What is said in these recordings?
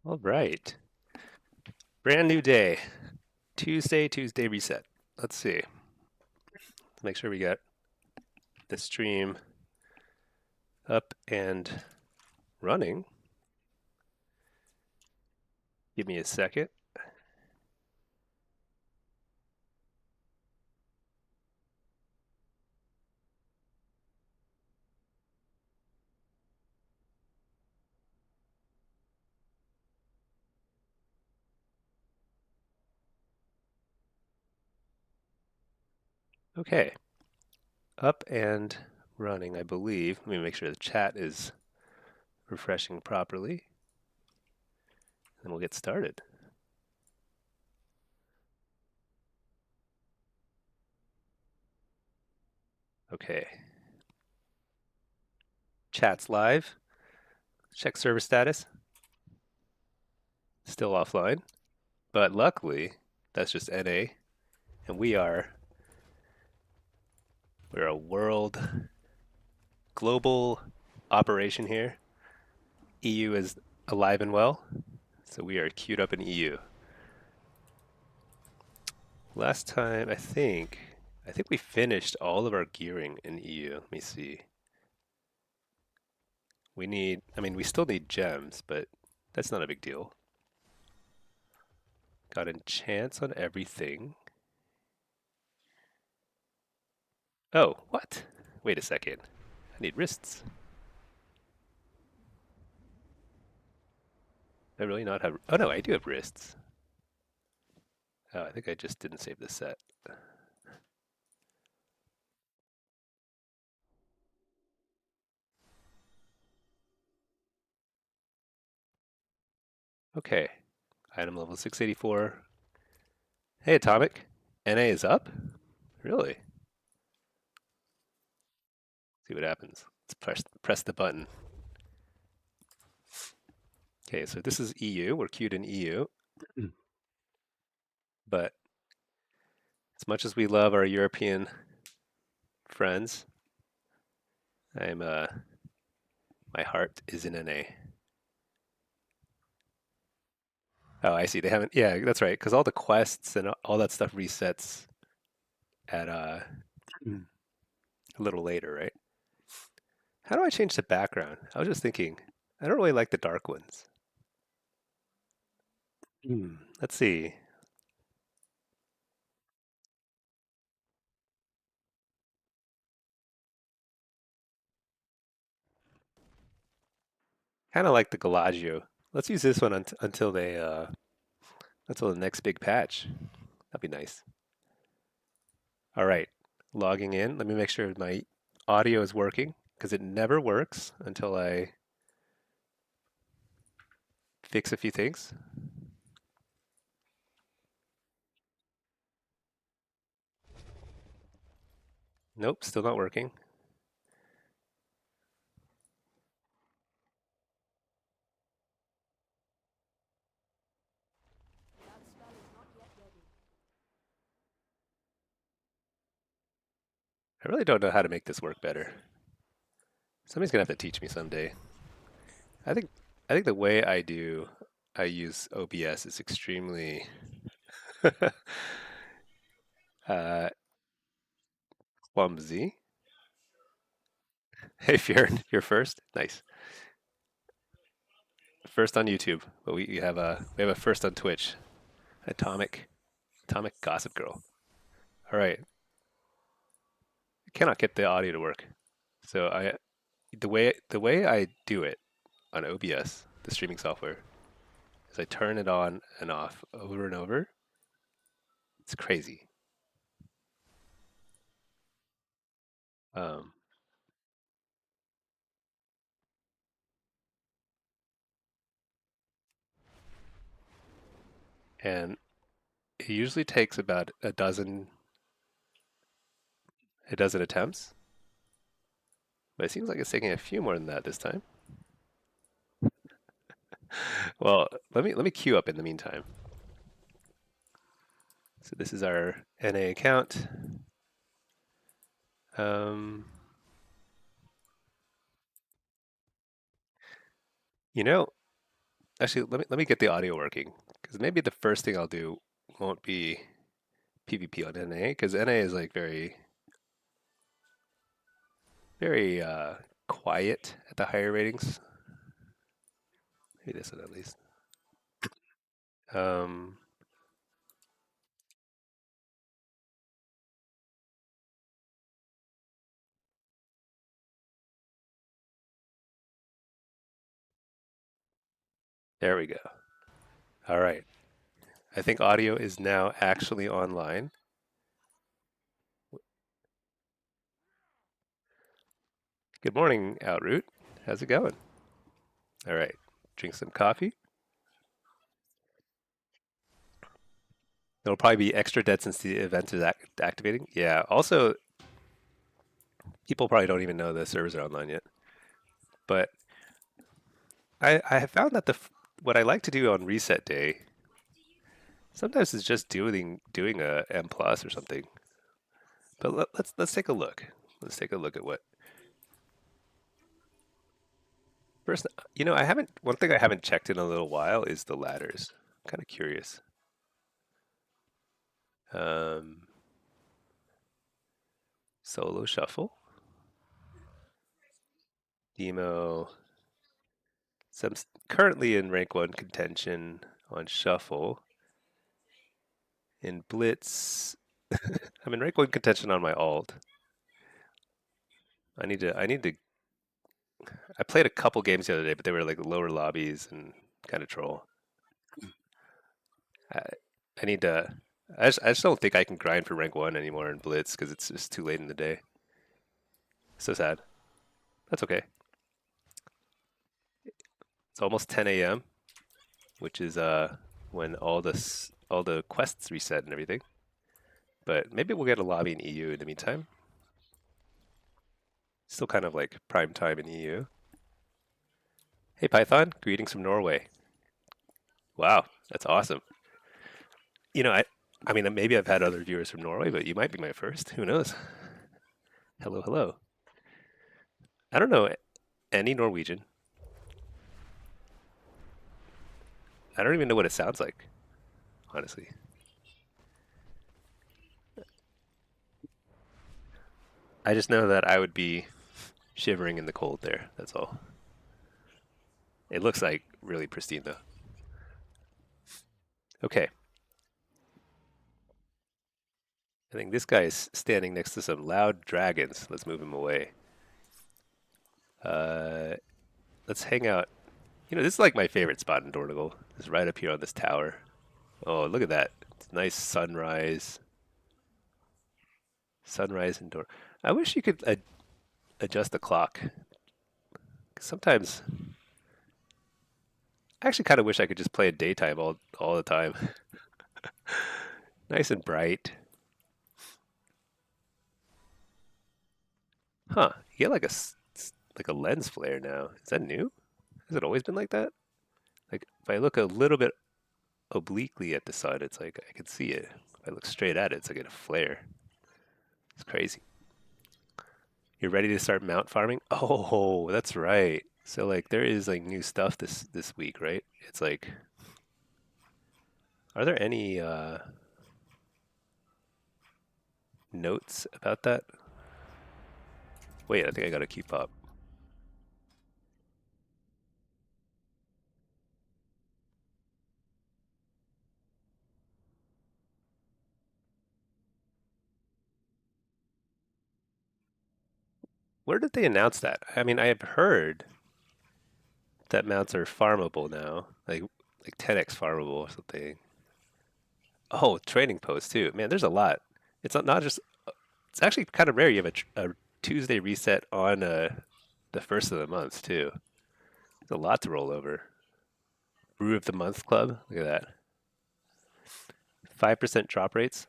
All right. Brand new day. Tuesday reset. Let's see. Make sure we got the stream up and running. Give me a second. Okay. Up and running, I believe. Let me make sure the chat is refreshing properly. Then we'll get started. Okay. Chat's live. Check server status. Still offline. But luckily, that's just NA. And we're a world global operation here. EU is alive and well. So we are queued up in EU. Last time, I think we finished all of our gearing in EU. Let me see. We still need gems, but that's not a big deal. Got enchants on everything. Oh, what? Wait a second. I need wrists. I really not have, oh no, I do have wrists. Oh, I think I just didn't save the set. Okay, item level 684. Hey, Atomic. NA is up? Really? See what happens. Let's press the button. Okay, so this is EU. We're queued in EU. But as much as we love our European friends, my heart is in NA. Oh, I see. They haven't. Yeah, that's right. Because all the quests and all that stuff resets at a little later, right? How do I change the background? I was just thinking. I don't really like the dark ones. Let's see. Kind of like the Galagio. Let's use this one until the next big patch. That'd be nice. All right, logging in. Let me make sure my audio is working because it never works until I fix a few things. Nope, still not working. I really don't know how to make this work better. Somebody's gonna have to teach me someday. I think I think the way I use OBS is extremely uh, clumsy. Hey, Fjern, you're first. Nice. First on YouTube, but we have a first on Twitch. Atomic Gossip Girl. All right. I cannot get the audio to work. So the way I do it on OBS, the streaming software, is I turn it on and off over and over. It's crazy. Um, and it usually takes about a dozen attempts, but it seems like it's taking a few more than that this time. Well, let me queue up in the meantime. So this is our NA account. Um, you know, Actually, let me get the audio working because maybe the first thing I'll do won't be PvP on NA because NA is like very quiet at the higher ratings. Maybe this one at least. Um, there we go. All right. I think audio is now actually online. Good morning, Outroot. How's it going? All right. Drink some coffee. It'll probably be extra dead since the event is activating. Yeah. Also, people probably don't even know the servers are online yet. But I have found that what I like to do on reset day sometimes is just doing a M plus or something. But let's take a look. Let's take a look at what first. I haven't. One thing I haven't checked in a little while is the ladders. I'm kind of curious. Um, Solo shuffle, demo. So I'm currently in rank one contention on shuffle. In blitz, I'm in rank one contention on my alt. I need to. I played a couple games the other day, but they were like lower lobbies and kind of troll. I, I need to. I just don't think I can grind for rank one anymore in blitz because it's just too late in the day. So sad. That's okay. It's almost 10 a.m., which is when all the quests reset and everything. But maybe we'll get a lobby in EU in the meantime. Still kind of like prime time in EU. Hey Python, greetings from Norway. Wow, that's awesome. I mean, maybe I've had other viewers from Norway, but you might be my first. Who knows? Hello, hello. I don't know any Norwegian. I don't even know what it sounds like, honestly. I just know that I would be shivering in the cold there. That's all. It looks like really pristine though. Okay, I think this guy is standing next to some loud dragons. Let's move him away. Uh, let's hang out. This is like my favorite spot in Dornigal. It's right up here on this tower. Oh, look at that. It's nice sunrise. Sunrise in Dor. I wish you could adjust the clock. 'Cause sometimes I actually kind of wish I could just play at daytime all the time. Nice and bright. Huh. You get like like a lens flare now. Is that new? Has it always been like that? Like if I look a little bit obliquely at the sun, it's like I can see it. If I look straight at it, it's like a flare. It's crazy. You're ready to start mount farming? Oh, that's right. So like there is like new stuff this week, right? It's like are there any notes about that? Wait, I think I gotta keep up. Where did they announce that? I mean, I have heard that mounts are farmable now, like 10x farmable or something. Oh, trading post too. Man, there's a lot. It's not just. It's actually kind of rare. You have a Tuesday reset on the first of the month too. There's a lot to roll over. Brew of the month club. Look at that. 5% drop rates.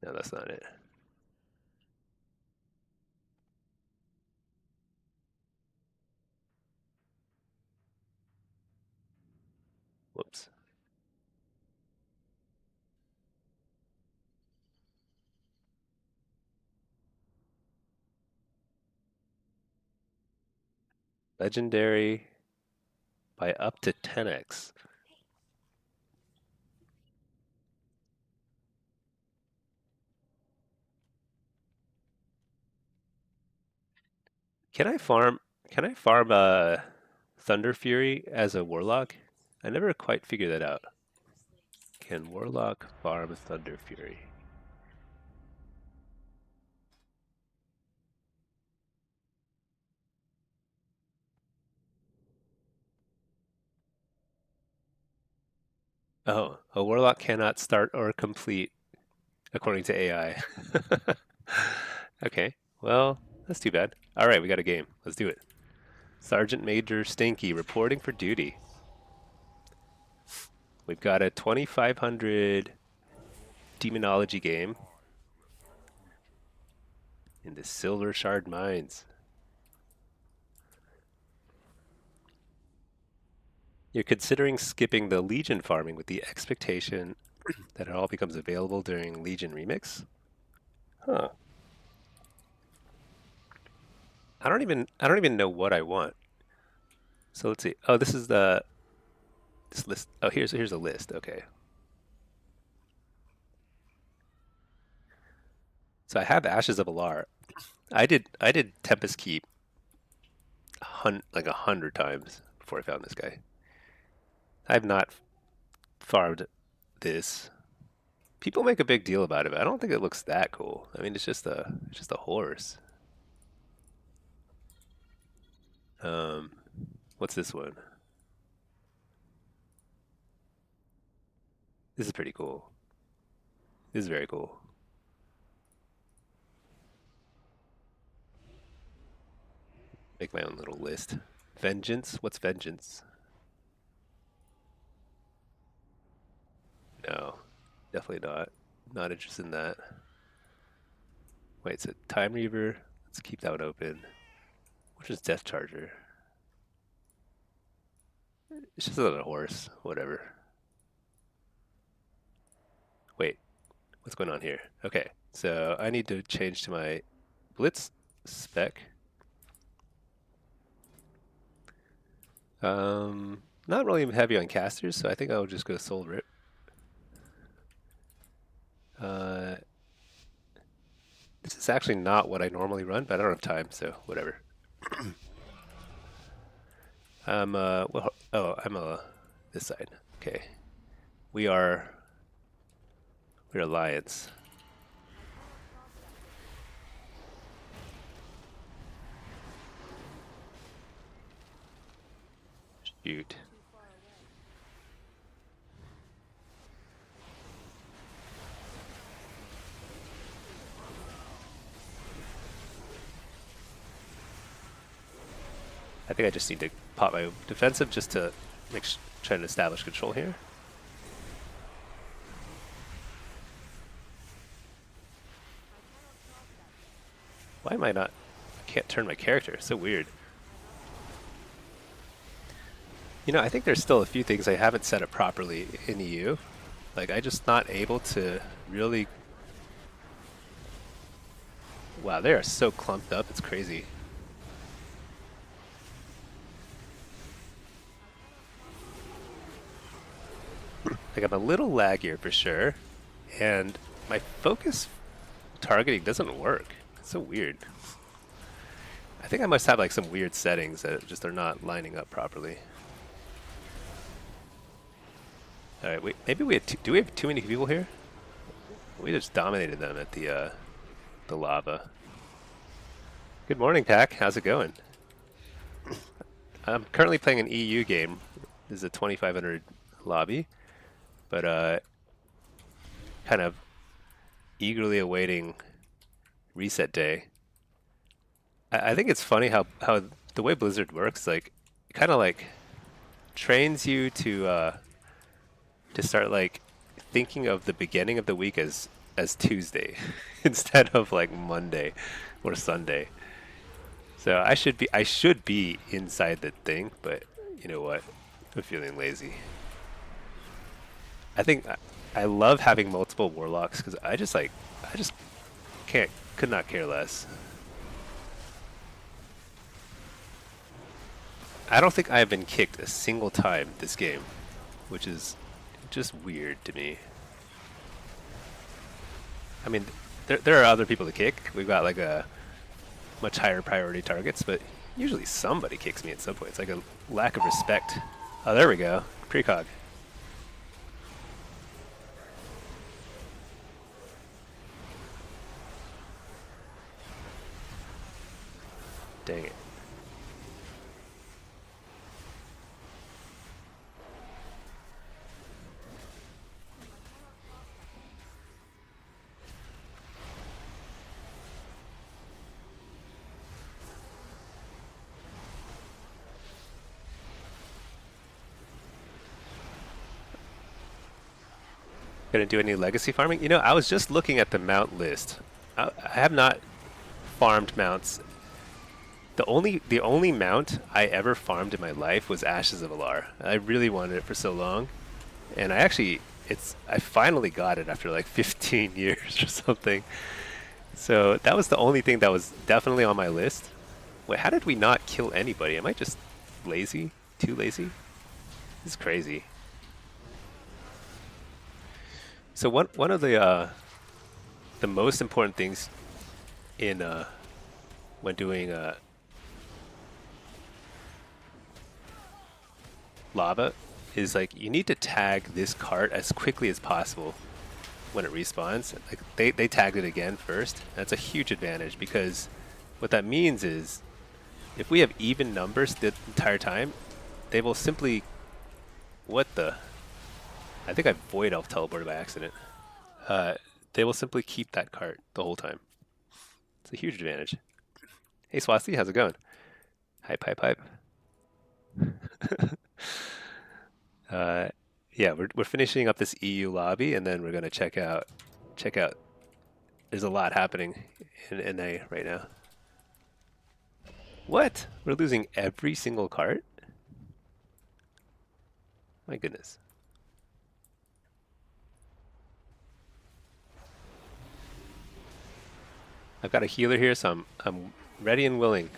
No, that's not it. Whoops. Legendary by up to 10x. Can I farm? Can I farm Thunder Fury as a Warlock? I never quite figured that out. Can Warlock farm Thunder Fury? Oh, a Warlock cannot start or complete according to AI. Okay, well, that's too bad. All right, we got a game. Let's do it. Sergeant Major Stinky reporting for duty. We've got a 2500 demonology game in the Silver Shard Mines. You're considering skipping the Legion farming with the expectation that it all becomes available during Legion Remix? Huh. I don't even know what I want. So let's see. Oh, this is this list. Oh, here's a list. Okay. So I have Ashes of Alar. I did Tempest Keep like 100 times before I found this guy. I have not farmed this. People make a big deal about it, but I don't think it looks that cool. I mean, it's just a horse. Um, what's this one? This is pretty cool. This is very cool. Make my own little list. Vengeance? What's vengeance? No, definitely not. Not interested in that. Wait, it's a Time Reaver. Let's keep that one open. Which is Death Charger? It's just another horse. Whatever. Wait, what's going on here? Okay, so I need to change to my Blitz spec. Not really heavy on casters, so I think I'll just go Soul Rip. This is actually not what I normally run, but I don't have time, so whatever. Well, oh, this side. Okay. We're Alliance. Shoot. I think I just need to pop my defensive just to try to establish control here. Why am I not? I can't turn my character. It's so weird. You know, I think there's still a few things I haven't set up properly in EU. Like, I'm just not able to really... Wow, they are so clumped up. It's crazy. Like, I'm a little laggier for sure. And my focus targeting doesn't work. It's so weird. I think I must have like some weird settings that just are not lining up properly. All right, wait. Maybe we had do we have too many people here? We just dominated them at the lava. Good morning, Pack. How's it going? I'm currently playing an EU game. This is a 2500 lobby, but kind of eagerly awaiting reset day. I think it's funny how the way Blizzard works, like, it kind of like trains you to start like thinking of the beginning of the week as Tuesday instead of like Monday or Sunday. So I should be inside the thing, but you know what? I'm feeling lazy. I think I love having multiple warlocks because I just could not care less. I don't think I've been kicked a single time this game, which is just weird to me. I mean, there are other people to kick. We've got like a much higher priority targets, but usually somebody kicks me at some point. It's like a lack of respect. Oh, there we go. Precog. Dang it. Gonna do any legacy farming? You know, I was just looking at the mount list. I have not farmed mounts. The only mount I ever farmed in my life was Ashes of Alar. I really wanted it for so long, and I finally got it after like 15 years or something. So that was the only thing that was definitely on my list. Wait, how did we not kill anybody? Am I just lazy? Too lazy? This is crazy. So one of the most important things in when doing lava is like you need to tag this cart as quickly as possible when it respawns. Like they tagged it again first. That's a huge advantage because what that means is if we have even numbers the entire time, they will simply I think I void elf teleported by accident. They will simply keep that cart the whole time. It's a huge advantage. Hey Swasti, how's it going? Hype, hype, hype. Yeah, we're finishing up this EU lobby, and then we're gonna check out. There's a lot happening in NA right now. What? We're losing every single cart? My goodness. I've got a healer here, so I'm ready and willing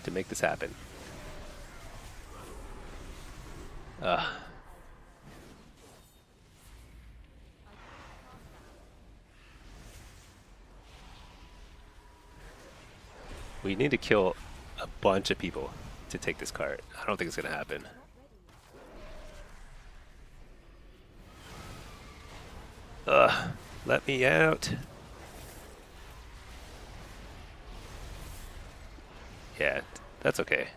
to make this happen. We need to kill a bunch of people to take this cart. I don't think it's gonna happen. Let me out. Yeah, that's okay.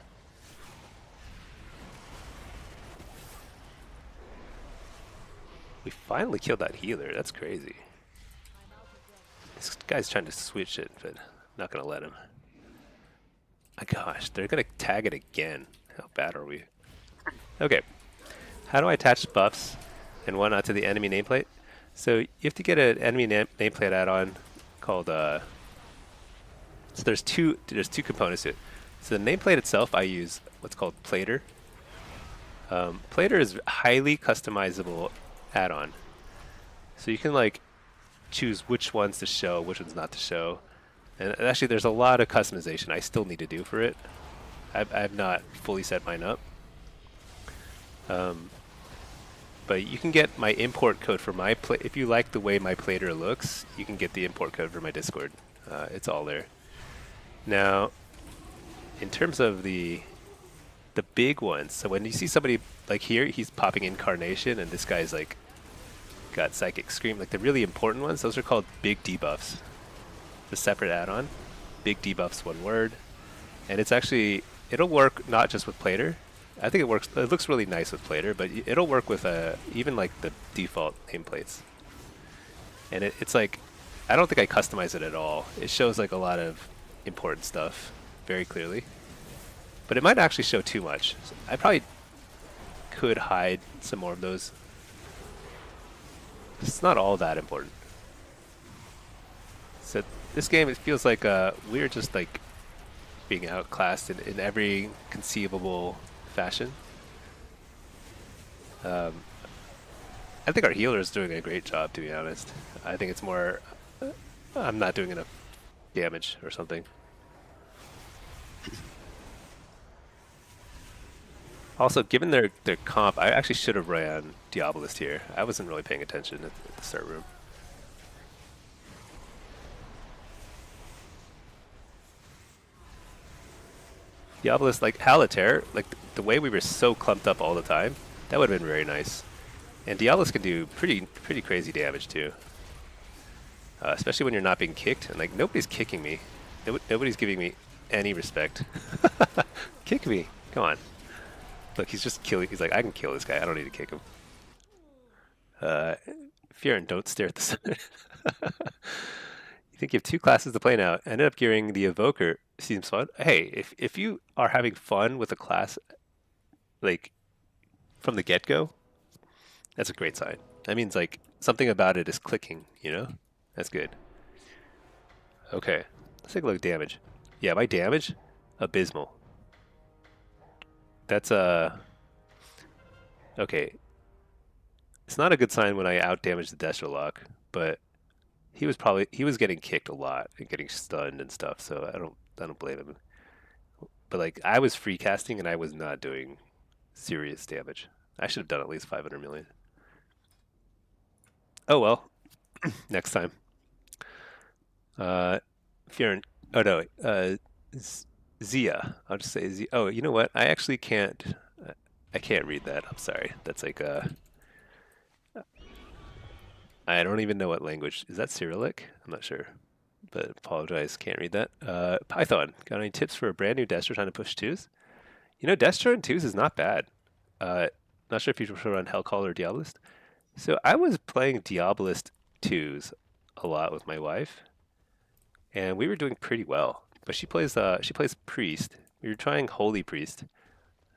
We finally killed that healer. That's crazy. This guy's trying to switch it, but I'm not gonna let him. My gosh, they're gonna tag it again. How bad are we? Okay. How do I attach buffs and whatnot to the enemy nameplate? So you have to get an enemy nameplate add-on called so there's two components to it. So the nameplate itself, I use what's called Plater. Plater is highly customizable add-on. So you can like choose which ones to show, which ones not to show. And actually there's a lot of customization I still need to do for it. I've not fully set mine up. But you can get my import code for my if you like the way my Plater looks, you can get the import code for my Discord. It's all there. Now, in terms of the big ones, so when you see somebody like here, he's popping Incarnation, and this guy's like got Psychic Scream, like the really important ones, those are called big debuffs. The separate add-on, big debuffs, one word, and it's actually it'll work not just with Plater. I think it works. It looks really nice with Plater, but it'll work with even like the default nameplates. And it's like I don't think I customize it at all. It shows like a lot of important stuff very clearly, but it might actually show too much. So I probably could hide some more of those. It's not all that important. So this game, it feels like we're just like being outclassed in every conceivable fashion. I think our healer is doing a great job, to be honest. I think it's more I'm not doing enough damage or something. Also, given their comp, I actually should have ran Diabolist here. I wasn't really paying attention at the start room. Diabolist, like Halitaire, like the way we were so clumped up all the time, that would have been very nice. And Diabolist can do pretty crazy damage too, especially when you're not being kicked. And like nobody's kicking me, nobody's giving me any respect. Kick me, come on. Look, he's just killing. He's like, I can kill this guy. I don't need to kick him. Fearon, don't stare at the sun. You think you have two classes to play now? I ended up gearing the Evoker. Seems fun. Hey, if you are having fun with a class like from the get go, that's a great sign. That means like something about it is clicking. You know, that's good. Okay, let's take a look at damage. Yeah, my damage, abysmal. That's okay. It's not a good sign when I out damage the Destrolock, but he was getting kicked a lot and getting stunned and stuff. So I don't blame him. But like I was free casting and I was not doing serious damage. I should have done at least 500 million. Oh well, next time. Uh, Fearon. Oh no, Zia. I'll just say Zia. Oh, you know what? I actually can't. I can't read that. I'm sorry. That's like I don't even know what language. Is that Cyrillic? I'm not sure. But apologize, can't read that. Python, got any tips for a brand new Destro trying to push twos? You know, Destro and twos is not bad. Uh, Not sure if you prefer run Hellcall or Diabolist. So I was playing Diabolist twos a lot with my wife, and we were doing pretty well. But she plays Priest. We were trying Holy Priest.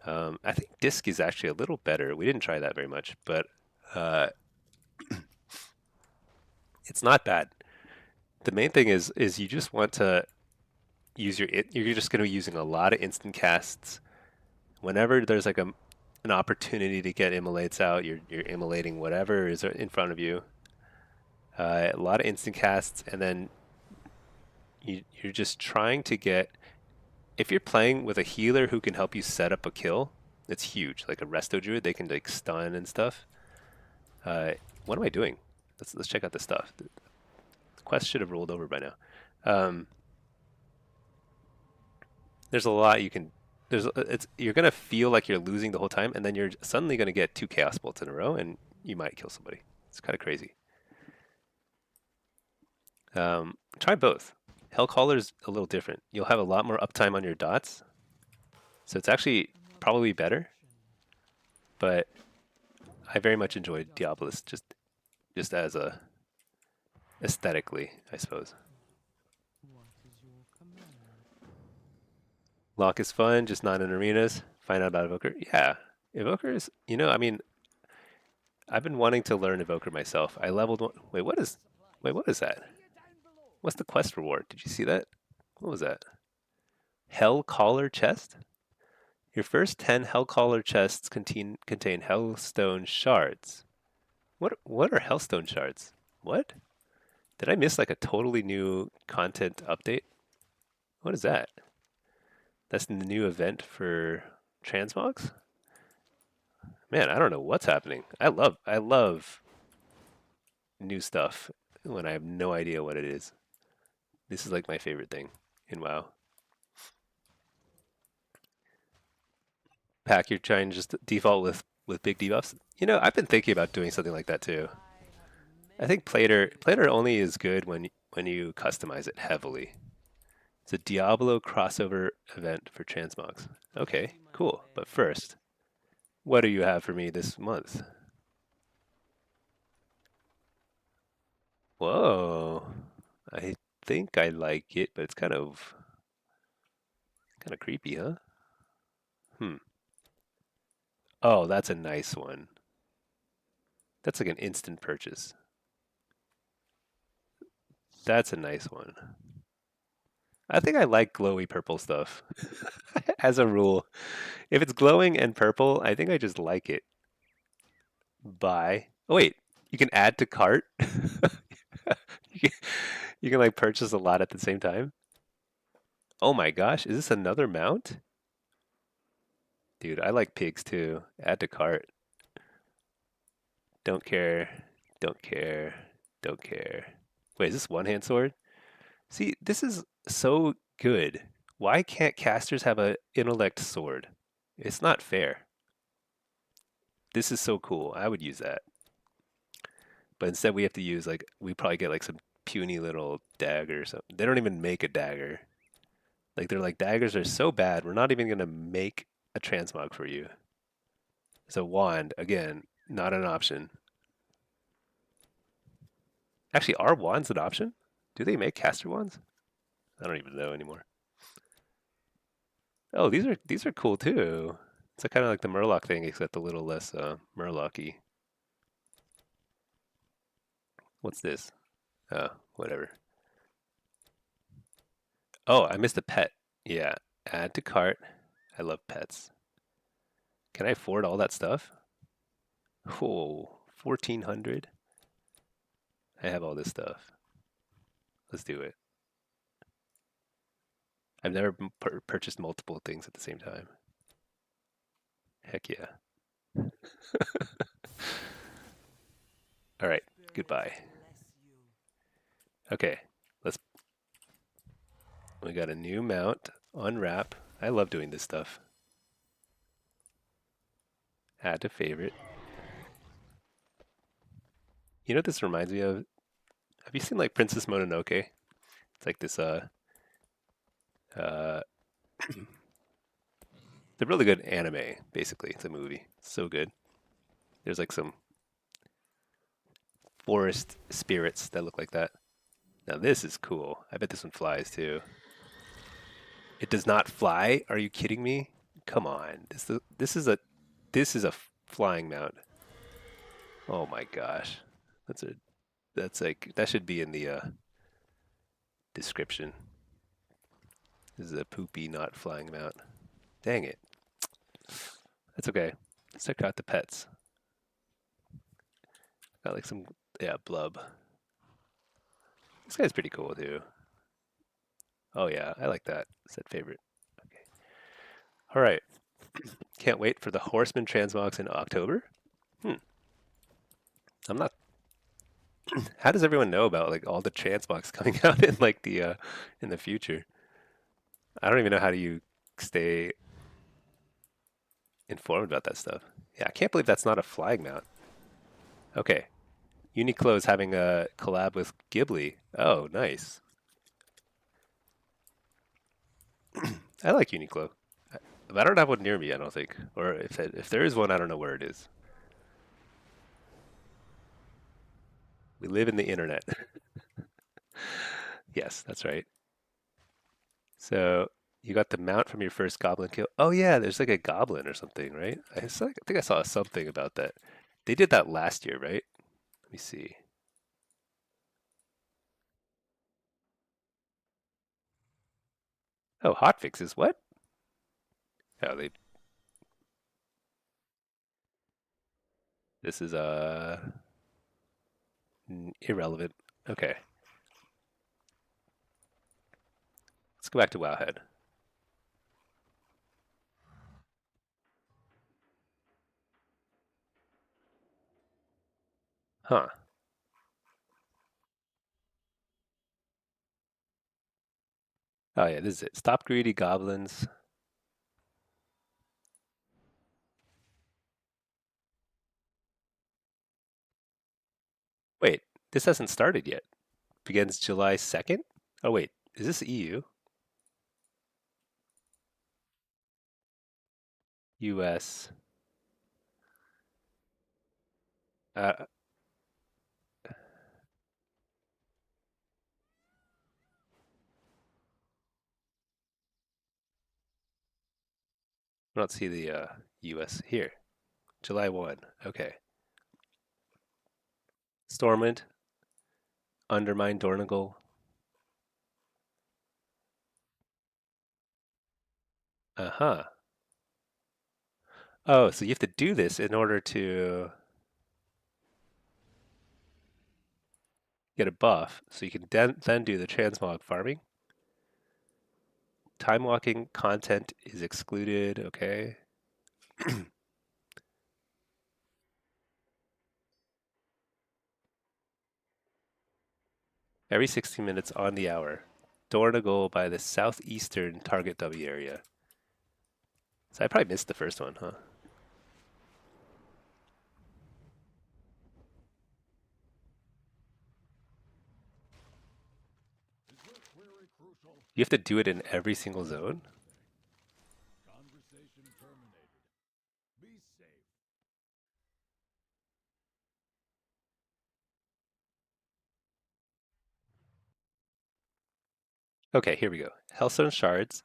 I think Disc is actually a little better. We didn't try that very much, but uh, it's not bad. The main thing is you just want to use you're just going to be using a lot of instant casts. Whenever there's like an opportunity to get immolates out, you're immolating whatever is in front of you. A lot of instant casts, and then you're just trying to get. If you're playing with a healer who can help you set up a kill, it's huge. Like a Resto Druid, they can like stun and stuff. What am I doing? Let's check out the stuff. The quest should have rolled over by now. Um, there's a lot you can. You're gonna feel like you're losing the whole time, and then you're suddenly gonna get two Chaos Bolts in a row, and you might kill somebody. It's kind of crazy. Try both. Hellcaller's a little different. You'll have a lot more uptime on your dots, so it's actually probably better. But I very much enjoyed Diabolist just as a aesthetically, I suppose. Lock is fun, just not in arenas. Find out about Evoker. Yeah, Evoker is. You know, I mean, I've been wanting to learn Evoker myself. I leveled one. Wait, what is that? What's the quest reward? Did you see that? What was that? Hell Caller chest? Your first 10 Hell Caller chests contain Hellstone shards. What are Hellstone shards? What? Did I miss like a totally new content update? What is that? That's the new event for transmogs? Man, I don't know what's happening. I love new stuff when I have no idea what it is. This is like my favorite thing in WoW. Pack, you're trying to just default with big debuffs. You know, I've been thinking about doing something like that too. I think Plater only is good when you customize it heavily. It's a Diablo crossover event for transmogs. Okay, cool. But first, what do you have for me this month? Whoa. I think I like it, but it's kind of creepy, huh? Hmm. Oh, that's a nice one. That's like an instant purchase. That's a nice one. I think I like glowy purple stuff as a rule. If it's glowing and purple, I think I just like it. Buy. Oh wait, you can add to cart. you can, you can like purchase a lot at the same time. Oh my gosh, is this another mount? Dude, I like pigs too. Add to cart. Don't care. Don't care. Don't care. Wait, is this one-hand sword? See, this is so good. Why can't casters have a intellect sword? It's not fair. This is so cool. I would use that. But instead we have to use like we probably get like some puny little dagger or something. They don't even make a dagger. Like they're like daggers are so bad, we're not even gonna make a transmog for you. So wand, again, not an option. Actually, are wands an option? Do they make caster wands? I don't even know anymore. Oh, these are cool too. It's kind of like the Murloc thing, except a little less Murloc-y. What's this? Oh, whatever. Oh, I missed a pet. Yeah, add to cart. I love pets. Can I afford all that stuff? Oh, 1400. I have all this stuff. Let's do it. I've never purchased multiple things at the same time. Heck yeah. All right, goodbye. Okay, let's. We got a new mount. Unwrap. I love doing this stuff. Add to favorite. You know what this reminds me of? Have you seen like Princess Mononoke? It's like this uh it's a really good anime, basically. It's a movie. It's so good. There's like some forest spirits that look like that. Now this is cool. I bet this one flies too. It does not fly? Are you kidding me? Come on. This is a flying mount. Oh my gosh. That's a that's like that should be in the description. This is a poopy not flying mount. Dang it. That's okay. Let's check out the pets. Got like some yeah, blub. This guy's pretty cool too. Oh yeah, I like that. Set favorite. Okay. All right. Can't wait for the Horseman transmogs in October. Hmm. I'm not. How does everyone know about like all the transmogs coming out in the future? I don't even know how do you stay informed about that stuff. Yeah, I can't believe that's not a flag mount. Okay. Uniqlo is having a collab with Ghibli. Oh, nice. I like Uniqlo. But I don't have one near me, I don't think. Or if there is one, I don't know where it is. We live in the internet. Yes, that's right. So you got the mount from your first goblin kill. Oh yeah, there's like a goblin or something, right? I think I saw something about that. They did that last year, right? Let me see. Oh, hotfixes. What? Oh, they. This is irrelevant. Okay, let's go back to Wowhead. Huh. Oh yeah, this is it. Stop greedy goblins. Wait, this hasn't started yet. Begins July 2nd? Oh wait, is this EU? US. I don't see the US here. July 1. Okay. Stormwind, Undermine Dornagle. Uh-huh. Oh, so you have to do this in order to get a buff. So you can then do the transmog farming. Time walking content is excluded. Okay. Every 16 minutes on the hour. Door to goal by the southeastern target W area. So I probably missed the first one, huh? You have to do it in every single zone? Okay, here we go. Hellstone shards.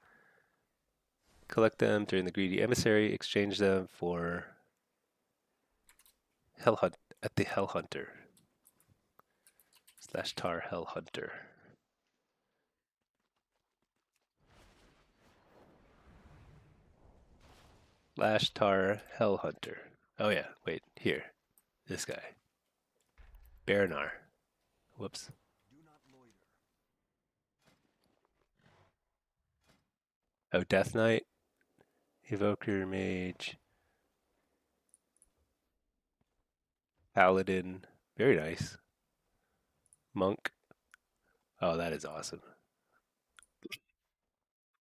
Collect them during the greedy emissary. Exchange them for Hell Hunt at the Hell Hunter. / tar Hell Hunter. / tar Hell Hunter. Oh yeah, wait, here. This guy. Baranar. Whoops. Oh, Death Knight. Evoker Mage. Paladin. Very nice. Monk. Oh, that is awesome.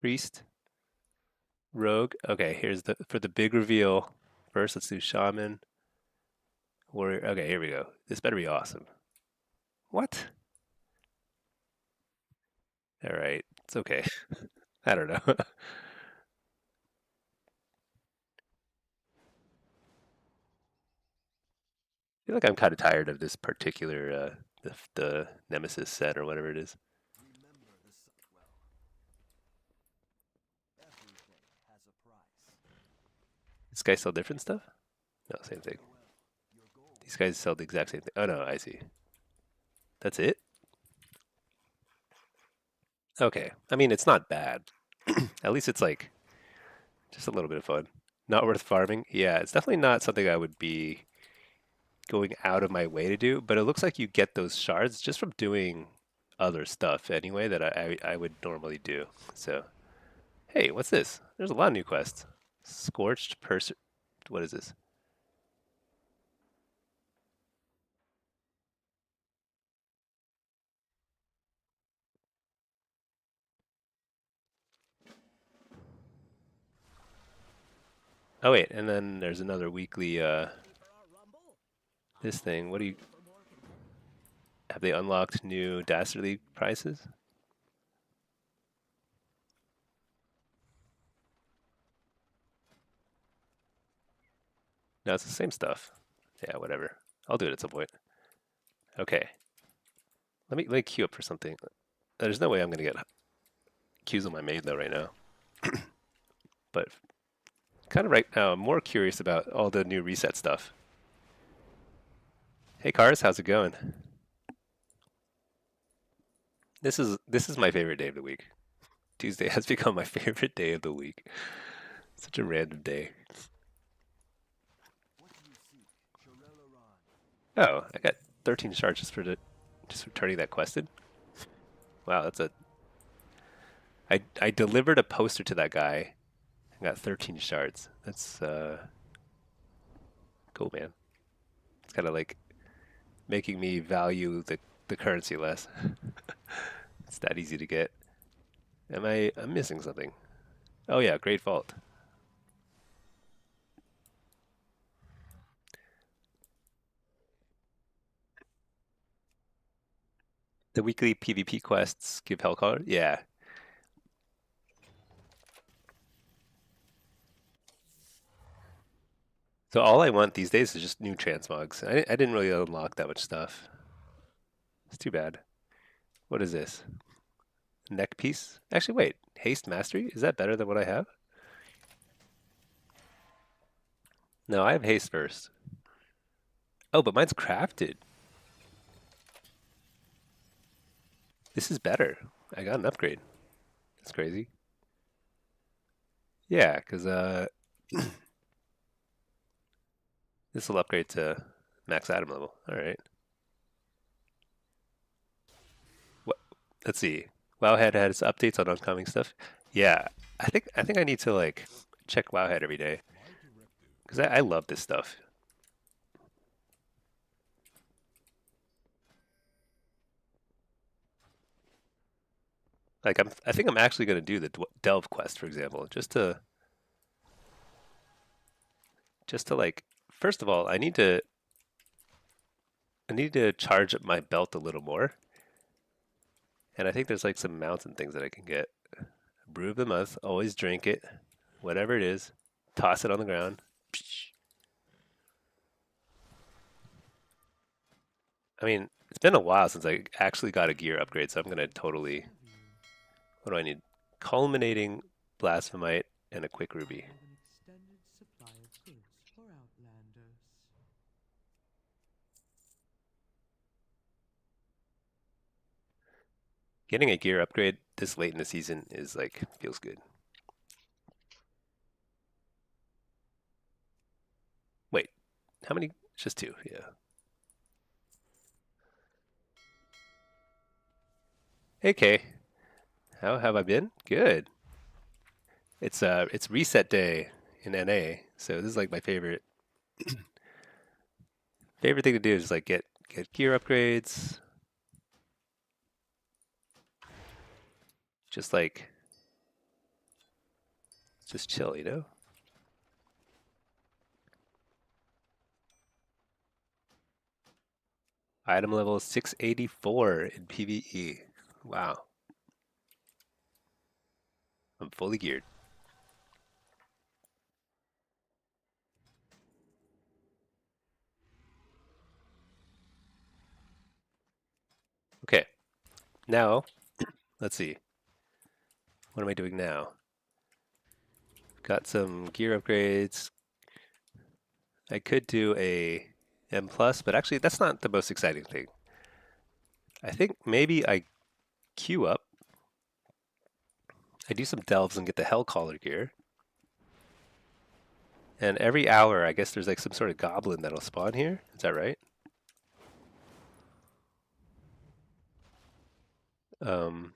Priest. Rogue. Okay, here's the for the big reveal. First, let's do Shaman. Warrior. Okay, here we go. This better be awesome. What? All right, it's okay. I don't know. I feel like I'm kind of tired of this particular the Nemesis set or whatever it is. This guy sell different stuff? No, same thing. These guys sell the exact same thing. Oh no, I see. That's it? Okay. I mean, it's not bad. At least it's like just a little bit of fun. Not worth farming. Yeah, it's definitely not something I would be going out of my way to do, but it looks like you get those shards just from doing other stuff anyway that I would normally do. So, hey, what's this? There's a lot of new quests. Scorched Purser. What is this? Oh wait, and then there's another weekly this thing. What do you have they unlocked new Dastardly prices? No, it's the same stuff. Yeah, whatever. I'll do it at some point. Okay. Let me queue up for something. There's no way I'm gonna get queues on my maid though right now. But kind of right now, I'm more curious about all the new reset stuff. Hey Cars, how's it going? This is my favorite day of the week. Tuesday has become my favorite day of the week. Such a random day. Oh, I got 13 shards just for turning that quest in. Wow, that's a I delivered a poster to that guy and got 13 shards. That's cool, man. It's kind of like making me value the currency less. It's that easy to get. I'm missing something. Oh yeah, Great Vault. The weekly PvP quests give Hellcaller. Yeah. So all I want these days is just new transmogs. I didn't really unlock that much stuff. It's too bad. What is this? Neck piece? Actually, wait. Haste Mastery? Is that better than what I have? No, I have haste first. Oh, but mine's crafted. This is better. I got an upgrade. That's crazy. Yeah, because this will upgrade to max item level. All right. What? Let's see. Wowhead has updates on upcoming stuff. Yeah, I think I need to like check Wowhead every day. because I love this stuff. Like I think I'm actually going to do the delve quest, for example, just to like. First of all, I need to charge up my belt a little more, and I think there's like some mounts and things that I can get. Brew of the month, always drink it, whatever it is, toss it on the ground. I mean, it's been a while since I actually got a gear upgrade, so I'm gonna totally. What do I need? Culminating blasphemite and a quick ruby. Getting a gear upgrade this late in the season is like feels good. Wait, how many? Just two, yeah. Hey Kay, how have I been? Good. It's reset day in NA, so this is like my favorite thing to do is like get gear upgrades, just like just chill, you know? Item level 684 in PvE. Wow, I'm fully geared. Okay, now let's see. What am I doing now? Got some gear upgrades. I could do a M plus, but actually that's not the most exciting thing. I think maybe I queue up. I do some delves and get the Hellcaller gear. And every hour, I guess there's like some sort of goblin that'll spawn here. Is that right? Um,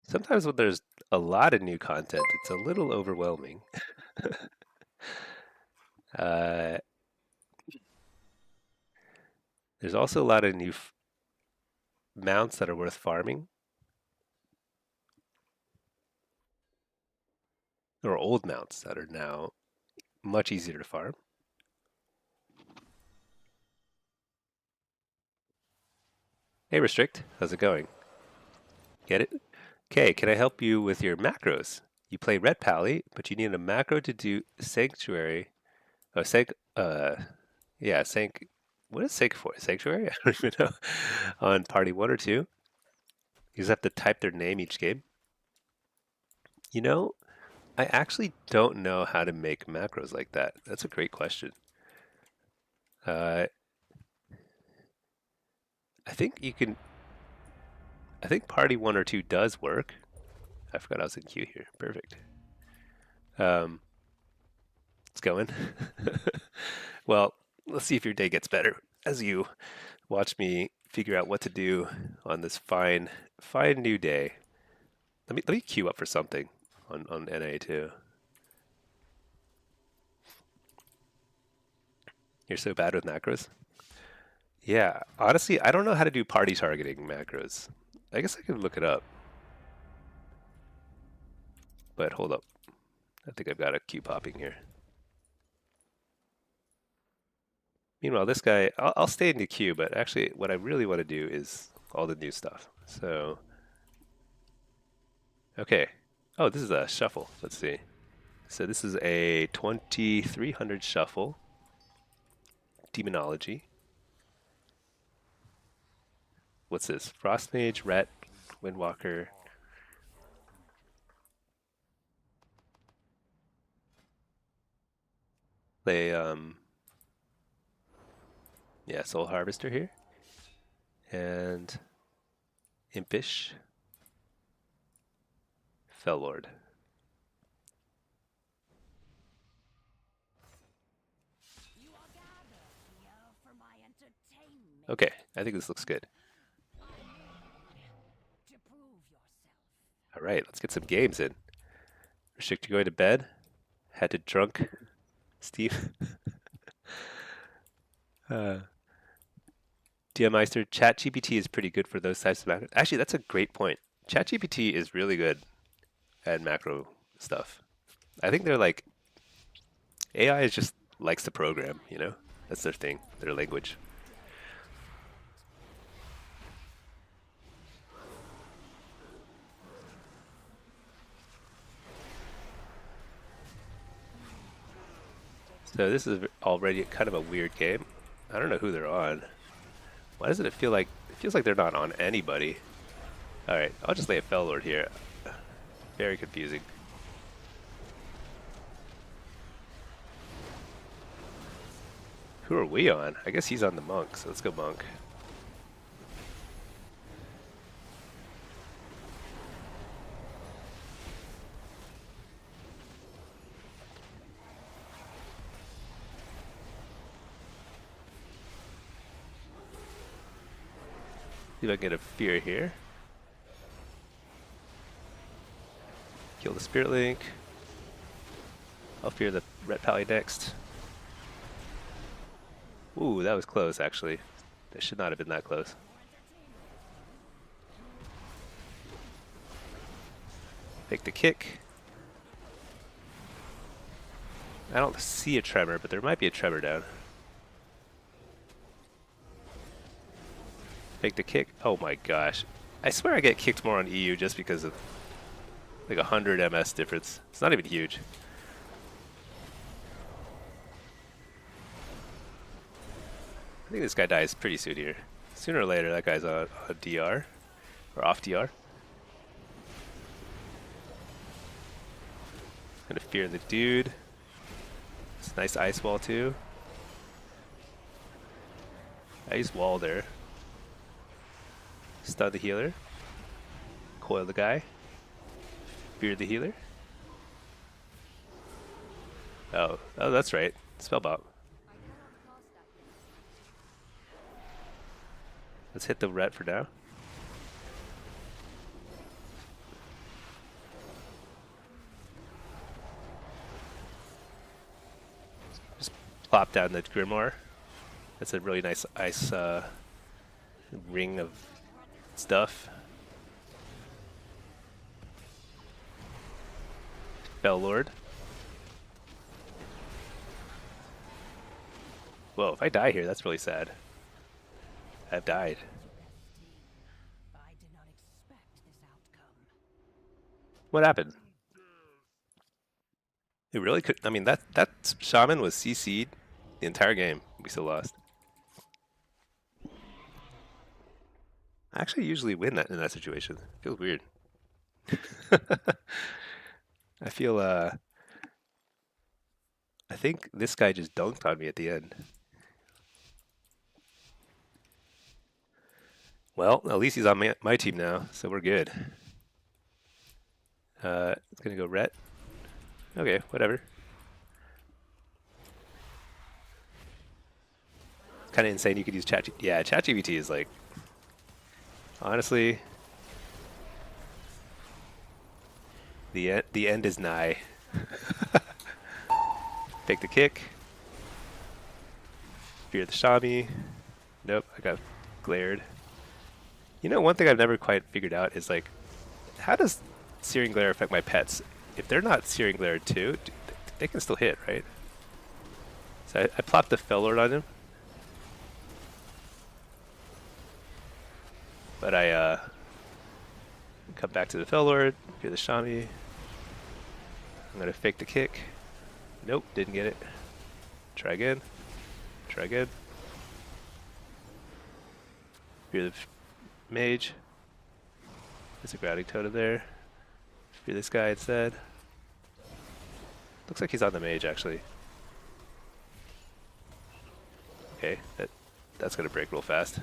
Sometimes when there's a lot of new content, it's a little overwhelming. uh, there's also a lot of new mounts that are worth farming, or old mounts that are now much easier to farm. Hey, Restrict, how's it going? Get it? Okay, can I help you with your macros? You play Red Pally, but you need a macro to do Sanctuary. Oh, yeah, What is Sank for? Sanctuary? I don't even know. On party one or two, you just have to type their name each game. You know, I actually don't know how to make macros like that. That's a great question. Uh, I think you can. I think party one or two does work. I forgot I was in queue here. Perfect. Um, it's going. Well, let's see if your day gets better as you watch me figure out what to do on this fine new day. Let me queue up for something on NA too. You're so bad with macros. Yeah, honestly, I don't know how to do party targeting macros. I guess I could look it up, but hold up. I think I've got a queue popping here. Meanwhile, this guy, I'll stay in the queue, but actually, what I really want to do is all the new stuff. So, okay. Oh, this is a shuffle. Let's see. So this is a 2300 shuffle. Demonology. What's this? Frost Mage, Ret, Windwalker. Play yeah, Soul Harvester here. And Impish. Fellord. Okay, I think this looks good. All right, let's get some games in. Restrict, you going to bed? Had to drunk Steve. uh, DMeister, ChatGPT is pretty good for those types of macros. Actually, that's a great point. ChatGPT is really good at macro stuff. I think they're like AI is just likes to program, you know? That's their thing, their language. So this is already kind of a weird game. I don't know who they're on. Why doesn't it feel like it feels like they're not on anybody? All right, I'll just lay a Fell Lord here. Very confusing. Who are we on? I guess he's on the monk, so let's go monk. See if I can get a fear here. Kill the Spirit Link. I'll fear the Ret Pally next. Ooh, that was close actually. That should not have been that close. Take the kick. I don't see a tremor, but there might be a tremor down. Take the kick. Oh my gosh. I swear I get kicked more on EU just because of like 100 MS difference. It's not even huge. I think this guy dies pretty soon here. Sooner or later, that guy's on DR. Or off DR. Gonna fear the dude. It's a nice ice wall too. I use wall there. Stun the healer. Coil the guy. Fear the healer. Oh, that's right. Spellbomb. Let's hit the ret for now. Just plop down the Grimoire. That's a really nice ice ring of stuff. Bell Lord. Whoa, if I die here, that's really sad. I've died. I did not expect this outcome. What happened? It really could. I mean, that shaman was CC'd the entire game. We still lost. I actually usually win that in that situation. It feels weird. I feel I think this guy just dunked on me at the end. Well, at least he's on my team now, so we're good. It's gonna go ret. Okay, whatever. It's kind of insane you could use Chat. Yeah, ChatGPT is like, honestly, the end is nigh. Take the kick. Fear the Shami. Nope, I got glared. You know, one thing I've never quite figured out is like, how does Searing Glare affect my pets? If they're not Searing Glare too, they can still hit, right? So I plopped the Fell Lord on him. But I come back to the Fell Lord, fear the Shami. I'm gonna fake the kick. Nope, didn't get it. Try again. Try again. Fear the mage. There's a grounding totem there. Fear this guy instead. Looks like he's on the mage actually. Okay, that's gonna break real fast.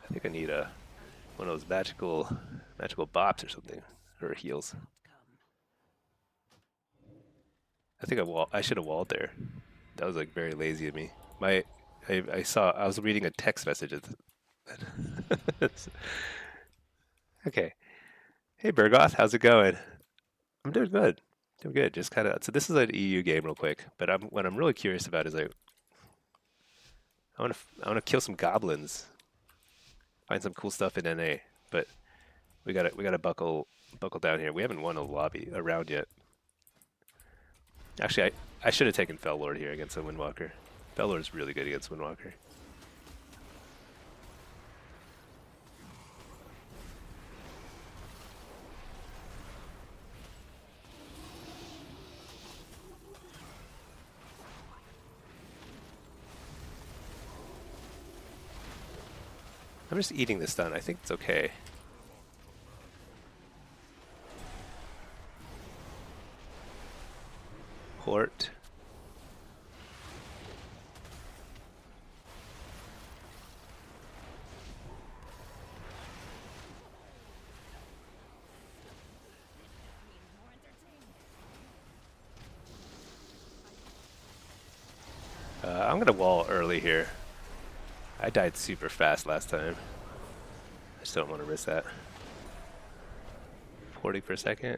I think I need one of those magical bops or something, or heals. I think I should have walled there. That was like very lazy of me. I was reading a text message. Okay. Hey Bergoth, how's it going? I'm doing good. Doing good. Just kind of. So this is an EU game, real quick. But what I'm really curious about is I want to kill some goblins, find some cool stuff in NA. But we gotta buckle down here. We haven't won a round yet. Actually, I should have taken Fell Lord here against a Windwalker. Fell Lord is really good against Windwalker. I'm just eating this stun. I think it's okay. Port. I'm gonna wall early here. I died super fast last time. I just don't want to risk that. 40 per second.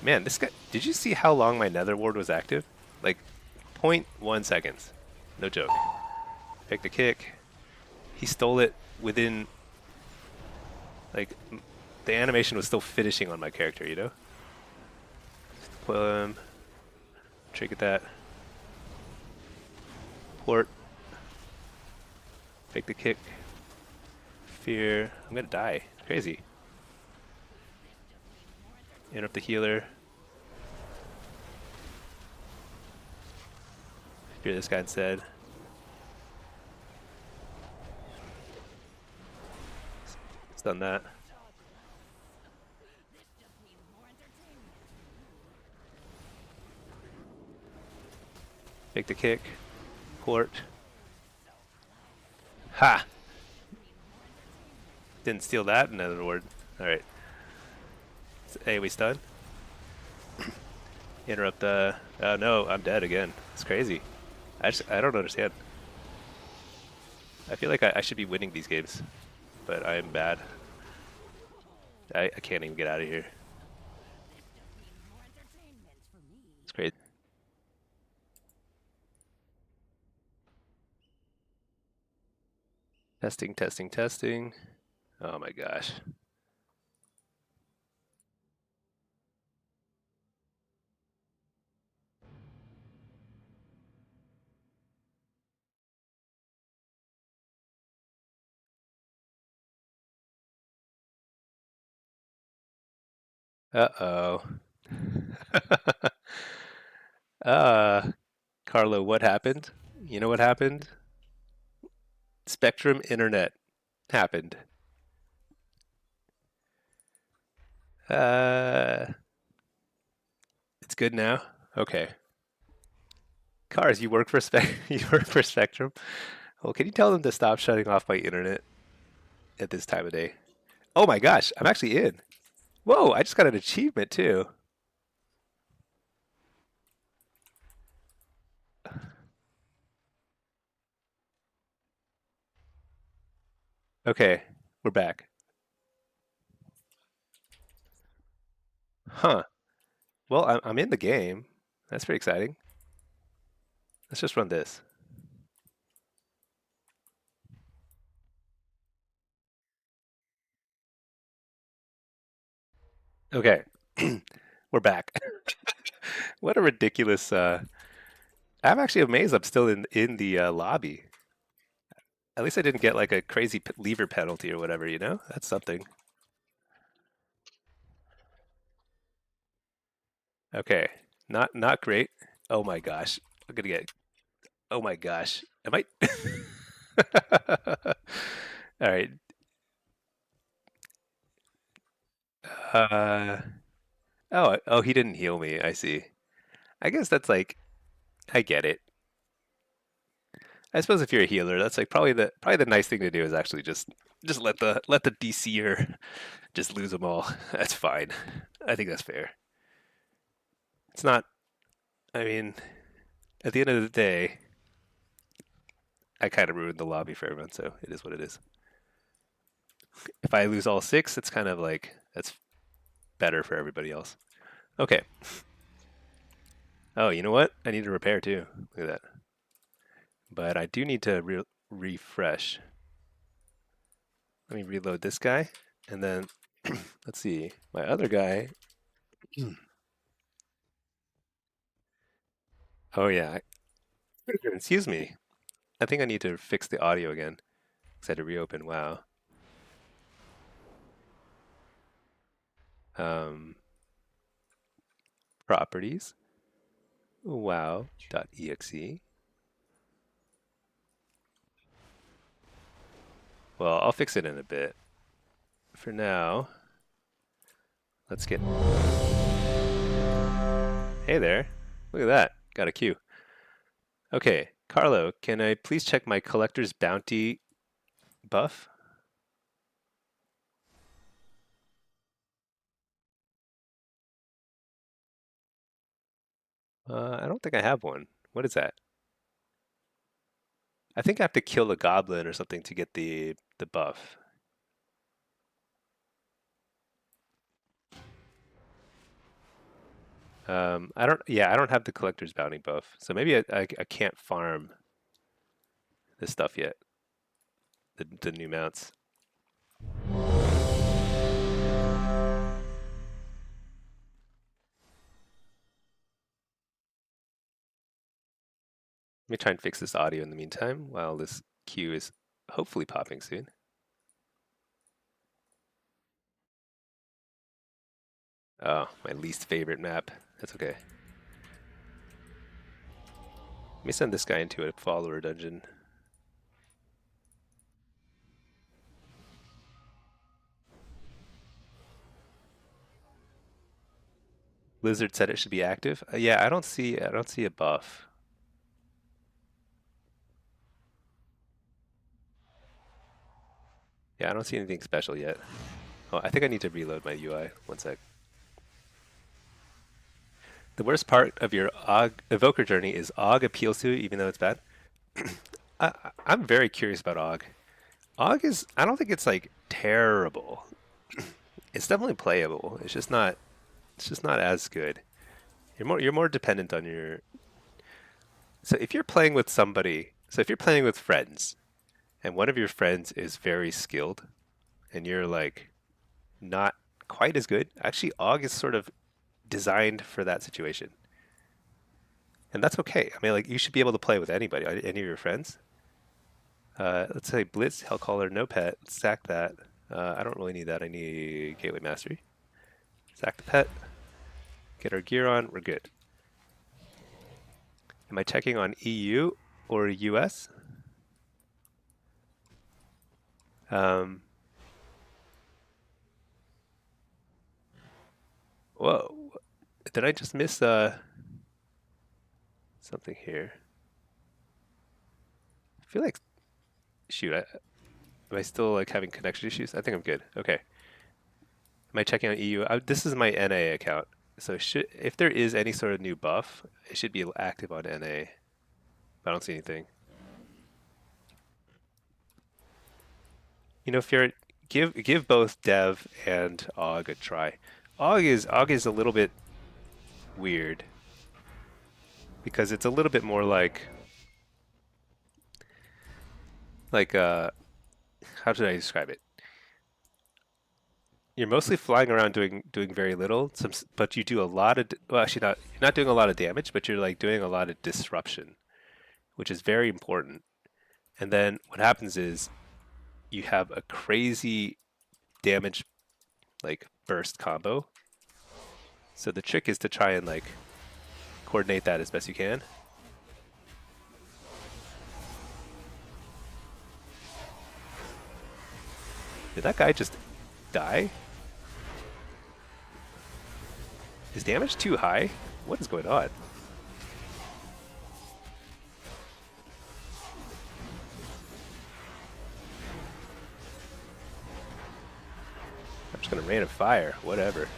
Man, this guy. Did you see how long my Nether Ward was active? Like, zero point 0.1 seconds. No joke. Pick the kick. He stole it within. Like, the animation was still finishing on my character, you know? Trigger that. Port. Fake the kick. Fear. I'm gonna die. Crazy. Interrupt the healer. Fear this guy instead. It's done that. Fake the kick. Port. Ha! Didn't steal that, in other words. Alright. Hey, we stun? Interrupt the... Oh no, I'm dead again. It's crazy. I don't understand. I feel like I should be winning these games, but I am bad. I can't even get out of here. It's crazy. Testing, testing, testing. Oh my gosh. Uh-oh. uh, Carlo, what happened? You know what happened? Spectrum Internet happened. Uh, it's good now? Okay. Cars, you work for you work for Spectrum? Well, can you tell them to stop shutting off my internet at this time of day? Oh my gosh, I'm actually in. Whoa, I just got an achievement too. Okay, we're back. Huh. Well, I'm in the game. That's pretty exciting. Let's just run this. Okay, we're back. What a ridiculous. I'm actually amazed I'm still in the lobby. At least I didn't get like a crazy lever penalty or whatever, you know? That's something. Okay. Not great. Oh my gosh. I'm gonna get oh my gosh. Am I All right. Uh oh, he didn't heal me. I see. I guess that's like I get it. I suppose if you're a healer, that's like probably the nice thing to do is actually just let the DCer just lose them all. That's fine. I think that's fair. It's not I mean, at the end of the day, I kind of ruined the lobby for everyone, so it is what it is. If I lose all 6, it's kind of like that's better for everybody else. Okay. Oh, you know what? I need to repair too. Look at that. But I do need to refresh. Let me reload this guy, and then let's see my other guy. Oh yeah. Excuse me. I think I need to fix the audio again because I had to reopen. Wow. Um, properties. Wow.exe. Well, I'll fix it in a bit. For now, let's get. Hey there. Look at that. Got a queue. Okay, Carlo, can I please check my collector's bounty buff? I don't think I have one. What is that? I think I have to kill a goblin or something to get the buff. I don't. Yeah, I don't have the collector's bounty buff, so maybe I can't farm this stuff yet. The new mounts. Let me try and fix this audio in the meantime while this queue is hopefully popping soon. Oh, my least favorite map. That's okay. Let me send this guy into a follower dungeon. Blizzard said it should be active. Yeah, I don't see a buff. Yeah, I don't see anything special yet. Oh, I think I need to reload my UI. One sec. The worst part of your Og Evoker journey is Og appeals to you even though it's bad. I'm very curious about Og. Og is, I don't think it's like terrible. It's definitely playable. It's just not as good. You're more dependent on your. So if you're playing with somebody, so if you're playing with friends, and one of your friends is very skilled, and you're like not quite as good, actually Og is sort of designed for that situation. And that's okay. I mean, like you should be able to play with anybody, any of your friends. Let's say Blitz, Hellcaller, no pet. Sack that. I don't really need that. I need Gateway Mastery. Sack the pet. Get our gear on. We're good. Am I checking on EU or US? Um, whoa. Did I just miss something here? I feel like, shoot, am I still like having connection issues? I think I'm good. Okay. Am I checking on EU? This is my NA account. So if there is any sort of new buff, it should be active on NA. But I don't see anything. You know, if you're give both Dev and Og a try. Og is a little bit weird because it's a little bit more like how should I describe it? You're mostly flying around doing very little, but you do a lot of well, actually not you're not doing a lot of damage, but you're like doing a lot of disruption, which is very important. And then what happens is you have a crazy damage like burst combo. So the trick is to try and like coordinate that as best you can. Did that guy just die? Is damage too high? What is going on? I'm just gonna rain of fire, whatever.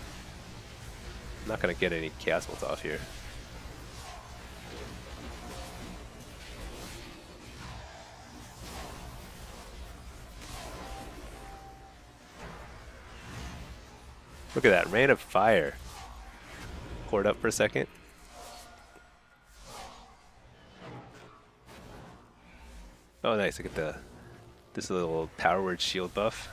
I'm not gonna get any chaos bolts off here. Look at that, rain of fire. Poured up for a second. Oh, nice. I get this little power word shield buff.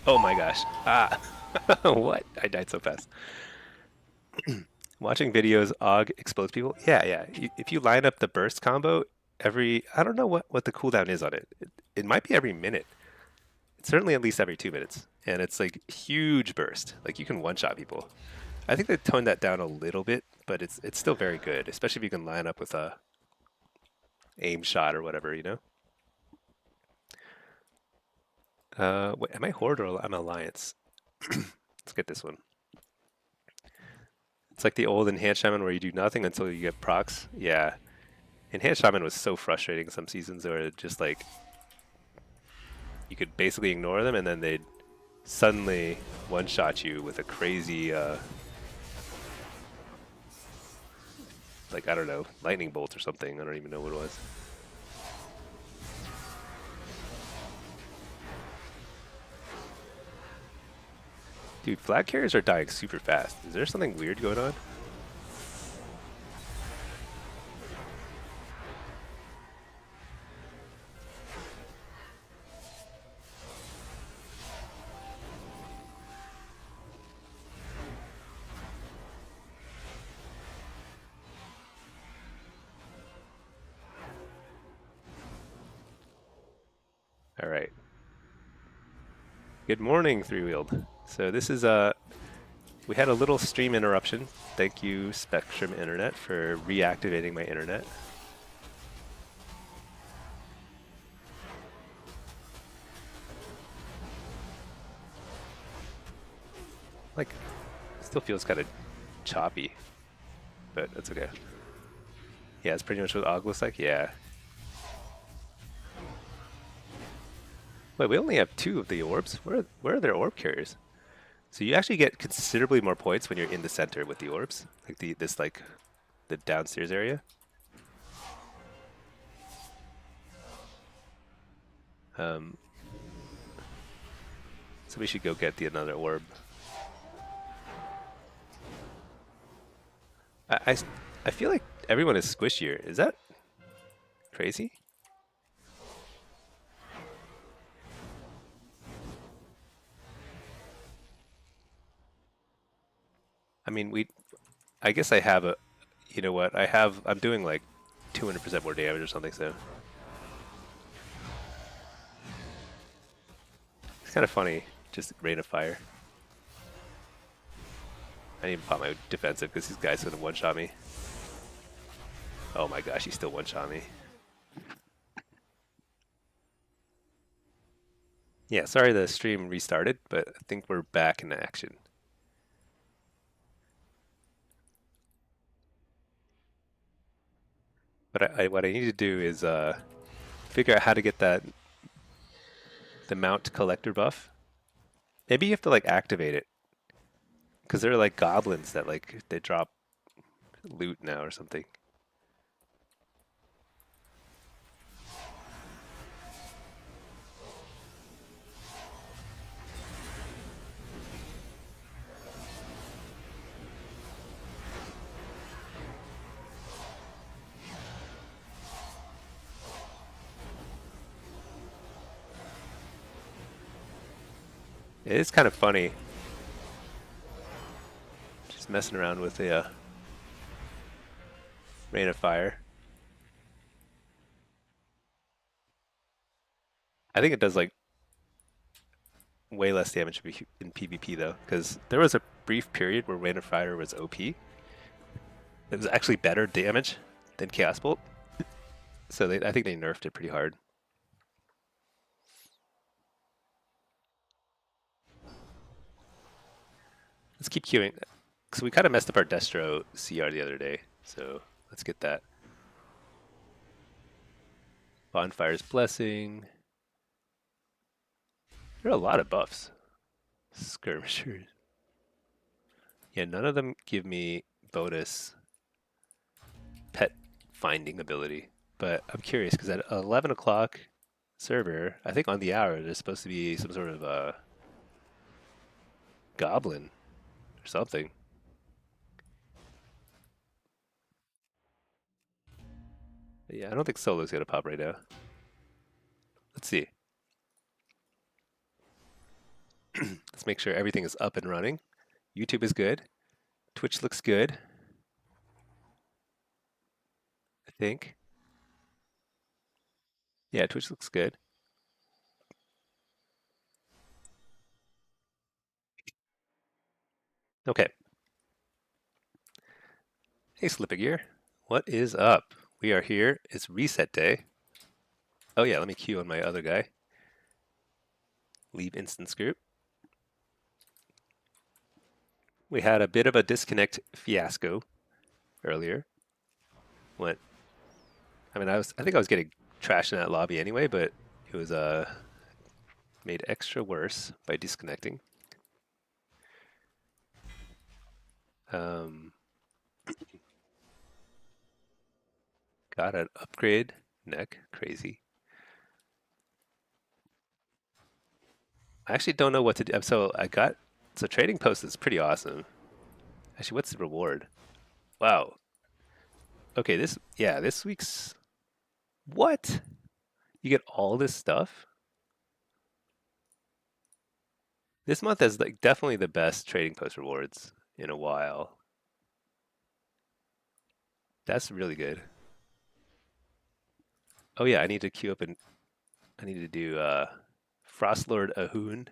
Oh my gosh. Ah. What? I died so fast. Watching videos, Og explodes people. Yeah, yeah. If you line up the burst combo every, I don't know what the cooldown is on it. It might be every minute. It's certainly at least every 2 minutes. And it's like huge burst. Like you can one-shot people. I think they toned that down a little bit, but it's still very good, especially if you can line up with a aim shot or whatever, you know? Wait, am I Horde or I'm Alliance? Let's get this one. It's like the old Enhanced Shaman where you do nothing until you get procs. Yeah. Enhanced Shaman was so frustrating some seasons where it just like you could basically ignore them and then they'd suddenly one-shot you with a crazy, like, I don't know, lightning bolt or something. I don't even know what it was. Dude, flag carriers are dying super fast. Is there something weird going on? All right. Good morning, Three-Wheeled. So this is we had a little stream interruption. Thank you, Spectrum Internet, for reactivating my internet. Like, still feels kind of choppy, but that's okay. Yeah, it's pretty much what Og looks like. Yeah. Wait, we only have 2 of the orbs. Where are their orb carriers? So you actually get considerably more points when you're in the center with the orbs, like the downstairs area. Um, so we should go get another orb. I feel like everyone is squishier. Is that crazy? I mean, I guess I have a, you know what? I'm doing like 200% more damage or something, so. It's kind of funny, just rain of fire. I need to pop my defensive because these guys gonna one-shot me. Oh my gosh, he still one-shot me. Yeah, sorry the stream restarted, but I think we're back in action. But what I need to do is figure out how to get the mount collector buff. Maybe you have to like activate it, because there are like goblins that like they drop loot now or something. It is kind of funny, just messing around with the rain of fire. I think it does like way less damage in PvP though, because there was a brief period where rain of fire was OP. It was actually better damage than Chaos Bolt, so I think they nerfed it pretty hard. Let's keep queuing. So we kind of messed up our Destro CR the other day, so let's get that. Bonfire's Blessing. There are a lot of buffs. Skirmishers. Yeah, none of them give me bonus pet finding ability, but I'm curious because at 11 o'clock server, I think on the hour there's supposed to be some sort of goblin or something. But yeah, I don't think solo's gonna pop right now. Let's see. Let's make sure everything is up and running. YouTube is good. Twitch looks good, I think. Yeah, Twitch looks good. Okay. Hey, Slippegear. What is up? We are here. It's reset day. Oh yeah, let me queue on my other guy. Leave instance group. We had a bit of a disconnect fiasco earlier. What? I mean, I think I was getting trashed in that lobby anyway, but it was made extra worse by disconnecting. Um, got an upgrade neck, crazy. I actually don't know what to do. So trading post is pretty awesome. Actually, what's the reward? Wow. Okay, this week's what? You get all this stuff? This month is like definitely the best trading post rewards in a while. That's really good. Oh yeah, I need to queue up and I need to do Frostlord Ahun.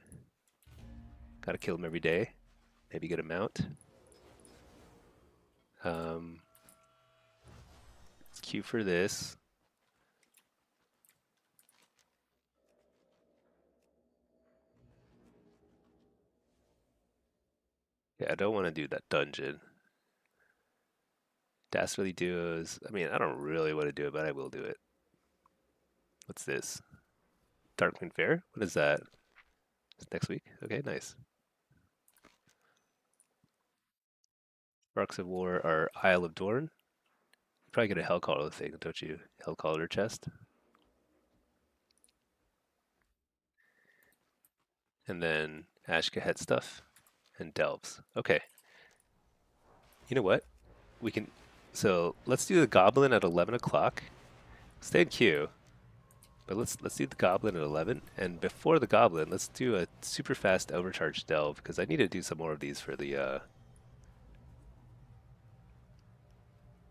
Gotta kill him every day. Maybe get a mount. Um, let's queue for this. Yeah, I don't want to do that dungeon. Dastardly Duos. I mean, I don't really want to do it, but I will do it. What's this? Darkwind Fair? What is that? It's next week? Okay, nice. Rocks of War are Isle of Dorn. You probably get a Hellcaller thing, don't you? Hellcaller chest. And then Ashkahet stuff and Delves. Okay. You know what? We can. So let's do the Goblin at 11 o'clock. Stay in queue. But let's do the Goblin at 11, and before the Goblin, let's do a super fast overcharge delve because I need to do some more of these for the I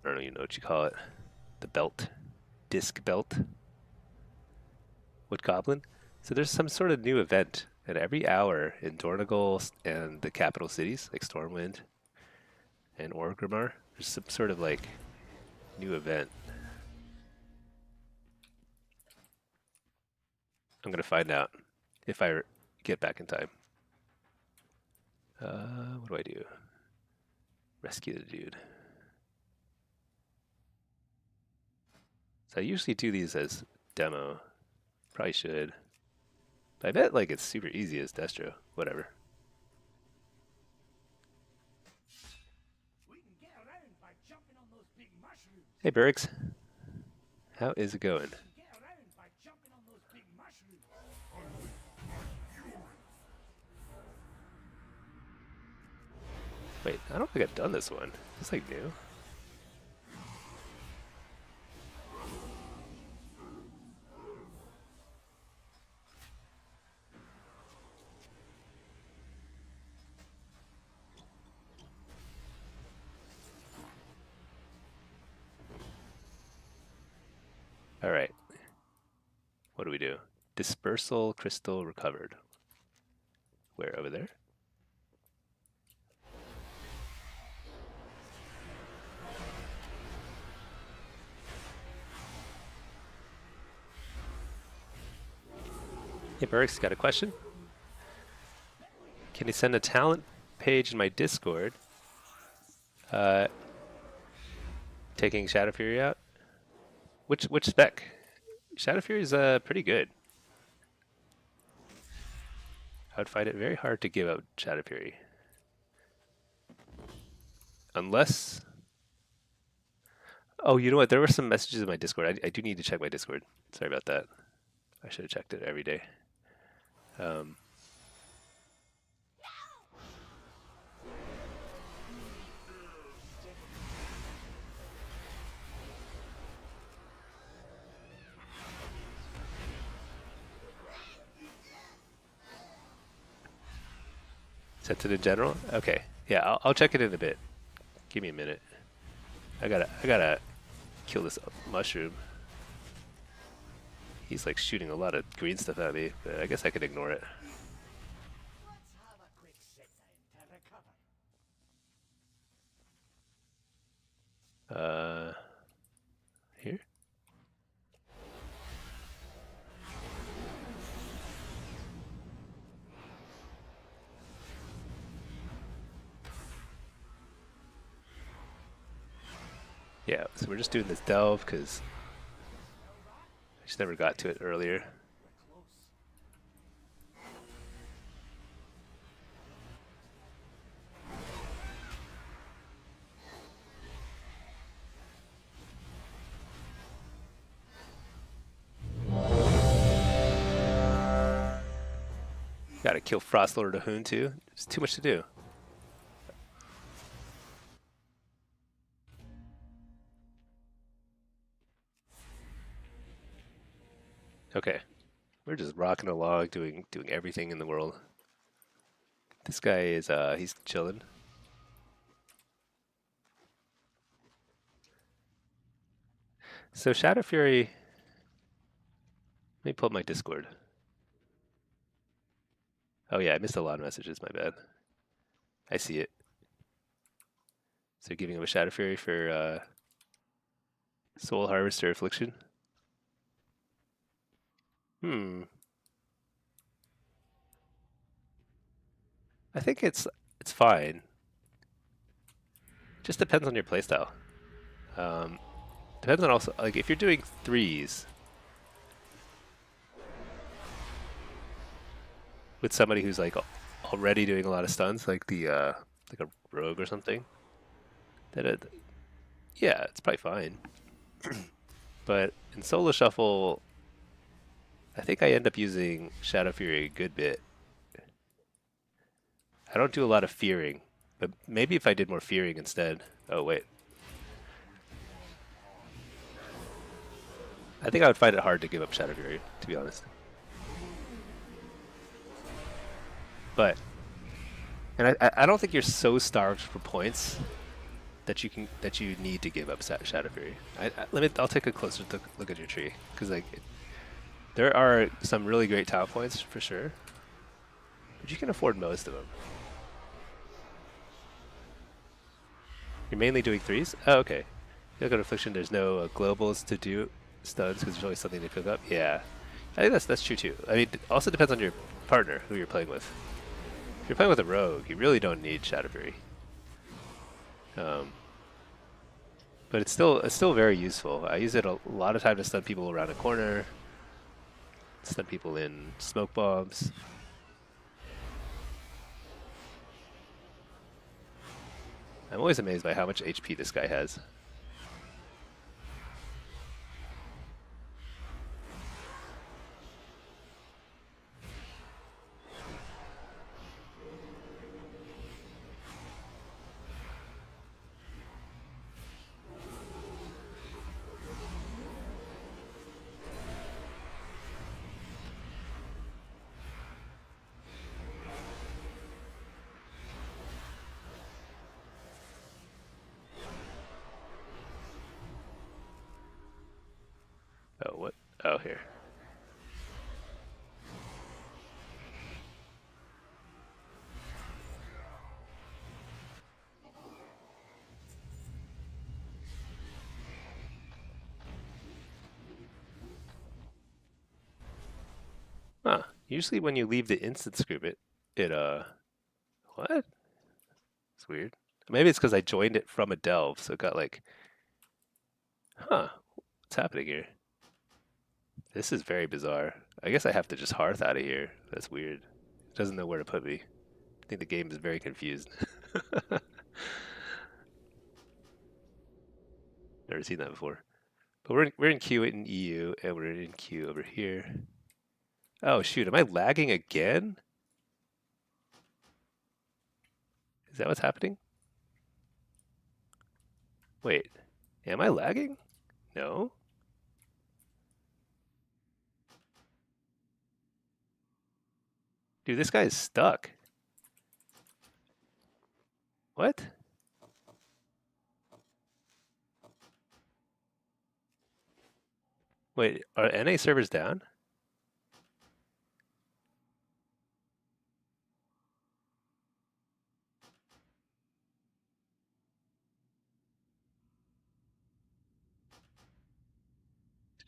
don't even know what you call it, the belt, disc belt. What Goblin? So there's some sort of new event, and every hour in Dornogal and the capital cities like Stormwind and Orgrimmar, there's some sort of like new event. I'm gonna find out if I get back in time. What do I do? Rescue the dude. So I usually do these as demo. Probably should. But I bet like it's super easy as Destro. Whatever. We can get around by jumping on those big mushrooms. Hey Bergs, how is it going? We can get around by jumping on those big mushrooms. Wait, I don't think I've done this one. It's like new. All right. What do we do? Dispersal crystal recovered. Where over there? Hey Bergs, got a question? Can you send a talent page in my Discord? Uh, taking Shadow Fury out. Which spec? Shadow Fury is pretty good. I would find it very hard to give out Shadow Fury. Unless Oh, you know what? There were some messages in my Discord. I do need to check my Discord. Sorry about that. I should have checked it every day. Um, Sent it in general? Okay. Yeah, I'll check it in a bit. Give me a minute. I gotta kill this mushroom. He's like shooting a lot of green stuff at me, but I guess I could ignore it. Let's have a quick sit-in to recover. Here? Yeah, so we're just doing this delve because I just never got to it earlier. Gotta kill Frostlord Ahun too. There's too much to do. Okay, we're just rocking along, doing everything in the world. This guy is he's chilling. So Shadow Fury. Let me pull up my Discord. Oh yeah, I missed a lot of messages. My bad. I see it. So giving him a Shadow Fury for Soul Harvester Affliction. Hmm. I think it's fine. Just depends on your playstyle. Um, Depends on also like if you're doing threes with somebody who's like already doing a lot of stuns, like a rogue or something. That yeah, it's probably fine. But in solo shuffle, I think I end up using Shadow Fury a good bit. I don't do a lot of fearing, but maybe if I did more fearing instead. Oh wait, I think I would find it hard to give up Shadow Fury, to be honest. But and I don't think you're so starved for points that you need to give up Shadow Fury. I'll take a closer look at your tree because like there are some really great talent points for sure, but you can afford most of them. You're mainly doing threes? Oh, okay. You look at Affliction, there's no globals to do stuns because there's always something to cook up. Yeah, I think that's true too. I mean, it also depends on your partner who you're playing with. If you're playing with a rogue, you really don't need Shadow Fury. Um, but it's still very useful. I use it a lot of time to stun people around a corner, stun people in smoke bombs. I'm always amazed by how much HP this guy has. Oh, what? Oh, here. Huh. Usually when you leave the instance group, it what? It's weird. Maybe it's because I joined it from a delve, so it got like, huh, what's happening here? This is very bizarre. I guess I have to just hearth out of here. That's weird. It doesn't know where to put me. I think the game is very confused. Never seen that before. But we're in queue in EU, and we're in queue over here. Oh shoot, am I lagging again? Is that what's happening? Wait, am I lagging? No. Dude, this guy is stuck. What? Wait, are NA servers down?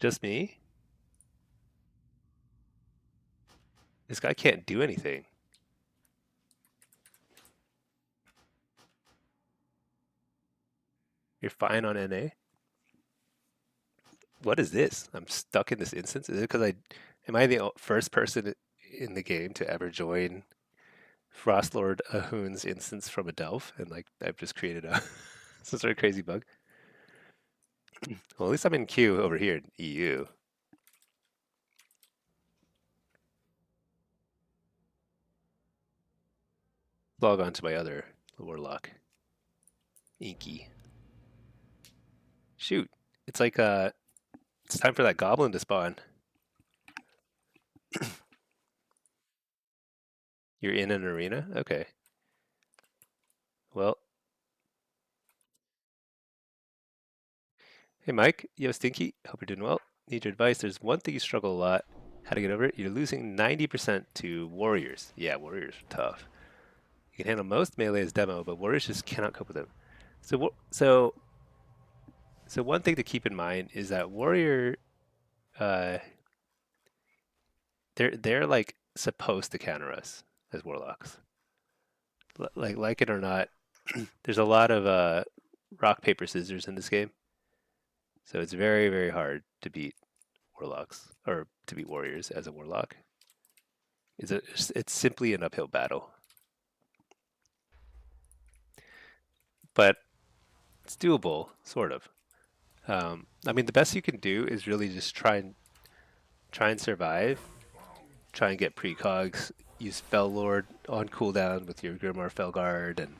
Just me? This guy can't do anything. You're fine on NA? What is this? I'm stuck in this instance? Is it because am I the first person in the game to ever join Frostlord Ahun's instance from a Delph? And like, I've just created a some sort of crazy bug. Well, at least I'm in queue over here in EU. Log on to my other Warlock. Inky. Shoot. It's like, it's time for that goblin to spawn. You're in an arena? Okay. Well, hey Mike, yo Stinky, hope you're doing well. Need your advice. There's one thing you struggle a lot. How to get over it? You're losing 90% to warriors. Yeah, warriors are tough. You can handle most melee as demo, but warriors just cannot cope with them. So one thing to keep in mind is that warrior, uh, they're like supposed to counter us as warlocks. Like it or not, there's a lot of rock paper scissors in this game, so it's very very hard to beat warlocks or to beat warriors as a warlock. It's simply an uphill battle, but it's doable, sort of. I mean, the best you can do is really just try and survive, try and get precogs, use Fel Lord on cooldown with your Grimar Felguard, and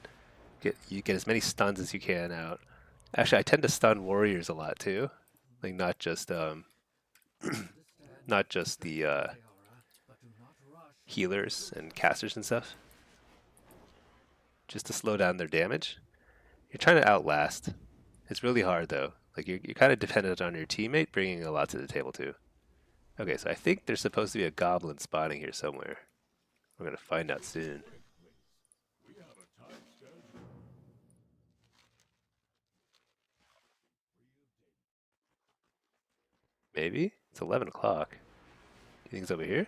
get as many stuns as you can out. Actually, I tend to stun warriors a lot too, like not just the healers and casters and stuff, just to slow down their damage. You're trying to outlast. It's really hard though. Like you're kind of dependent on your teammate bringing a lot to the table too. Okay, so I think there's supposed to be a goblin spawning here somewhere. We're gonna find out soon. Maybe? It's 11 o'clock. You think it's over here?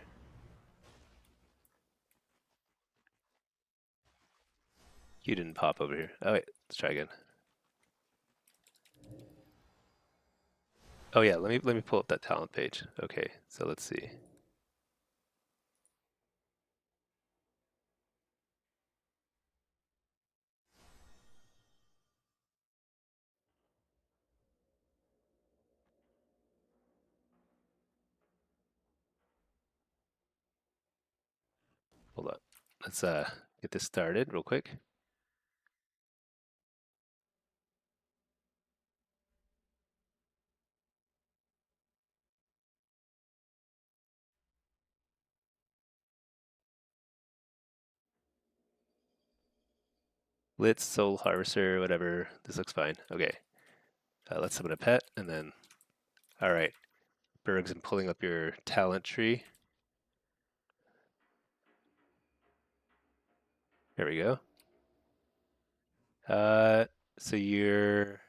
You didn't pop over here. Oh wait, let's try again. Oh yeah, let me pull up that talent page. Okay, so let's see. Hold up. Let's get this started real quick. Blitz, Soul Harvester, whatever. This looks fine. Okay. Let's summon a pet, and then... Alright. Berg's and pulling up your talent tree. There we go. So you're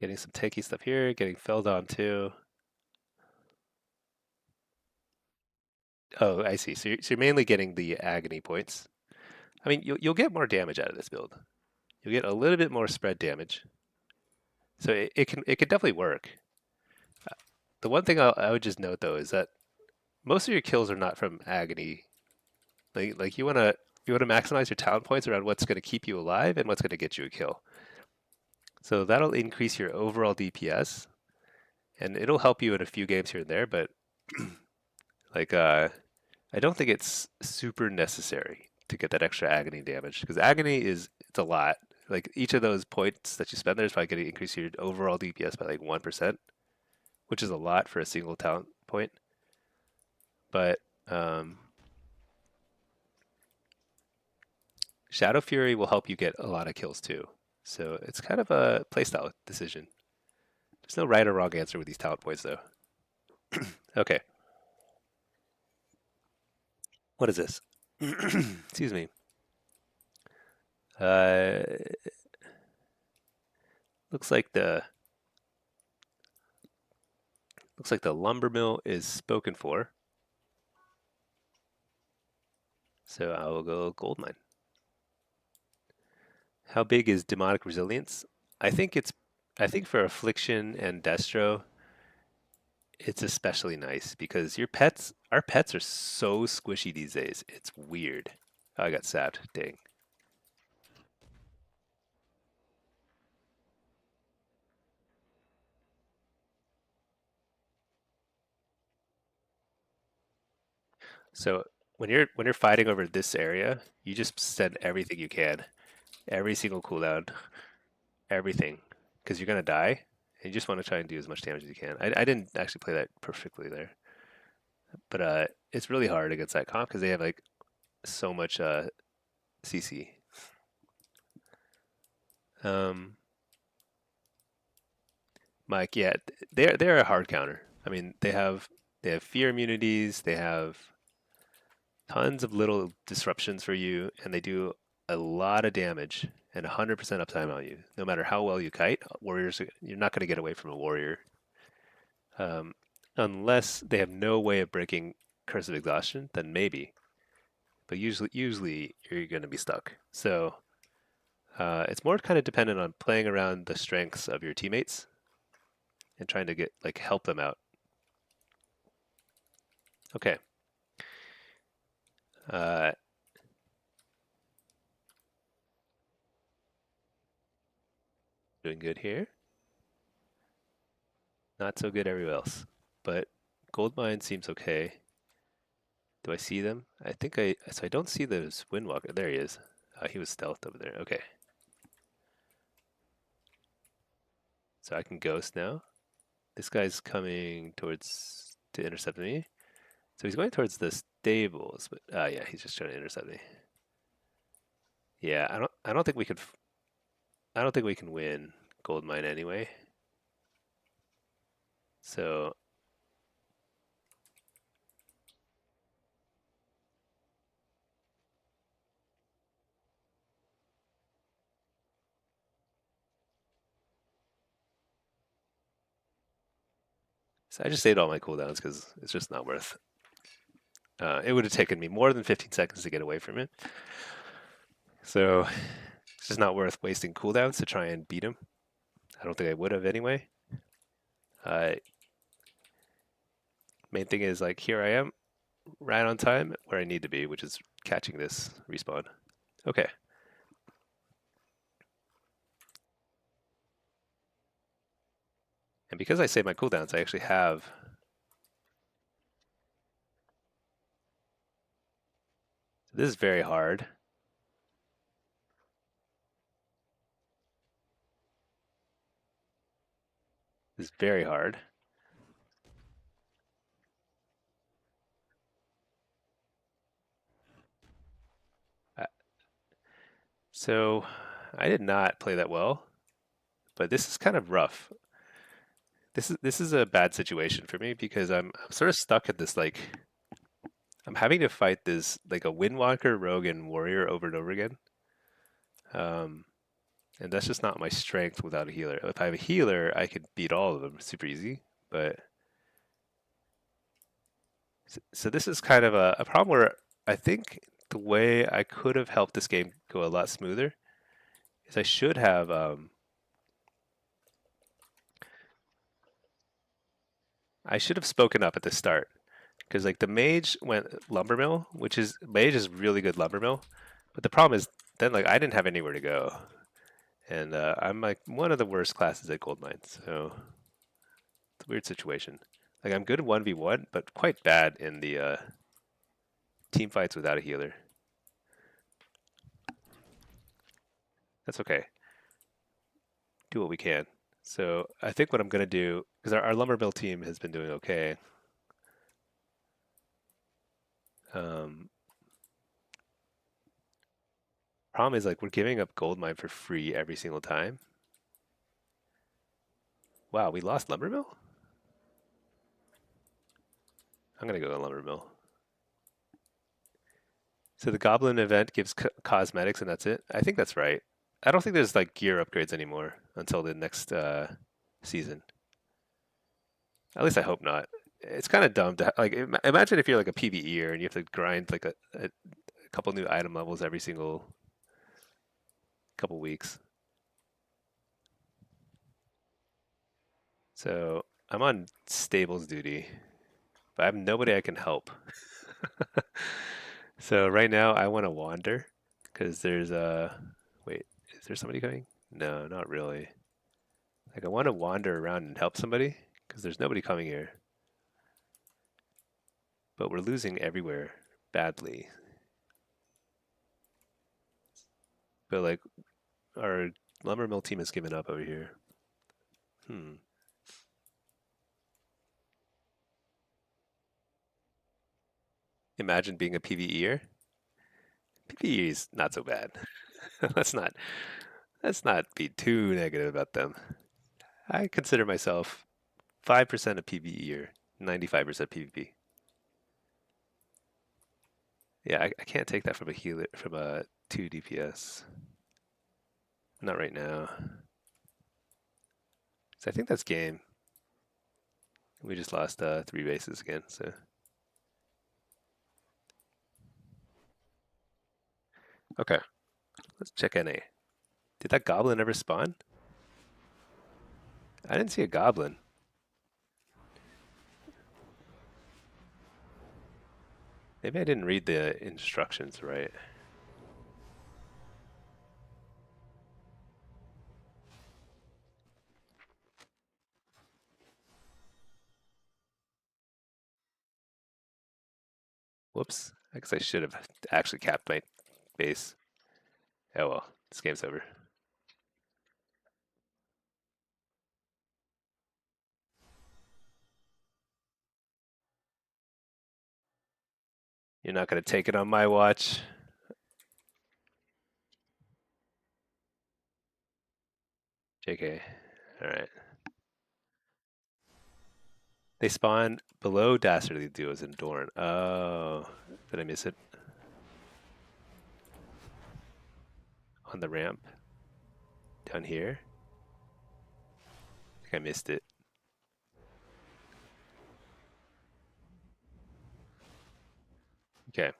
getting some tanky stuff here, getting felled on too. Oh, I see. So you're mainly getting the agony points. I mean, you'll get more damage out of this build. You'll get a little bit more spread damage. So it can definitely work. The one thing I would just note though is that most of your kills are not from agony. Like you wanna you want to maximize your talent points around what's going to keep you alive and what's going to get you a kill. So that'll increase your overall DPS, and it'll help you in a few games here and there. But like, I don't think it's super necessary to get that extra agony damage because agony it's a lot. Like each of those points that you spend there is probably going to increase your overall DPS by like 1%, which is a lot for a single talent point. But Shadow Fury will help you get a lot of kills too. So it's kind of a playstyle decision. There's no right or wrong answer with these talent points though. Okay, what is this? Excuse me. Uh, looks like the lumber mill is spoken for. So I will go gold mine. How big is demonic resilience? I think it's for affliction and destro, it's especially nice because our pets are so squishy these days. It's weird. Oh, I got stabbed. Dang. So when you're fighting over this area, you just send everything you can, every single cooldown, everything, because you're gonna die, and you just want to try and do as much damage as you can. I didn't actually play that perfectly there, but it's really hard against that comp because they have like so much CC. Um, Mike, yeah, they're a hard counter. I mean, they have fear immunities, they have tons of little disruptions for you, and they do a lot of damage and 100% uptime on you. No matter how well you kite, warriors, you're not going to get away from a warrior um, unless they have no way of breaking Curse of Exhaustion. Then maybe, but usually you're going to be stuck. So it's more kind of dependent on playing around the strengths of your teammates and trying to get like help them out. Okay. Uh, doing good here. Not so good everywhere else. But gold mine seems okay. Do I see them? So I don't see those Windwalker. There he is. He was stealthed over there. Okay. So I can ghost now. This guy's coming towards to intercept me. So he's going towards the stables, but yeah, he's just trying to intercept me. Yeah, I don't think we could I don't think we can win gold mine anyway. So I just saved all my cooldowns because it's just not worth. It would have taken me more than 15 seconds to get away from it. So it's just not worth wasting cooldowns to try and beat him. I don't think I would have anyway. Uh, Main thing is like here I am, right on time where I need to be, which is catching this respawn. Okay. And because I save my cooldowns, I actually have. This is very hard. This is very hard. Uh, So I did not play that well, but this is kind of rough. This is a bad situation for me because I'm sort of stuck at this like I'm having to fight this like a Windwalker, Rogue, and Warrior over and over again. Um, and that's just not my strength without a healer. If I have a healer, I could beat all of them super easy. But so this is kind of a problem where I think the way I could have helped this game go a lot smoother is I should have spoken up at the start because like the mage went lumbermill, which is mage is really good lumbermill, But the problem is then like I didn't have anywhere to go, and I'm like one of the worst classes at gold mines, so it's a weird situation. Like I'm good in 1v1, but quite bad in the team fights without a healer. That's okay. Do what we can. So I think what I'm gonna do, because our lumber mill team has been doing okay. Um, Problem is like we're giving up gold mine for free every single time. Wow, we lost lumber mill? I'm gonna go to lumber mill. So the goblin event gives cosmetics and that's it. I think that's right. I don't think there's like gear upgrades anymore until the next season. At least I hope not. It's kind of dumb to like imagine if you're like a PvEer and you have to grind like a couple new item levels every single couple weeks. So I'm on stables duty, but I have nobody I can help. So right now I want to wander because there's wait, is there somebody coming? No, not really. Like I want to wander around and help somebody because there's nobody coming here. But we're losing everywhere badly. But like our lumber mill team has given up over here. Hmm. Imagine being a PvEer. PvE is not so bad. let's not let's not be too negative about them. I consider myself 5% a PvEer, 95% PvP. Yeah, I can't take that from a healer from a 2 DPS. Not right now. So I think that's game. We just lost 3 bases again. So okay, let's check NA. Did that goblin ever spawn? I didn't see a goblin. Maybe I didn't read the instructions right. Whoops. I guess I should have actually capped my base. Oh well, this game's over. You're not gonna take it on my watch. JK. Alright. They spawn below Dastardly Duos in Dorn. Oh, did I miss it? On the ramp? Down here? I think I missed it. Okay.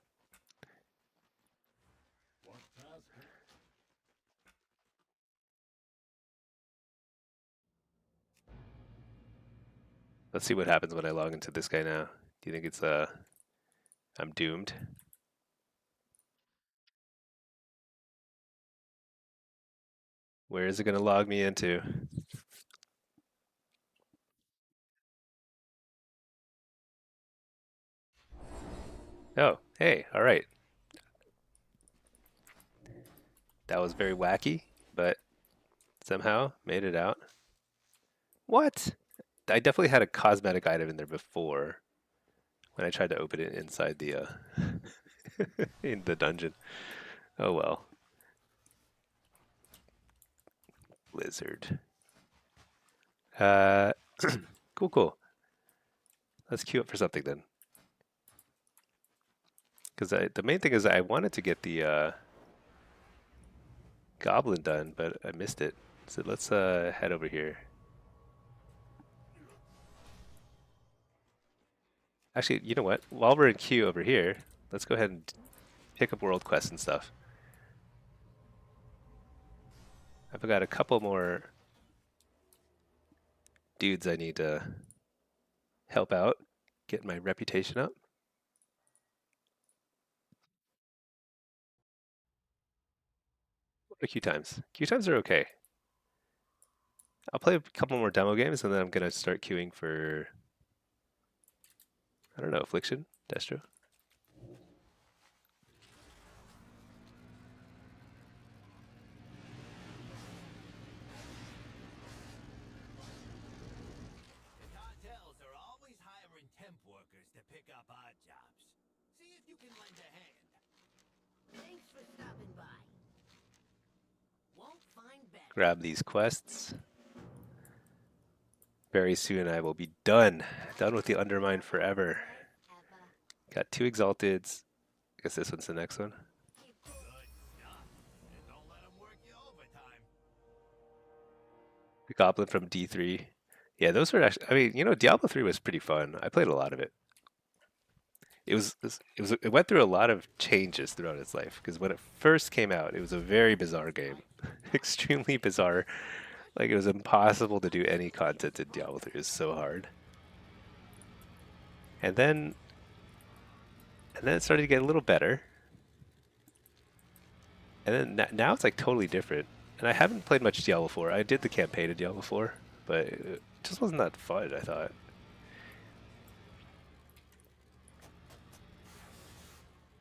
Let's see what happens when I log into this guy now. Do you think it's I'm doomed? Where is it gonna log me into? Oh, hey, alright. That was very wacky, but somehow made it out. What? I definitely had a cosmetic item in there before when I tried to open it inside the in the dungeon. Oh well. Blizzard. Uh cool, cool. Let's queue up for something then. Because the main thing is I wanted to get the goblin done, but I missed it. So let's head over here. Actually, you know what? While we're in queue over here, let's go ahead and pick up world quests and stuff. I've got a couple more dudes I need to help out, get my reputation up. What are queue times? Queue times are okay. I'll play a couple more demo games and then I'm gonna start queuing for, I don't know, Affliction, Destro. The cartels are always hiring temp workers to pick up odd jobs. See if you can lend a hand. Thanks for stopping by. Won't find better. Grab these quests. Very soon I will be done. Done with the Undermine forever. Got 2 Exalteds. I guess this one's the next one. Good stuff. And don't let them work you overtime. The Goblin from D3. Yeah, those were actually, I mean, you know, Diablo 3 was pretty fun. I played a lot of it. It went through a lot of changes throughout its life because when it first came out, it was a very bizarre game. Extremely bizarre. Like it was impossible to do any content in Diablo 3. It was so hard. And then it started to get a little better. And then now it's like totally different. And I haven't played much Diablo 4. I did the campaign of Diablo 4, but it just wasn't that fun, I thought.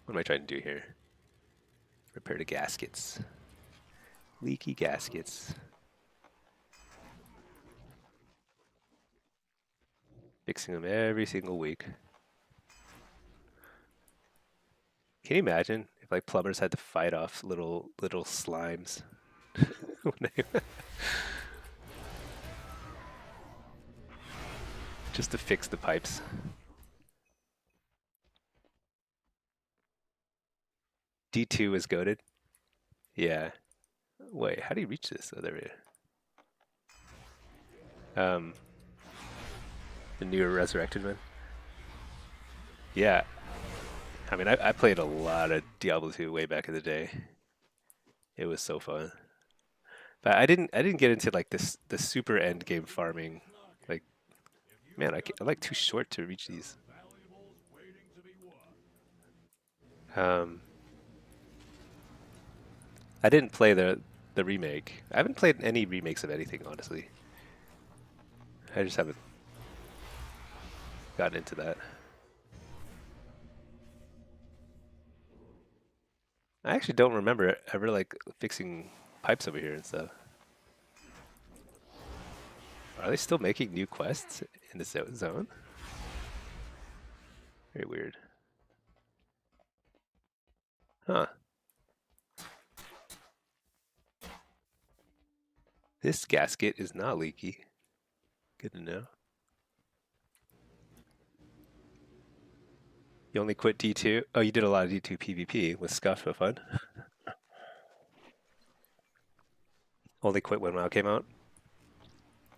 What am I trying to do here? Repair the gaskets. Leaky gaskets. Fixing them every single week. Can you imagine if like plumbers had to fight off little slimes? Just to fix the pipes. D2 is goated. Yeah. Wait, how do you reach this? Oh, there we go. The newer resurrected one. Yeah. I mean, I played a lot of Diablo 2 way back in the day. It was so fun. But I didn't get into like the super end game farming. Like, man, I'm like too short to reach these. I didn't play the remake. I haven't played any remakes of anything, honestly. I just haven't gotten into that. I actually don't remember ever like fixing pipes over here and stuff. Are they still making new quests in the zone? Very weird. Huh. This gasket is not leaky. Good to know. You only quit D2? Oh, you did a lot of D2 PvP with Scuff for fun. Only quit when WoW came out?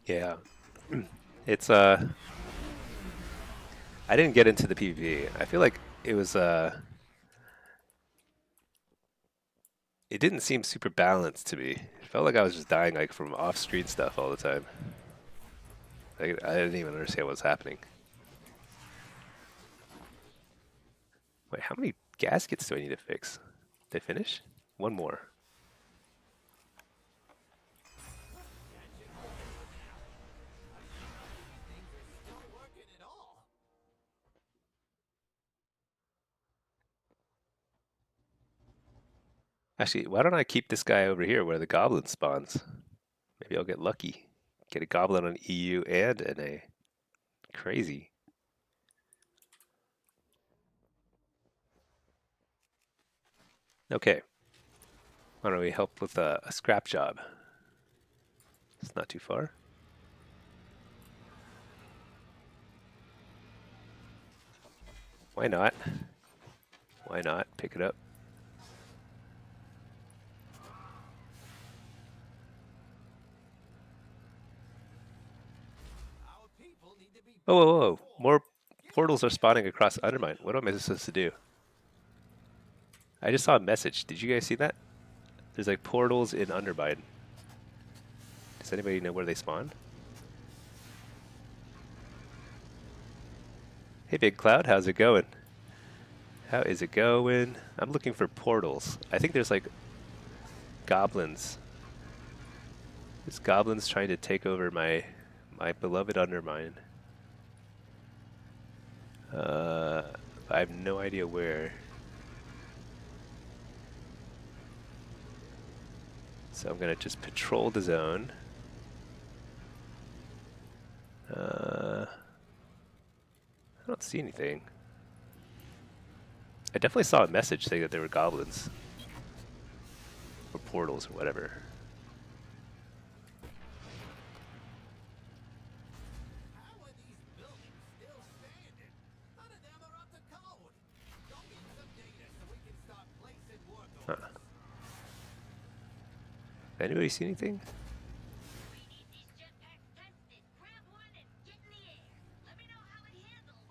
Yeah. It's I didn't get into the PvP. I feel like it was it didn't seem super balanced to me. It felt like I was just dying like from off-screen stuff all the time. Like, I didn't even understand what was happening. Wait, how many gaskets do I need to fix? Did I finish? One more. Actually, why don't I keep this guy over here where the goblin spawns? Maybe I'll get lucky. Get a goblin on EU and NA. Crazy. Okay. Why don't we help with a scrap job? It's not too far. Why not? Why not? Pick it up. Whoa, whoa, whoa. More portals are spawning across Undermine. What am I supposed to do? I just saw a message. Did you guys see that? There's like portals in Undermine. Does anybody know where they spawn? Hey, Big Cloud, how's it going? How is it going? I'm looking for portals. I think there's like a goblins. There's goblins trying to take over my beloved Undermine. I have no idea where. So I'm gonna just patrol the zone. I don't see anything. I definitely saw a message saying that there were goblins. Or portals or whatever. How are these buildings still standing? None of them are up to code. Go get some data so we can start placing work orders. Huh. Anybody see anything? We need these jetpacks tested. Grab one and get in the air. Let me know how it handles.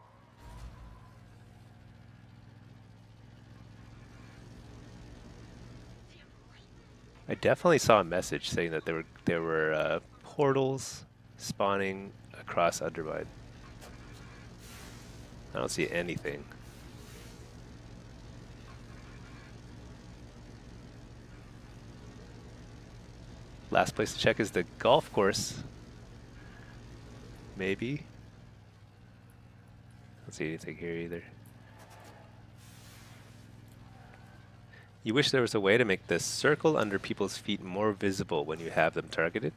I definitely saw a message saying that there were portals spawning across Undermine. I don't see anything. Last place to check is the golf course. Maybe. Don't see anything here either. You wish there was a way to make the circle under people's feet more visible when you have them targeted?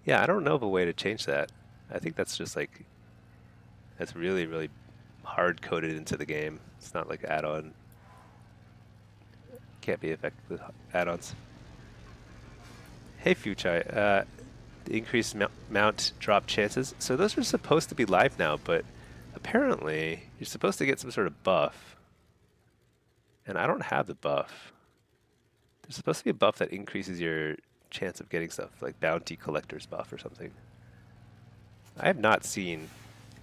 Yeah, I don't know of a way to change that. I think that's just like, that's really, really hard coded into the game. It's not like add-on. Can't be affected with add-ons. Hey Fuchai, the increased mount drop chances. So those are supposed to be live now, but apparently you're supposed to get some sort of buff. And I don't have the buff. There's supposed to be a buff that increases your chance of getting stuff, like bounty collector's buff or something. I have not seen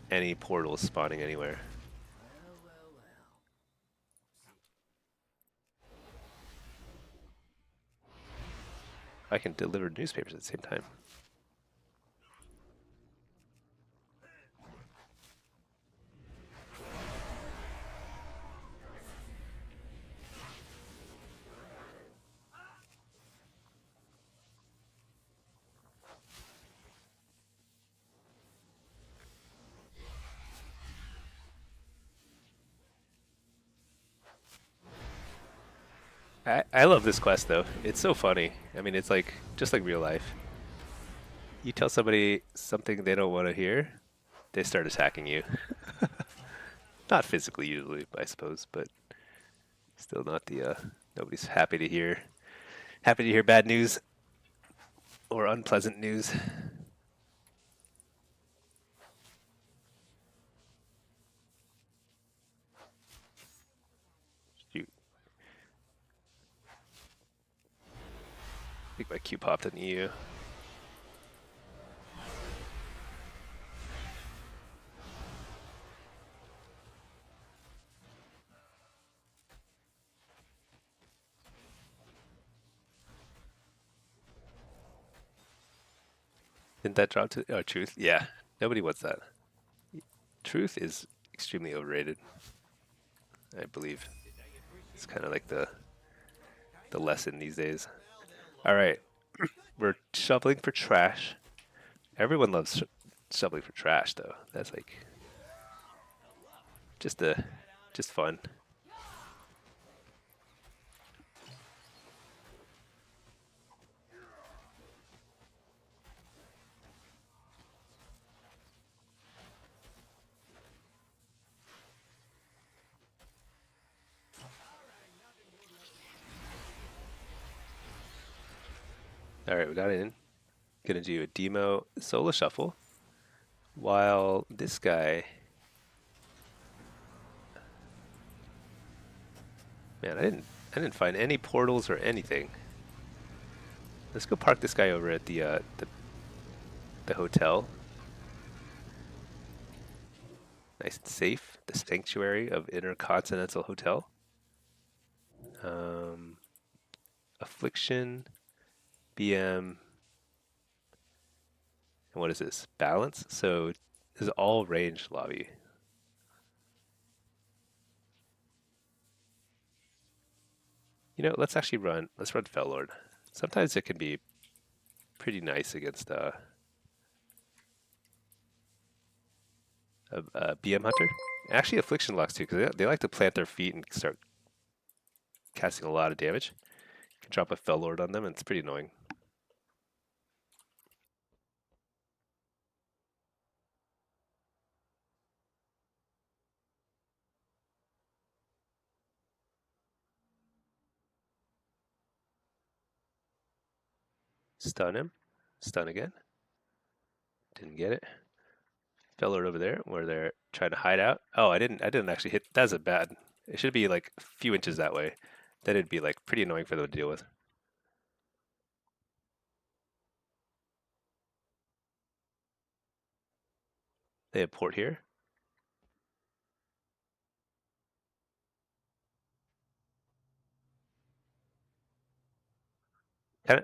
any portals spawning anywhere. I can deliver newspapers at the same time. I love this quest though. It's so funny. I mean, it's like just like real life. You tell somebody something they don't want to hear, they start attacking you. Not physically usually, I suppose, but still not the nobody's happy to hear bad news or unpleasant news. Shoot. I think my Q popped an EU. Didn't that drop to truth? Yeah. Nobody wants that. Truth is extremely overrated. I believe. It's kind of like the lesson these days. All right. We're shoveling for trash. Everyone loves shoveling for trash though. That's like just fun. All right, we got in. Gonna do a demo solo shuffle while this guy. Man, I didn't find any portals or anything. Let's go park this guy over at the hotel. Nice and safe. The Sanctuary of Intercontinental Hotel. Affliction, BM, and what is this? Balance? So this is all range lobby. You know, let's run Fellord. Sometimes it can be pretty nice against a BM hunter. Actually, affliction locks too, because they like to plant their feet and start casting a lot of damage. You can drop a Fellord on them, and it's pretty annoying. Stun him. Stun again. Didn't get it. Fellord over there, where they're trying to hide out. Oh, I didn't actually hit. That's a bad. It should be like a few inches that way. Then it'd be like pretty annoying for them to deal with. They have port here.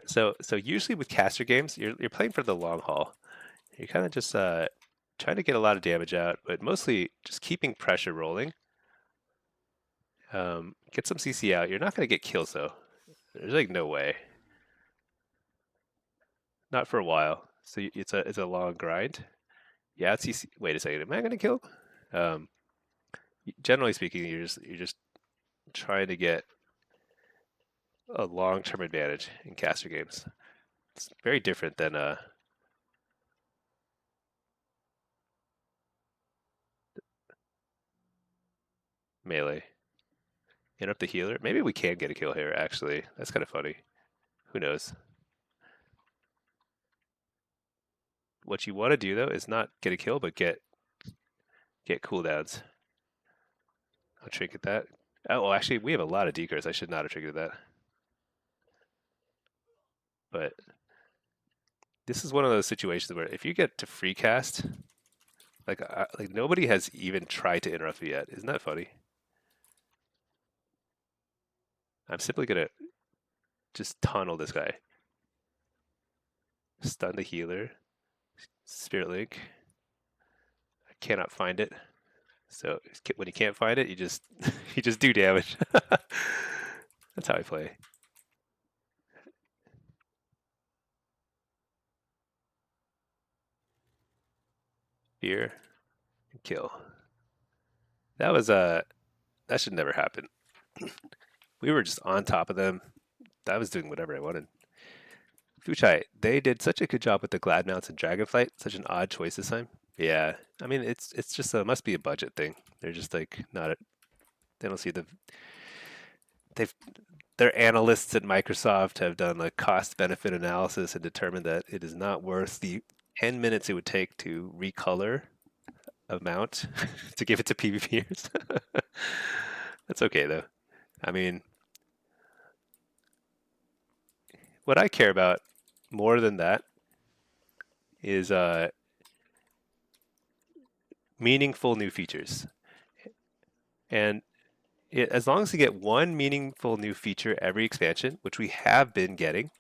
So usually with caster games, you're playing for the long haul. You're kind of just trying to get a lot of damage out, but mostly just keeping pressure rolling. Get some CC out. You're not going to get kills though. There's like no way. Not for a while. So it's a long grind. Yeah, it's CC. Wait a second. Am I going to kill? Um, Generally speaking, you're just trying to get a long-term advantage in caster games. It's very different than melee. Interrupt the healer. Maybe we can get a kill here. Actually, that's kind of funny. Who knows? What you want to do though is not get a kill, but get cooldowns. I'll trinket that. Oh, well, actually, we have a lot of decars. I should not have triggered that. But this is one of those situations where if you get to free cast, like nobody has even tried to interrupt you yet. Isn't that funny? I'm simply gonna just tunnel this guy. Stun the healer. Spirit Link. I cannot find it. So when you can't find it, you just you just do damage. That's how I play. Fear and kill. That was that should never happen. We were just on top of them. I was doing whatever I wanted. Fuchai, they did such a good job with the Glad Mounts and Dragonflight. Such an odd choice this time. Yeah, I mean it's just a must be a budget thing. They're just like not a, they don't see they've their analysts at Microsoft have done a cost benefit analysis and determined that it is not worth the 10 minutes it would take to recolor a mount to give it to PvPers. That's okay though. I mean, what I care about more than that is meaningful new features. And as long as we get one meaningful new feature every expansion, which we have been getting,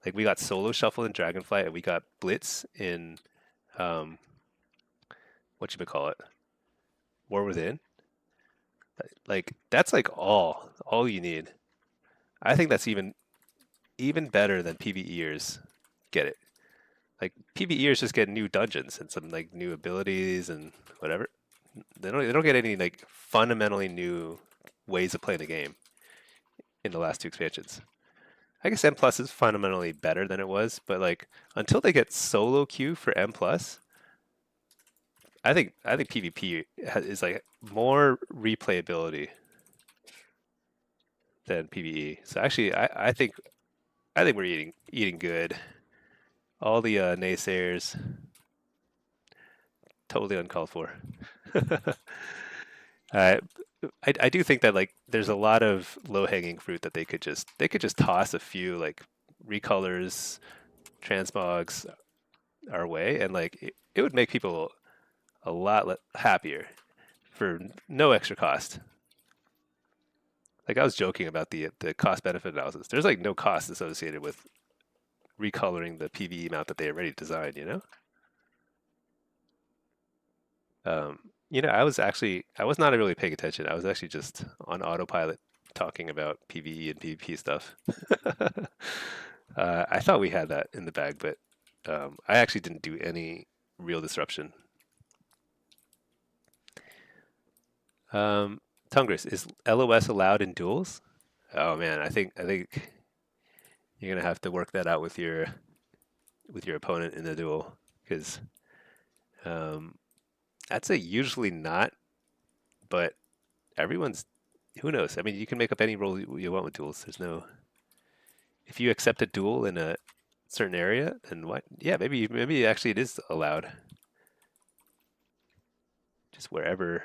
like we got Solo Shuffle in Dragonflight, and we got Blitz in um, what you call it, War Within. Like that's like all you need. I think that's even better than PvEers get it. Like PvEers just get new dungeons and some like new abilities and whatever. They don't get any like fundamentally new ways of playing the game in the last two expansions. I guess M plus is fundamentally better than it was, but like until they get solo queue for M plus, I think PvP is like more replayability than PvE. So actually, I think we're eating good. All the naysayers totally uncalled for. uh, I do think that like there's a lot of low hanging fruit that they could just toss a few like recolors, transmogs our way, and like it would make people a lot happier for no extra cost. Like I was joking about the cost benefit analysis. There's like no cost associated with recoloring the PVE mount that they already designed. I was not really paying attention. I was actually just on autopilot talking about PvE and PvP stuff. I thought we had that in the bag, but I actually didn't do any real disruption. Tungris, is LOS allowed in duels? Oh man, I think you're gonna have to work that out with your opponent in the duel because um, that's a usually not, but everyone's who knows? I mean, you can make up any role you want with duels. There's no if you accept a duel in a certain area, then what? Yeah, maybe actually it is allowed, just wherever.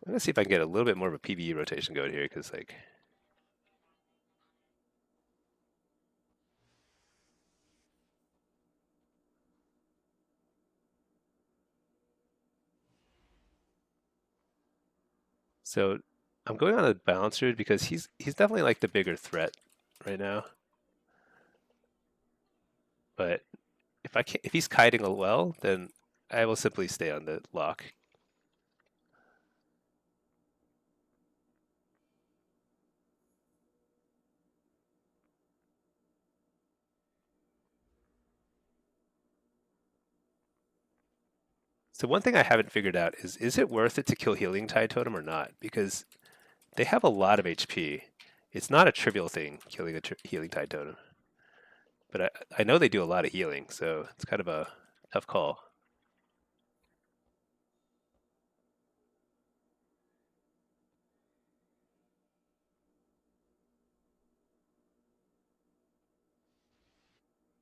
I'm gonna see if I can get a little bit more of a PvE rotation going here, because like so I'm going on a balancer because he's definitely like the bigger threat right now. But if he's kiting well, then I will simply stay on the lock. So one thing I haven't figured out is it worth it to kill Healing Tide Totem or not? Because they have a lot of HP. It's not a trivial thing killing a Healing Tide Totem. But I know they do a lot of healing, so it's kind of a tough call.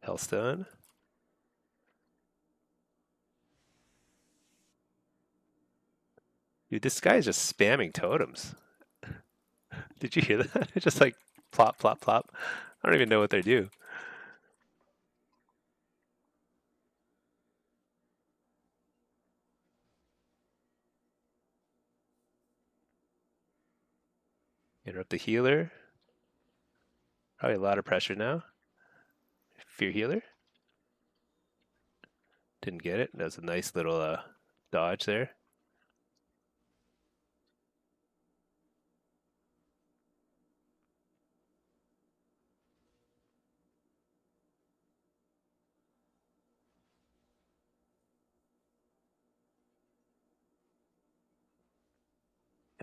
Hellstone. Dude, this guy is just spamming totems. Did you hear that? It's just like plop, plop, plop. I don't even know what they do. Interrupt the healer. Probably a lot of pressure now. Fear healer. Didn't get it. That was a nice little dodge there.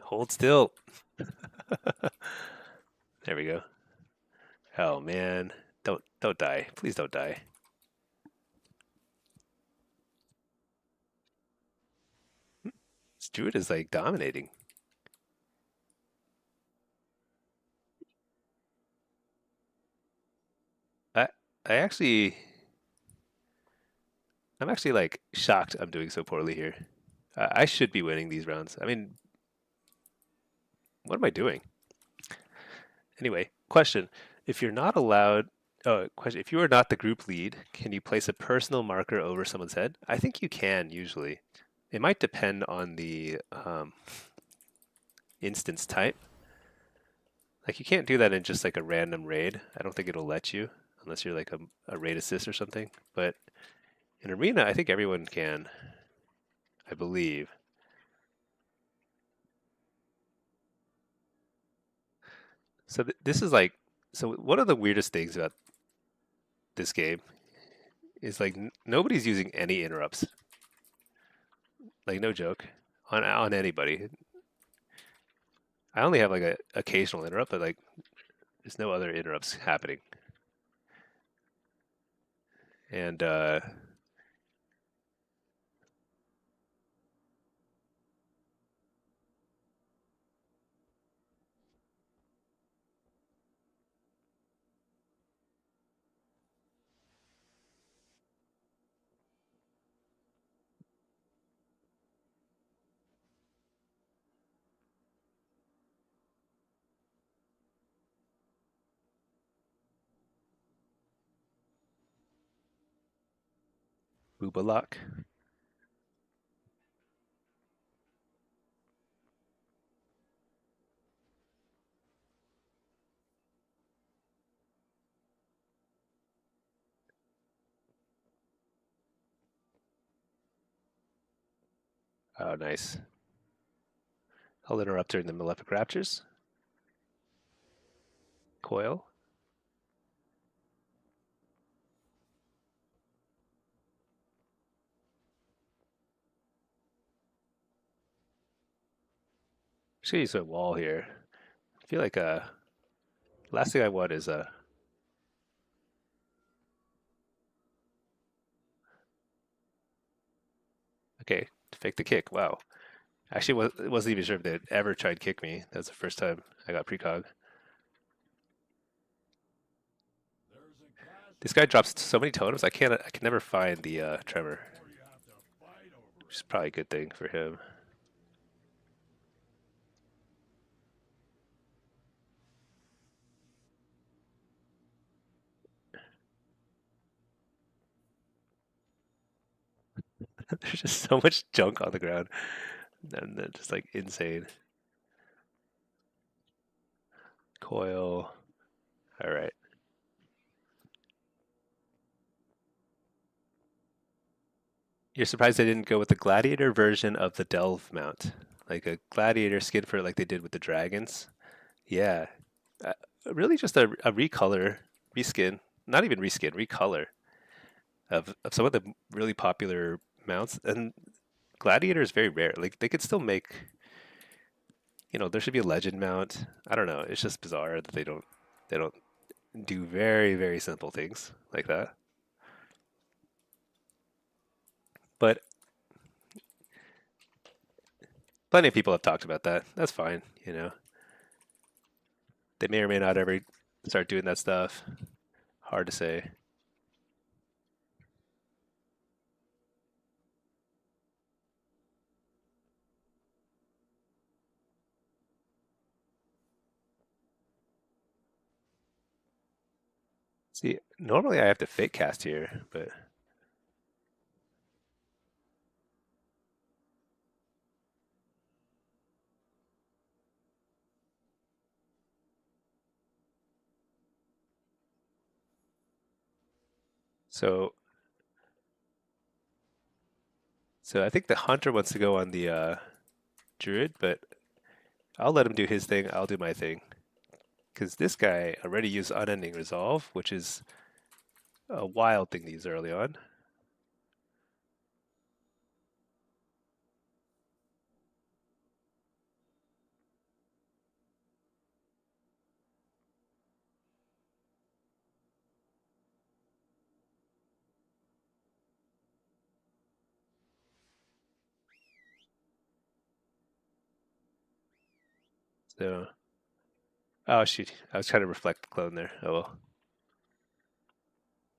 Hold still. There we go. Oh man. Don't die. Please don't die. This druid is like dominating. I I actually I'm actually like shocked I'm doing so poorly here. I should be winning these rounds. I mean, what am I doing? Anyway, question. If you're not allowed, oh, question. If you are not the group lead, can you place a personal marker over someone's head? I think you can usually. It might depend on the instance type. Like you can't do that in just like a random raid. I don't think it'll let you unless you're like a raid assist or something. But in arena, I think everyone can. I believe. So this is like, so one of the weirdest things about this game is like nobody's using any interrupts. Like no joke, on anybody. I only have like a occasional interrupt, but like there's no other interrupts happening. And Boobalok. Oh, nice. I'll interrupt during the Malefic Raptures. Coil. Should use a wall here. I feel like last thing I want is okay, fake the kick. Wow. Actually, wasn't even sure if they'd ever tried kick me. That's the first time I got precog. This guy drops so many totems. I can never find the tremor, which is probably a good thing for him. There's just so much junk on the ground, and then just like insane. Coil. All right. You're surprised they didn't go with the gladiator version of the delve mount, like a gladiator skin for it, like they did with the dragons. Yeah, uh, really just a recolor, reskin, not even reskin, recolor of some of the really popular mounts. And gladiator is very rare. Like they could still make, there should be a legend mount. I don't know. It's just bizarre that they don't do very very simple things like that. But plenty of people have talked about that. That's fine. They may or may not ever start doing that stuff. Hard to say. See, normally I have to fake cast here, but so I think the hunter wants to go on the druid, but I'll let him do his thing. I'll do my thing because this guy already used unending resolve, which is a wild thing to use early on. So, oh shoot, I was trying to reflect the clone there. Oh well,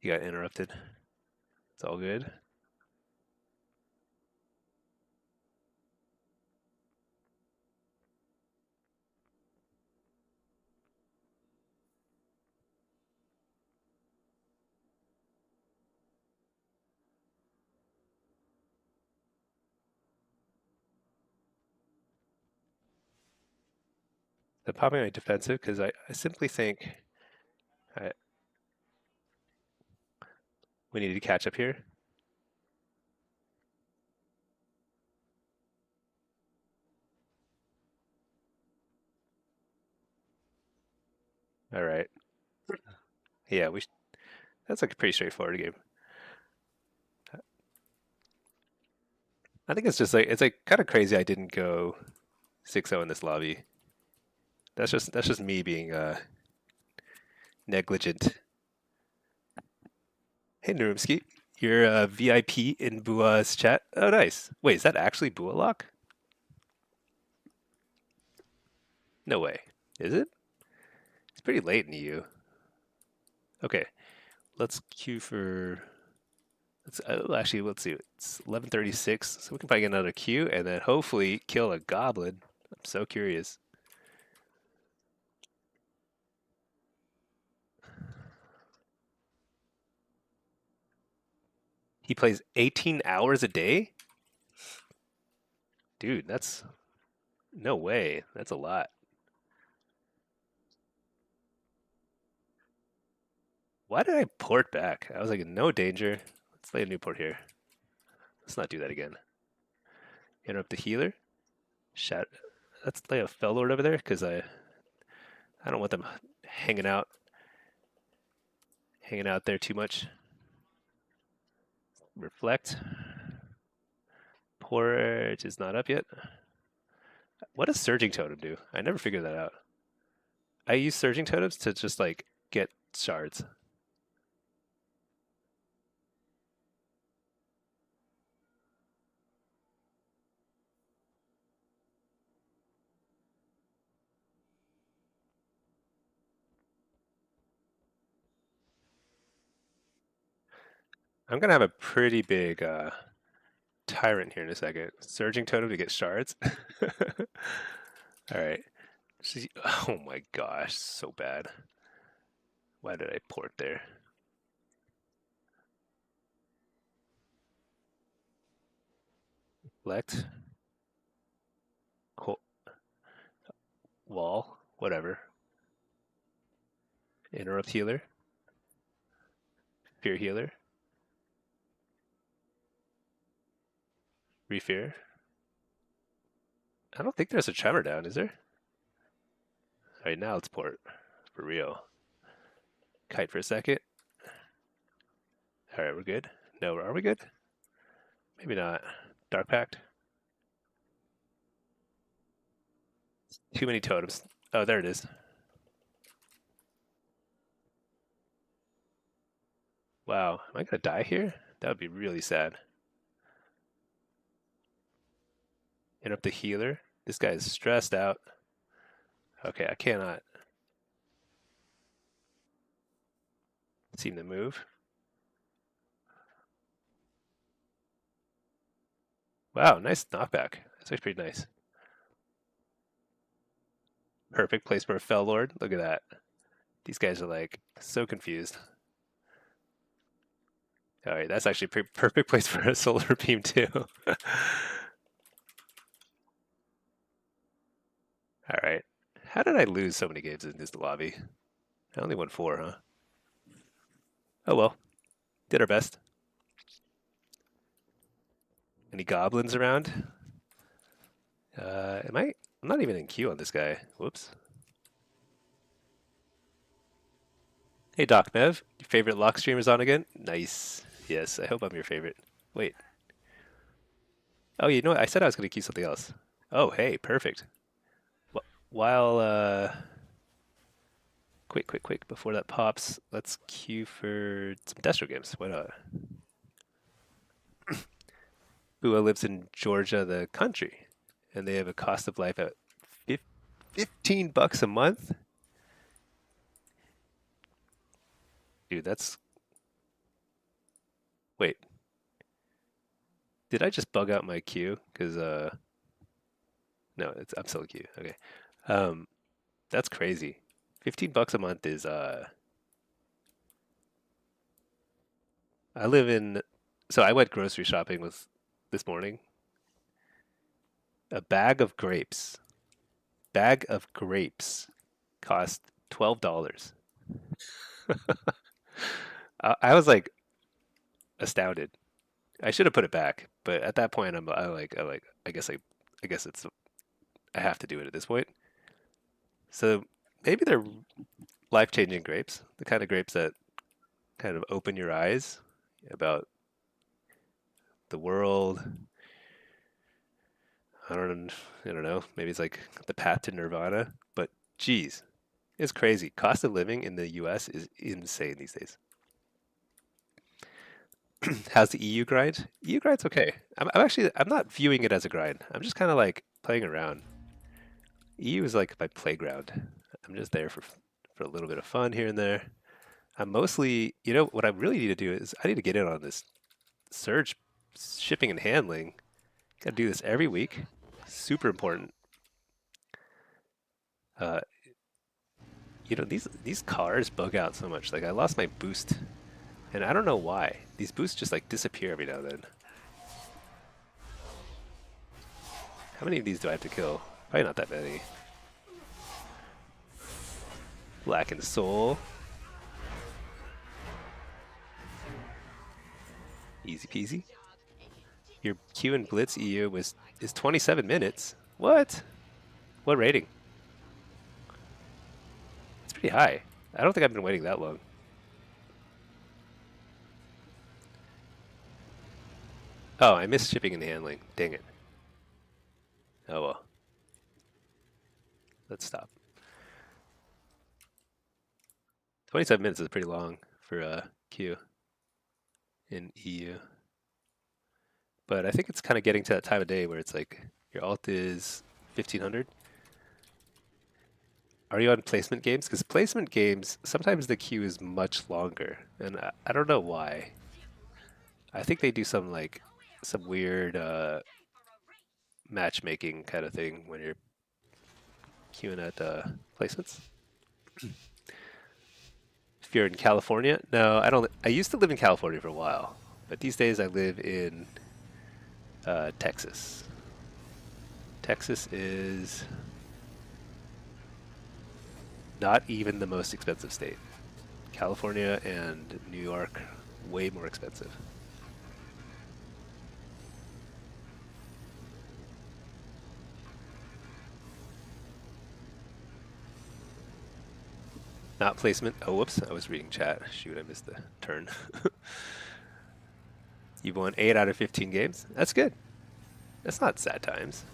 you got interrupted. It's all good. The popping my defensive because I simply think I, we need to catch up here. All right. Yeah, that's like a pretty straightforward game. I think it's like kind of crazy I didn't go 6-0 in this lobby. That's just me being negligent. Hey Narumski, you're a VIP in Bua's chat. Oh nice. Wait, is that actually Bualock? No way. Is it? It's pretty late in EU. Okay, let's queue for. Actually, let's see. It's 11:36, so we can probably get another queue and then hopefully kill a goblin. I'm so curious. He plays 18 hours a day? Dude, that's no way. That's a lot. Why did I port back? I was like, in no danger. Let's lay a new port here. Let's not do that again. Interrupt the healer. Shut. Let's lay a Fell Lord over there because I don't want them hanging out there too much. Reflect. Porridge is not up yet. What does Surging Totem do? I never figured that out. I use Surging Totems to just like get shards. I'm gonna have a pretty big tyrant here in a second. Surging Totem to get shards. All right. Oh my gosh, so bad. Why did I port there? Select. Cool. Wall. Whatever. Interrupt healer. Fear healer. Refear. I don't think there's a tremor down, is there? All right, now let's port. For real. Kite for a second. All right, we're good. No, are we good? Maybe not. Dark Pact. Too many totems. Oh, there it is. Wow, am I gonna die here? That would be really sad. Interrupt the healer. This guy is stressed out. Okay, I cannot seem to move. Wow, nice knockback. That's actually pretty nice. Perfect place for a Fell Lord. Look at that. These guys are like so confused. All right, that's actually a perfect place for a Solar Beam too. All right. How did I lose so many games in this lobby? I only won 4, huh? Oh well. Did our best. Any goblins around? I'm not even in queue on this guy. Whoops. Hey Doc Mev, your favorite lock streamer's on again? Nice. Yes, I hope I'm your favorite. Wait. Oh, you know what? I said I was going to queue something else. Oh, hey, perfect. While, quick, before that pops, let's queue for some Destro games. Why not? Bua lives in Georgia, the country, and they have a cost of life at $15 a month. Dude, that's... Wait. Did I just bug out my queue? Because, no, I'm still in queue. Okay. That's crazy. $15 a month is, I live in... So I went grocery shopping this morning. A bag of grapes cost $12. I was like astounded. I should have put it back, but at that point, I guess I have to do it at this point. So maybe they're life-changing grapes, the kind of grapes that kind of open your eyes about the world. I don't know. Maybe it's like the path to nirvana. But geez, it's crazy. Cost of living in the U.S. is insane these days. How's the EU grind? EU grind's okay. I'm not viewing it as a grind. I'm just kind of like playing around. EU is like my playground. I'm just there for a little bit of fun here and there. I'm mostly, what I really need to do is I need to get in on this surge shipping and handling. Got to do this every week. Super important. Uh, these cars bug out so much. Like I lost my boost, and I don't know why. These boosts just like disappear every now and then. How many of these do I have to kill? Probably not that many. Black and Soul. Easy peasy. Your Q and Blitz EU is 27 minutes. What? What rating? It's pretty high. I don't think I've been waiting that long. Oh, I missed shipping and handling. Dang it. Oh well. Let's stop. 27 minutes is pretty long for Q in EU. But I think it's kind of getting to that time of day where it's like your alt is 1500. Are you on placement games? Because placement games, sometimes the queue is much longer. And I don't know why. I think they do some like some weird matchmaking kind of thing when you're queuing at placements. If you're in California, no, I don't. I used to live in California for a while, but these days I live in Texas. Texas is not even the most expensive state. California and New York, way more expensive. Not placement. Oh, whoops. I was reading chat. Shoot, I missed the turn. You've won 8 out of 15 games. That's good. That's not sad times.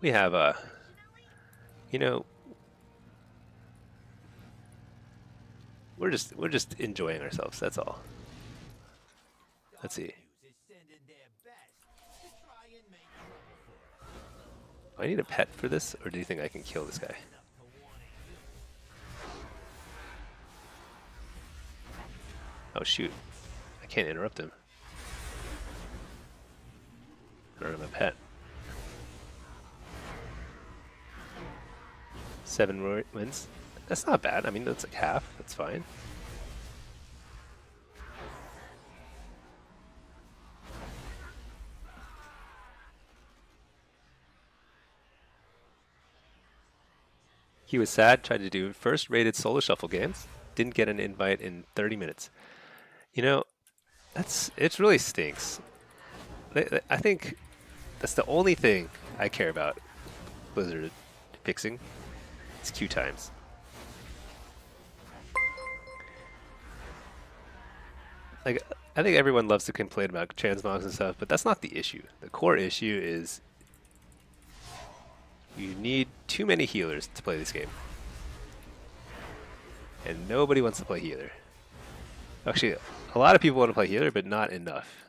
We have you know, we're just enjoying ourselves. That's all. Let's see. Do I need a pet for this, or do you think I can kill this guy? Oh shoot. I can't interrupt him. I don't have a pet. 7 wins. That's not bad. I mean, that's like half. That's fine. He was sad, tried to do first rated solo shuffle games, didn't get an invite in 30 minutes. You know, it really stinks. I think that's the only thing I care about Blizzard fixing. It's queue times. Like, I think everyone loves to complain about transmogs and stuff, but that's not the issue. The core issue is you need too many healers to play this game. And nobody wants to play healer. Actually, a lot of people want to play healer, but not enough.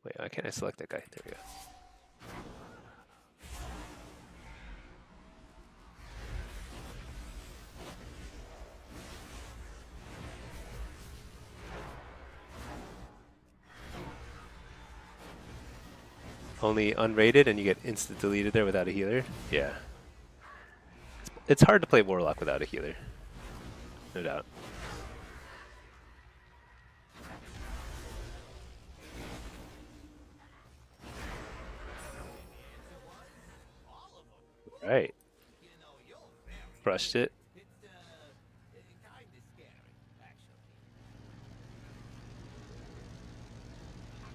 Wait, why can't I select that guy? There we go. Only unrated and you get instant deleted there without a healer? Yeah. It's hard to play Warlock without a healer. No doubt. Right. Crushed it.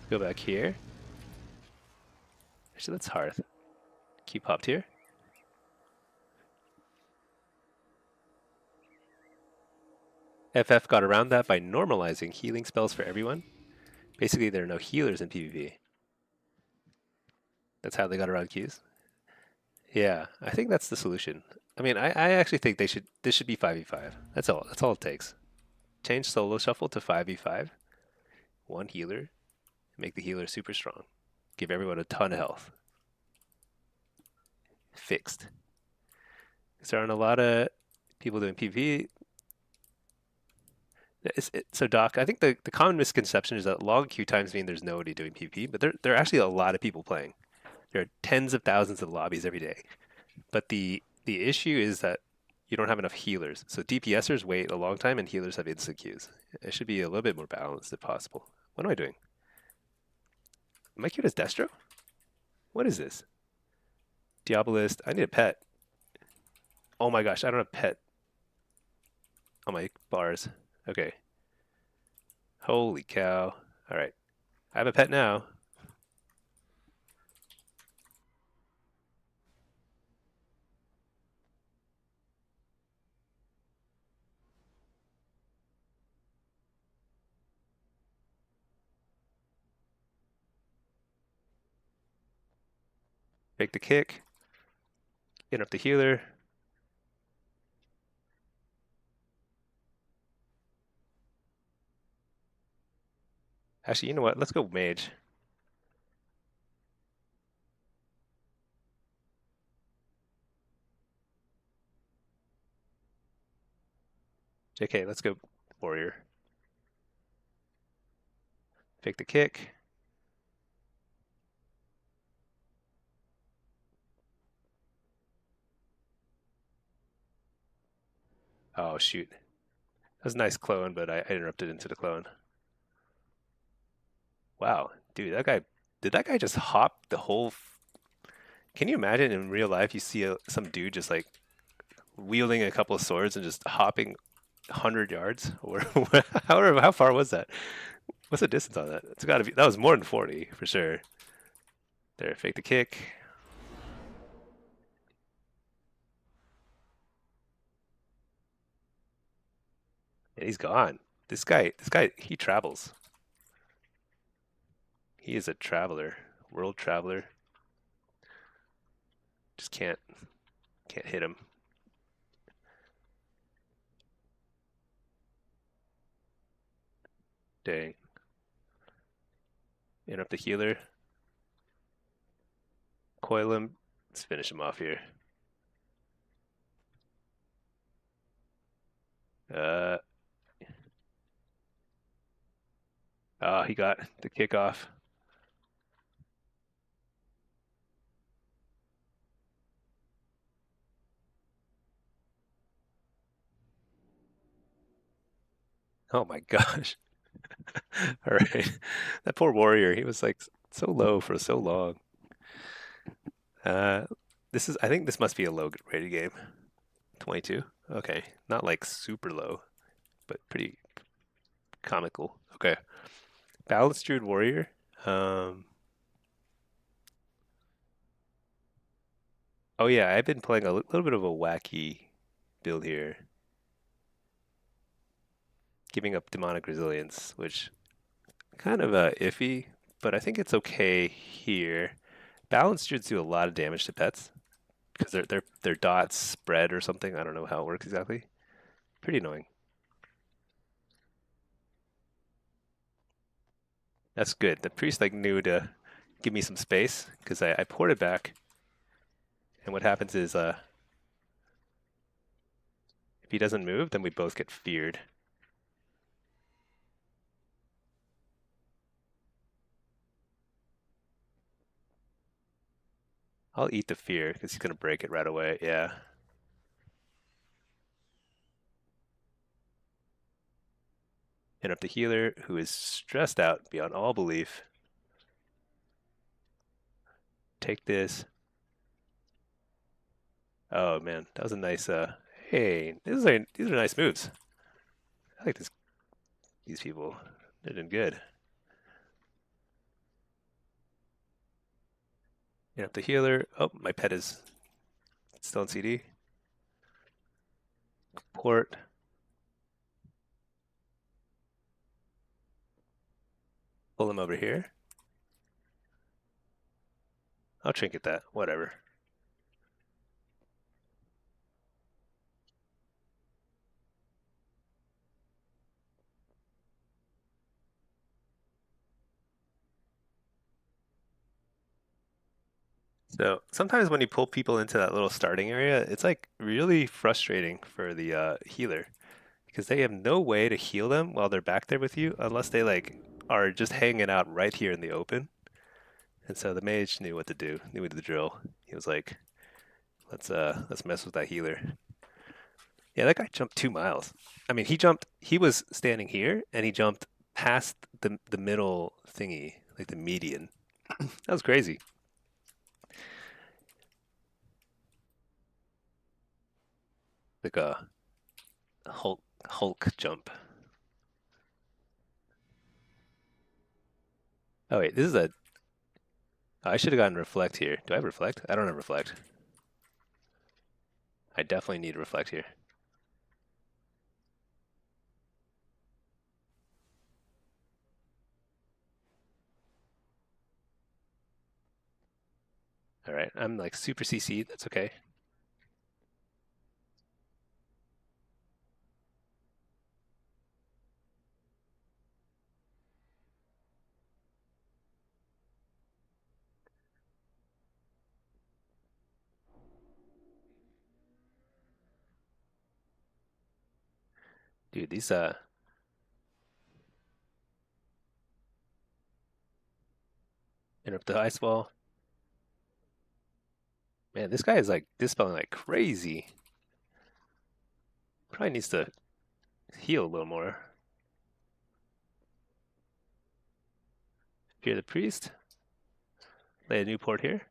Go back here. Actually, that's Hearth. Keep popped here. FF got around that by normalizing healing spells for everyone. Basically, there are no healers in PvP. That's how they got around queues. Yeah, I think that's the solution. I mean, I actually think this should be 5v5. That's all. That's all it takes. Change solo shuffle to 5v5. One healer. Make the healer super strong. Give everyone a ton of health. Fixed. There aren't a lot of people doing PvP. So Doc, I think the common misconception is that long queue times mean there's nobody doing PvP, but there are actually a lot of people playing. There are tens of thousands of lobbies every day. But the issue is that you don't have enough healers. So DPSers wait a long time and healers have instant queues. It should be a little bit more balanced if possible. What am I doing? Am I queued as Destro? What is this? Diabolist. I need a pet. Oh my gosh, I don't have pet. on my bars. Okay. Holy cow. All right. I have a pet now. Take the kick. Get up the healer. Actually, you know what? Let's go mage. JK, let's go warrior. Take the kick. Oh, shoot. That was a nice clone, but I interrupted into the clone. Wow. Dude, did that guy just hop the whole. Can you imagine in real life you see some dude just like wielding a couple of swords and just hopping 100 yards? Or however, how far was that? What's the distance on that? It's got to be, that was more than 40 for sure. There, fake the kick. And he's gone. This guy, he travels. He is a traveler, world traveler. Just can't hit him. Dang. Interrupt the healer. Coil him. Let's finish him off here. Uh, oh, he got the kickoff. Oh my gosh. All right. That poor warrior, he was like so low for so long. Uh, I think this must be a low rated game. 22. Okay. Not like super low, but pretty comical. Okay. Balanced Druid Warrior. Um, oh yeah, I've been playing a little bit of a wacky build here, giving up demonic resilience, which kind of iffy, but I think it's okay here. Balanced Druids do a lot of damage to pets because their dots spread or something. I don't know how it works exactly. Pretty annoying. That's good. The priest like knew to give me some space because I ported back, and what happens is if he doesn't move, then we both get feared. I'll eat the fear because he's gonna break it right away. Yeah. Hit up the healer who is stressed out beyond all belief. Take this. Oh man, that was a nice hey, these are nice moves. I like these people. They're doing good. Hit up the healer. Oh, my pet is still in CD. Port. Pull him over here. I'll trinket that. Whatever. So sometimes when you pull people into that little starting area, it's like really frustrating for the healer because they have no way to heal them while they're back there with you unless they like are just hanging out right here in the open. And so the mage knew what to do, knew what to drill. He was like, let's mess with that healer. Yeah, that guy jumped 2 miles. I mean, he was standing here and he jumped past the middle thingy, like the median. That was crazy. Like a Hulk Hulk jump. Oh wait, this is a. I should have gotten reflect here. Do I have reflect? I don't have reflect. I definitely need reflect here. All right, I'm like super CC. That's okay. Dude, these interrupt the ice wall. Man, this guy is like dispelling like crazy. Probably needs to heal a little more. Fear the priest. Lay a new port here.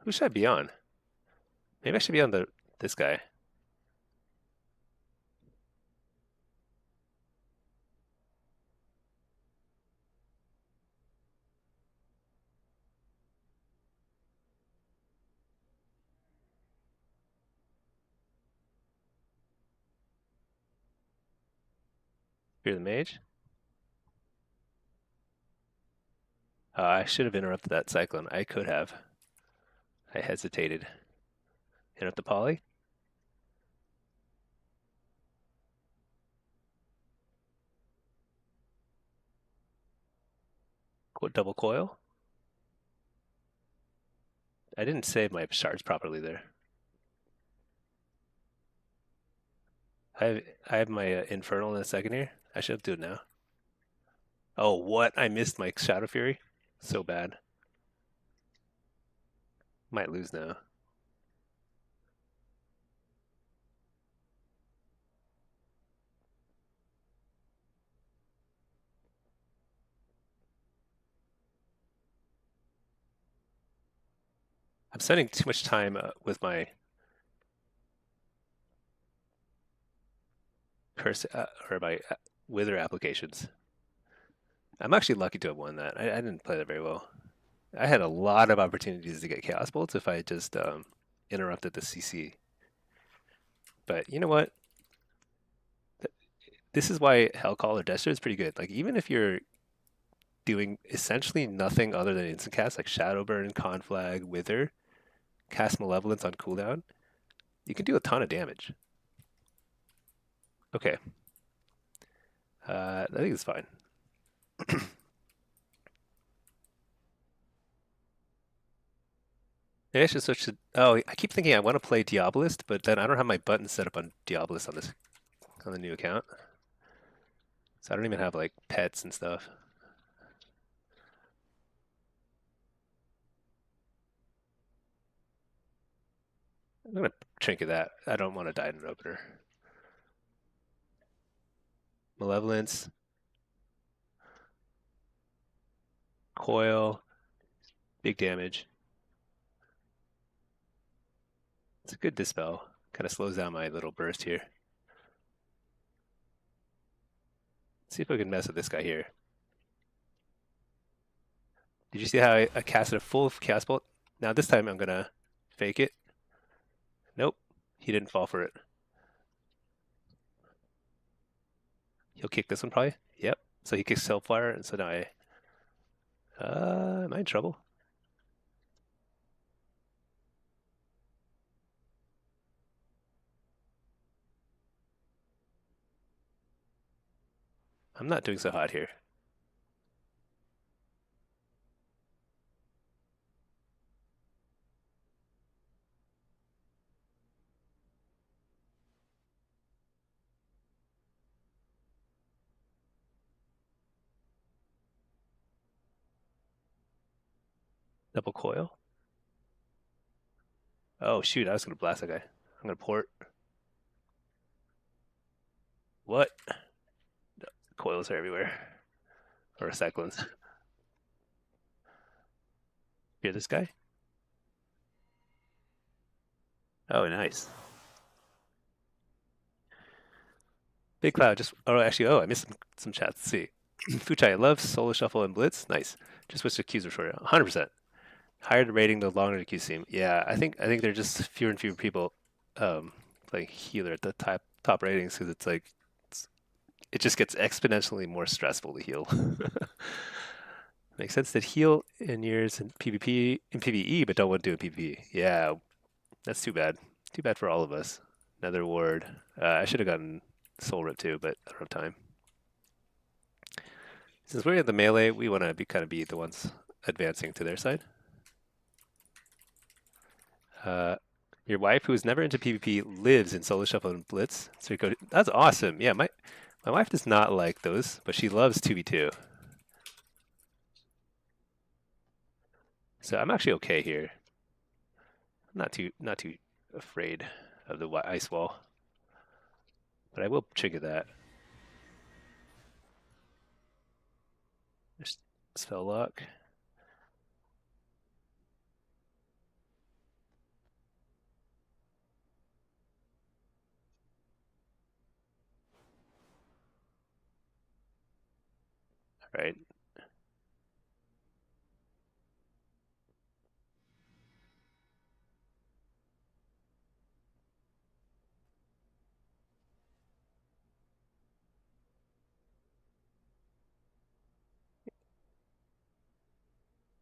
Who should I be on? Maybe I should be on this guy. Fear the mage. I should have interrupted that cyclone. I could have. I hesitated. Interrupt the poly. Double coil. I didn't save my shards properly there. I have my infernal in a second here. I should have do it now. Oh, what? I missed my shadow fury. So bad. Might lose now. I'm spending too much time with my curse or my wither applications. I'm actually lucky to have won that. I didn't play that very well. I had a lot of opportunities to get chaos bolts if I just interrupted the CC. But you know what? This is why Hellcall or Destro is pretty good. Like even if you're doing essentially nothing other than instant cast, like Shadow Burn, Conflag, Wither, cast Malevolence on cooldown, you can do a ton of damage. Okay. I think it's fine. Maybe I should switch to. Oh, I keep thinking I want to play Diabolist, but then I don't have my button set up on Diabolist on the new account. So I don't even have like pets and stuff. I'm gonna trinket that. I don't want to die in an opener. Malevolence, coil, big damage. It's a good dispel. Kind of slows down my little burst here. Let's see if I can mess with this guy here. Did you see how I casted a full cast bolt? Now this time I'm gonna fake it. Nope, he didn't fall for it. He'll kick this one probably. Yep. So he kicks Hellfire, and so now am I in trouble? I'm not doing so hot here. Double coil. Oh shoot, I was gonna blast that guy. I'm gonna port. What? heals are everywhere. Or cyclones. Hear this guy? Oh, nice. Big Cloud just. Oh, actually, I missed some chats. Let's see. Fuchai, I love Solo Shuffle and Blitz. Nice. Just wish the queues were shorter. 100%. Higher the rating, the longer the queues seem. Yeah, I think they're just fewer and fewer people playing healer at the top ratings because it's, it just gets exponentially more stressful to heal. Makes sense that heal in years in PvP in PvE, but don't want to do in PvP. Yeah, that's too bad. Too bad for all of us. Another ward. I should have gotten Soul Rip too, but I don't have time. Since we're in the melee, we want to be the ones advancing to their side. Uh, your wife, who is never into PvP, lives in Solo Shuffle and Blitz. So you go. That's awesome. Yeah, my wife does not like those, but she loves 2v2. So I'm actually okay here. I'm not too afraid of the ice wall, but I will trigger that. There's spell lock. All right.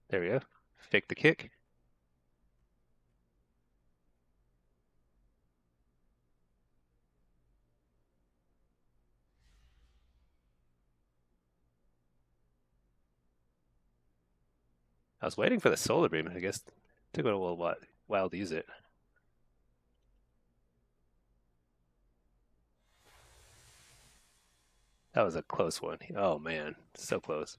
There we go. Fake the kick. I was waiting for the solar beam. I guess it took a little while to use it. That was a close one. Oh man, so close.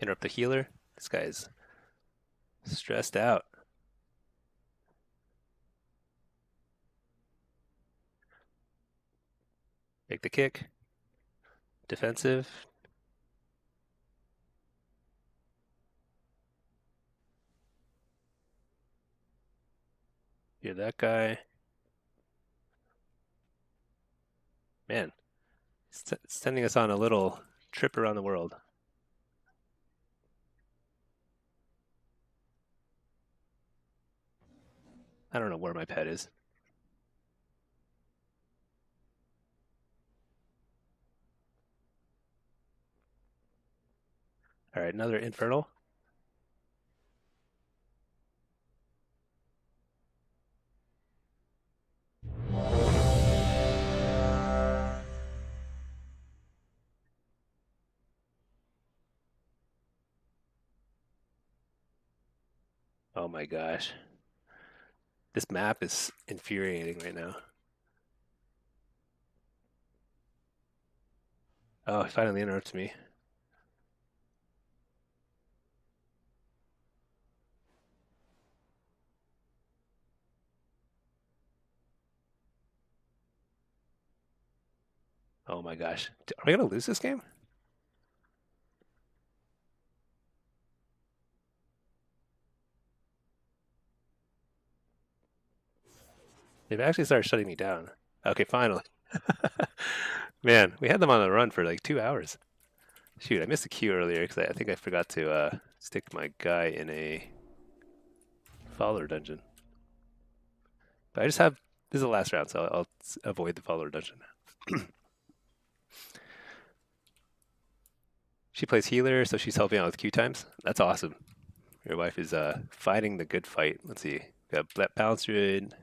Interrupt the healer. This guy's stressed out. Make the kick. Defensive. You're that guy. Man, sending us on a little trip around the world. I don't know where my pet is. All right, another infernal. Oh my gosh. This map is infuriating right now. Oh, he finally interrupts me. Oh my gosh. Are we going to lose this game? They've actually started shutting me down. Okay, finally. Man, we had them on the run for like 2 hours. Shoot, I missed a queue earlier because I think I forgot to stick my guy in a follower dungeon. But I just have, this is the last round, so I'll avoid the follower dungeon. She plays healer, so she's helping out with queue times. That's awesome. Your wife is fighting the good fight. Let's see. Got balance druid.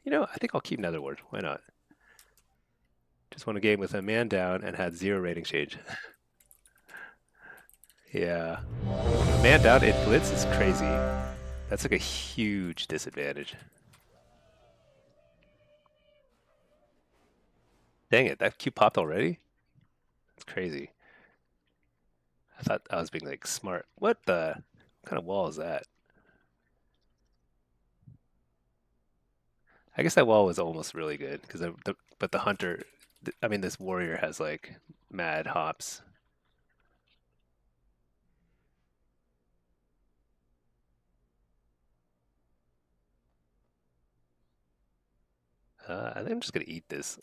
You know, I think I'll keep Nether Ward. Why not? Just won a game with a man down and had 0 rating change. Yeah. Man down in Blitz is crazy. That's like a huge disadvantage. Dang it, that Q popped already? That's crazy. I thought I was being like smart. What kind of wall is that? I guess that wall was almost really good because but the hunter, I mean, this warrior has like mad hops. I think I'm just gonna eat this.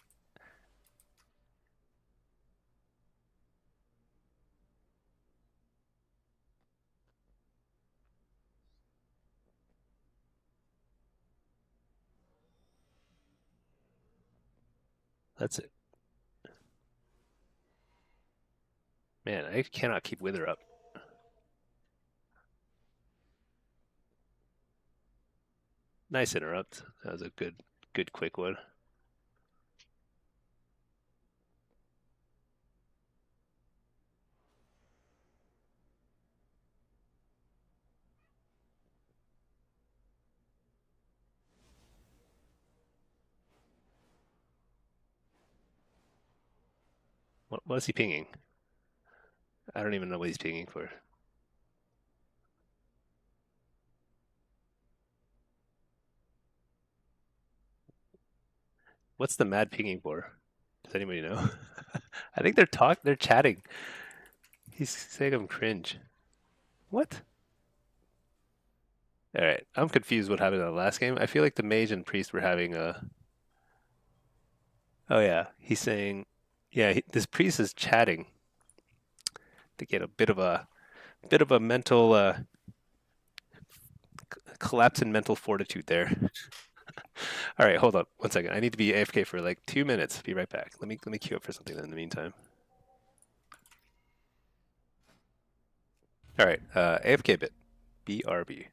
That's it. Man, I cannot keep Wither up. Nice interrupt. That was a good quick one. What is he pinging? I don't even know what he's pinging for. What's the mad pinging for? Does anybody know? I think they're chatting. He's saying I'm cringe. What? All right, I'm confused what happened in the last game. I feel like the mage and priest were having a. Oh yeah, he's saying, yeah, this priest is chatting to get a bit of a mental collapse in mental fortitude there. All right, hold up one second. I need to be AFK for like 2 minutes. Be right back. Let me queue up for something in the meantime. All right, AFK bit, BRB.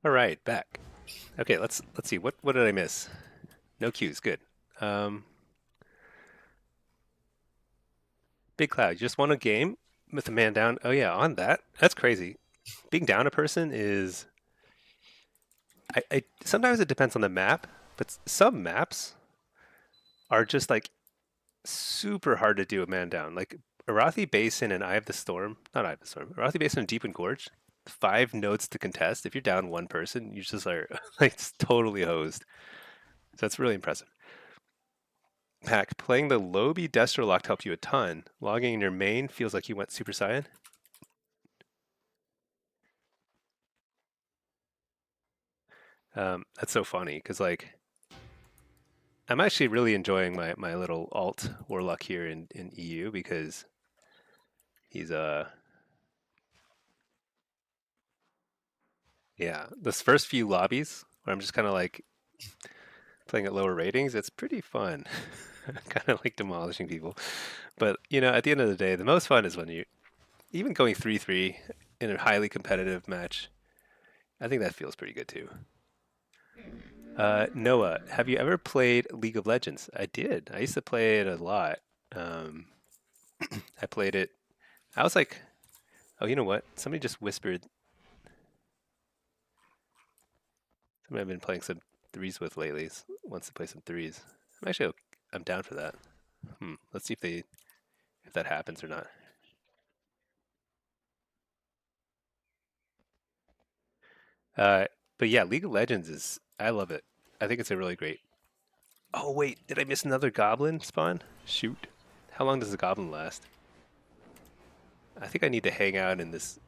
All right, back. Okay, let's see. What did I miss? No cues. Good. Um, Big Cloud, you just won a game with a man down. Oh yeah, on that. That's crazy. Being down a person is. I sometimes it depends on the map, but some maps are just like super hard to do a man down. Like Arathi Basin and Eye of the Storm, not Eye of the Storm, Arathi Basin and Deep and Gorge, 5 nodes to contest. If you're down one person, you just are like it's totally hosed. So that's really impressive. Pack, playing the Lobby Destro Locked helped you a ton. Logging in your main feels like you went Super Saiyan. That's so funny because like I'm actually really enjoying my little alt Warlock here in EU because he's yeah, this first few lobbies where I'm just kind of like playing at lower ratings, it's pretty fun. Kind of like demolishing people. But, you know, at the end of the day, the most fun is when you, even going 3-3 in a highly competitive match, I think that feels pretty good too. Noah, have you ever played League of Legends? I did. I used to play it a lot. Um, I played it. I was like, oh, you know what? Somebody just whispered. Somebody I've been playing some threes with lately wants to play some threes. I'm down for that. Let's see if that happens or not. Uh, but yeah, League of Legends is. I love it. I think it's a really great. Oh wait, did I miss another goblin spawn? Shoot. How long does the goblin last? I think I need to hang out in this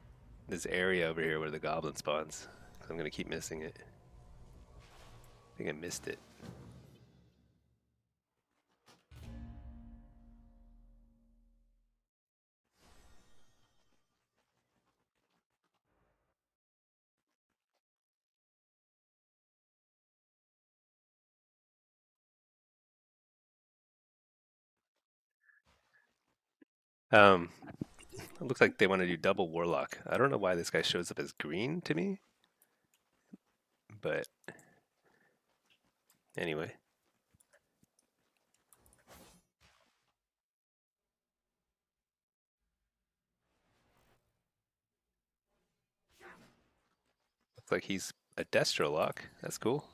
area over here where the goblin spawns. 'Cause I'm gonna keep missing it. I think I missed it. Um, it looks like they want to do double Warlock. I don't know why this guy shows up as green to me, but anyway. Looks like he's a Destro lock. That's cool.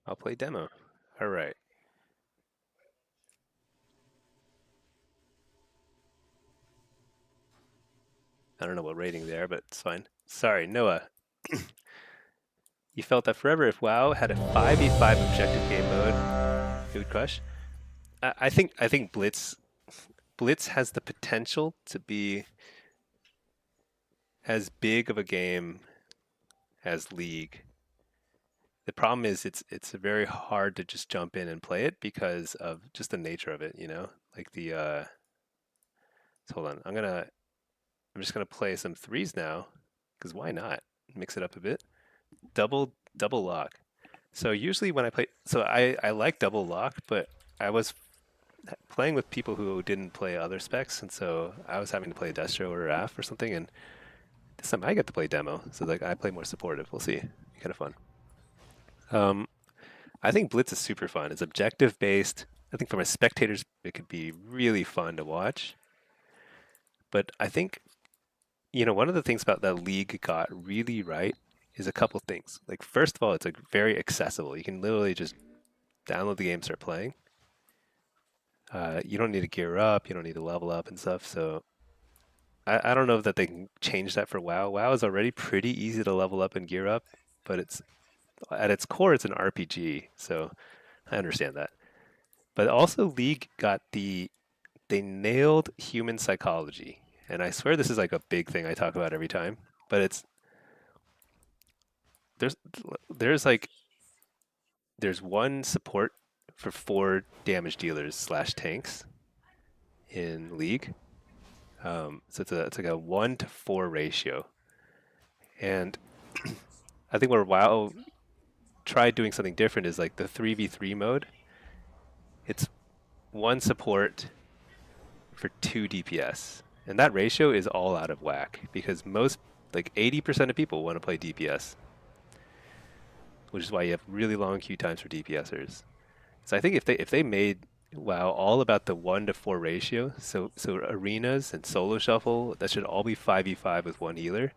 I'll play demo. All right. I don't know what rating they are, but it's fine. Sorry, Noah. You felt that forever if WoW had a 5v5 objective game mode, it would crush. I think Blitz has the potential to be as big of a game as League. The problem is it's very hard to just jump in and play it because of just the nature of it, you know? Like hold on. I'm just gonna play some threes now, because why not? Mix it up a bit. Double lock. So usually when I play, so I like double lock, but I was playing with people who didn't play other specs, and so I was having to play Destro or AF or something, and this time I get to play demo, so like I play more supportive. We'll see. Be kind of fun. Um, I think Blitz is super fun. It's objective based. I think from a spectator's, it could be really fun to watch. But I think one of the things about that League got really right is a couple things. Like first of all, it's like very accessible. You can literally just download the game, start playing. You don't need to gear up. You don't need to level up and stuff. So I don't know that they can change that for WoW. WoW is already pretty easy to level up and gear up, but it's at its core, it's an RPG. So I understand that. But also, League got they nailed human psychology, and I swear this is like a big thing I talk about every time. But there's there's like there's one support for 4 damage dealers/tanks in League. So it's like a 1 to 4 ratio, and I think where WoW tried doing something different is like the 3v3 mode. It's one support for 2 DPS, and that ratio is all out of whack because most like 80% of people want to play DPS, which is why you have really long queue times for DPSers. So I think if they made WoW all about the 1 to 4 ratio, so arenas and solo shuffle, that should all be 5v5 with one healer,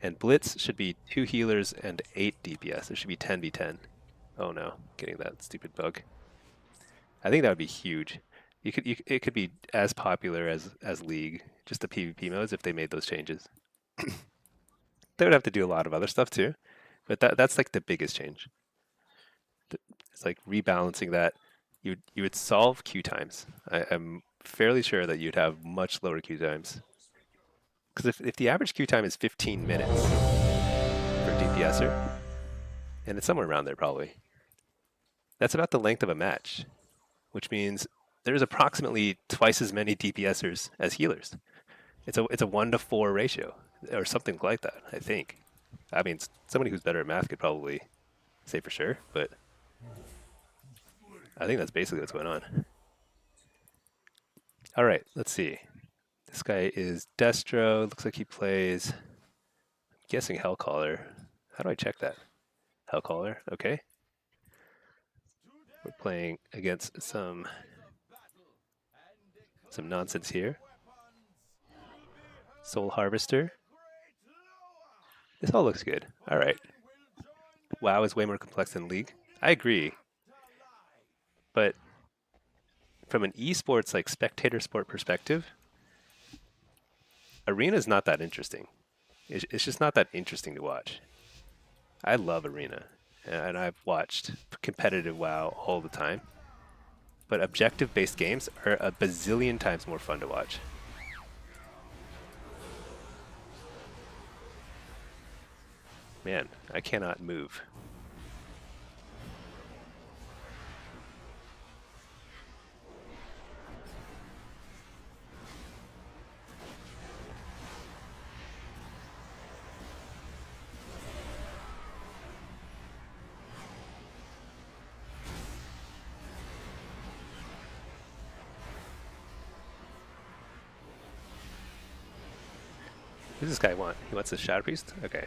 and Blitz should be 2 healers and 8 DPS. It should be 10v10. Oh no, getting that stupid bug. I think that would be huge. It could be as popular as League, just the PvP modes if they made those changes. They would have to do a lot of other stuff too, but that's like the biggest change. It's like rebalancing that. You would solve queue times. I'm fairly sure that you'd have much lower queue times. Because if the average queue time is 15 minutes for DPSer, and it's somewhere around there probably, that's about the length of a match, which means there's approximately twice as many DPSers as healers. It's a 1 to 4 ratio or something like that, I think. I mean, somebody who's better at math could probably say for sure, but I think that's basically what's going on. All right, let's see. This guy is Destro. Looks like he plays Guessing Hellcaller. How do I check that? Hellcaller. Okay. We're playing against some nonsense here. Soul Harvester. This all looks good. All right. WoW is way more complex than League. I agree, but from an esports like spectator sport perspective, Arena is not that interesting. It's just not that interesting to watch. I love Arena, and I've watched competitive WoW all the time. But objective-based games are a bazillion times more fun to watch. Man, I cannot move. What does this guy want? He wants a Shadow Priest? Okay.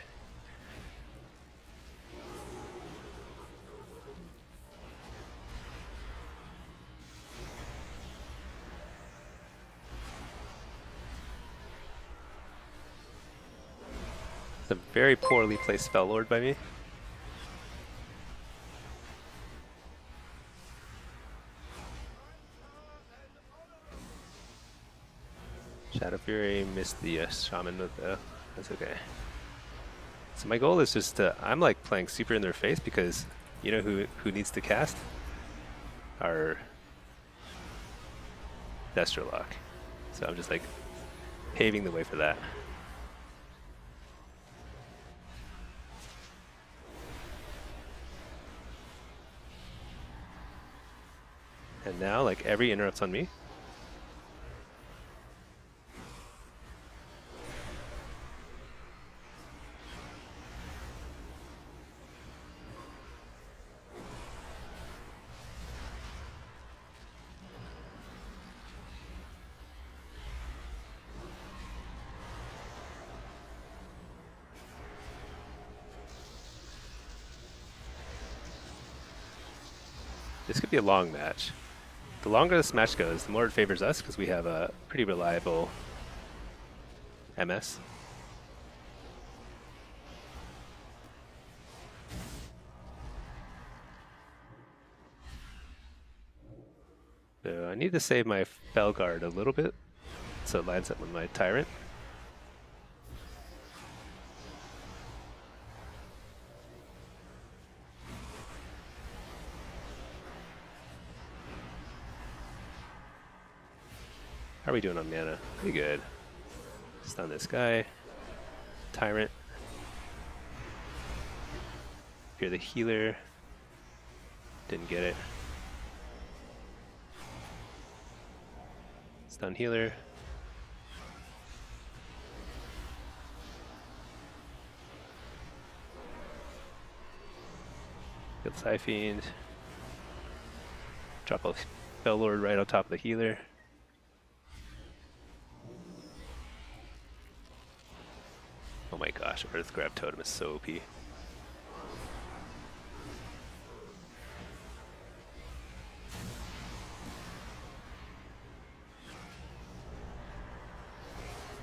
It's a very poorly placed Spell Lord by me. Shadow Fury missed the Shaman with the... That's okay. So my goal is just to... I'm like playing super in their face because you know who needs to cast? Our Destrolock. So I'm just like paving the way for that. And now like every interrupt's on me. This could be a long match. The longer this match goes, the more it favors us because we have a pretty reliable MS. So I need to save my Felguard a little bit so it lines up with my Tyrant. How are we doing on mana? Pretty good. Stun this guy. Tyrant. You're the healer. Didn't get it. Stun healer. Kill Psyfiend. Drop a Bellord right on top of the healer. Oh my gosh, Earth Grab Totem is so OP.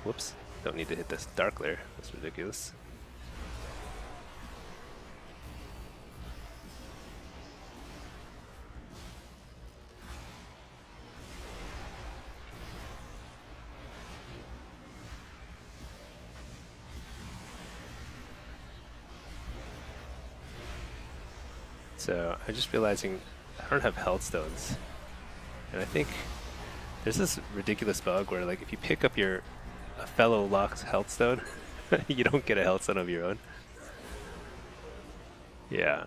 Whoops, don't need to hit this Dark Lair, that's ridiculous. So I'm just realizing I don't have health stones. And I think there's this ridiculous bug where like if you pick up a fellow lock's health stone, you don't get a health stone of your own. Yeah.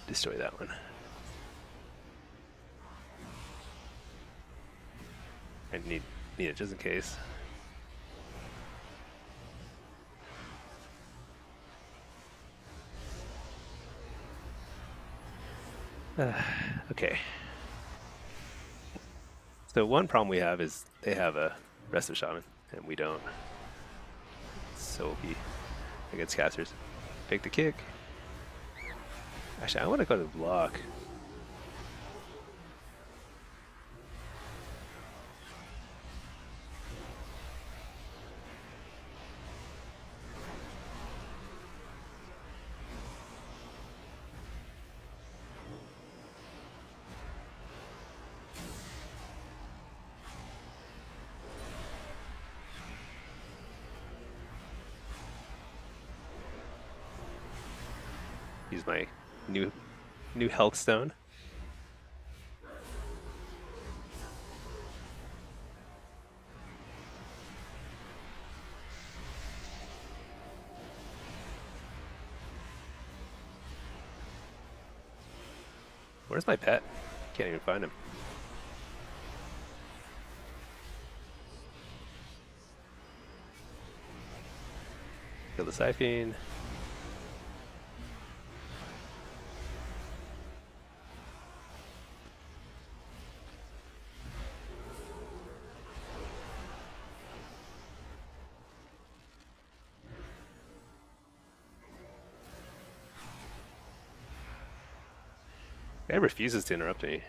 Destroy that one. I need it just in case. Okay. So one problem we have is they have a Rest of Shaman, and we don't. It's so OP. against casters. Take the kick. Actually, I want to go to the block. Use my new health stone. Where's my pet? Can't even find him. Kill the Siphene. Guy refuses to interrupt me.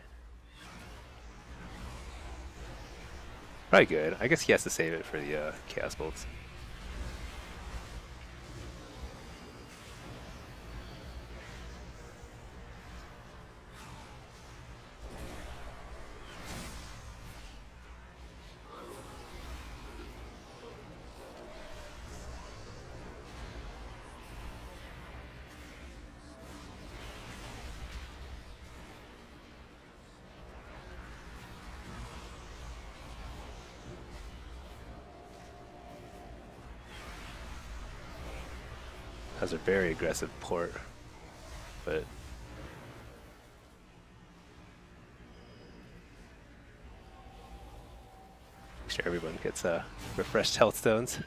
Probably good. I guess he has to save it for the Chaos Bolts. Has a very aggressive port, but make sure everyone gets refreshed health stones.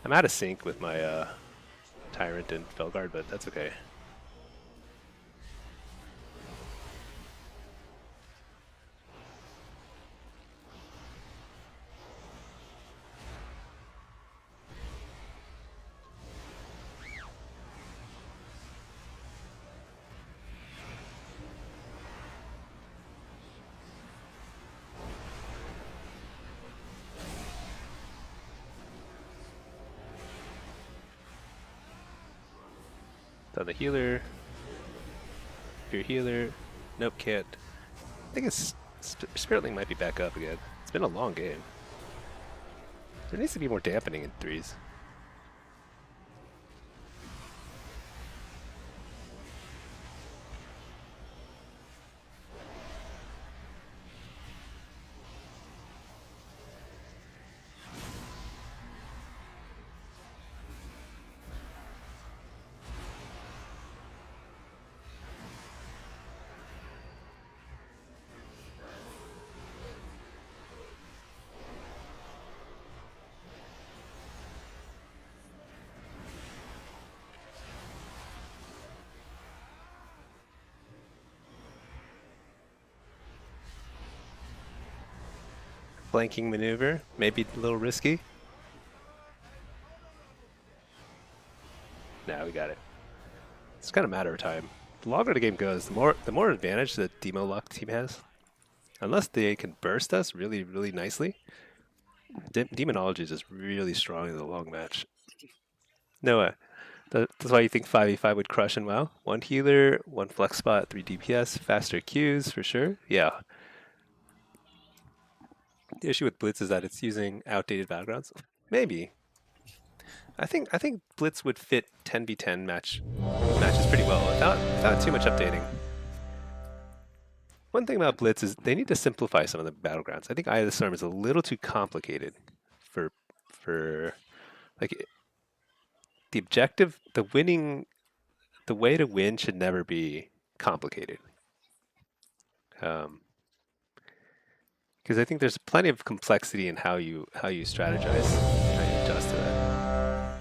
I'm out of sync with my Tyrant and Felguard, but that's okay. Done the healer. Your healer. Nope, can't. I think it's Spirit Link might be back up again. It's been a long game. There needs to be more dampening in threes. Flanking maneuver, maybe a little risky. Now we got it. It's kind of a matter of time. The longer the game goes, the more advantage the Demo Lock team has. Unless they can burst us really, really nicely. Demonology is just really strong in the long match. Noah, that's why you think 5v5 would crush in WoW? One healer, one flex spot, 3 DPS, faster Qs for sure. Yeah. The issue with Blitz is that it's using outdated battlegrounds. Maybe. I think Blitz would fit 10v10 matches pretty well without too much updating. One thing about Blitz is they need to simplify some of the battlegrounds. I think Eye of the Storm is a little too complicated for like the objective, the way to win should never be complicated. Because I think there's plenty of complexity in how you strategize, how you adjust to that.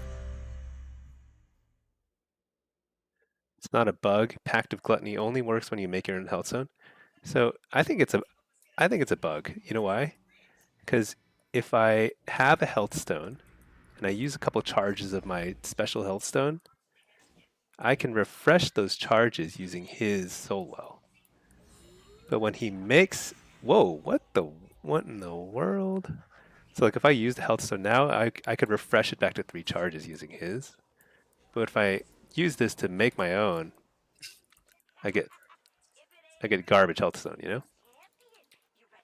It's not a bug. Pact of Gluttony only works when you make your own health zone. So I think I think it's a bug. You know why? Because if I have a health stone and I use a couple charges of my special health stone, I can refresh those charges using his soul well. But when he makes, whoa, what in the world? So like if I use the health stone now, I could refresh it back to 3 charges using his. But if I use this to make my own, I get I get garbage health stone, you know?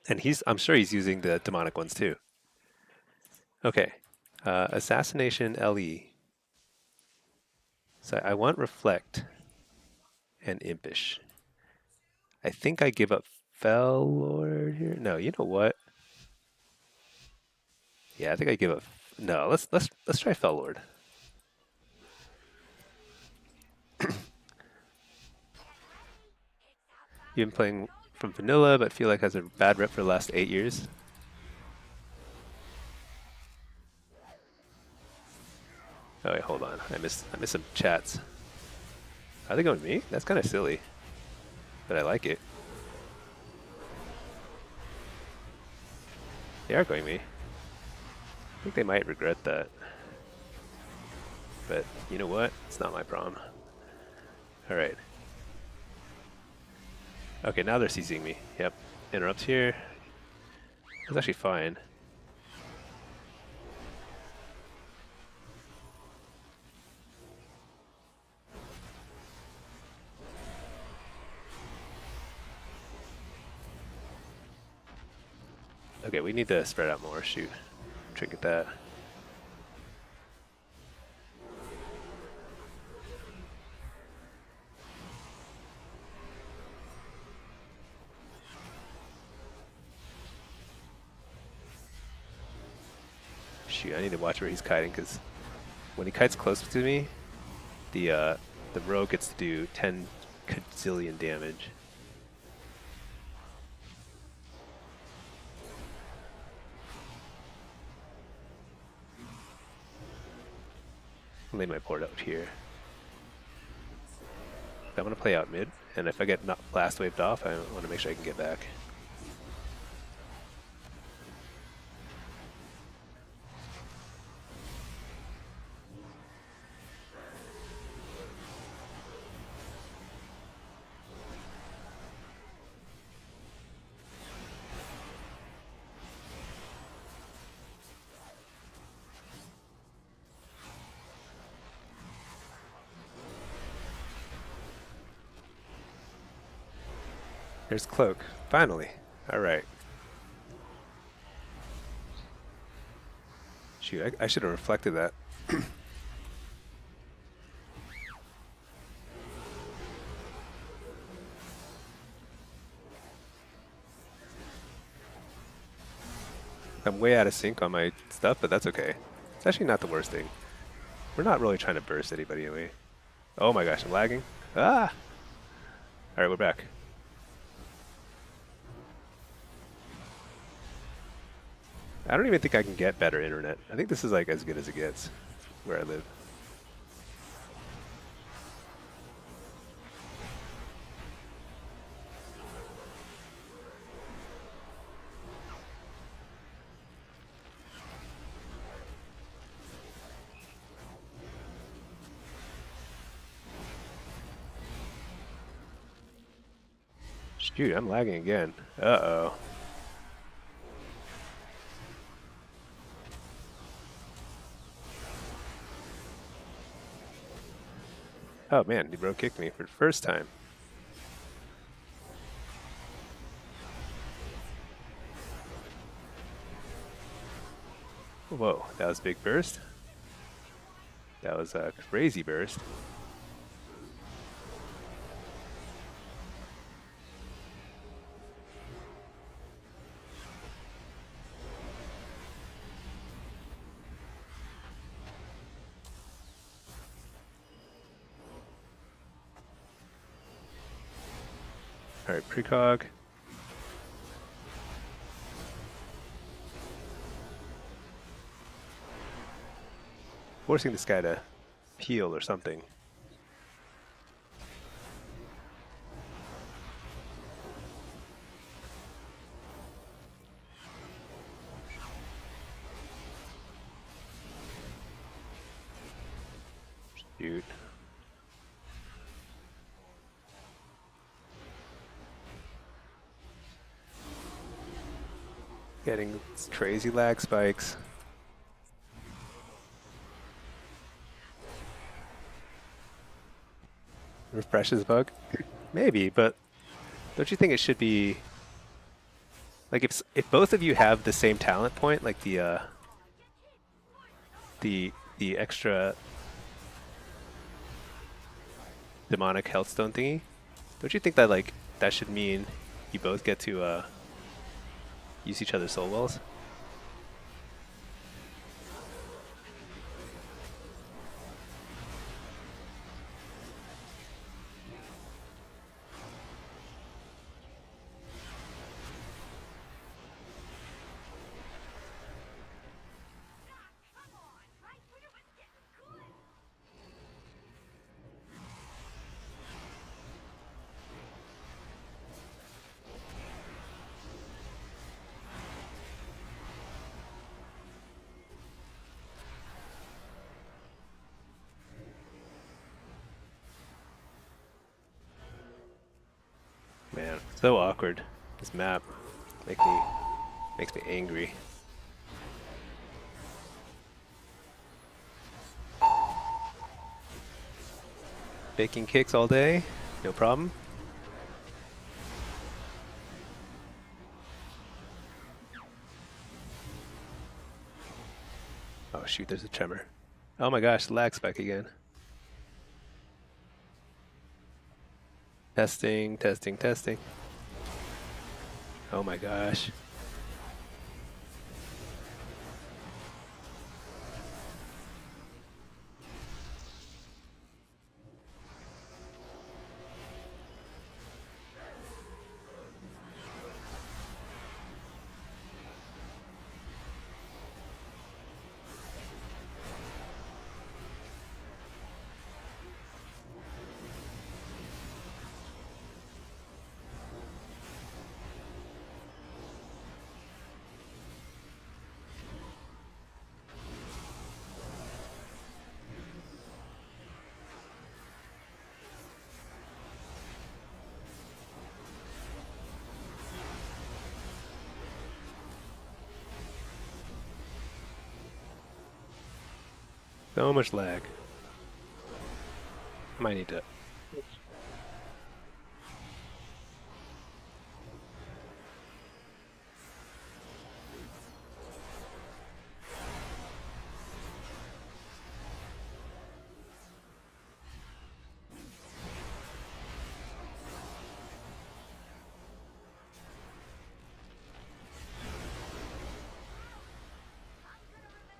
And I'm sure he's using the demonic ones too. Okay, assassination LE. So I want reflect and impish. I think I give up Fell Lord here. No, you know what? Yeah, I think I give up. No, let's try Fell Lord. You've been playing from vanilla, but feel like has a bad rep for the last 8 years. Oh wait, hold on. I missed some chats. Are they going me? That's kind of silly, but I like it. They are going me. I think they might regret that. But you know what? It's not my problem. All right. Okay, now they're CCing me. Yep. Interrupt here. That's actually fine. Okay, we need to spread out more. Shoot. Trinket that. Shoot, I need to watch where he's kiting, because when he kites close to me, the rogue gets to do 10 gazillion damage. I'll lay my port out here. I'm going to play out mid, and if I get not blast waved off, I want to make sure I can get back. There's Cloak. Finally. Alright. Shoot, I should have reflected that. I'm way out of sync on my stuff, but that's okay. It's actually not the worst thing. We're not really trying to burst anybody away. Oh my gosh, I'm lagging. Ah! Alright, we're back. I don't even think I can get better internet. I think this is like as good as it gets where I live. Shoot, I'm lagging again. Uh-oh. Oh man, the bro kicked me for the first time. Whoa, that was a big burst. That was a crazy burst. Alright, precog. Forcing this guy to heal or something. Shoot. Getting crazy lag spikes. Refreshes bug? Maybe, but don't you think it should be like if both of you have the same talent point, like the extra demonic health stone thingy? Don't you think that like that should mean you both get to use each other's soul wells? Come on, right when it was getting good. Man, so awkward. This map make me makes me angry. Baking kicks all day, no problem. Oh shoot, there's a tremor. Oh my gosh, lag spike again. Testing, testing, testing. Oh my gosh. So much lag. Might need to.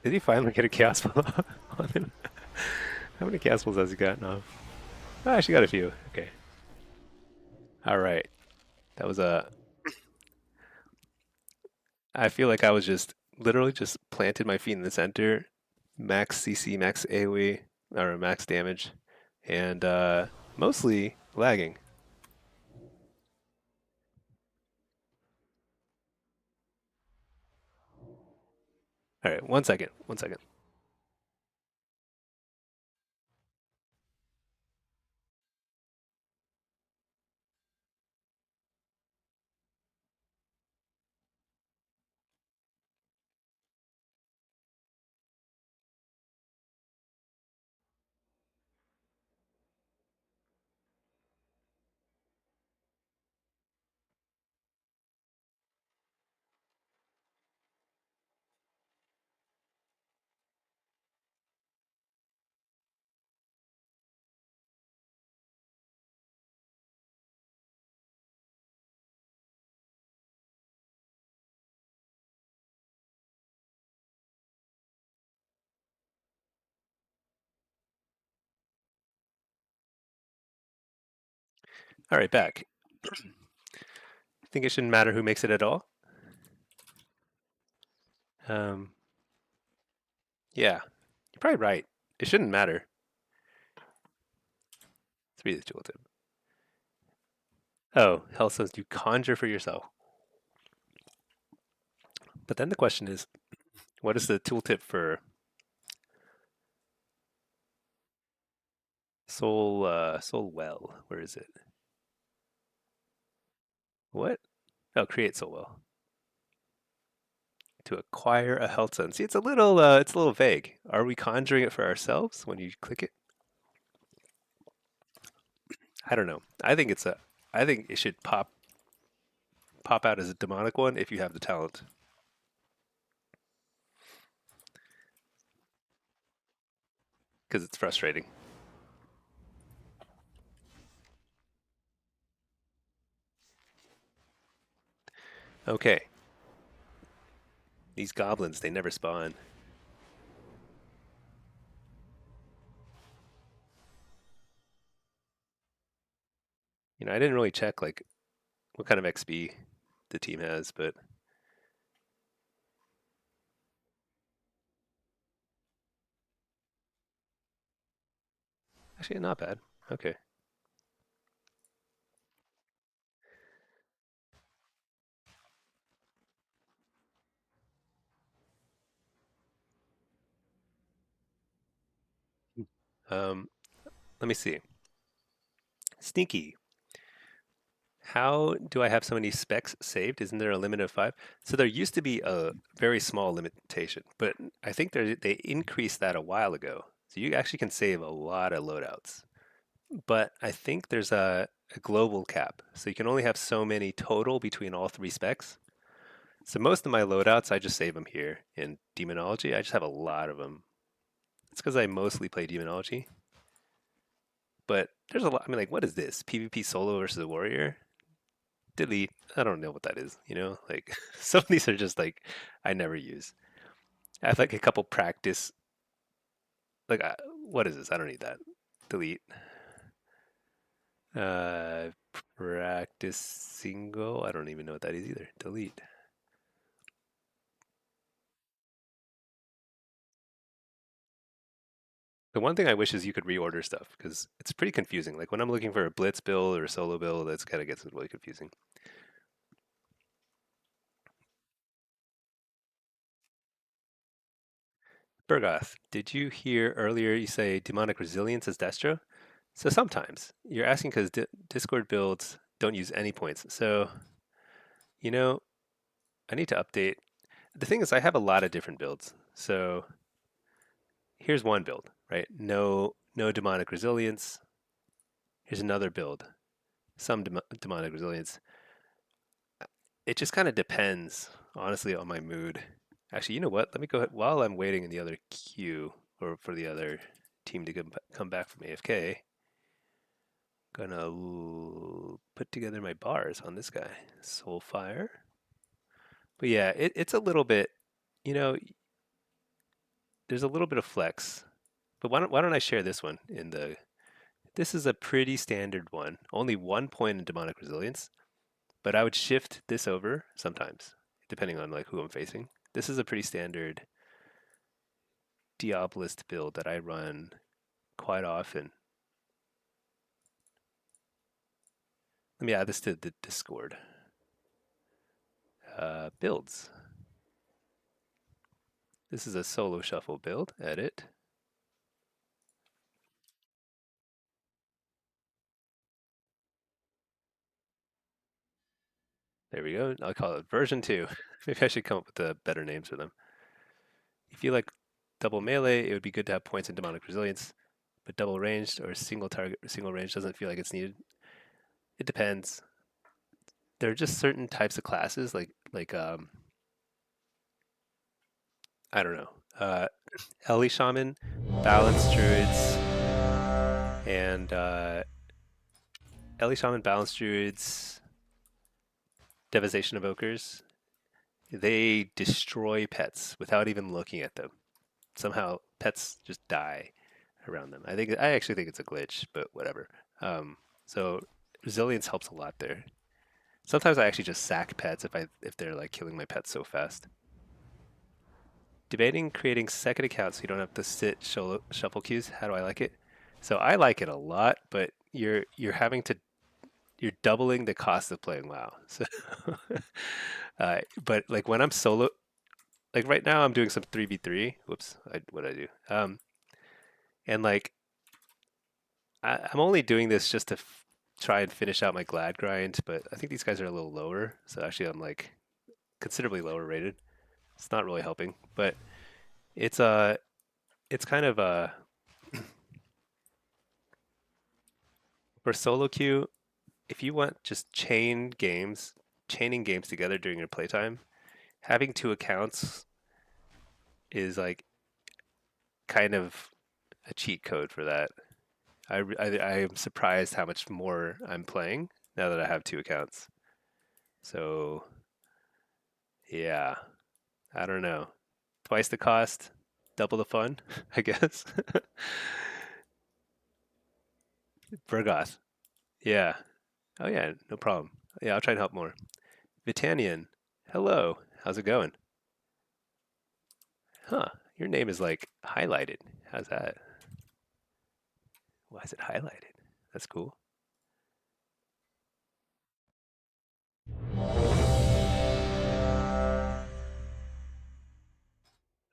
Did he finally get a castle on him? How many castles has he got now? Oh, I actually got a few. Okay. All right. That was a. I feel like I was just literally just planted my feet in the center, max CC, max AoE, or max damage, and mostly lagging. All right, 1 second, 1 second. All right, back. Think it shouldn't matter who makes it at all? Um, yeah, you're probably right. It shouldn't matter. Let's read the tooltip. Oh, hell says you conjure for yourself. But then the question is, what is the tooltip for Soul Well. Where is it? What? Oh, create Soul Well. To acquire a health zone. See, it's a little vague. Are we conjuring it for ourselves when you click it? I don't know. I think it should pop out as a demonic one if you have the talent, because it's frustrating. Okay, these goblins, they never spawn. I didn't really check like what kind of XP the team has, but actually not bad. Okay. Um, Let me see. Sneaky. How do I have so many specs saved? Isn't there a limit of 5? So there used to be a very small limitation, but I think they increased that a while ago. So you actually can save a lot of loadouts. But I think there's a global cap. So you can only have so many total between all three specs. So most of my loadouts, I just save them here. In demonology, I just have a lot of them. It's because I mostly play demonology. But there's a lot. I mean, like, what is this? PvP solo versus a warrior? Delete. I don't know what that is. Like some of these are just like I never use. I have like a couple practice. Like, what is this? I don't need that. Delete. Uh, Practice single. I don't even know what that is either. Delete. The one thing I wish is you could reorder stuff because it's pretty confusing. Like when I'm looking for a blitz build or a solo build, that's kind of gets really confusing. Bergoth, did you hear earlier you say demonic resilience is destro? So sometimes you're asking because Discord builds don't use any points. So, you know, I need to update. The thing is, I have a lot of different builds. So here's one build, right? No demonic resilience. Here's another build, some demonic resilience. It just kind of depends, honestly, on my mood. Actually, you know what? Let me go ahead while I'm waiting in the other queue or for the other team to come back from AFK. Gonna put together my bars on this guy, Soulfire. But yeah, it's a little bit, you know, there's a little bit of flex. But why don't I share this one in the? This is a pretty standard one. Only 1 point in demonic resilience, but I would shift this over sometimes, depending on like who I'm facing. This is a pretty standard Diabolist build that I run quite often. Let me add this to the Discord. Builds. This is a solo shuffle build. Edit. There we go. I'll call it version 2. Maybe I should come up with better names for them. If you like double melee, it would be good to have points in demonic resilience, but double ranged or single target, single range doesn't feel like it's needed. It depends. There are just certain types of classes, like I don't know, Ellie Shaman, Balance Druids, and Ellie Shaman, Balance Druids, Devastation Evokers. They destroy pets without even looking at them. Somehow, pets just die around them. I actually think it's a glitch, but whatever. So resilience helps a lot there. Sometimes I actually just sack pets if they're like killing my pets so fast. Debating creating second accounts so you don't have to sit shuffle queues. How do I like it? So I like it a lot, but you're doubling the cost of playing WoW. So, but like when I'm solo, like right now I'm doing some 3v3. Whoops, what did I do? And like I'm only doing this just to try and finish out my glad grind, but I think these guys are a little lower. So actually, I'm like considerably lower rated. It's not really helping, but it's it's kind of for solo queue. If you want just chaining games together during your playtime, having two accounts is like kind of a cheat code for that. I am surprised how much more I'm playing now that I have two accounts. So yeah, I don't know. Twice the cost, double the fun, I guess. Burgoth. Yeah. Oh yeah, no problem. Yeah, I'll try and help more. Vitanian. Hello. How's it going? Huh. Your name is like highlighted. How's that? Why is it highlighted? That's cool.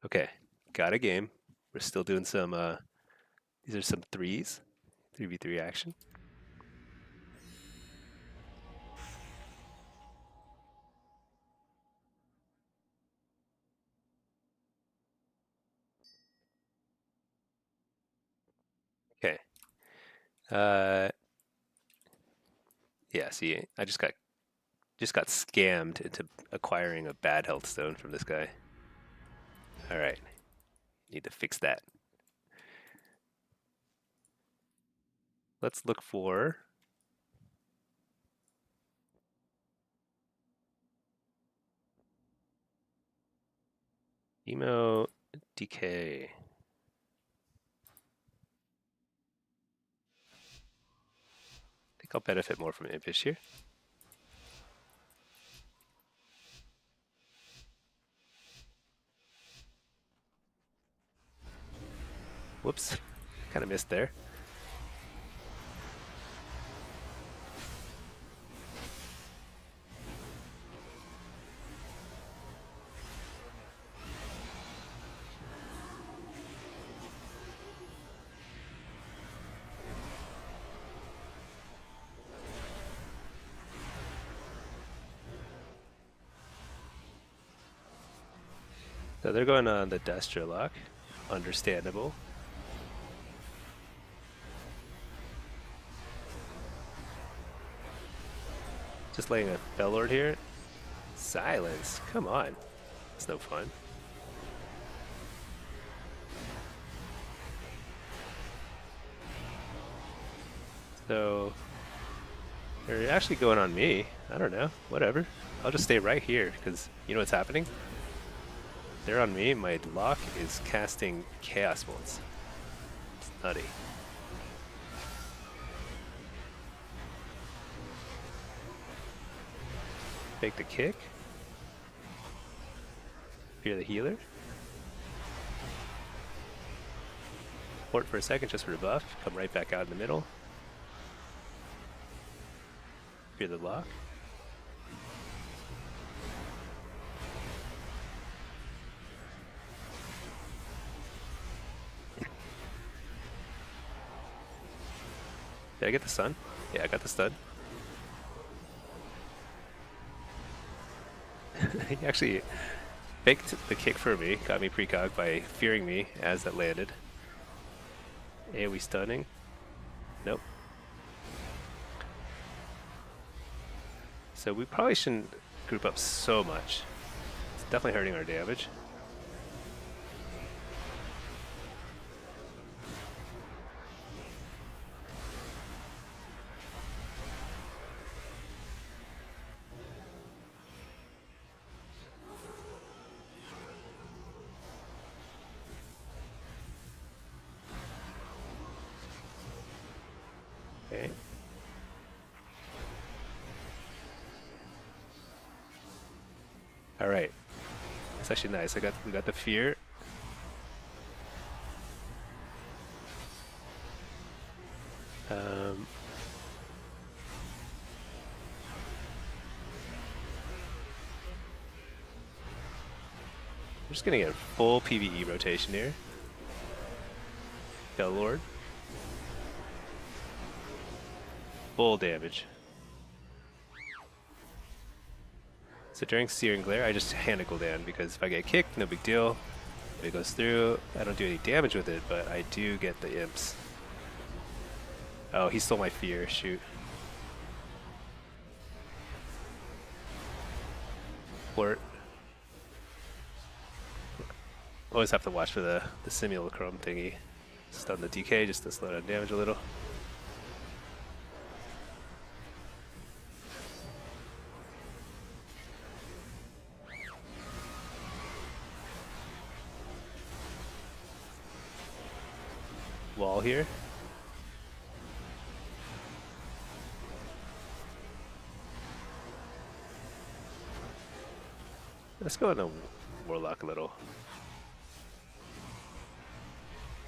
Okay. Got a game. We're still doing some these are some threes. 3v3 action. Okay. Uh yeah, see, I just got scammed into acquiring a bad health stone from this guy. All right. Need to fix that. Let's look for emo DK. I think I'll benefit more from Impish here. Whoops. Kind of missed there. So they're going on the Destro lock. Understandable. Just laying a Bellord here. Silence. Come on. It's no fun. So they're actually going on me. I don't know. Whatever. I'll just stay right here because you know what's happening? They're on me. My lock is casting Chaos Bolts. It's nutty. Take the kick. Fear the healer. Port for a second just for a buff. Come right back out in the middle. Fear the lock. Did I get the stun? Yeah, I got the stun. He actually faked the kick for me, got me precog by fearing me as that landed. AoE stunning. Nope. So we probably shouldn't group up so much. It's definitely hurting our damage. Okay. All right. That's actually nice. We got the fear. Um, we're just gonna get a full PvE rotation here. Bellord. full damage. So during Searing Glare, I just hand it Gul'dan because if I get kicked, no big deal. If it goes through, I don't do any damage with it, but I do get the imps. Oh, he stole my fear. Shoot. Port. Always have to watch for the simulacrum thingy. Stun the DK just to slow down damage a little. Wall here. Let's go into Warlock a little.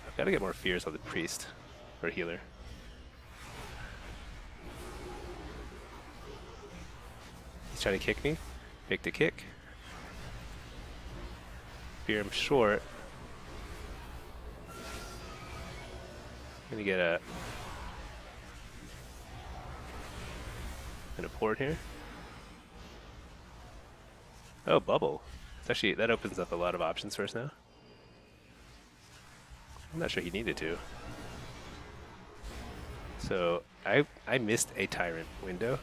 I've got to get more fears on the priest or healer. He's trying to kick me. Pick the kick. Fear him short. Gonna get a port here. Oh, bubble. It's actually, that opens up a lot of options for us now. I'm not sure he needed to. So I missed a tyrant window.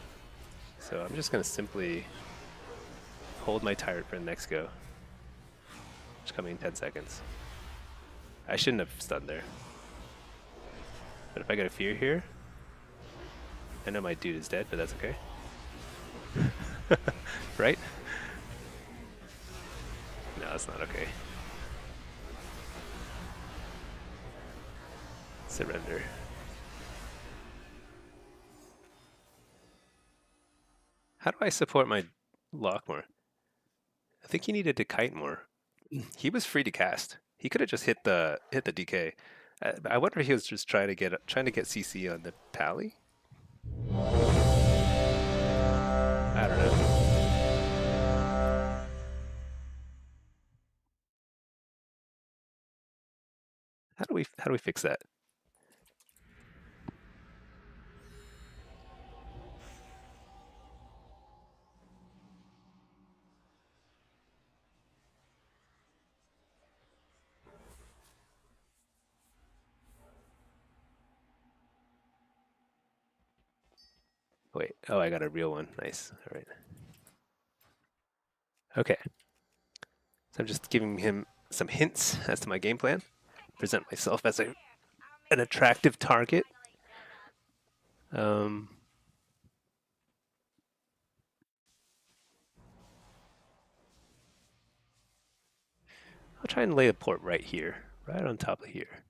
So I'm just gonna simply hold my tyrant for the next go. It's coming in 10 seconds. I shouldn't have stunned there. But if I get a fear here, I know my dude is dead, but that's okay. Right? No, it's not okay. Surrender. How do I support my lock more? I think he needed to kite more. He was free to cast. He could have just hit the DK. I wonder if he was just trying to get CC on the pally. I don't know. How do we fix that? Wait, oh, I got a real one. Nice. All right. Okay. So I'm just giving him some hints as to my game plan. Present myself as an attractive target. I'll try and lay a port right here, right on top of here.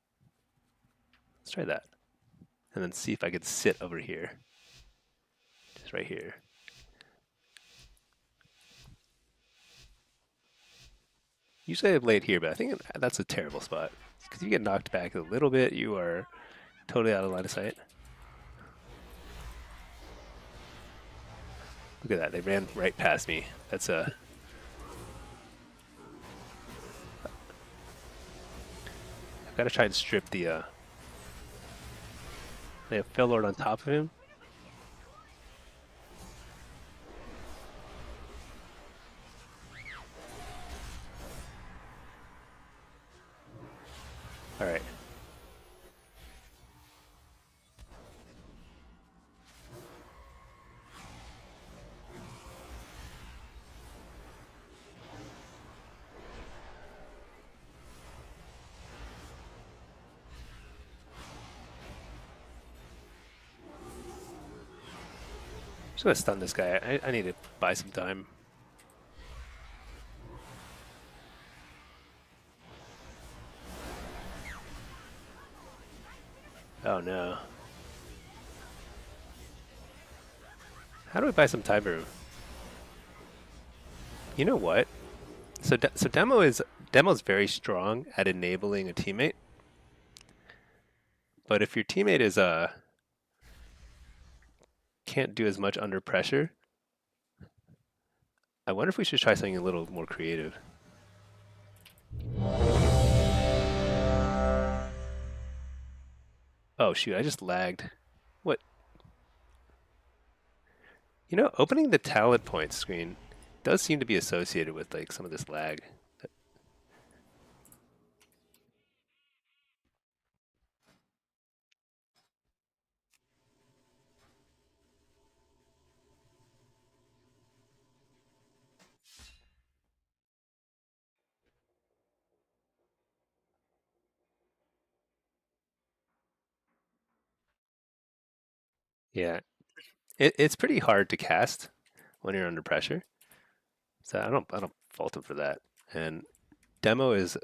Let's try that. And then see if I could sit over here. Just right here. Usually I've laid here, but I think that's a terrible spot. Because you get knocked back a little bit, you are totally out of line of sight. Look at that, they ran right past me. That's a... I've got to try and strip the... They have Fellord on top of him. All right. Just gonna stun this guy. I need to buy some time. Oh no. How do we buy some time room? You know what? So Demo's very strong at enabling a teammate. But if your teammate is can't do as much under pressure, I wonder if we should try something a little more creative. Oh shoot, I just lagged. What? You know, opening the talent points screen does seem to be associated with like some of this lag. Yeah, it's pretty hard to cast when you're under pressure. So I don't fault him for that. And demo is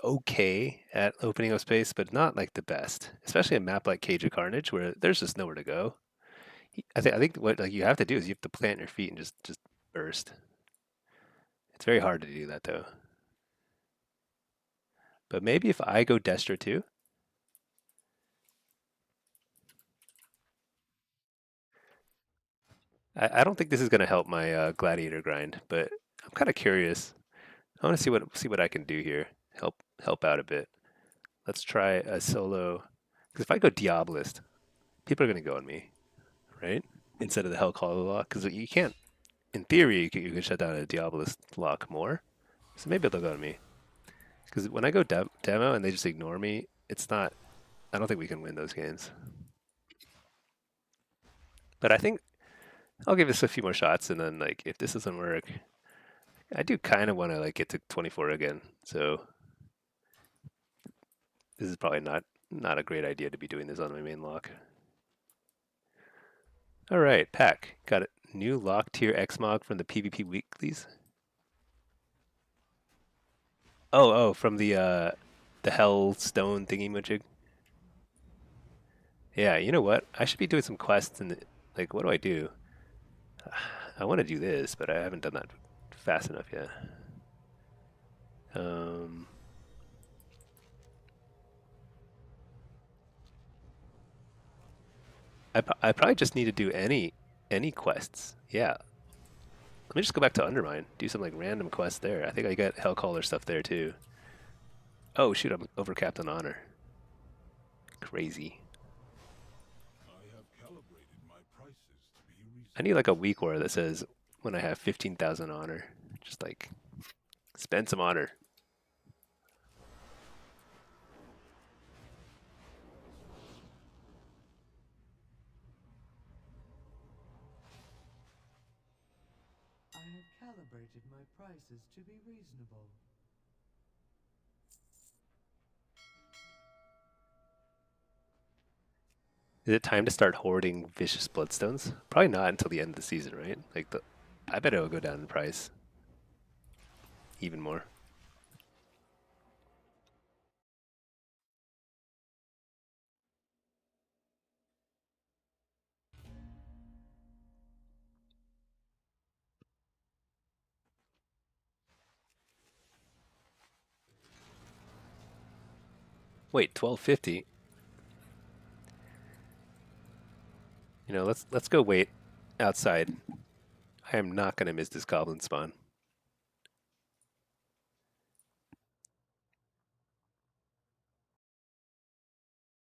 okay at opening up space, but not like the best, especially a map like Cage of Carnage where there's just nowhere to go. I think what like you have to do is you have to plant your feet and just burst. It's very hard to do that though. But maybe if I go Destra too, I don't think this is going to help my gladiator grind, but I'm kind of curious. I want to see what I can do here. Help out a bit. Let's try a solo. Because if I go Diabolist, people are going to go on me, right? Instead of the Hellcaller lock, because you can't. In theory, you could shut down a Diabolist lock more. So maybe they'll go on me. Because when I go demo and they just ignore me, it's not. I don't think we can win those games. But I think I'll give this a few more shots, and then like if this doesn't work, I do kind of want to like get to 24 again. So this is probably not a great idea to be doing this on my main lock. All right, pack got a new lock tier Xmog from the PvP weeklies. Oh, from the Hell Stone thingy majig. Yeah, you know what? I should be doing some quests and like, what do I do? I want to do this, but I haven't done that fast enough yet. Um, I probably just need to do any quests. Yeah, let me just go back to Undermine, do some like random quests there. I think I got Hellcaller stuff there too. Oh shoot, I'm overcapped on honor. Crazy. I need like a weak war that says when I have 15,000 honor, just like spend some honor. I have calibrated my prices to be reasonable. Is it time to start hoarding vicious bloodstones? Probably not until the end of the season, right? I bet it'll go down in price even more. Wait, 1250. You know, let's go wait outside. I am not gonna miss this goblin spawn.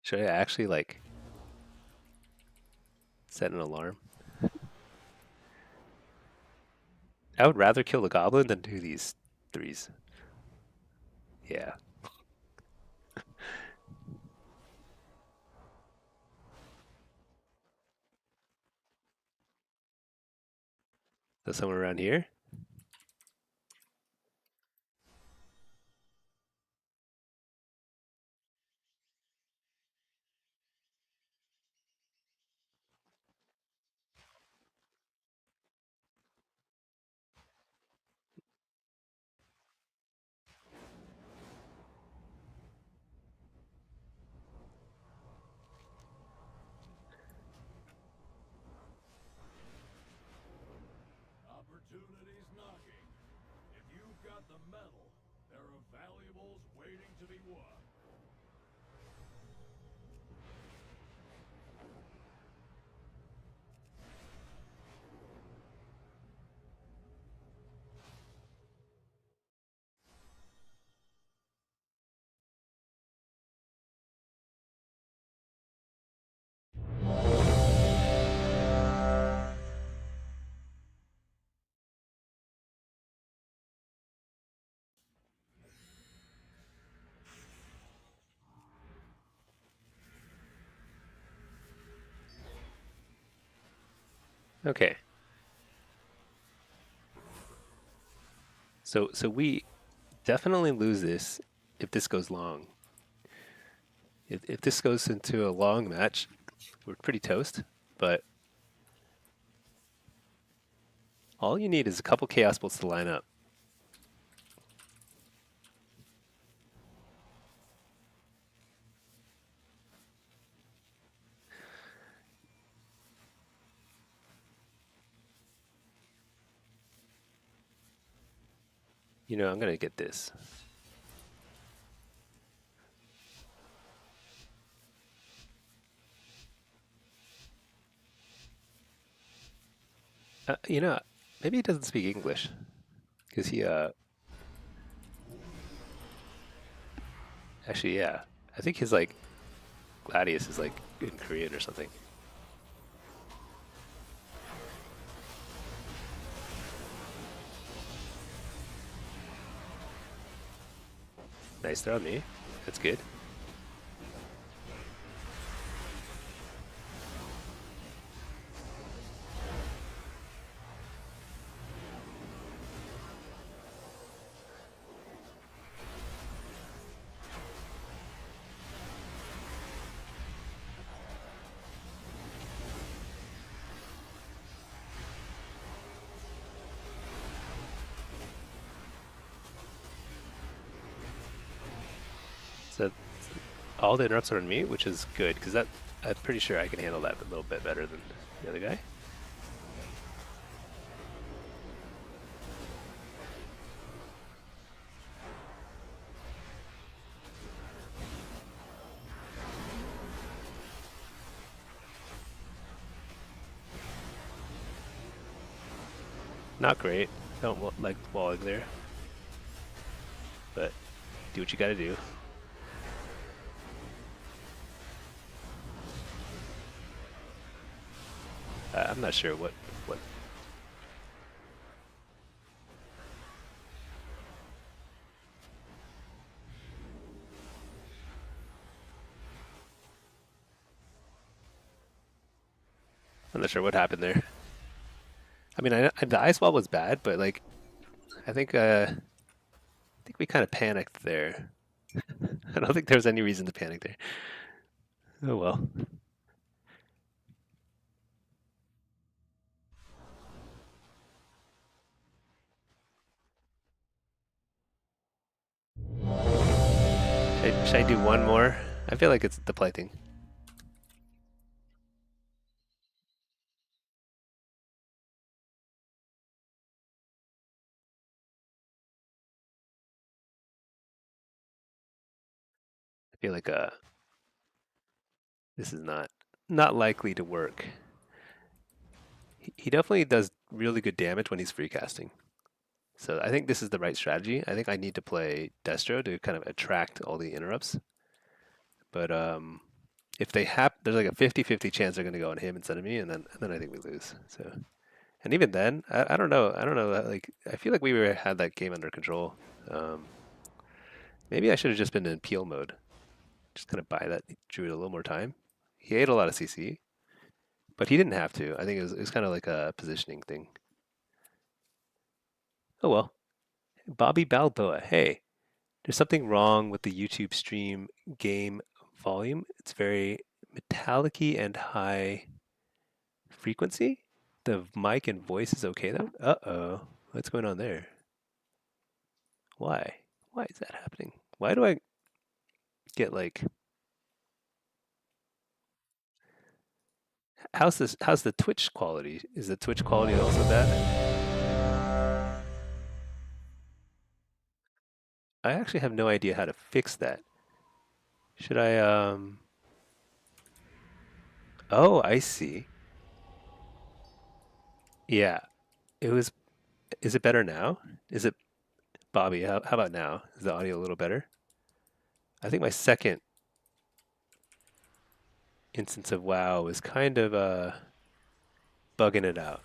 Should I actually like set an alarm? I would rather kill the goblin than do these threes. Yeah. So somewhere around here. Opportunity's knocking. If you've got the metal, there are valuables waiting to be won. Okay. So we definitely lose this if this goes long. If this goes into a long match, we're pretty toast. But all you need is a couple chaos bolts to line up. You know, I'm gonna get this. You know, maybe he doesn't speak English because he actually yeah, I think his like Gladius is like in Korean or something. Nice throw on me. That's good. So all the interrupts are on me, which is good because that I'm pretty sure I can handle that a little bit better than the other guy. Not great. Don't like walling there, but do what you gotta do. I'm not sure what. I'm not sure what happened there. I mean, the ice wall was bad, but like I think we kind of panicked there. I don't think there was any reason to panic there. Oh well. Should I do one more? I feel like it's deflecting. I feel like this is not likely to work. He definitely does really good damage when he's free casting. So I think this is the right strategy. I think I need to play Destro to kind of attract all the interrupts. But if they have, there's like a 50-50 chance they're going to go on him instead of me, and then I think we lose. So, and even then, I don't know. I don't know. Like I feel like had that game under control. Um, Maybe I should have just been in peel mode. Just kind of buy that druid a little more time. He ate a lot of CC, but he didn't have to. I think it was kind of like a positioning thing. Oh well. Bobby Balboa. Hey, there's something wrong with the YouTube stream game volume. It's very metallic-y and high frequency. The mic and voice is okay though. Uh-oh. What's going on there? Why? Why is that happening? Why do I get like how's the Twitch quality? Is the Twitch quality also bad? I actually have no idea how to fix that. Should I Oh, I see. Yeah. It was is it better now? Is it Bobby, how about now? Is the audio a little better? I think my second instance of WoW is kind of bugging it out.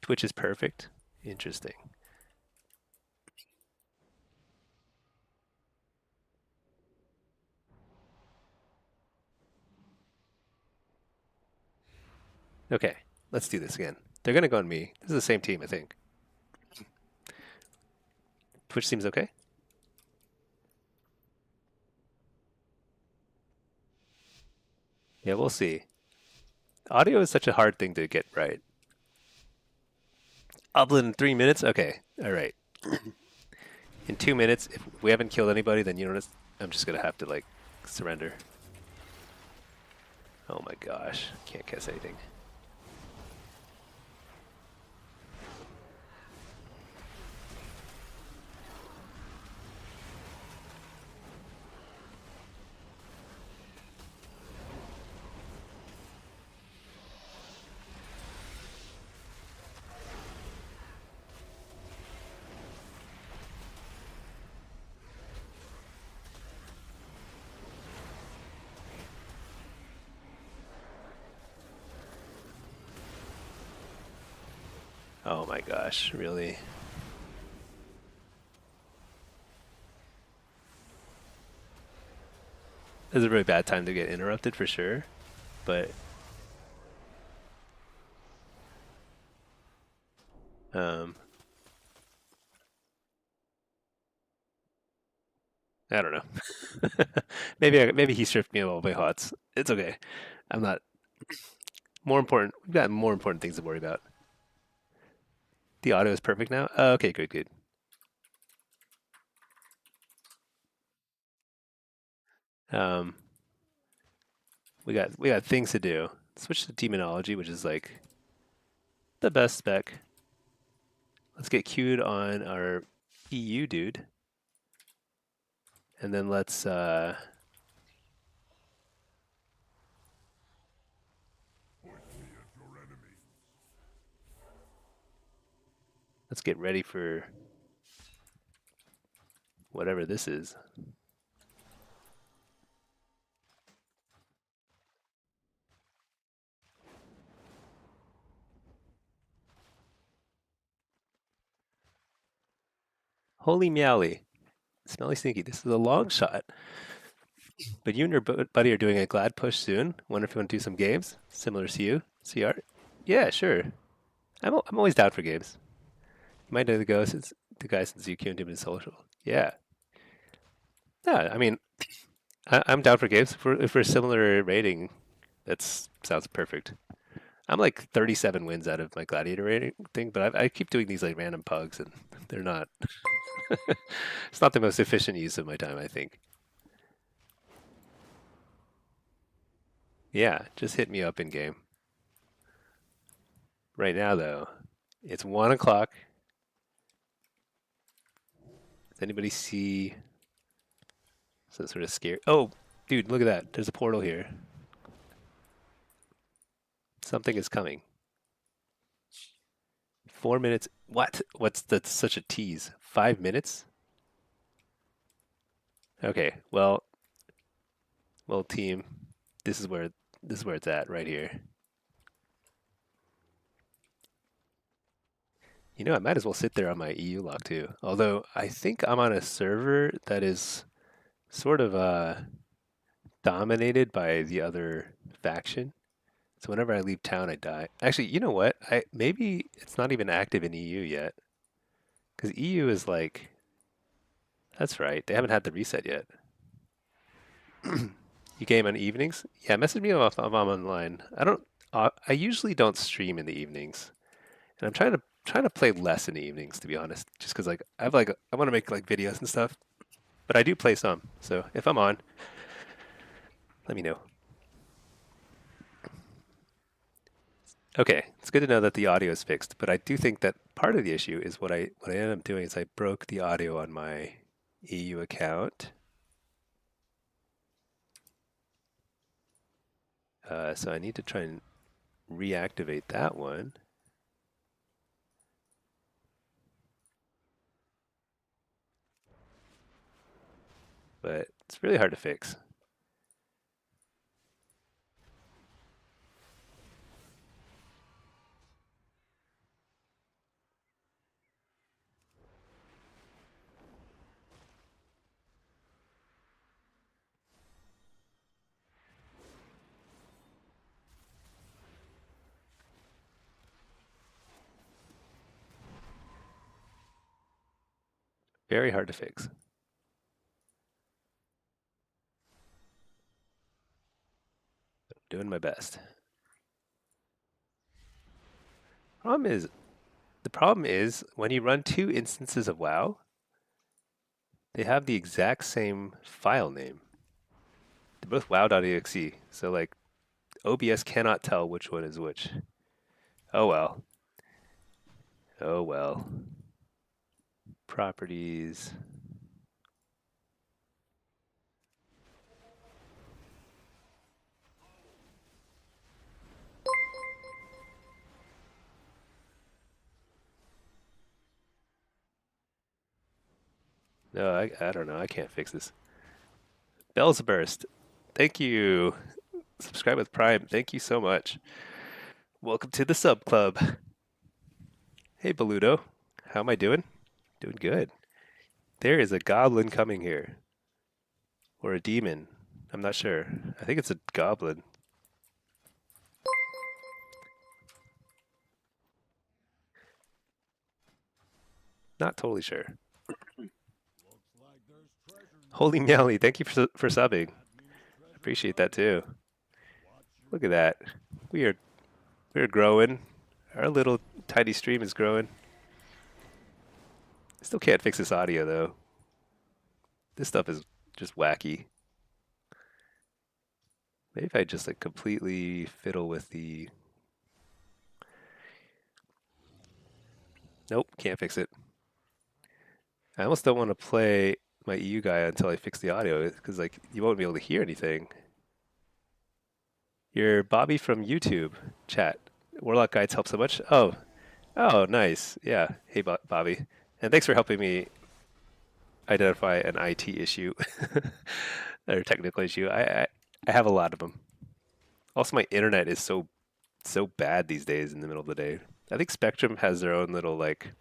Twitch is perfect. Interesting. Okay, let's do this again. They're gonna go on me. This is the same team, I think. Twitch seems okay. Yeah, we'll see. Audio is such a hard thing to get right. Upload in 3 minutes? Okay. All right. In 2 minutes, if we haven't killed anybody, then you know what? I'm just gonna have to like surrender. Oh my gosh. Can't guess anything. Oh my gosh, really? This is a really bad time to get interrupted for sure, but um, I don't know. Maybe he stripped me of all my hots. It's okay. I'm not more important. We've got more important things to worry about. The audio is perfect now. Okay, good, good. Um, we got things to do. Switch to demonology, which is like the best spec. Let's get queued on our EU dude, and then let's get ready for whatever this is. Holy meowly. Smelly sneaky. This is a long shot. But you and your buddy are doing a glad push soon. Wonder if you want to do some games similar to you, CR. Yeah, sure. I'm always down for games. You might know the guy since you came to him in social. Yeah, yeah. I mean, I'm down for games. If we're similar rating, that sounds perfect. I'm like 37 wins out of my gladiator rating thing, but I keep doing these like random pugs, and they're not. It's not the most efficient use of my time, I think. Yeah, just hit me up in game. Right now, though, it's 1 o'clock. Does anybody see some sort of scary? Oh, dude, look at that. There's a portal here. Something is coming. 4 minutes. What? What's that? Such a tease. 5 minutes? Okay. Well, team, this is where it's at right here. You know, I might as well sit there on my EU lock too. Although I think I'm on a server that is sort of dominated by the other faction. So whenever I leave town, I die. Actually, you know what? I maybe it's not even active in EU yet, because EU is like that's right. They haven't had the reset yet. You game on evenings? Yeah, message me if I'm online. I don't. I usually don't stream in the evenings, and I'm trying to play less in the evenings, to be honest. Just because like I want to make like videos and stuff, but I do play some. So if I'm on, let me know. Okay, it's good to know that the audio is fixed, but I do think that part of the issue is what I ended up doing is I broke the audio on my EU account. So I need to try and reactivate that one. But it's really hard to fix. Very hard to fix. Doing my best. Problem is, the problem is when you run two instances of WoW, they have the exact same file name. They're both wow.exe, so like OBS cannot tell which one is which. Oh well. Oh well. Properties. No, I don't know. I can't fix this. Bells burst. Thank you. Subscribe with Prime. Thank you so much. Welcome to the sub club. Hey Beludo. How am I doing? Doing good. There is a goblin coming here. Or a demon. I'm not sure. I think it's a goblin. Not totally sure. Holy Meowly, thank you for subbing. Appreciate that too. Look at that. We're growing. Our little tiny stream is growing. Still can't fix this audio though. This stuff is just wacky. Maybe if I just like completely fiddle with the... Nope, can't fix it. I almost don't want to play my EU guy until I fix the audio because like you won't be able to hear anything. You're Bobby from YouTube chat. Warlock guides help so much. Oh, nice. Yeah. Hey, Bobby, and thanks for helping me identify an IT issue or technical issue. I have a lot of them. Also, my internet is so bad these days in the middle of the day. I think Spectrum has their own little like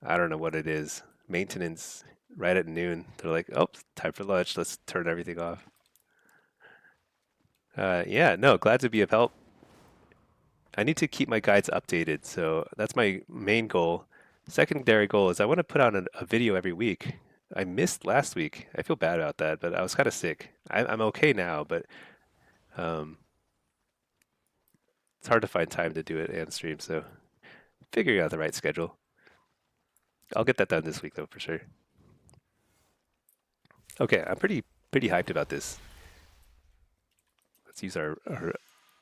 I don't know what it is maintenance right at noon. They're like, oh, time for lunch. Let's turn everything off. Yeah, no, glad to be of help. I need to keep my guides updated, so that's my main goal. Secondary goal is I want to put out a video every week. I missed last week. I feel bad about that, but I was kind of sick. I'm okay now, but um, it's hard to find time to do it and stream, so figuring out the right schedule. I'll get that done this week though, for sure. Okay, I'm pretty hyped about this. Let's use our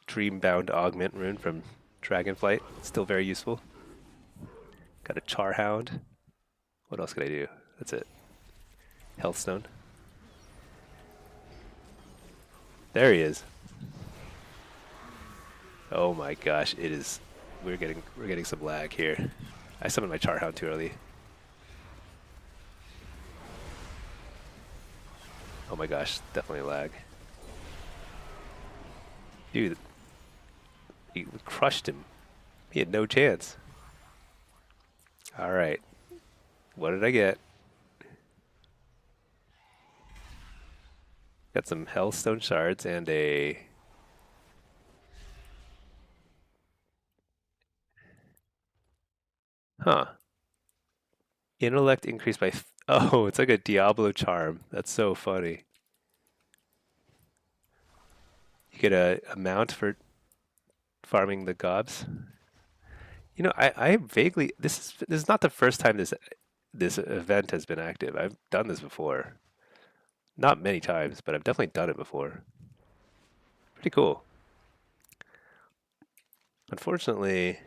Dreambound Augment rune from Dragonflight. Still very useful. Got a Charhound. What else can I do? That's it. Healthstone. There he is. Oh my gosh, it is. We're getting some lag here. I summoned my Charhound too early. Oh my gosh, definitely lag. Dude, he crushed him. He had no chance. All right, what did I get? Got some Hellstone shards and a... Huh. Intellect increased by... Oh, it's like a Diablo charm. That's so funny. You get a mount for farming the gobs. You know, I vaguely... This is not the first time this event has been active. I've done this before. Not many times, but I've definitely done it before. Pretty cool. Unfortunately,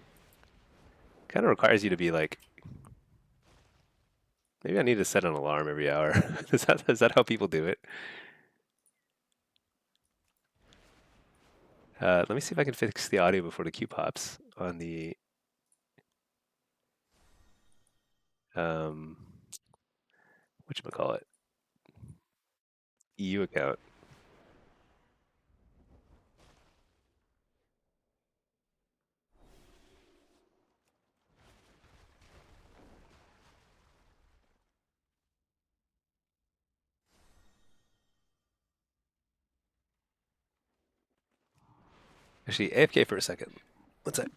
kind of requires you to be like... Maybe I need to set an alarm every hour. Is that how people do it? Let me see if I can fix the audio before the queue pops on the whatchamacallit, EU account. Actually, AFK for a second. What's that?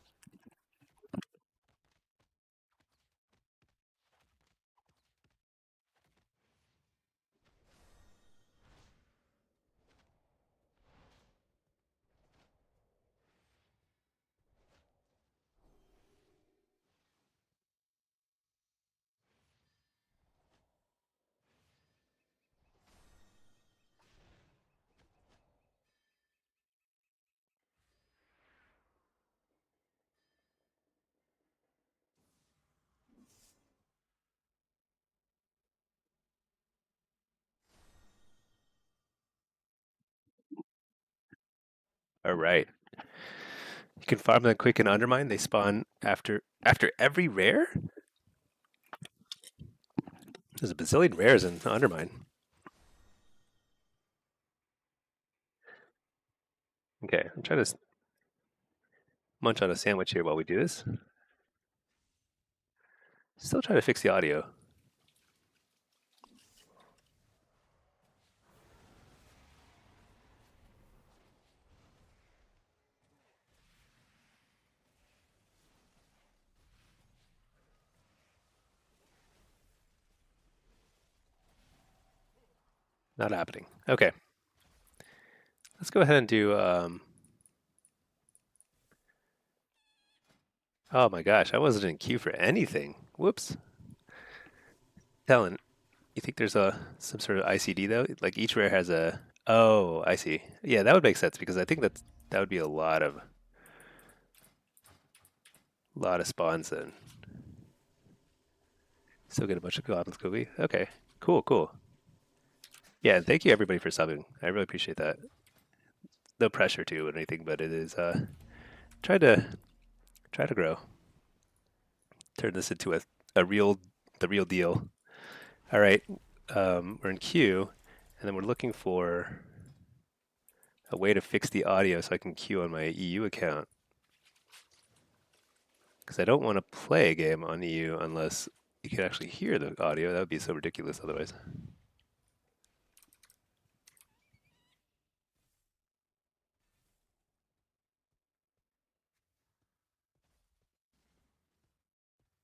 All right. You can farm them quick and undermine. They spawn after every rare. There's a bazillion rares in undermine. Okay, I'm trying to munch on a sandwich here while we do this. Still trying to fix the audio. Not happening. Okay. Let's go ahead and do. Oh my gosh, I wasn't in queue for anything. Whoops. Helen, you think there's some sort of ICD though? Like each rare has a. Oh, I see. Yeah, that would make sense because I think that would be a lot of spawns then. Still get a bunch of goblins cookie. Okay, cool, cool. Yeah, and thank you everybody for subbing. I really appreciate that. No pressure to or anything, but it is try to try to grow. Turn this into a real the real deal. All right, we're in queue, and then we're looking for a way to fix the audio so I can queue on my EU account. Because I don't want to play a game on EU unless you can actually hear the audio. That would be so ridiculous otherwise.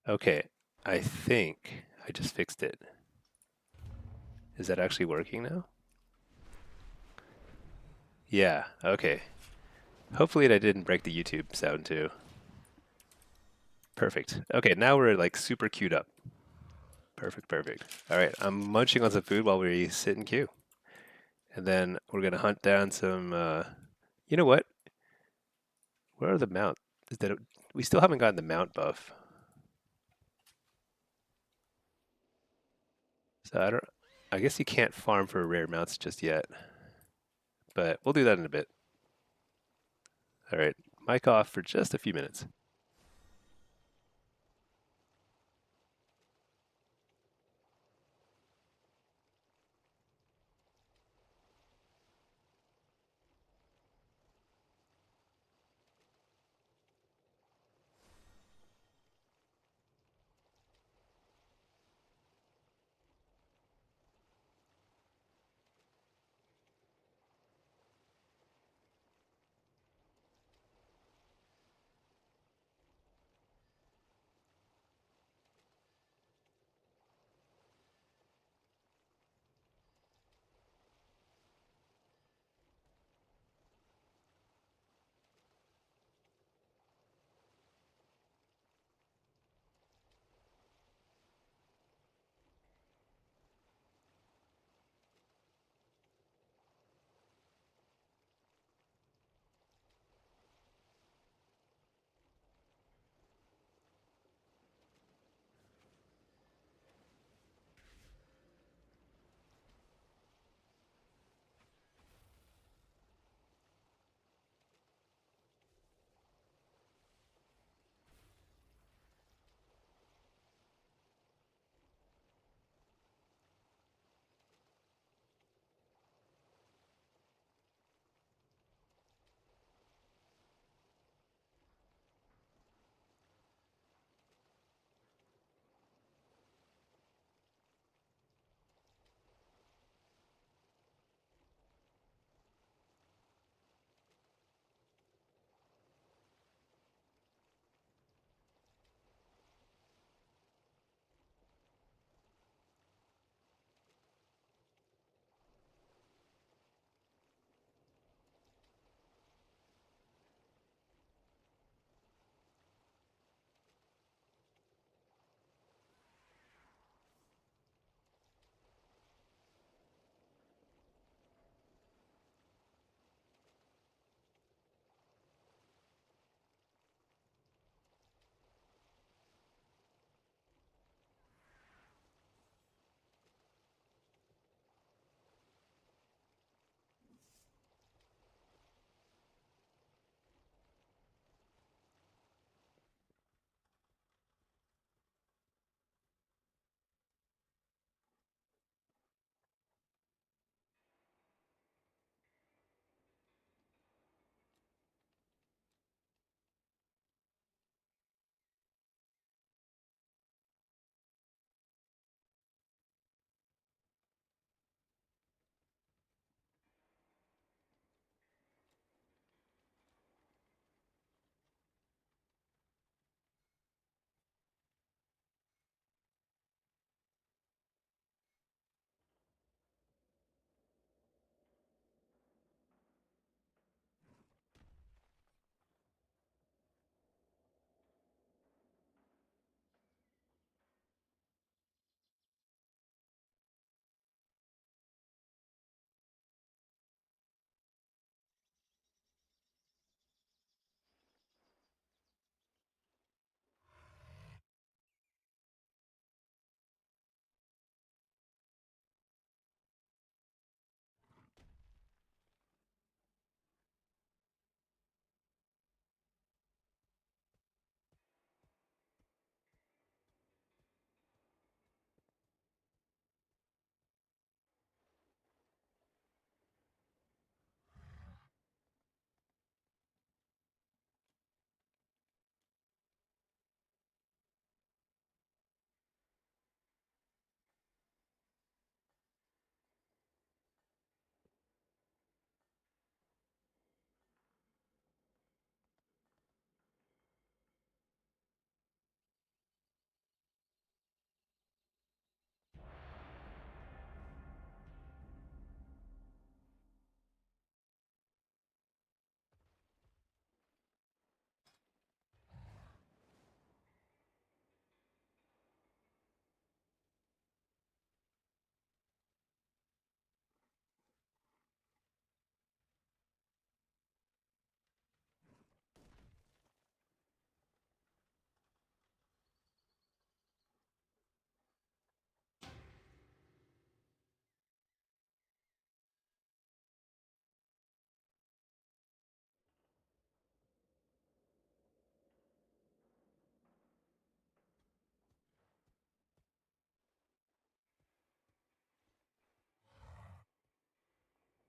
Okay, I think I just fixed it. Is that actually working now? Yeah, okay. Hopefully I didn't break the YouTube sound too. Perfect. Okay, now we're like super queued up. Perfect, perfect. All right, I'm munching on some food while we sit in queue. And then we're gonna hunt down some, you know what? Where are the mount? Is that we still haven't gotten the mount buff. So I guess you can't farm for rare mounts just yet. But we'll do that in a bit. All right, mic off for just a few minutes.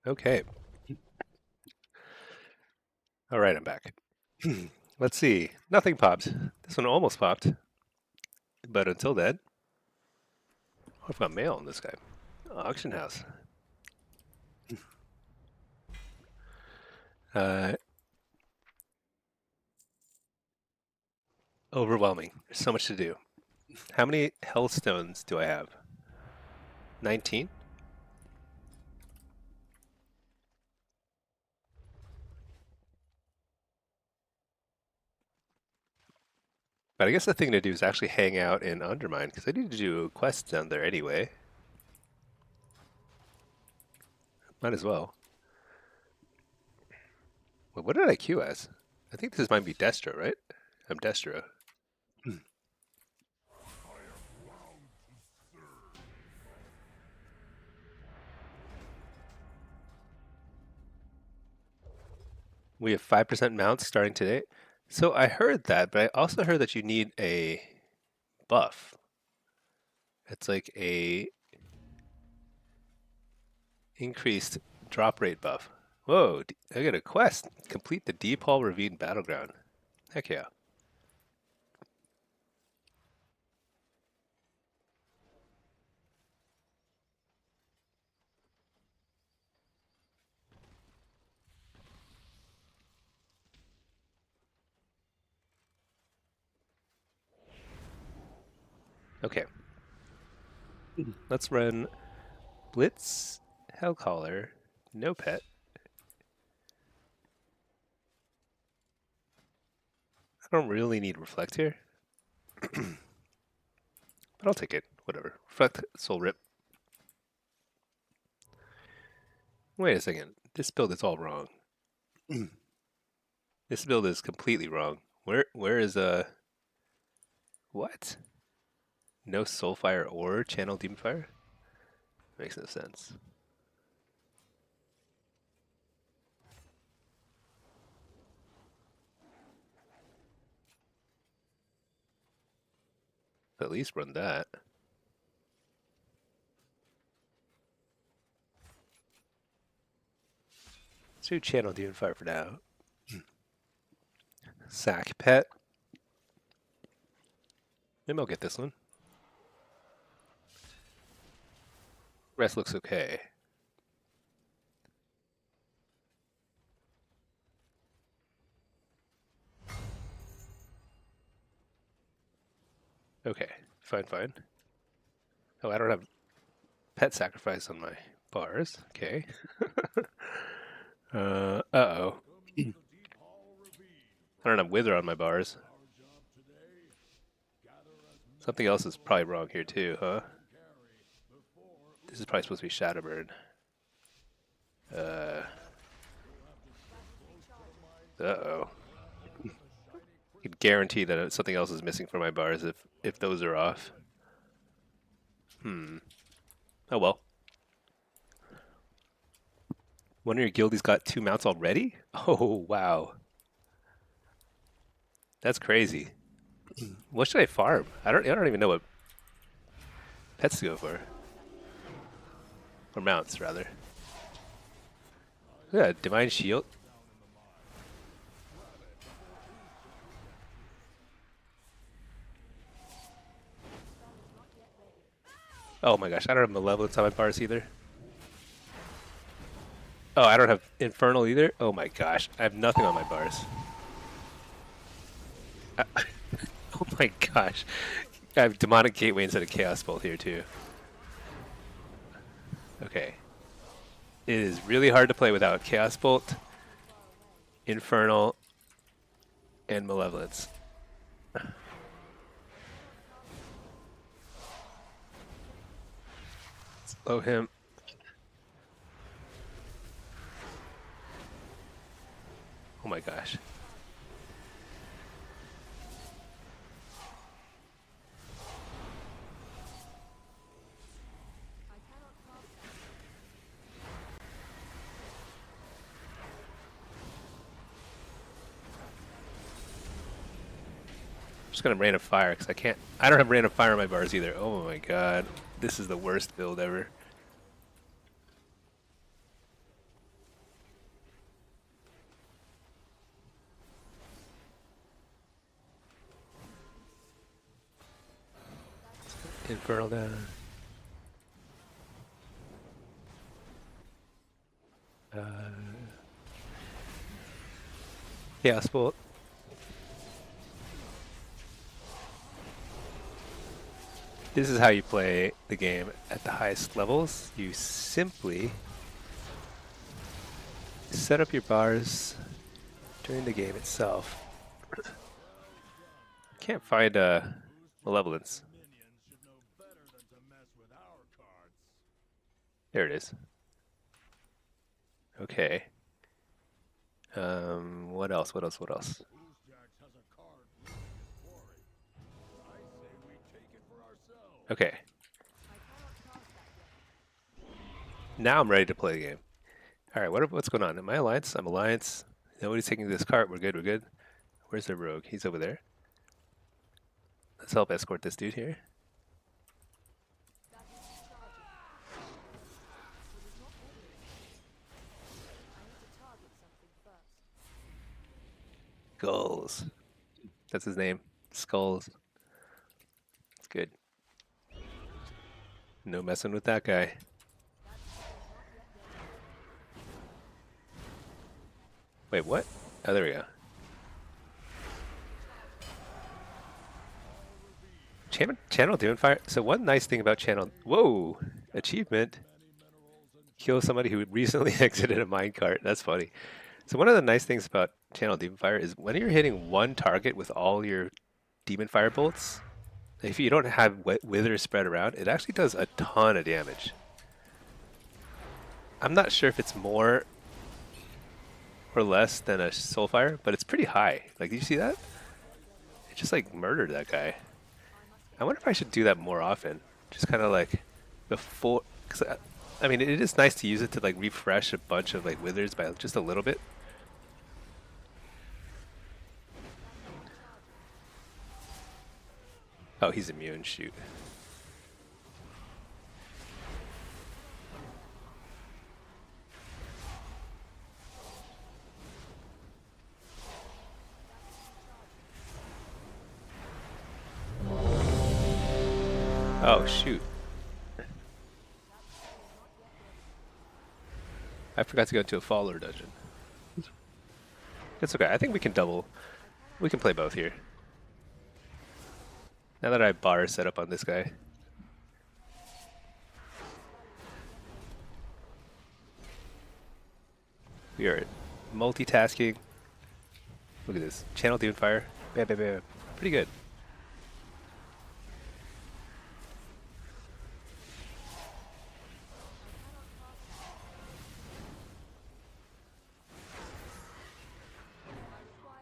Okay. All right, I'm back. Let's see. Nothing popped. This one almost popped. But until then, oh, I've got mail on this guy. Auction house. Uh, Overwhelming. There's so much to do. How many hellstones do I have? 19? But I guess the thing to do is actually hang out in Undermine, because I need to do quests down there anyway. Might as well. Well, what did I queue as? I think this might be Destro, right? I'm Destro. We have 5% mounts starting today. So I heard that, but I also heard that you need a buff. It's like a increased drop rate buff. Whoa, I got a quest. Complete the Deep Hall Ravine Battleground. Heck yeah. Okay. Let's run Blitz, Hellcaller, no pet. I don't really need Reflect here. But I'll take it. Whatever. Reflect, Soul Rip. Wait a second. This build is all wrong. This build is completely wrong. Where is what? No Soulfire or Channel Demon Fire? Makes no sense. At least run that. Let's do Channel Demon Fire for now. Sack Pet. Maybe I'll get this one. Rest looks okay. Okay, fine. Oh, I don't have pet sacrifice on my bars. Okay. Uh-oh. I don't have Wither on my bars. Something else is probably wrong here too, huh? This is probably supposed to be Shadowburn. Uh-oh. I could guarantee that something else is missing from my bars if those are off. Oh well. One of your guildies got 2 mounts already? Oh, wow. That's crazy. What should I farm? I don't even know what pets to go for. Or mounts, rather. Yeah, Divine Shield. Oh my gosh, I don't have Malevolence on my bars either. Oh, I don't have Infernal either? Oh my gosh, I have nothing on my bars. Oh my gosh. I have Demonic Gateway instead of Chaos Bolt here too. Okay. It is really hard to play without Chaos Bolt, Infernal, and Malevolence. Slow him. Oh my gosh. I'm just gonna Rain of Fire because I don't have Rain of Fire on my bars either. Oh my god. This is the worst build ever. Infernal down. Chaos Bolt. This is how you play the game at the highest levels. You simply set up your bars during the game itself. Can't find Malevolence. There it is. Okay. What else? What else? What else? Okay. Now I'm ready to play the game. All right, what's going on? Am I Alliance? I'm Alliance. Nobody's taking this cart. We're good. We're good. Where's the rogue? He's over there. Let's help escort this dude here. Skulls. That's his name. Skulls. It's good. No messing with that guy. Wait, what? Oh, there we go. Channel doing fire. So one nice thing about channel. Whoa! Achievement. Kill somebody who recently exited a minecart. That's funny. So one of the nice things about channel demon fire is when you're hitting one target with all your demon fire bolts, if you don't have withers spread around, it actually does a ton of damage. I'm not sure if it's more or less than a soulfire, but it's pretty high. Like, did you see that? It just like murdered that guy. I wonder if I should do that more often. Just kind of like before, because I mean, it is nice to use it to like refresh a bunch of like withers by just a little bit. Oh, he's immune. Shoot. Oh, shoot. I forgot to go into a follower dungeon. It's okay. I think we can double. We can play both here. Now that I have bar set up on this guy. We are multitasking. Look at this. Channel demon fire. Bam, bam, bam. Pretty good.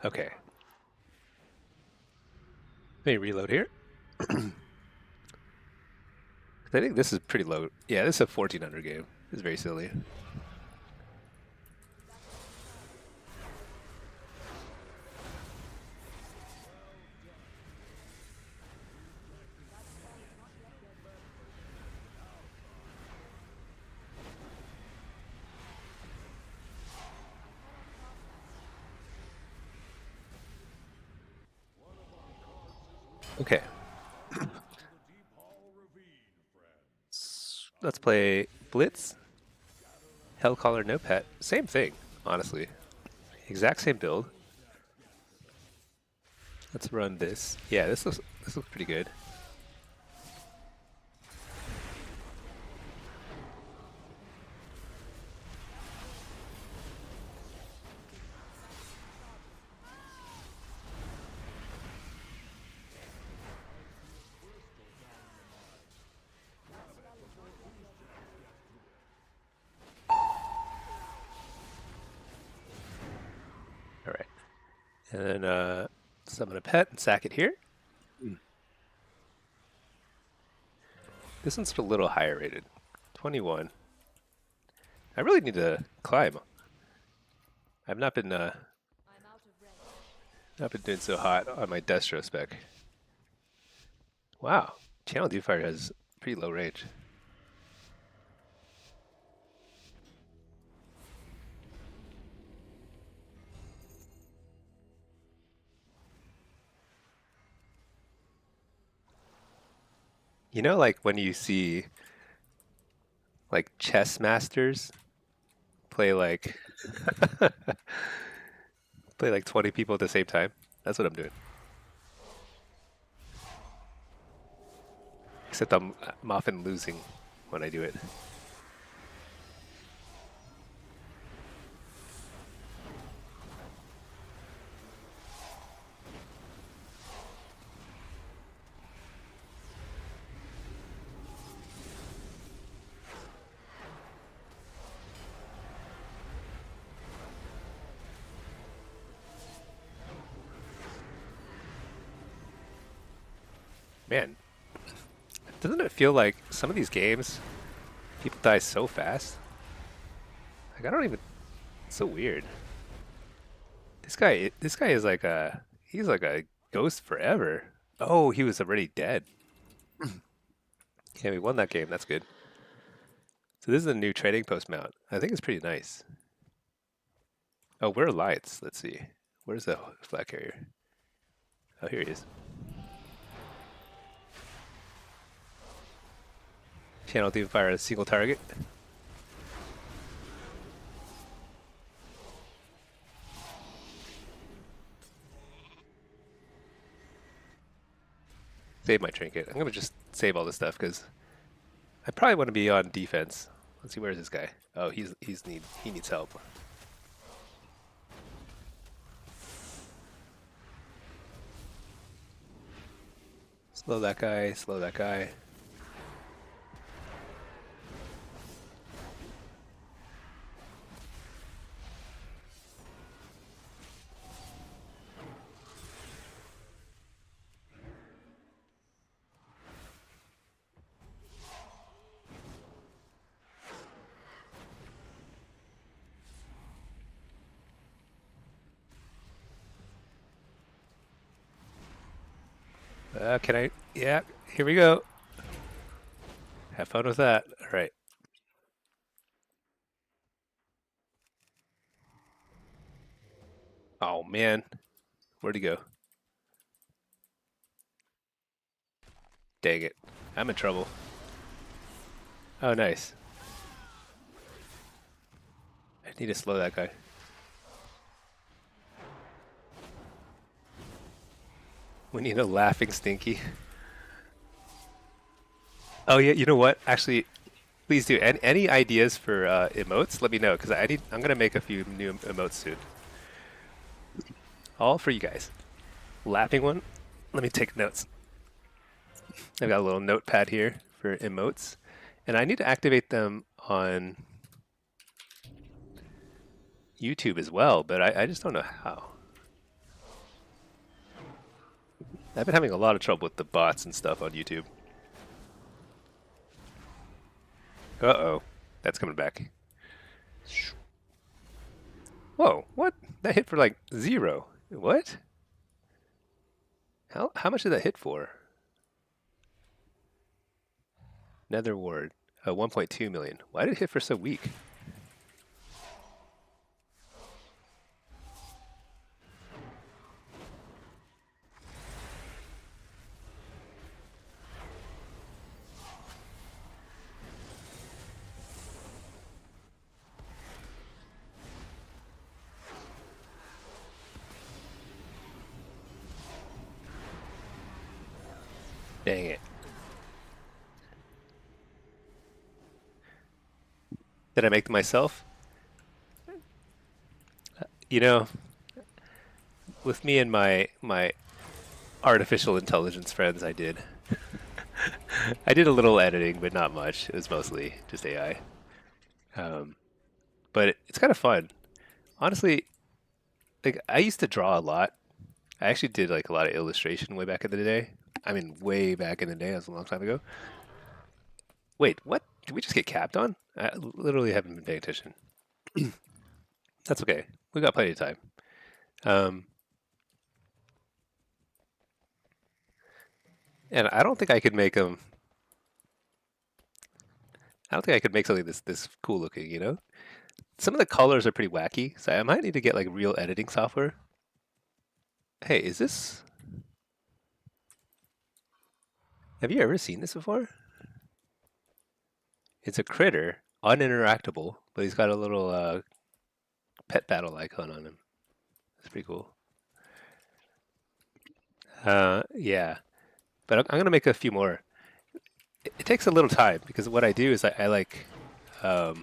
Okay. Let me reload here. I think this is pretty low. Yeah, this is a 1400 game. This is very silly. Okay. Let's play Blitz. Hellcaller no pet. Same thing, honestly. Exact same build. Let's run this. Yeah, this looks pretty good. All right. And then summon a pet and sack it here. This one's a little higher rated. 21. I really need to climb. I've not been doing so hot on my Destro spec. Wow. Channel Defire has pretty low range. You know, like when you see like chess masters play like play like 20 people at the same time. That's what I'm doing. Except I'm often losing when I do it. Man, doesn't it feel like some of these games people die so fast? Like I don't even. It's so weird. This guy is like he's like a ghost forever. Oh, he was already dead. Yeah, we won that game. That's good. So this is a new trading post mount. I think it's pretty nice. Oh, where are lights? Let's see. Where's the flag carrier? Oh, here he is. Channel demon fire a single target. Save my trinket. I'm gonna just save all this stuff because I probably want to be on defense. Let's see, where's this guy? Oh, he needs help. Slow that guy. Slow that guy. Can I? Yeah, here we go. Have fun with that. All right. Oh man, where'd he go? Dang it. I'm in trouble. Oh, nice. I need to slow that guy. We need a laughing stinky. Oh yeah, you know what? Actually, please do. Any ideas for emotes? Let me know because I'm gonna make a few new emotes soon. All for you guys. Laughing one. Let me take notes. I've got a little notepad here for emotes, and I need to activate them on YouTube as well, but I just don't know how. I've been having a lot of trouble with the bots and stuff on YouTube. Uh-oh. That's coming back. Whoa, what? That hit for like 0. What? How much did that hit for? Nether ward. 1.2 million. Why did it hit for so weak? Dang it. Did I make them myself? You know, with me and my artificial intelligence friends, I did. I did a little editing, but not much. It was mostly just AI. Um, but it's kind of fun. Honestly, like I used to draw a lot. I actually did like a lot of illustration way back in the day. I mean, way back in the day. That was a long time ago. Wait, what? Did we just get capped on? I literally haven't been paying attention. That's okay. We got plenty of time. Um, and I don't think I could make them. I don't think I could make something this cool looking. You know, some of the colors are pretty wacky, so I might need to get like real editing software. Hey, is this? Have you ever seen this before? It's a critter, uninteractable, but he's got a little pet battle icon on him. That's pretty cool. Yeah, but I'm gonna make a few more. It takes a little time because what I do is I like let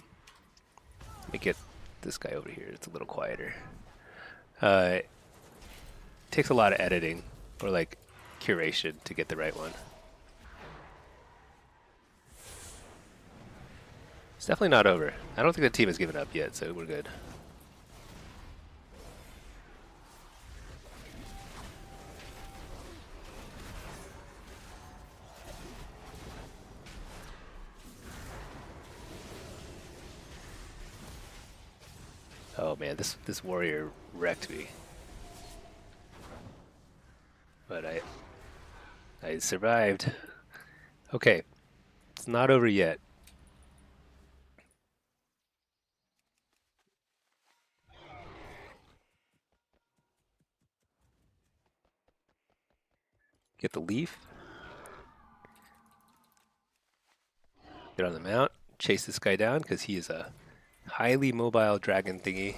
me get this guy over here. It's a little quieter. It takes a lot of editing or like curation to get the right one. It's definitely not over. I don't think the team has given up yet, so we're good. Oh man, this warrior wrecked me, but I survived. Okay, it's not over yet. Get the leaf, get on the mount, chase this guy down because he is a highly mobile dragon thingy.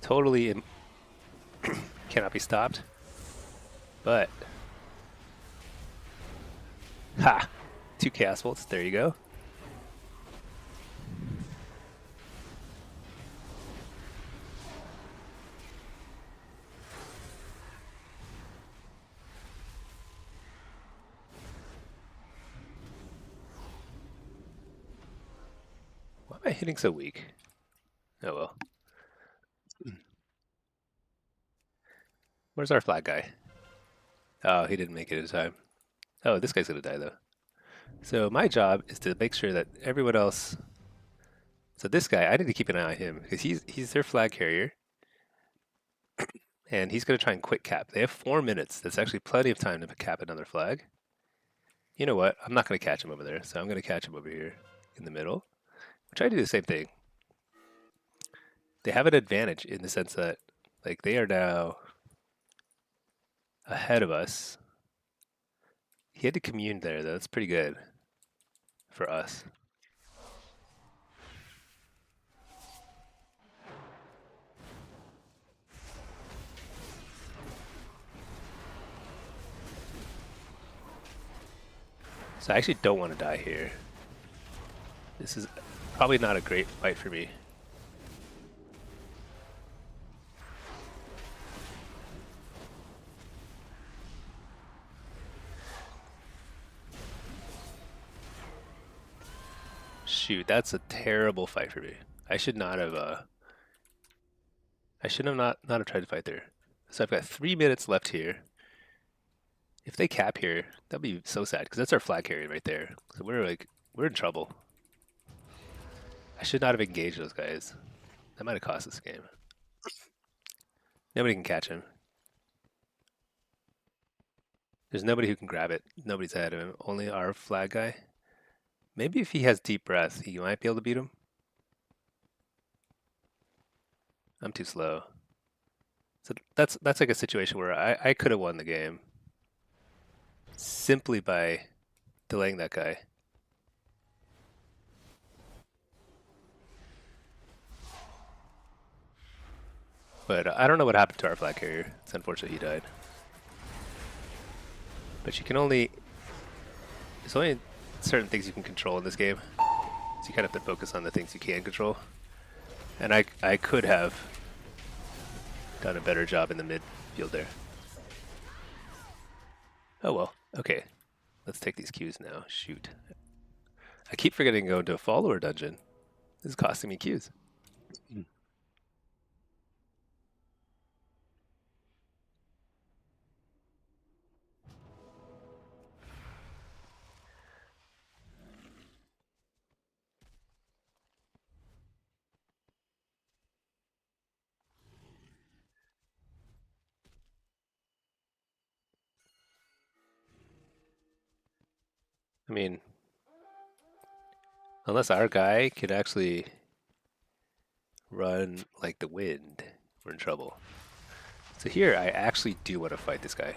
Totally cannot be stopped. But ha, 2 chaos bolts. There you go. Why am I hitting so weak? Oh well. Where's our flag guy? Oh, he didn't make it in time. Oh, this guy's gonna die though. So my job is to make sure that everyone else. So this guy, I need to keep an eye on him because he's their flag carrier, and he's gonna try and quick cap. They have 4 minutes. That's actually plenty of time to cap another flag. You know what? I'm not gonna catch him over there, so I'm gonna catch him over here in the middle. Which I do the same thing. They have an advantage in the sense that like they are now ahead of us. He had to commune there though. That's pretty good for us. So I actually don't want to die here. This is probably not a great fight for me. Shoot, that's a terrible fight for me. I should not have I should have not have tried to fight there. So I've got 3 minutes left here. If they cap here, that'd be so sad because that's our flag carrier right there. So we're in trouble. I should not have engaged those guys. That might have cost us the game. Nobody can catch him. There's nobody who can grab it. Nobody's ahead of him. Only our flag guy. Maybe if he has deep breath, he might be able to beat him. I'm too slow. So that's like a situation where I could have won the game simply by delaying that guy. But I don't know what happened to our flag carrier. It's unfortunate he died. But you can only there's only certain things you can control in this game. So you kind of have to focus on the things you can control. And I could have done a better job in the midfield there. Oh well, okay. Let's take these cues now. Shoot. I keep forgetting to go into a follower dungeon. This is costing me cues. I mean, unless our guy could actually run like the wind, we're in trouble. So here, I actually do want to fight this guy.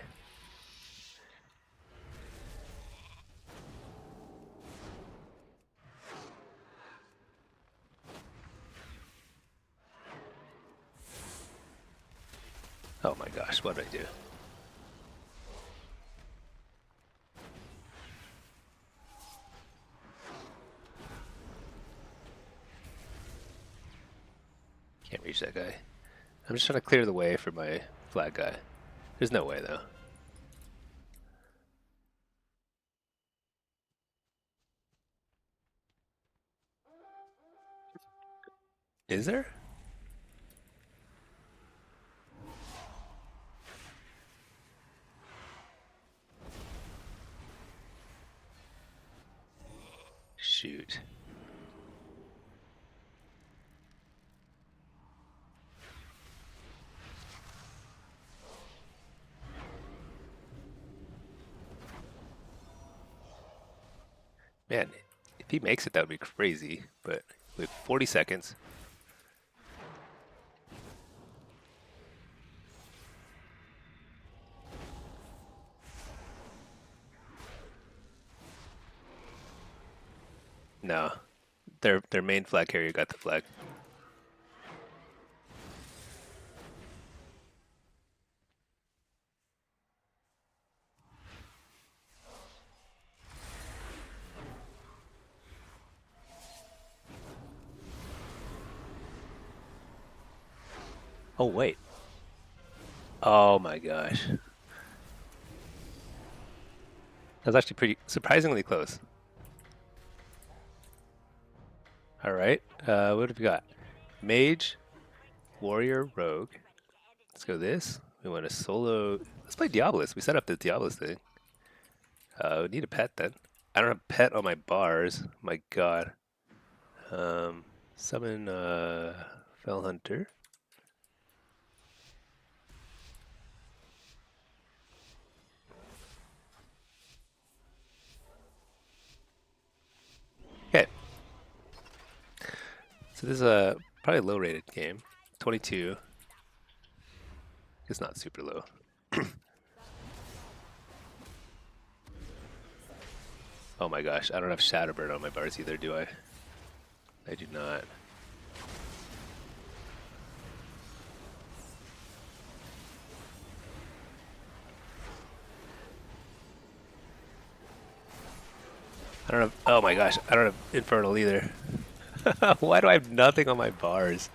Oh my gosh, what did I do? Can't reach that guy. I'm just trying to clear the way for my flag guy. There's no way though. Is there? Shoot. Man, if he makes it, that would be crazy. But with 40 seconds. No, their main flag carrier got the flag. Oh wait. Oh my gosh. That was actually pretty surprisingly close. All right. What have we got? Mage, warrior, rogue. Let's go this. We want a solo. Let's play Diabolus. We set up the Diabolus thing. We need a pet then. I don't have pet on my bars. My God. Summon Fell Hunter. Okay. So this is a probably a low rated game. 22. It's not super low. Oh my gosh, I don't have Shadowburn on my bars either, do I? I do not. I don't have, oh my gosh, I don't have Infernal either. Why do I have nothing on my bars?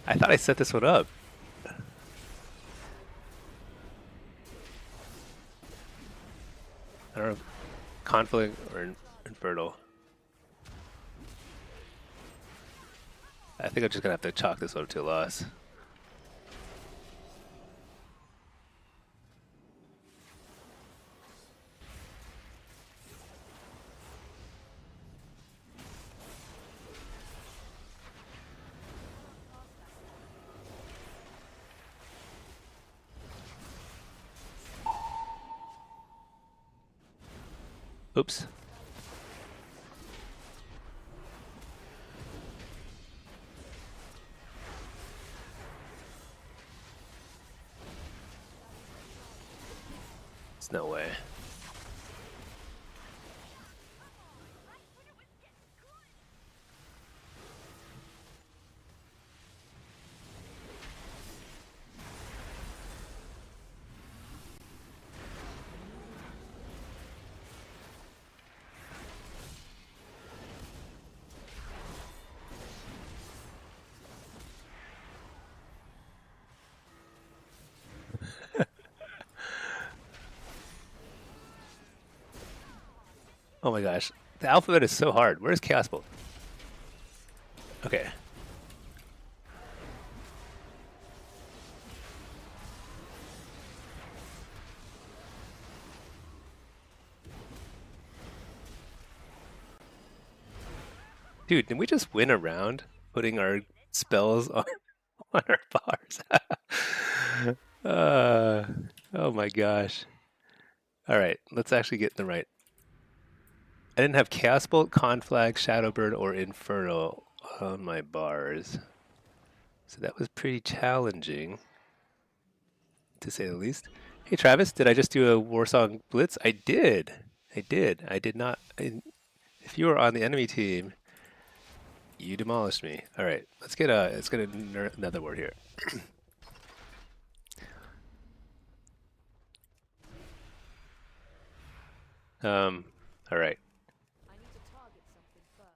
I thought I set this one up. I don't have Conflict or Infernal. I think I'm just gonna have to chalk this one to a loss. Oops. There's no way. Oh my gosh. The alphabet is so hard. Where's Chaos Bolt? Okay. Dude, did we just win a round putting our spells on, on our bars? uh, oh my gosh. All right, let's actually get in the right. I didn't have Chaos Bolt, Conflag, Shadowbird, or Infernal on my bars. So that was pretty challenging, to say the least. Hey Travis, did I just do a Warsong Blitz? I did. I did. I did not. If you were on the enemy team, you demolished me. All right, let's get another word here. All right. I need to target something first.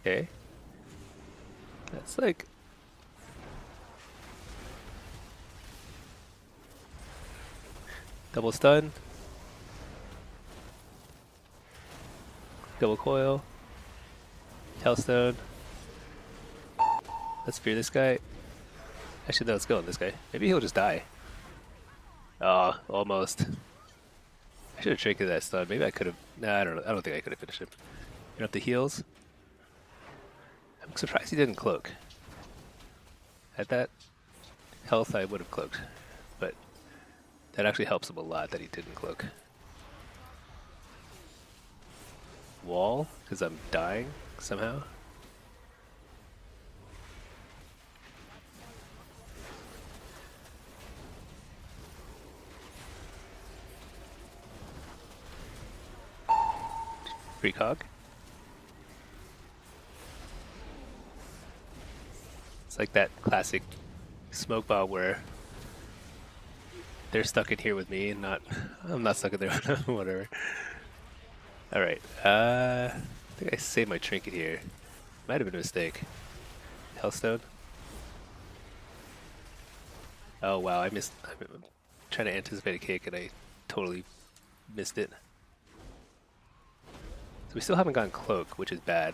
Okay. That's like double stun, double coil, hellstone. Let's fear this guy. Actually, no, let's go on this guy. Maybe he'll just die. Oh, almost. I should have trinketed that stun. Maybe I could have. Nah, I don't know. I don't think I could have finished him. You know, up the heals. I'm surprised he didn't cloak. At that health, I would have cloaked, but that actually helps him a lot that he didn't cloak. Wall, because I'm dying somehow. Precog. It's like that classic smoke bomb where they're stuck in here with me and I'm not stuck in there. Whatever. All right. I think I saved my trinket here. Might have been a mistake. Hellstone. Oh wow, I missed. I'm trying to anticipate a kick and I totally missed it. So we still haven't gotten cloak, which is bad.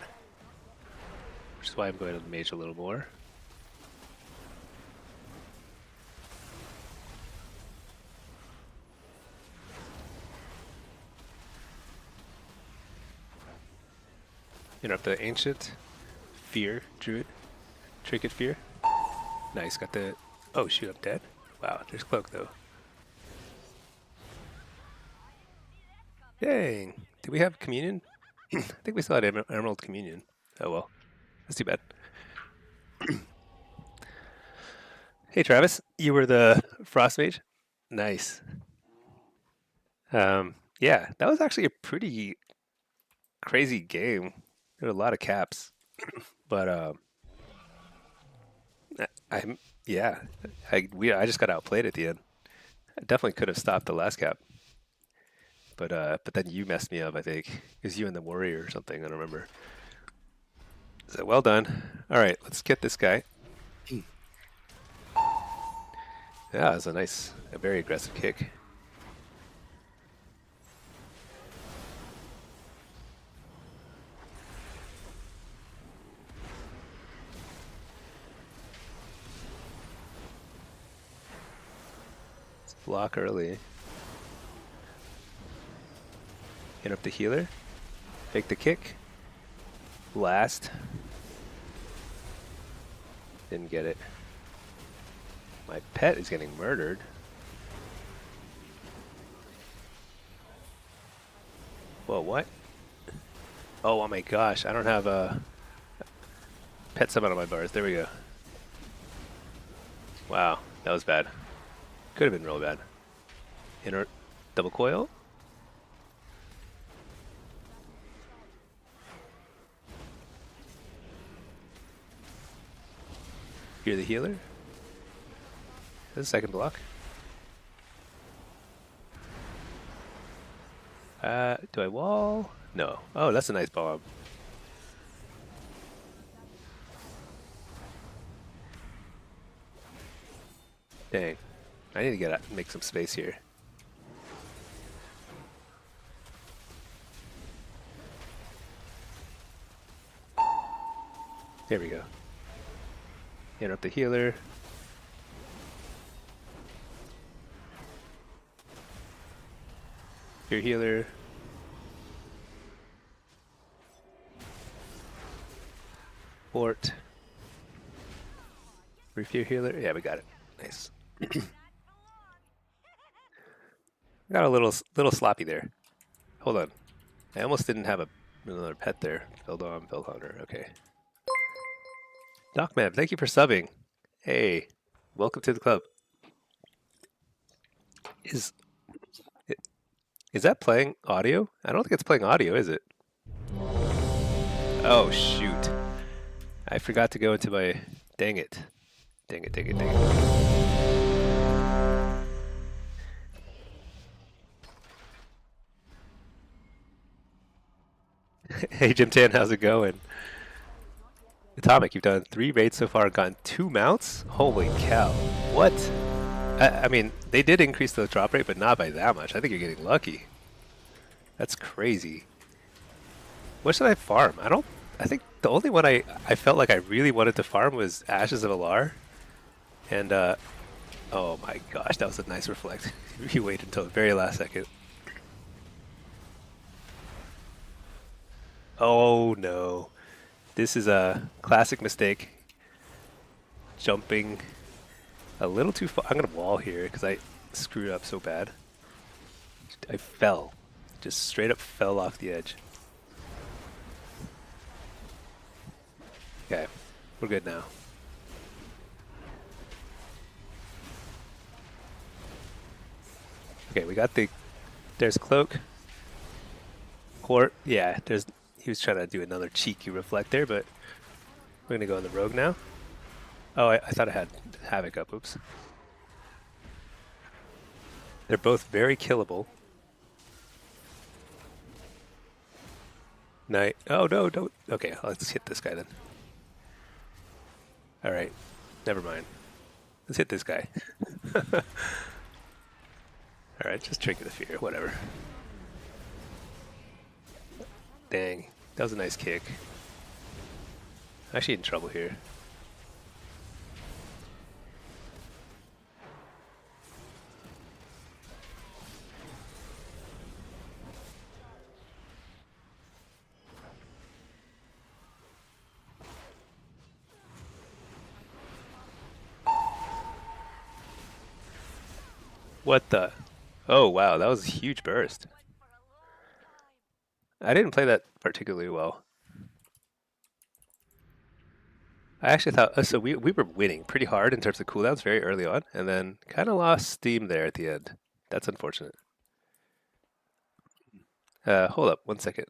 Which is why I'm going to the mage a little more. Interrupt the ancient fear druid. Trinket fear. Nice, got the. Oh shoot, I'm dead. Wow, there's cloak though. Dang. Do we have communion? I think we still had emerald communion. Oh well, that's too bad. Hey Travis, you were the frost mage. Nice. Yeah, that was actually a pretty crazy game. There were a lot of caps, but I'm yeah, I just got outplayed at the end. I definitely could have stopped the last cap, but then you messed me up. I think it was you and the warrior or something. I don't remember. So well done. All right, let's get this guy. Yeah, it's a very aggressive kick. Let's block early. Hit up the healer. Fake the kick. Blast. Didn't get it. My pet is getting murdered. Whoa, what? Oh my gosh, I don't have a pet summon on my bars. There we go. Wow, that was bad. Could have been real bad. Inner double coil. You're the healer. There's a second block. Do I wall? No. Oh, that's a nice bomb. Dang. I need to get out and make some space here. There we go. Interrupt the healer. Your healer. Fort. Refuel healer. Yeah, we got it. Nice. Got a little sloppy there. Hold on. I almost didn't have a Another pet there. Feldon, Feldhunter. Okay. Docman, thank you for subbing. Hey, welcome to the club. Is is that playing audio? I don't think it's playing audio, is it? Oh shoot! I forgot to go into my. Dang it! Dang it! Dang it! Dang it! Hey Jim Tan, how's it going? Atomic, you've done 3 raids so far and gotten 2 mounts? Holy cow. What? I mean, they did increase the drop rate, but not by that much. I think you're getting lucky. That's crazy. What should I farm? I think the only one I felt like I really wanted to farm was Ashes of Alar. And, oh my gosh, that was a nice reflect. You wait until the very last second. Oh no. This is a classic mistake. Jumping a little too far. I'm going to wall here because I screwed up so bad. I fell. Just straight up fell off the edge. Okay, we're good now. Okay, we got the... There's Cloak. Court. Yeah, there's... He was trying to do another cheeky reflect there, but we're going to go on the Rogue now. Oh, I thought I had Havoc up. Oops. They're both very killable. Night. Oh, no, don't. Okay, let's hit this guy then. Alright, never mind. Let's hit this guy. Alright, just Trinket of Fear, whatever. Dang, that was a nice kick. Actually in trouble here. What the? Oh wow, that was a huge burst. I didn't play that particularly well. I actually thought, so we were winning pretty hard in terms of cooldowns very early on, and then kind of lost steam there at the end. That's unfortunate. Hold up, 1 second.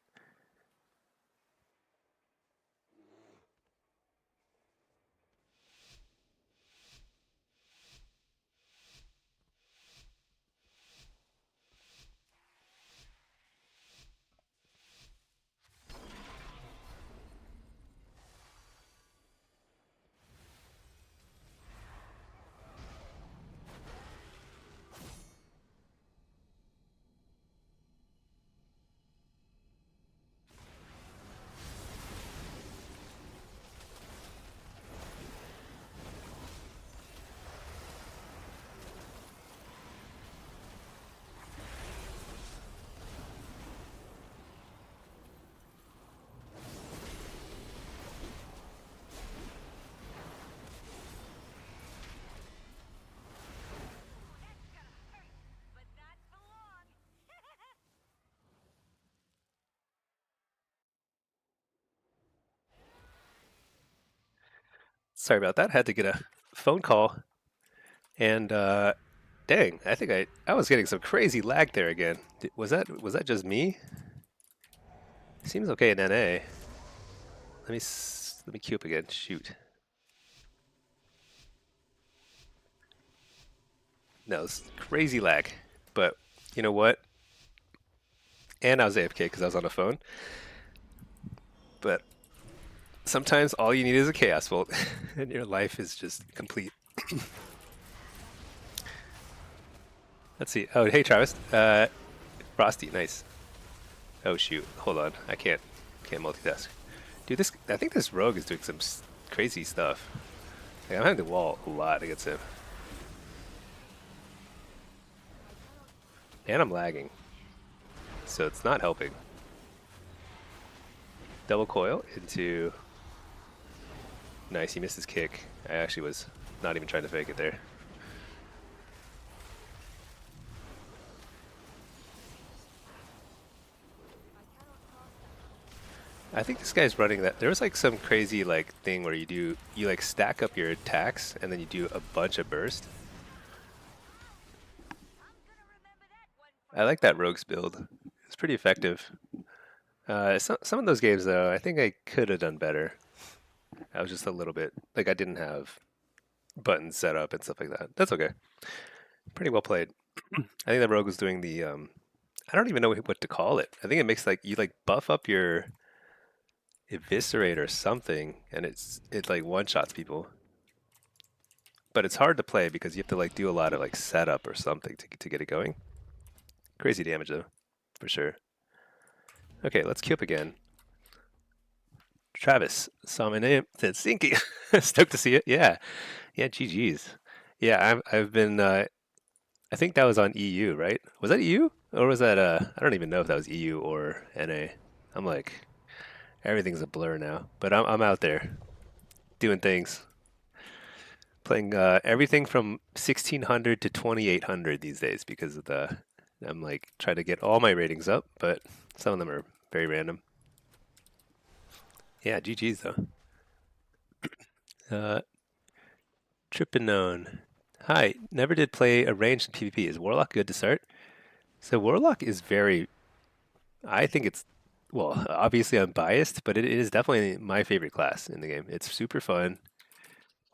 But not for long. Sorry about that. Had to get a phone call, and dang, I think I was getting some crazy lag there again. Was that just me? Seems okay in NA. Let me queue up again. Shoot. No, it's crazy lag. But you know what? And I was AFK because I was on the phone. But sometimes all you need is a chaos bolt, and your life is just complete. Let's see. Oh, hey Travis. Frosty, nice. Oh shoot, hold on. I can't multitask. Dude, I think this rogue is doing some crazy stuff. Like, I'm having to wall a lot against him. And I'm lagging. So it's not helping. Double coil into... Nice, he missed his kick. I actually was not even trying to fake it there. I think this guy's running that. There was like some crazy like thing where you like stack up your attacks and then you do a bunch of burst. I like that rogues build. It's pretty effective. Some of those games though, I think I could have done better. I was just a little bit like I didn't have buttons set up and stuff like that. That's okay. Pretty well played. I think the rogue was doing the I don't even know what to call it. I think it makes like you like buff up your eviscerate or something, and it like one shots people. But it's hard to play because you have to like do a lot of like setup or something to get it going. Crazy damage though, for sure. Okay, let's queue up again. Travis saw my name, said Sinky. Stoked to see it. Yeah, yeah. GG's. Yeah, I've been. I think that was on EU, right? Was that EU or was that? I don't even know if that was EU or NA. I'm like everything's a blur now. But I'm out there doing things, playing everything from 1600 to 2800 these days because of the. I'm like trying to get all my ratings up, but some of them are very random. Yeah, GG's though. Uh, Trippinone. Hi, never did play a ranged in PvP. Is Warlock good to start? So Warlock is very. I think it's. Well, obviously I'm biased, but it is definitely my favorite class in the game. It's super fun.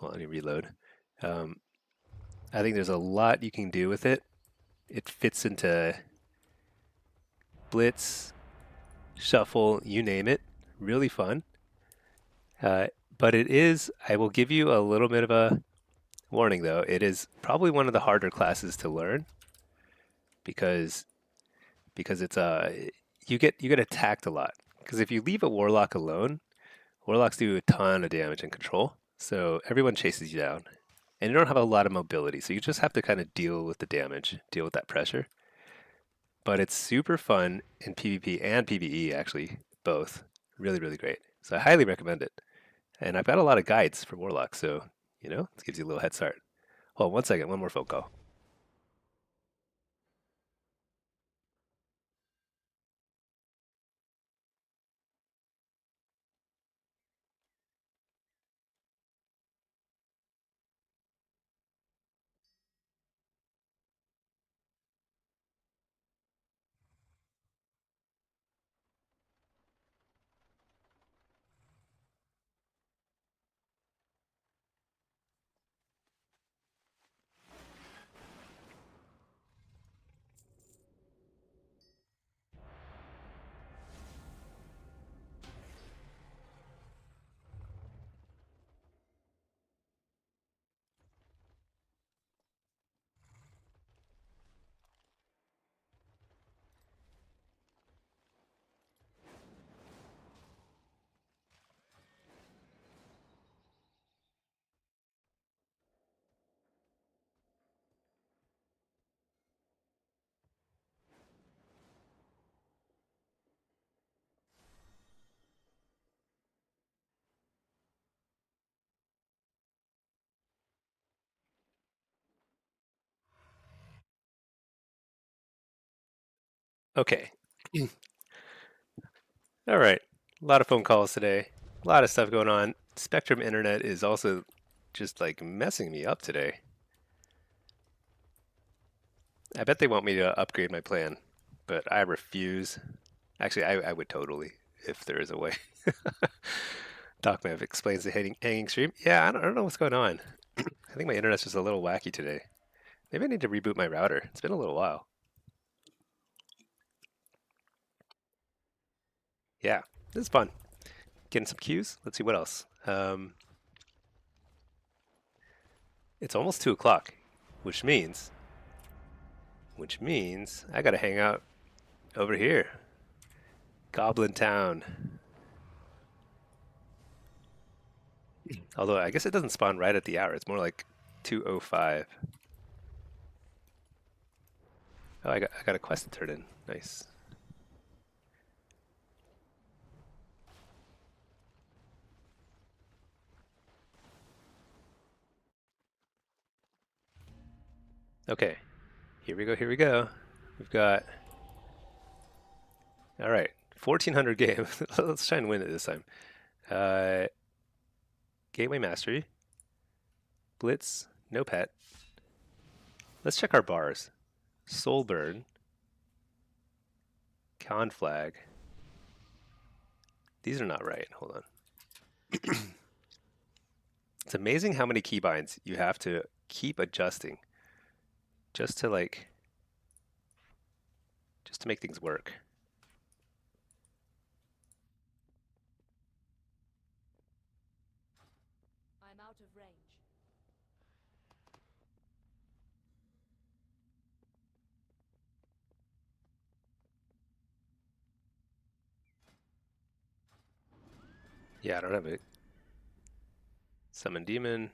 Well, let me reload. Um, I think there's a lot you can do with it. It fits into Blitz, Shuffle, you name it. Really fun. Uh, but it is. I will give you a little bit of a warning, though. It is probably one of the harder classes to learn because it's you get attacked a lot. Because if you leave a warlock alone, warlocks do a ton of damage and control. So everyone chases you down. And you don't have a lot of mobility, so you just have to kind of deal with the damage, deal with that pressure. But it's super fun in PvP and PvE actually, both. Really, really great. So I highly recommend it. And I've got a lot of guides for warlocks, so this gives you a little head start. Hold on one second, one more phone call. Okay. All right. A lot of phone calls today. A lot of stuff going on. Spectrum Internet is also just like messing me up today. I bet they want me to upgrade my plan, but I refuse. Actually, I would totally if there is a way. DocMav explains the hanging stream. Yeah, I don't know what's going on. I think my internet's just a little wacky today. Maybe I need to reboot my router. It's been a little while. Yeah, this is fun. Getting some cues. Let's see what else. It's almost 2 o'clock, which means I gotta hang out over here, Goblin Town. Although I guess it doesn't spawn right at the hour. It's more like 2:05. Oh, I got a quest to turn in. Nice. Okay, here we go. Here we go. We've got all right, 1400 game. Let's try and win it this time. Gateway Mastery. Blitz. No pet. Let's check our bars. Soul Burn. Conflag. These are not right. Hold on. It's amazing how many keybinds you have to keep adjusting just to make things work. I'm out of range. Yeah, I don't have it. Summon Demon.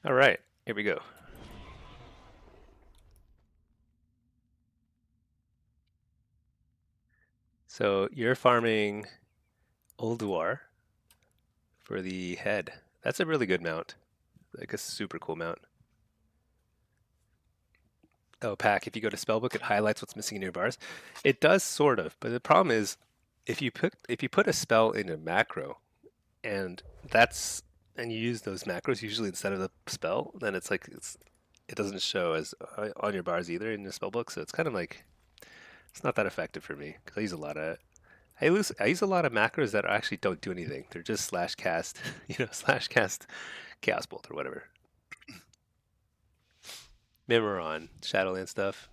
All right, here we go. So you're farming Ulduar for the head. That's a really good mount. Like a super cool mount. Oh, Pack, if you go to Spellbook, it highlights what's missing in your bars. It does sort of, but the problem is if you put a spell in a macro and you use those macros usually instead of the spell, then it doesn't show as on your bars either in the spellbook, so it's kind of like it's not that effective for me because I use a lot of macros that actually don't do anything. They're just slash cast, slash cast Chaos Bolt or whatever. Mimiron, Shadowland stuff.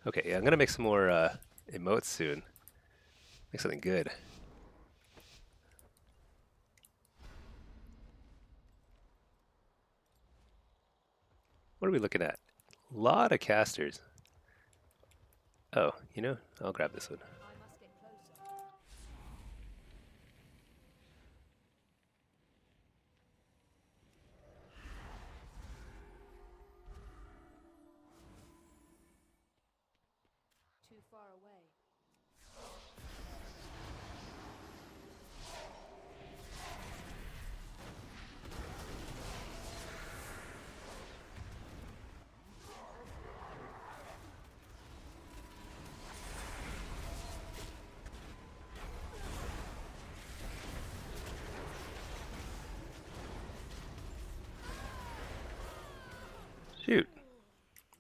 Okay, yeah, I'm gonna make some more emotes soon. Make something good. What are we looking at? A lot of casters. Oh, I'll grab this one. I must get closer. Too far away. Shoot.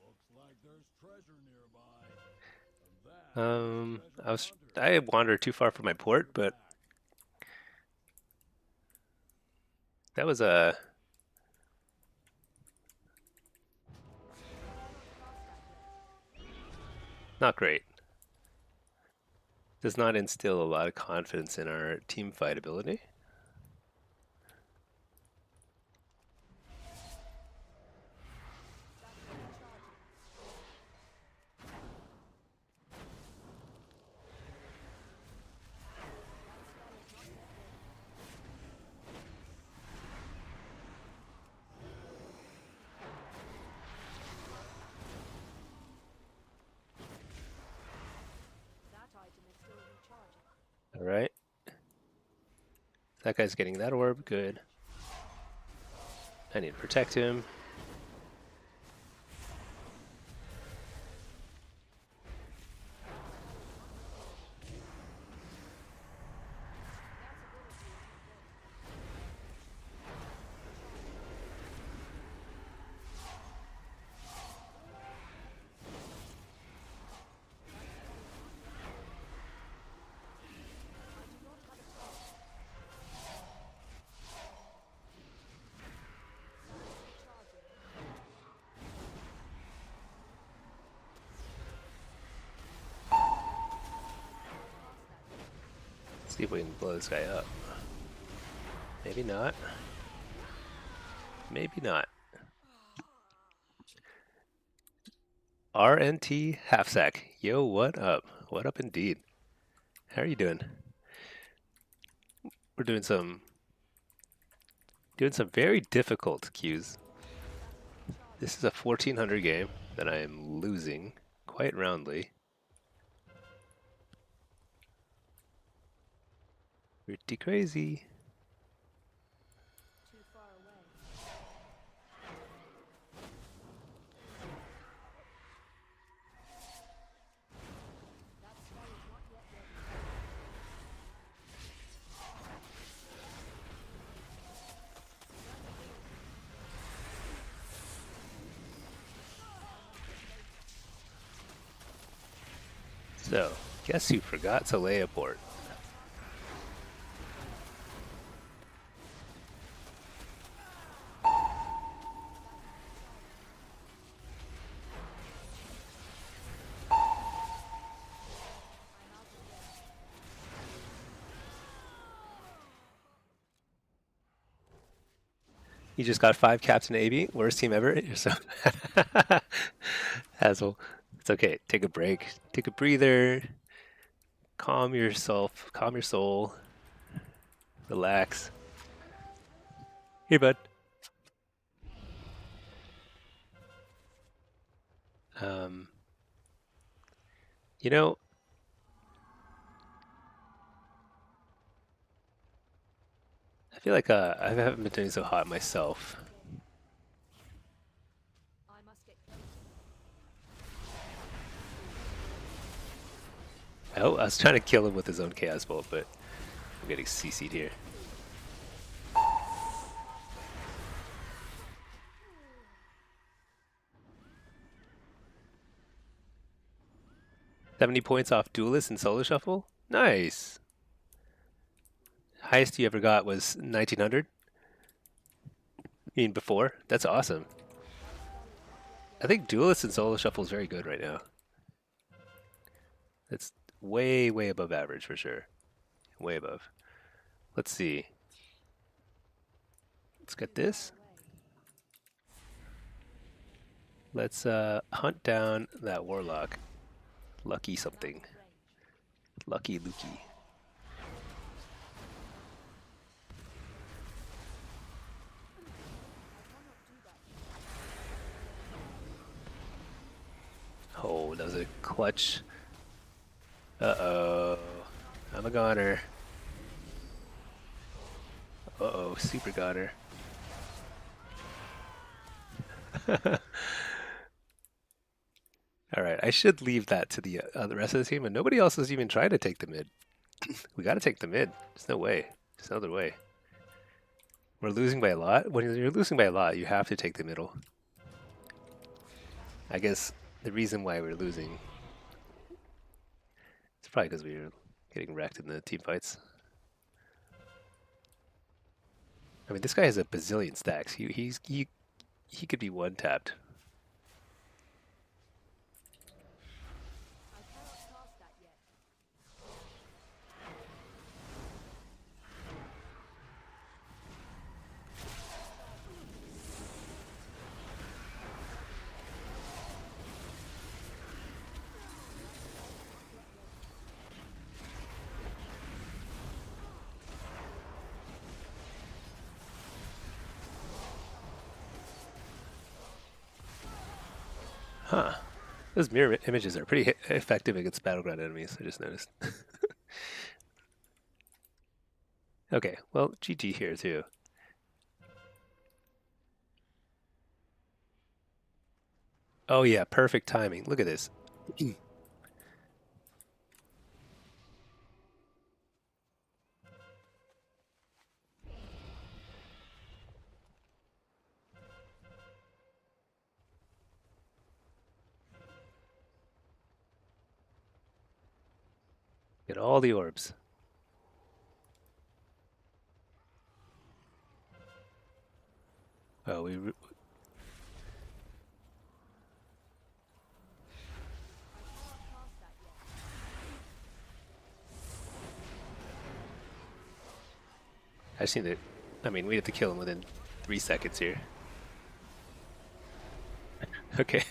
Looks like there's treasure nearby. I wandered too far from my port, but that was not great. Does not instill a lot of confidence in our team fight ability. That item is still recharging. All right. That guy's getting that orb. Good. I need to protect him. See if we can blow this guy up. Maybe not. Maybe not. RNT half sack. Yo, what up? What up indeed? How are you doing? We're doing some very difficult queues. This is a 1400 game that I am losing quite roundly. Pretty crazy. So, guess who forgot to lay a port? You just got 5 caps in AB. Worst team ever. You're so asshole. It's okay. Take a break. Take a breather. Calm yourself. Calm your soul. Relax. Here, bud. Um, you know, I feel like I haven't been doing so hot myself. I must get closer. Oh, I was trying to kill him with his own Chaos Bolt, but I'm getting CC'd here. $70 points off Duelist and Solo Shuffle? Nice! Highest you ever got was 1900? You mean before? That's awesome. I think Duelist and Solo Shuffle is very good right now. It's way, way above average for sure. Way above. Let's see. Let's get this. Let's hunt down that Warlock. Lucky something. Lucky Lukey. Oh, that was a clutch. Uh-oh. I'm a goner. Uh-oh, super goner. Alright, I should leave that to the rest of the team, and nobody else is even trying to take the mid. We gotta take the mid. There's no way. There's no other way. We're losing by a lot? When you're losing by a lot, you have to take the middle. I guess the reason why we're losing is probably because we were getting wrecked in the team fights. I mean, this guy has a bazillion stacks. He could be one tapped. I cannot cast that yet. Huh. Those mirror images are pretty effective against Battleground enemies, I just noticed. Okay, well, GG here too. Oh yeah, perfect timing. Look at this. Get all the orbs. Oh, Cast that yet. I just need to. I mean, we have to kill him within 3 seconds here. Okay.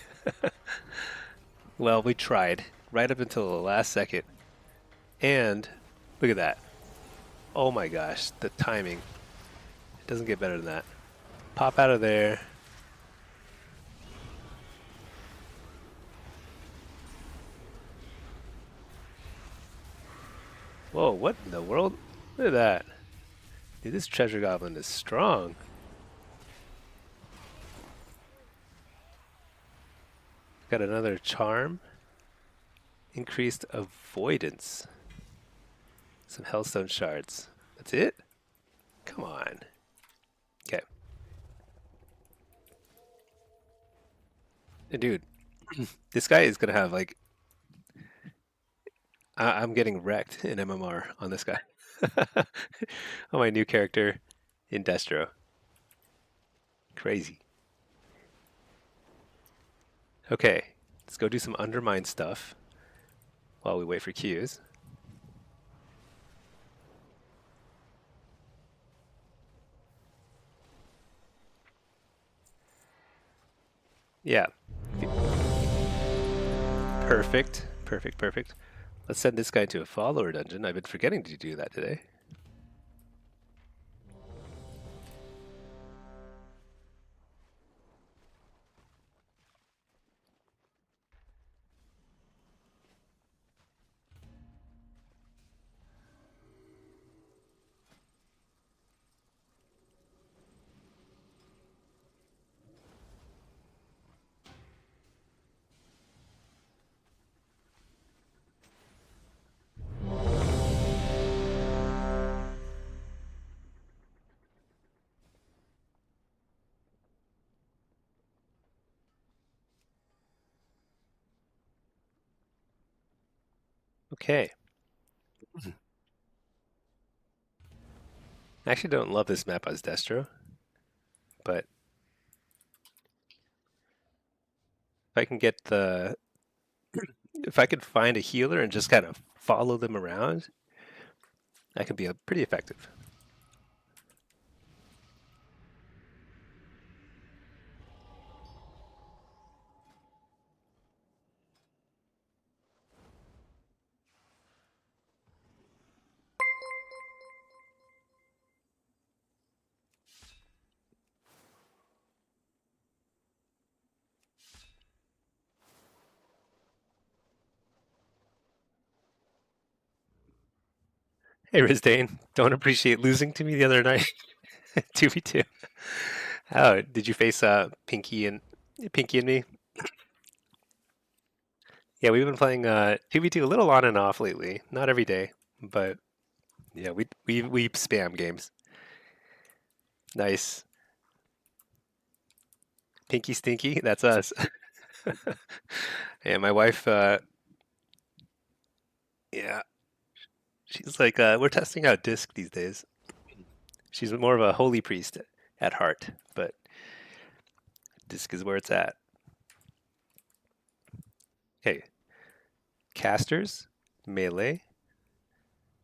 Well, we tried right up until the last second. And look at that. Oh my gosh, the timing. It doesn't get better than that. Pop out of there. Whoa, what in the world? Look at that. Dude, this treasure goblin is strong. Got another charm. Increased avoidance. Some hellstone shards. That's it? Come on. Okay. And dude, this guy is gonna have like I'm getting wrecked in MMR on this guy. On my new character in Destro. Crazy. Okay, let's go do some undermine stuff while we wait for queues. Yeah. Perfect. Perfect. Perfect. Let's send this guy to a follower dungeon. I've been forgetting to do that today. Okay. I actually don't love this map as Destro, but if I can get the if I could find a healer and just kind of follow them around, that can be pretty effective. Hey Rizdane, don't appreciate losing to me the other night. 2v2. Oh, did you face Pinky and me? Yeah, we've been playing 2v2 a little on and off lately. Not every day, but yeah, we spam games. Nice. Pinky Stinky, that's us. And my wife, yeah, she's like, we're testing out Disc these days. She's more of a holy priest at heart, but Disc is where it's at. Okay, casters, melee.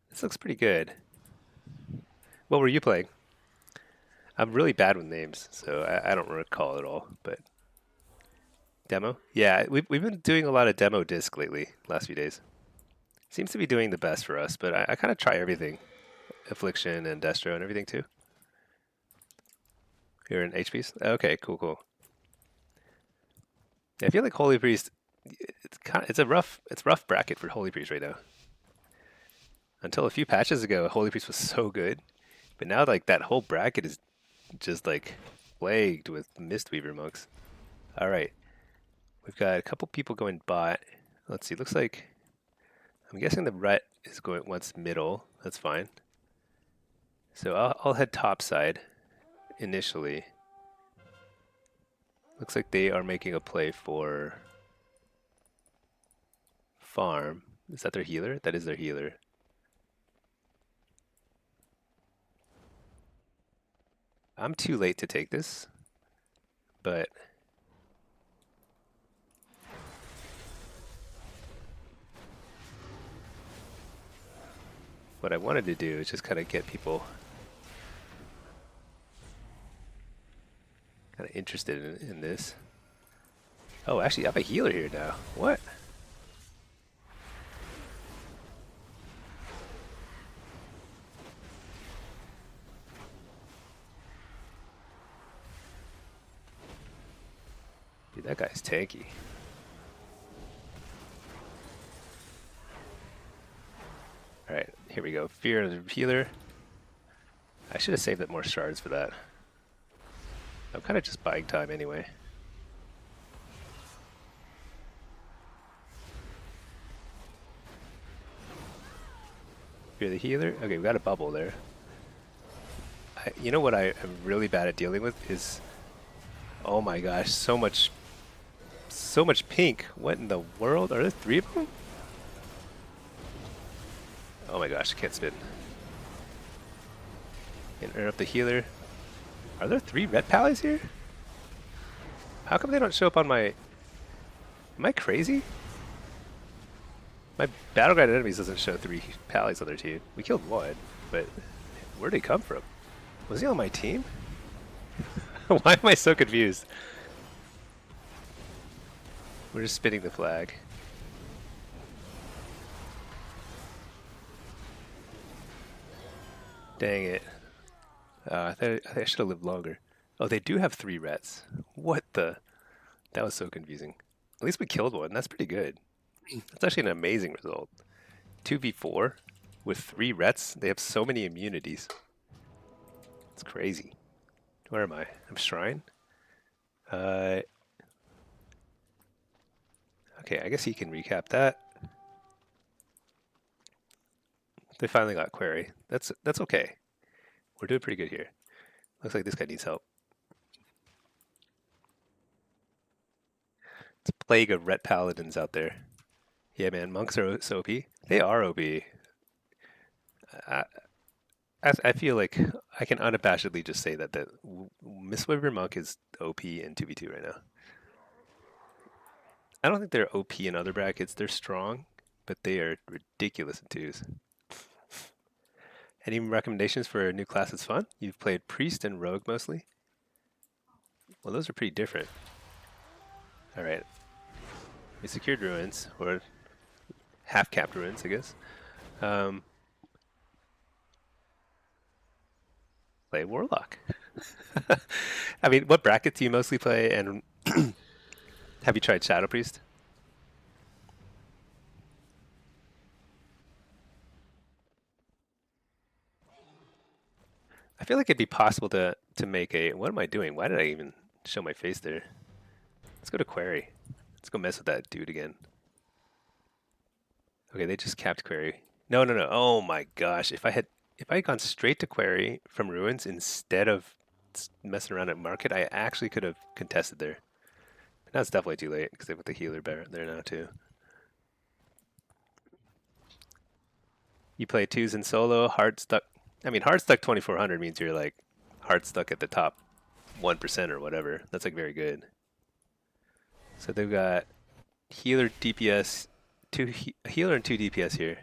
This looks pretty good. What were you playing? I'm really bad with names, so I don't recall it all, but demo? Yeah, we've been doing a lot of demo disc lately, last few days. Seems to be doing the best for us, but I kind of try everything. Affliction and Destro and everything too. You're in HPs? Okay, cool, cool. Yeah, I feel like Holy Priest, it's rough bracket for Holy Priest right now. Until a few patches ago, Holy Priest was so good, but now like that whole bracket is just like plagued with Mistweaver monks. All right, we've got a couple people going bot. Let's see. Looks like I'm guessing the Ret is going wants middle. That's fine. So I'll head top side initially. Looks like they are making a play for farm. Is that their healer? That is their healer. I'm too late to take this, but what I wanted to do is just kind of get people kind of interested in this. Oh, actually, I have a healer here now. What? Dude, that guy's tanky. Alright, here we go. Fear of the healer. I should have saved up more shards for that. I'm kind of just buying time anyway. Fear the healer. Okay, we got a bubble there. You know what I am really bad at dealing with is, oh my gosh, so much pink. What in the world? Are there 3 of them? Oh my gosh, I can't spin. Interrupt the healer. Are there 3 red pallies here? How come they don't show up on my... Am I crazy? My Battleground enemies doesn't show 3 pallies on their team. We killed 1, but where'd he come from? Was he on my team? Why am I so confused? We're just spinning the flag. Dang it. I thought I should have lived longer. Oh, they do have 3 reds. What the? That was so confusing. At least we killed 1. That's pretty good. That's actually an amazing result. 2v4 with 3 reds. They have so many immunities. It's crazy. Where am I? I'm Shrine? Okay, I guess he can recap that. They finally got Query. That's okay. We're doing pretty good here. Looks like this guy needs help. It's a plague of ret paladins out there. Yeah, man, monks are so OP. They are OP. I feel like I can unabashedly just say that Mistweaver Monk is OP in 2v2 right now. I don't think they're OP in other brackets. They're strong, but they are ridiculous in 2s. Any recommendations for a new class that's fun? You've played Priest and Rogue mostly? Well, those are pretty different. Alright. We secured Ruins, or half-capped Ruins, I guess. Play Warlock. I mean, what brackets do you mostly play, and have you tried Shadow Priest? I feel like it'd be possible to make a... What am I doing? Why did I even show my face there? Let's go to Query. Let's go mess with that dude again. Okay, they just capped Query. No. Oh my gosh. If I had gone straight to Query from Ruins instead of messing around at Market, I actually could have contested there. But now it's definitely too late because they put the healer there now too. You play 2s in solo, hard stuck. I mean, hard stuck 2400 means you're like hard stuck at the top 1% or whatever. That's like very good. So they've got healer, DPS, healer and 2 DPS here.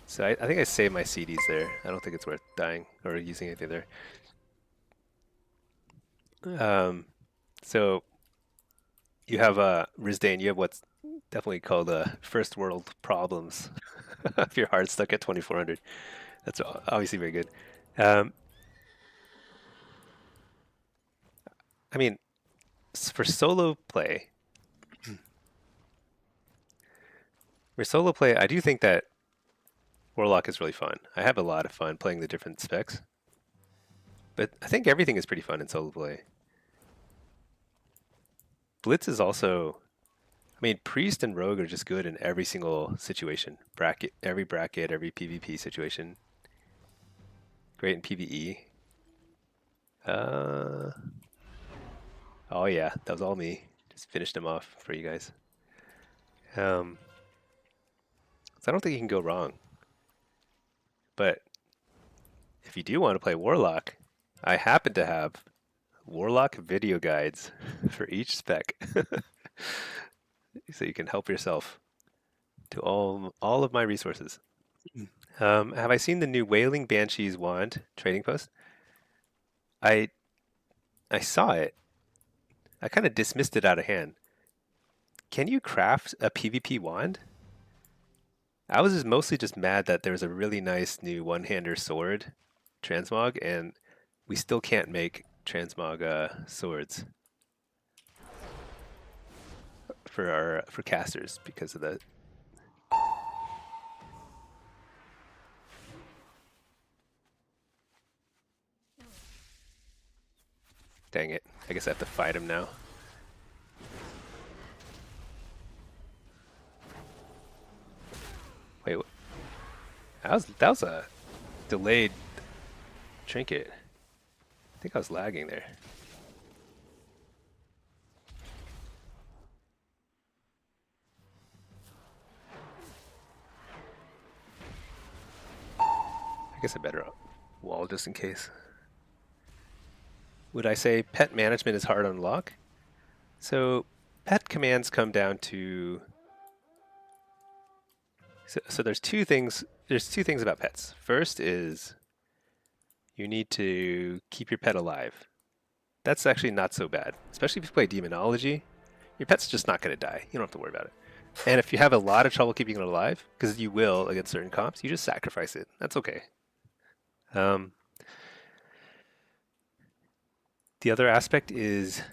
So I think I saved my CDs there. I don't think it's worth dying or using anything there. So you have Rizdane, you have what's definitely called first world problems if you're hard stuck at 2400. That's obviously very good. I mean, for solo play, I do think that Warlock is really fun. I have a lot of fun playing the different specs. But I think everything is pretty fun in solo play. Blitz is also... I mean, Priest and Rogue are just good in every single situation. Every bracket, every PvP situation. Great in PvE. Oh yeah, that was all me. Just finished him off for you guys. So I don't think you can go wrong. But if you do want to play Warlock, I happen to have Warlock video guides for each spec. So you can help yourself to all of my resources. Have I seen the new Wailing Banshees wand trading post? I saw it. I kind of dismissed it out of hand. Can you craft a PvP wand? I was just mostly just mad that there was a really nice new one-hander sword, transmog, and we still can't make transmog swords for casters because of the... Dang it. I guess I have to fight him now. Wait, that was a delayed trinket. I think I was lagging there. guess I better wall just in case. Would I say pet management is hard to unlock? So pet commands come down to so there's two things about pets. First is you need to keep your pet alive. That's actually not so bad, especially if you play demonology. Your pet's just not going to die. You don't have to worry about it. And if you have a lot of trouble keeping it alive, because you will against certain comps, you just sacrifice it. That's okay. The other aspect is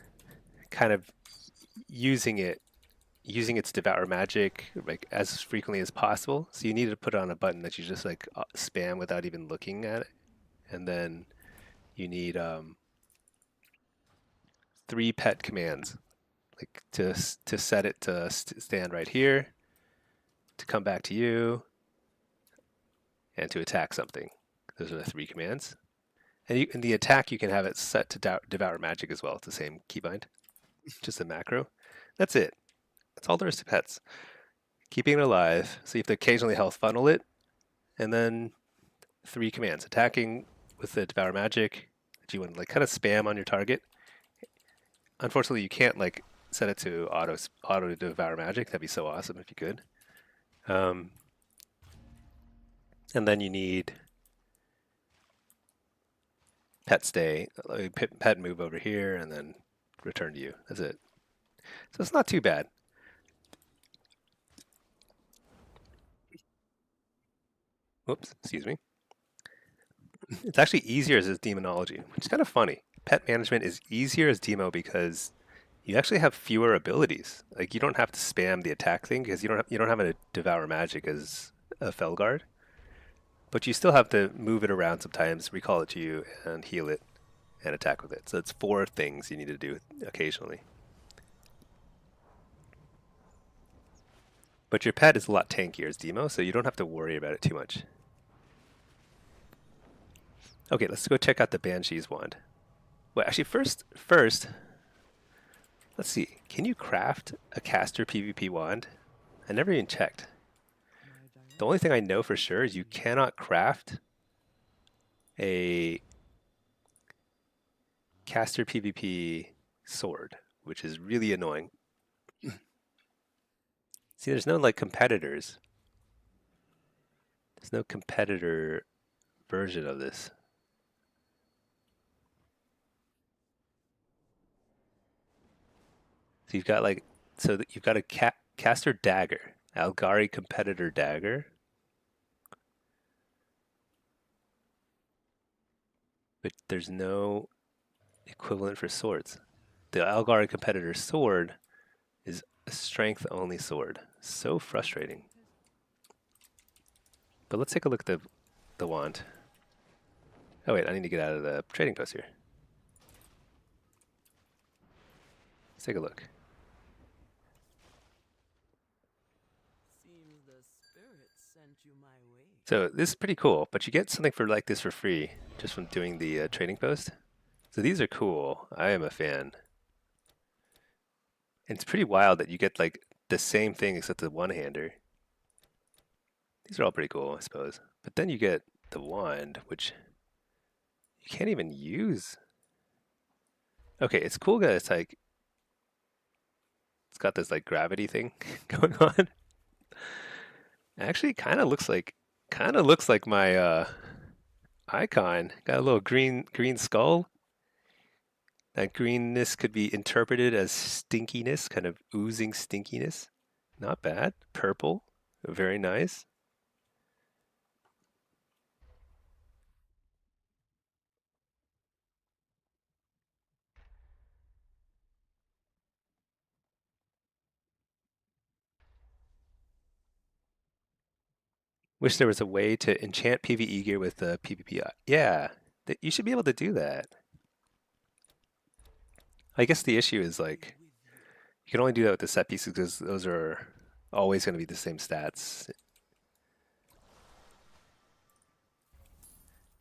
kind of using its devour magic like as frequently as possible. So you need to put it on a button that you just like spam without even looking at it, and then you need 3 pet commands, like to set it to stand right here, to come back to you, and to attack something. Those are the 3 commands. And in the attack, you can have it set to devour magic as well. It's the same keybind, just a macro. That's it. That's all there is to pets. Keeping it alive, so you have to occasionally health funnel it, and then 3 commands. Attacking with the devour magic that you want to like kind of spam on your target. Unfortunately, you can't like set it to auto devour magic. That'd be so awesome if you could. And then you need pet stay, pet move over here, and then return to you. That's it. So it's not too bad. Whoops, excuse me. It's actually easier as demonology, which is kind of funny. Pet management is easier as demo because you actually have fewer abilities. Like you don't have to spam the attack thing because you don't have a devour magic as a Felguard, but you still have to move it around sometimes, recall it to you, and heal it, and attack with it. So it's 4 things you need to do occasionally. But your pet is a lot tankier as demo, so you don't have to worry about it too much. Okay, let's go check out the Banshee's wand. Well, actually, first, let's see. Can you craft a caster PvP wand? I never even checked. The only thing I know for sure is you cannot craft a caster PvP sword, which is really annoying. See, there's no like competitors. There's no competitor version of this. So you've got like, you've got a caster dagger, Algari competitor dagger. But there's no equivalent for swords. The Algari competitor sword is a strength only sword. So frustrating. But let's take a look at the wand. Oh wait, I need to get out of the trading post here. Let's take a look. Seems the spirit sent you my way. So this is pretty cool, but you get something for like this for free just from doing the trading post. So these are cool. I am a fan. And it's pretty wild that you get like the same thing except the one-hander. These are all pretty cool, I suppose. But then you get the wand, which you can't even use. Okay, it's cool that it's like it's got this like gravity thing going on. Actually, kind of looks like my icon. Got a little green skull. That greenness could be interpreted as stinkiness, kind of oozing stinkiness. Not bad. Purple, very nice. Wish there was a way to enchant PvE gear with the PvP. Yeah, you should be able to do that. I guess the issue is like you can only do that with the set pieces because those are always going to be the same stats.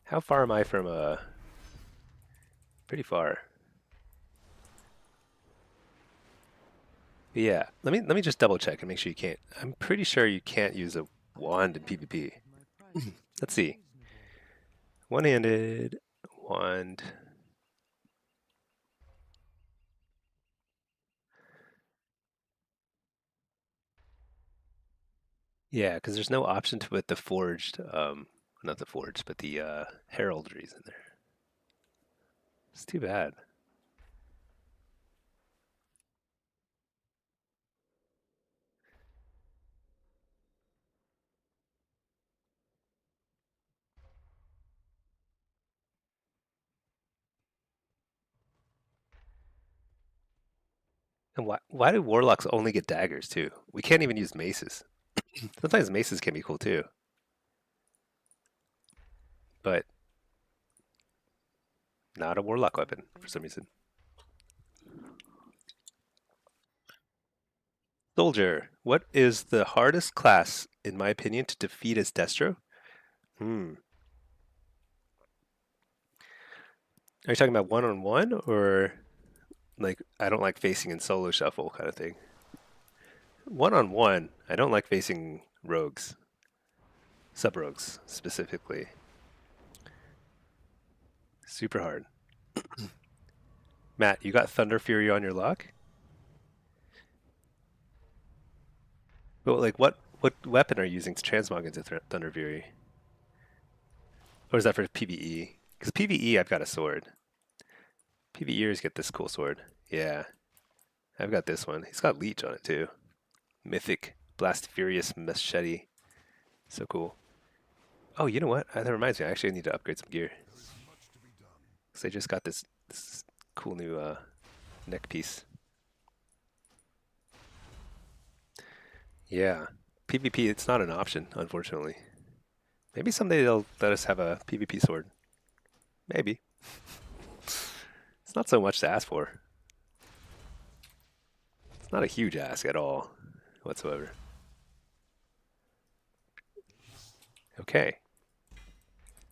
How far am I from pretty far. But yeah, let me just double check and make sure you can't. I'm pretty sure you can't use a wand in PvP. Let's see. One-handed wand. Yeah, because there's no option to put the forged, not the forged, but the heraldries in there. It's too bad. And why do warlocks only get daggers too? We can't even use maces. Sometimes maces can be cool too, but not a warlock weapon for some reason. Soldier. What is the hardest class, in my opinion, to defeat as Destro? Hmm. Are you talking about one-on-one or like I don't like facing in solo shuffle kind of thing? One-on-one, I don't like facing rogues, sub-rogues specifically. Super hard. Matt, you got Thunder Fury on your lock? But like, what weapon are you using to transmog into Thunder Fury? Or is that for PvE? Because PvE, I've got a sword. PvEers get this cool sword. Yeah, I've got this one. He's got Leech on it too. Mythic Blast Furious Machete. So cool. Oh, you know what? That reminds me. I actually need to upgrade some gear. Because I just got this cool new neck piece. Yeah. PvP, it's not an option, unfortunately. Maybe someday they'll let us have a PvP sword. Maybe. It's not so much to ask for. It's not a huge ask at all, whatsoever. Okay.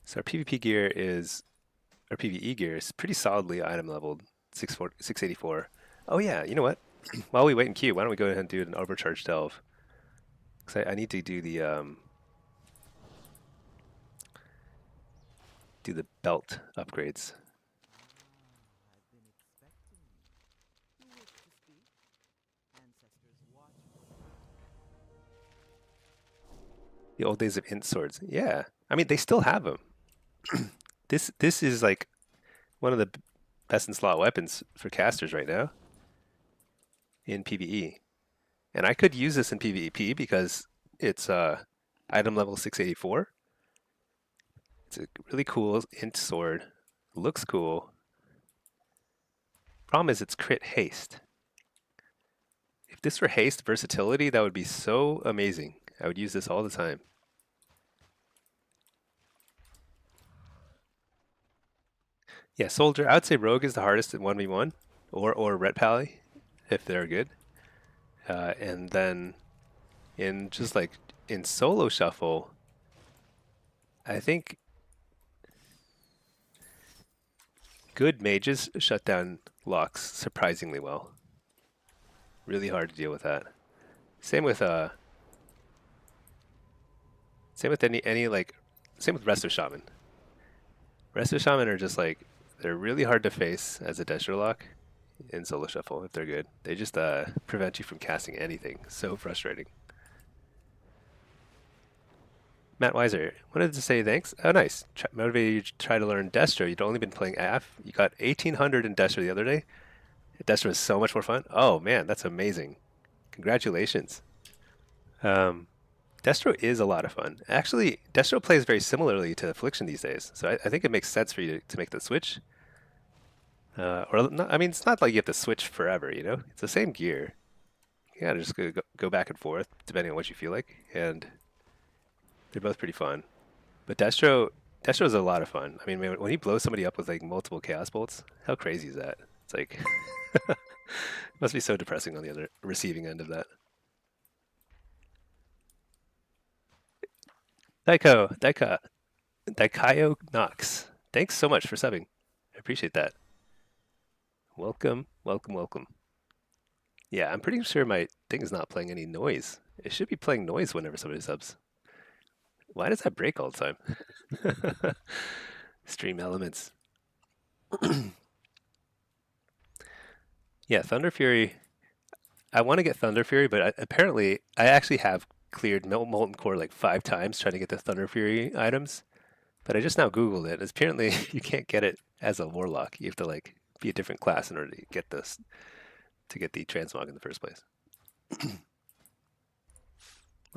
So our PvP gear is, our PvE gear is pretty solidly item leveled, 684. Oh yeah, you know what? While we wait in queue, why don't we go ahead and do an overcharge delve? Because I need to do the belt upgrades. I've been expecting you. You wish to speak? Ancestors watch. The old days of int swords. Yeah, I mean they still have them. This is like one of the best in slot weapons for casters right now in PvE, and I could use this in PvP because it's item level 684. It's a really cool int sword. Looks cool. Problem is it's crit haste. If this were haste versatility, that would be so amazing. I would use this all the time. Yeah, soldier. I would say rogue is the hardest at 1v1, or ret pally, if they're good. And then in just like in solo shuffle, I think good mages shut down locks surprisingly well. Really hard to deal with that. Same with same with Resto Shaman. Resto Shaman are just like they're really hard to face as a Destro lock in solo shuffle if they're good. They just prevent you from casting anything. So frustrating. Matt Weiser wanted to say thanks. Oh, nice. Motivated you to try to learn Destro. You'd only been playing AF. You got 1800 in Destro the other day. Destro is so much more fun. Oh man, that's amazing. Congratulations. Destro is a lot of fun. Actually, Destro plays very similarly to Affliction these days, so I think it makes sense for you to make the switch. Or not, I mean, it's not like you have to switch forever. You know, it's the same gear. You gotta just go back and forth depending on what you feel like, and they're both pretty fun. But Destro is a lot of fun. I mean, when he blows somebody up with like multiple chaos bolts, how crazy is that? It's like must be so depressing on the other receiving end of that. Daikayo Knox. Thanks so much for subbing. I appreciate that. Welcome, welcome, welcome. Yeah, I'm pretty sure my thing is not playing any noise. It should be playing noise whenever somebody subs. Why does that break all the time? Stream elements. Yeah, Thunder Fury. I want to get Thunder Fury, but apparently I actually have cleared Molten Core like 5 times trying to get the Thunder Fury items. But I just now Googled it. Apparently you can't get it as a Warlock. You have to like be a different class in order to get this to get the transmog in the first place. What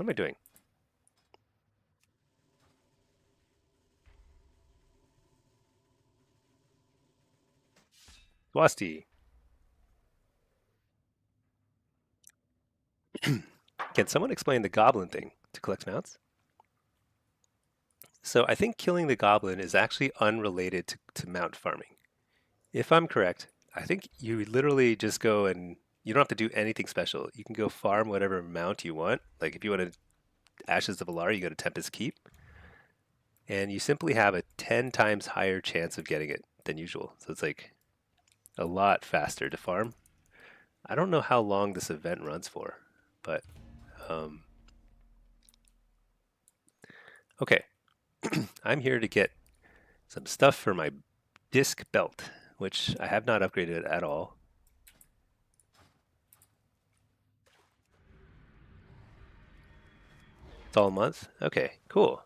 am I doing? Swasti. Can someone explain the goblin thing to collect mounts? So I think killing the goblin is actually unrelated to mount farming. If I'm correct, I think you literally just go and you don't have to do anything special. You can go farm whatever mount you want. Like if you want Ashes of Alar, you go to Tempest Keep, and you simply have a 10 times higher chance of getting it than usual. So it's like a lot faster to farm. I don't know how long this event runs for, but okay. I'm here to get some stuff for my disc belt, which I have not upgraded at all. It's all a month? Okay, cool.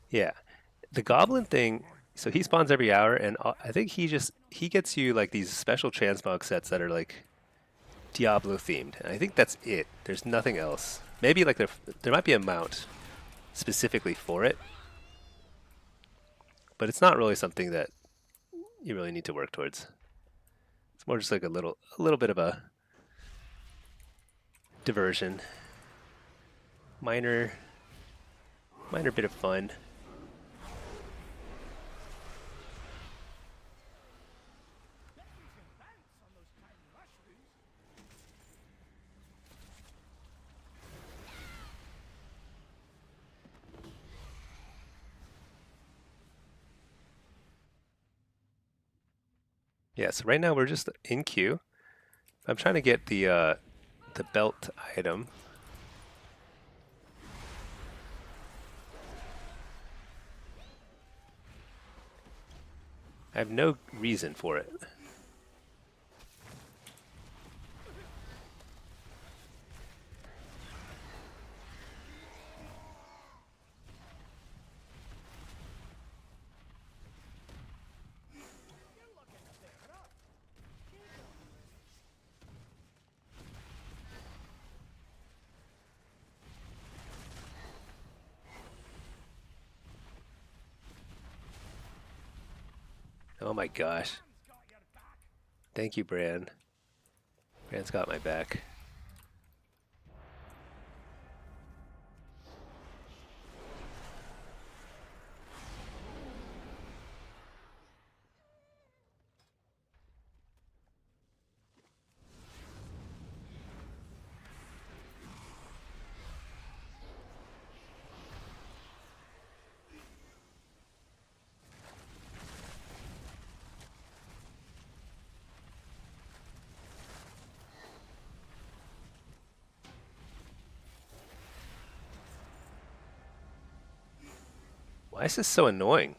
Yeah. The goblin thing, so he spawns every hour, and I think he gets you like these special transmog sets that are like Diablo themed. And I think that's it. There's nothing else. Maybe like there might be a mount specifically for it, but it's not really something that you really need to work towards. It's more just like a little bit of a diversion. Minor bit of fun. Yeah, so right now we're just in queue. I'm trying to get the belt item. I have no reason for it. Oh my gosh. Thank you, Bran. Bran's got my back. Why is this so annoying?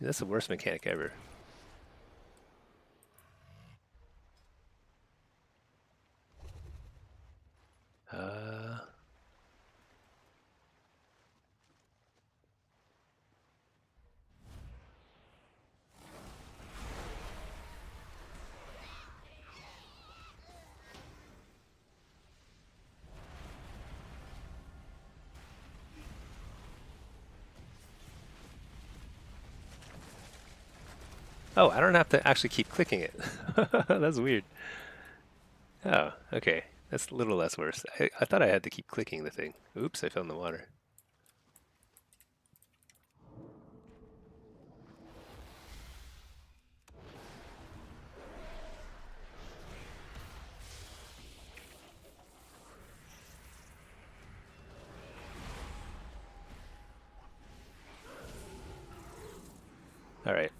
That's the worst mechanic ever. Uh, oh, I don't have to actually keep clicking it. That's weird. Oh, okay. That's a little less worse. I thought I had to keep clicking the thing. Oops, I fell in the water. All right.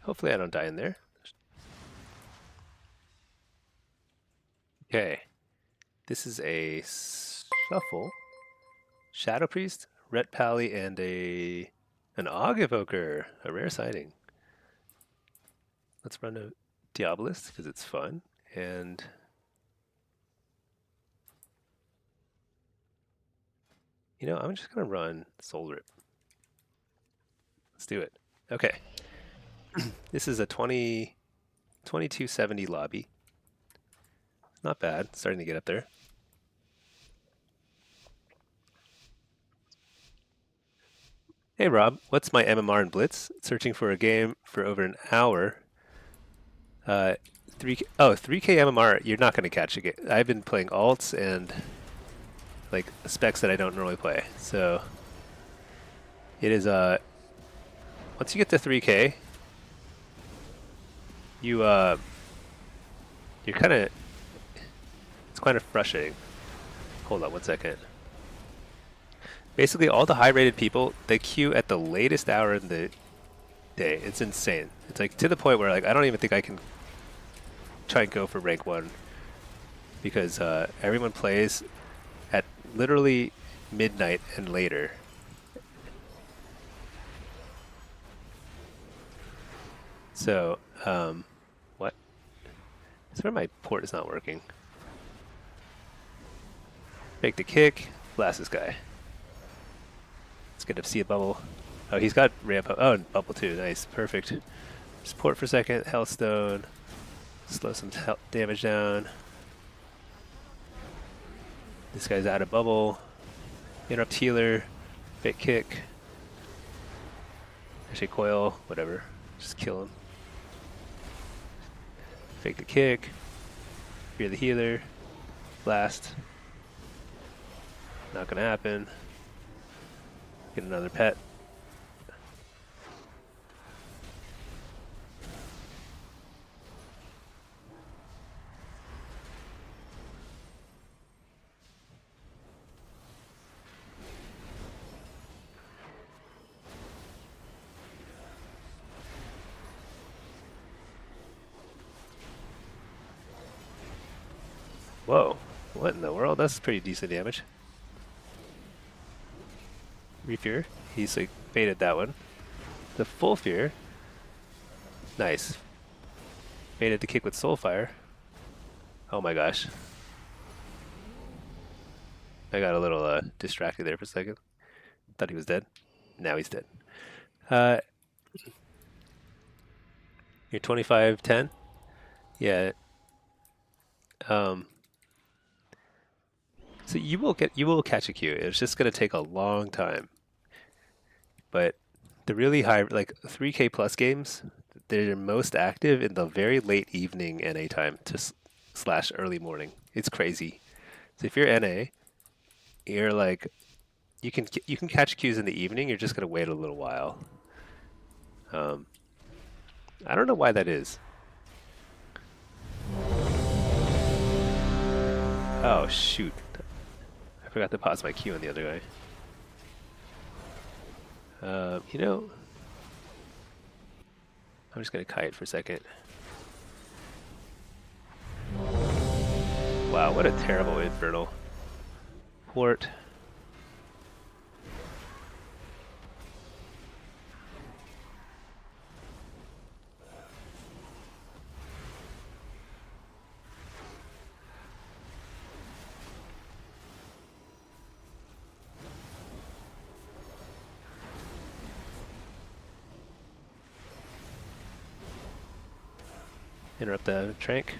Hopefully I don't die in there. Okay. This is a shuffle. Shadow Priest, Ret Pally, and an Og Evoker, a rare sighting. Let's run a Diabolist because it's fun, and I'm just gonna run Soul Rip. Let's do it. Okay. This is a 2270 lobby. Not bad. Starting to get up there. Hey Rob, what's my MMR in Blitz? Searching for a game for over an hour. 3K, 3K MMR, you're not going to catch a game. I've been playing alts and like specs that I don't normally play. So it is once you get to 3K, you're kind of, it's kind of frustrating. Hold on one second. Basically all the high rated people, they queue at the latest hour in the day. It's insane. It's like to the point where like I don't even think I can try and go for rank 1 because everyone plays at literally midnight and later. So, what? I swear my port is not working. Fake the kick, blast this guy. Let's get to see a bubble. Oh, he's got ramp up. Oh, and bubble too. Nice, perfect. Just port for a second, Hellstone. Slow some damage down. This guy's out of bubble. Interrupt healer. Fake kick. Actually coil, whatever. Just kill him. Fake the kick. Fear the healer. Blast. Not gonna happen. Get another pet. Whoa, what in the world? That's pretty decent damage. Refear, he's like baited that one. The full fear, nice. Baited the kick with Soulfire. Oh my gosh. I got a little distracted there for a second. Thought he was dead. Now he's dead. You're 25-10? Yeah. So you will catch a queue. It's just gonna take a long time. But the really high, like 3K plus games, they're most active in the very late evening NA time to slash early morning. It's crazy. So if you're NA, you're like, you can catch queues in the evening. You're just gonna wait a little while. I don't know why that is. Oh shoot. I forgot to pause my queue on the other guy. I'm just gonna kite for a second. Wow, what a terrible infernal. Port. Interrupt the trank.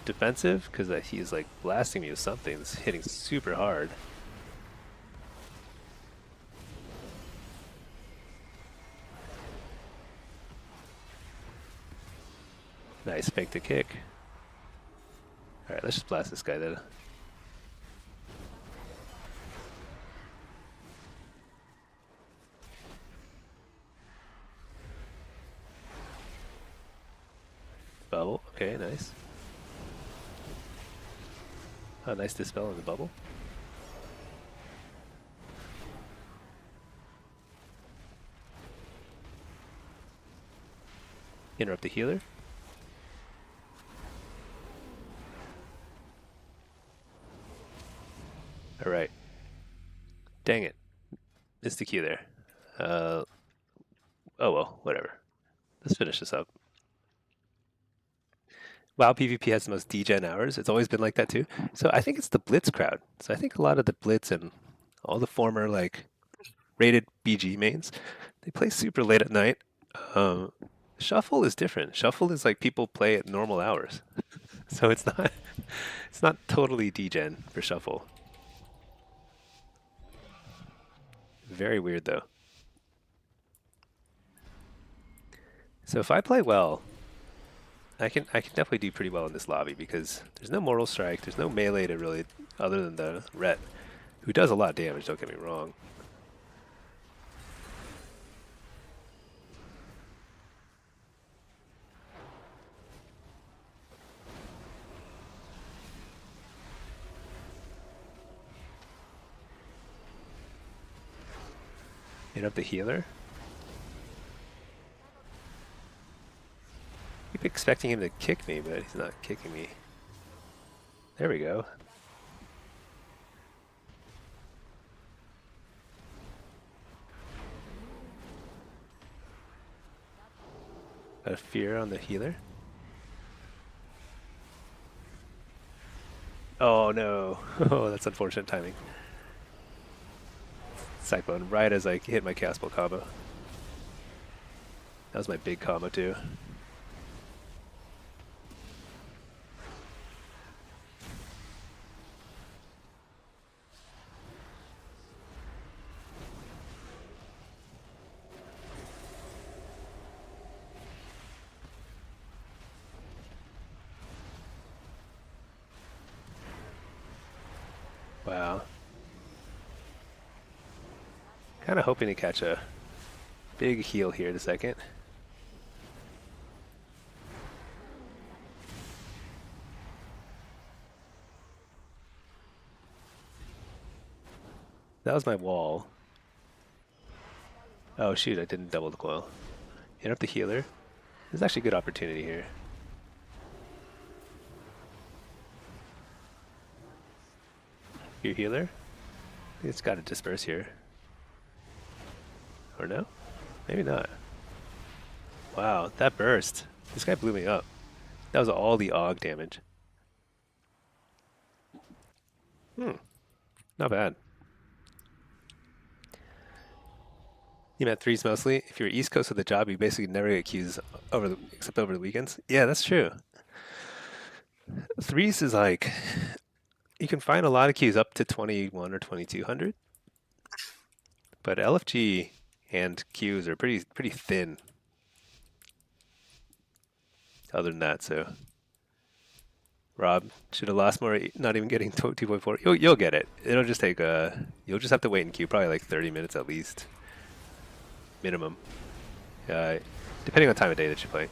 Defensive, because he's like blasting me with something that's hitting super hard. Nice, fake the kick. Alright, let's just blast this guy then. Bubble, okay, nice. Oh, nice dispel in the bubble. Interrupt the healer. Alright. Dang it. Missed the Q there. Oh well, whatever. Let's finish this up. WoW PvP has the most degen hours. It's always been like that too. So I think it's the Blitz crowd. So I think a lot of the Blitz and all the former like rated BG mains, they play super late at night. Um, Shuffle is different. Shuffle is like people play at normal hours. So it's not totally degen for Shuffle. Very weird though. So if I play well, I can definitely do pretty well in this lobby because there's no Mortal Strike, there's no melee to really other than the Ret, who does a lot of damage, don't get me wrong. Hit up the healer. Keep expecting him to kick me, but he's not kicking me. There we go. Got a fear on the healer. Oh no. Oh, that's unfortunate timing. Cyclone right as I hit my castball combo. That was my big combo too. Wow. Kind of hoping to catch a big heal here in a second. That was my wall. Oh shoot, I didn't double the coil. Hit up the healer. There's actually a good opportunity here. Your healer? It's got to disperse here. Or no? Maybe not. Wow, that burst. This guy blew me up. That was all the AUG damage. Not bad. You met threes mostly. If you're East Coast of the job, you basically never get queues except over the weekends. Yeah, that's true. Threes is like you can find a lot of queues up to 21 or 2200, but LFG and queues are pretty thin. Other than that, so Rob should have lost more. Not even getting 2.4. You'll get it. It'll just take you'll just have to wait in queue probably like 30 minutes at least, minimum. Depending on time of day that you play.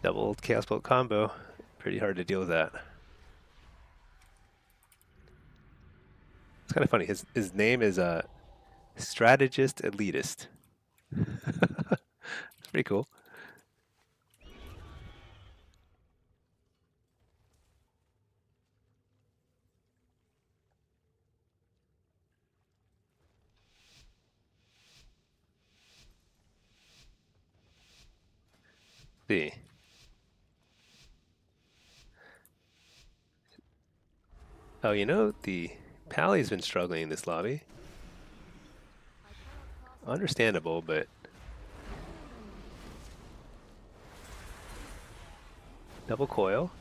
Double chaos bolt combo. Pretty hard to deal with that. It's kind of funny. His name is Strategist Elitist. It's pretty cool. See. Oh, you know, the Pally's been struggling in this lobby. Understandable, but double coil.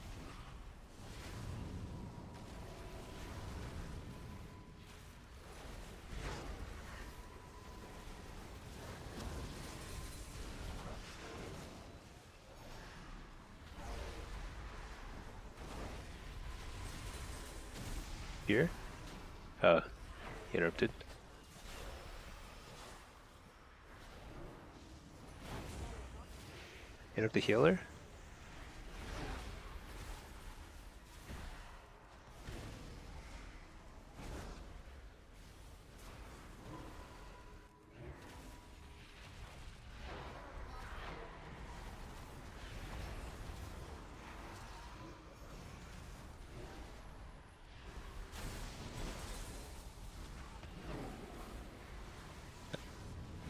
here. Oh, he interrupted. Interrupt the healer?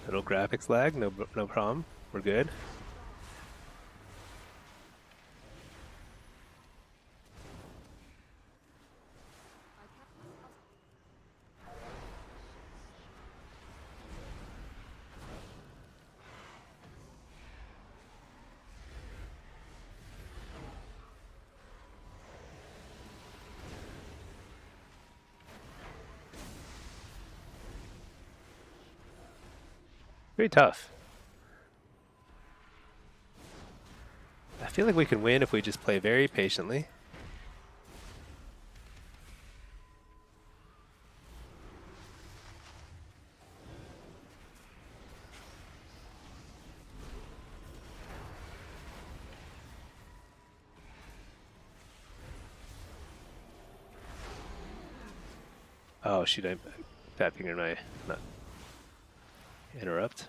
Little graphics lag, no problem. We're good. I cannot Very tough. I feel like we can win if we just play very patiently. Oh shoot, I fat fingered my not interrupt.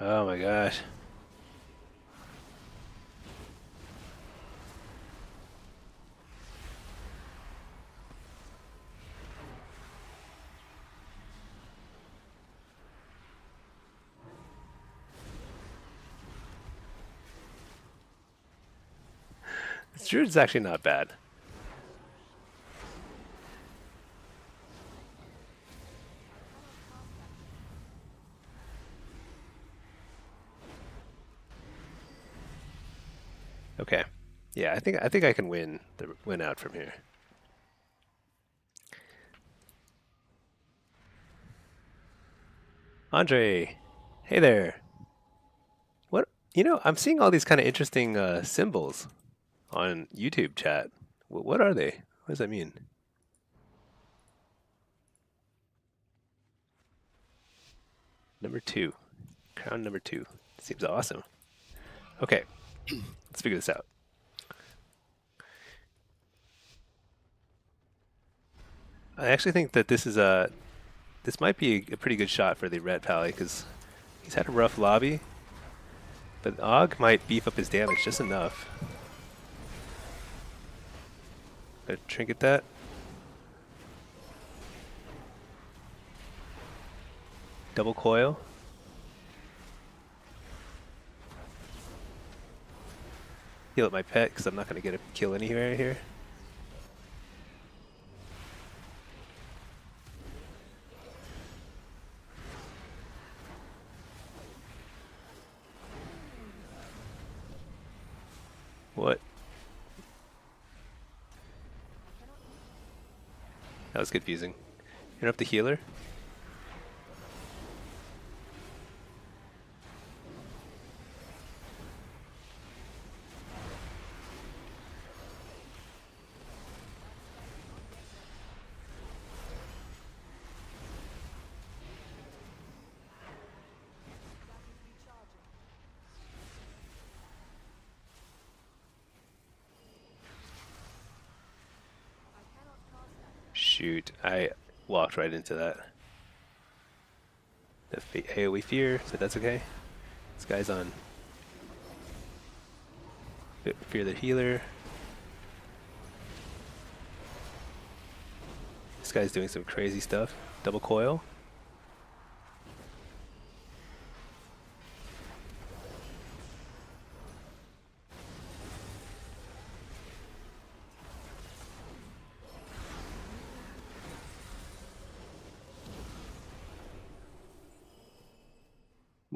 Oh my gosh. This druid's actually not bad. Okay. Yeah, I think I can win out from here. Andre, hey there. What I'm seeing all these kind of interesting symbols on YouTube chat. What are they? What does that mean? Number 2. Crown number 2. Seems awesome. Okay. Let's figure this out. I actually think that this might be a pretty good shot for the Red Pally because he's had a rough lobby, but Og might beef up his damage just enough. Gotta trinket that. Double coil. Heal up my pet because I'm not gonna get a kill anywhere here. What? That was confusing. Interrupt the healer. Shoot, I walked right into that. The AoE fear, so that's okay. This guy's on fear the healer. This guy's doing some crazy stuff. Double coil.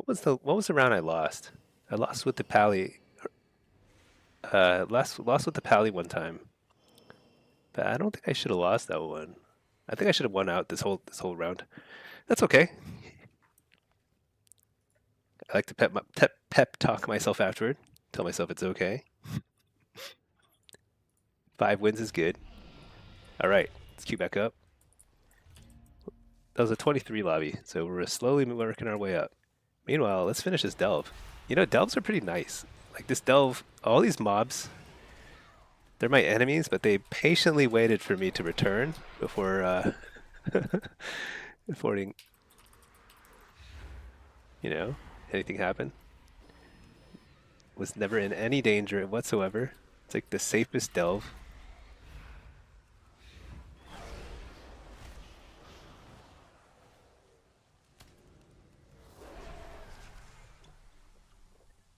What was the round I lost? I lost with the Pally. Lost with the Pally one time, but I don't think I should have lost that one. I think I should have won out this whole round. That's okay. I like to pep talk myself afterward. Tell myself it's okay. 5 wins is good. All right, let's queue back up. That was a 23 lobby, so we're slowly working our way up. Meanwhile, let's finish this delve. You know, delves are pretty nice. Like this delve, all these mobs, they're my enemies, but they patiently waited for me to return before before you know, anything happened. Was never in any danger whatsoever. It's like the safest delve.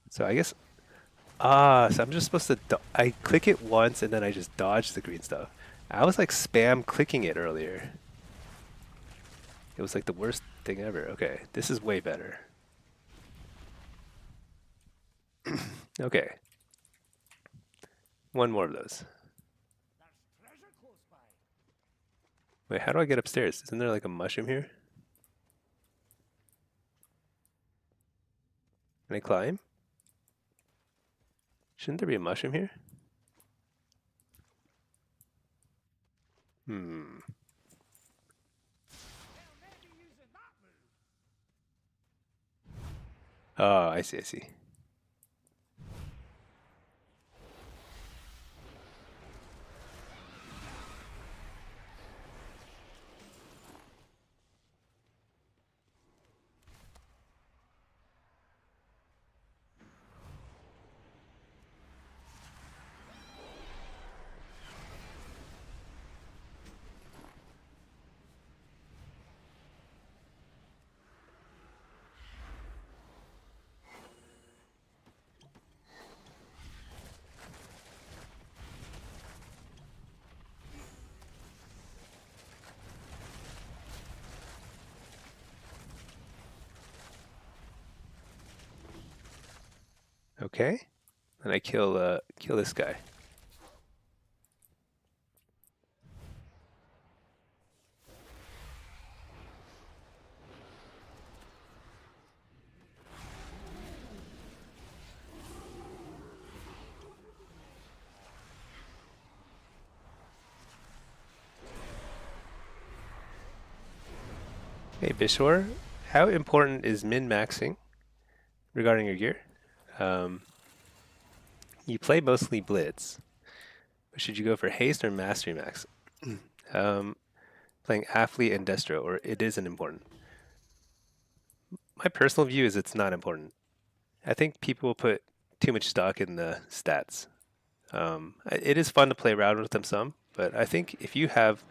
So I guess so I'm just supposed to I click it once and then I just dodge the green stuff. I was like spam clicking it earlier. It was like the worst thing ever. Okay, this is way better. Okay. One more of those. Wait, how do I get upstairs? Isn't there like a mushroom here? Can I climb? Shouldn't there be a mushroom here? Hmm. Oh, I see, I see. Okay. And I kill this guy. Hey Bishor, how important is min-maxing regarding your gear? Um, you play mostly Blitz, but should you go for haste or mastery max? um, playing Athlete and Destro, or it isn't important. My personal view is it's not important. I think people put too much stock in the stats. It is fun to play around with them some, but I think if you have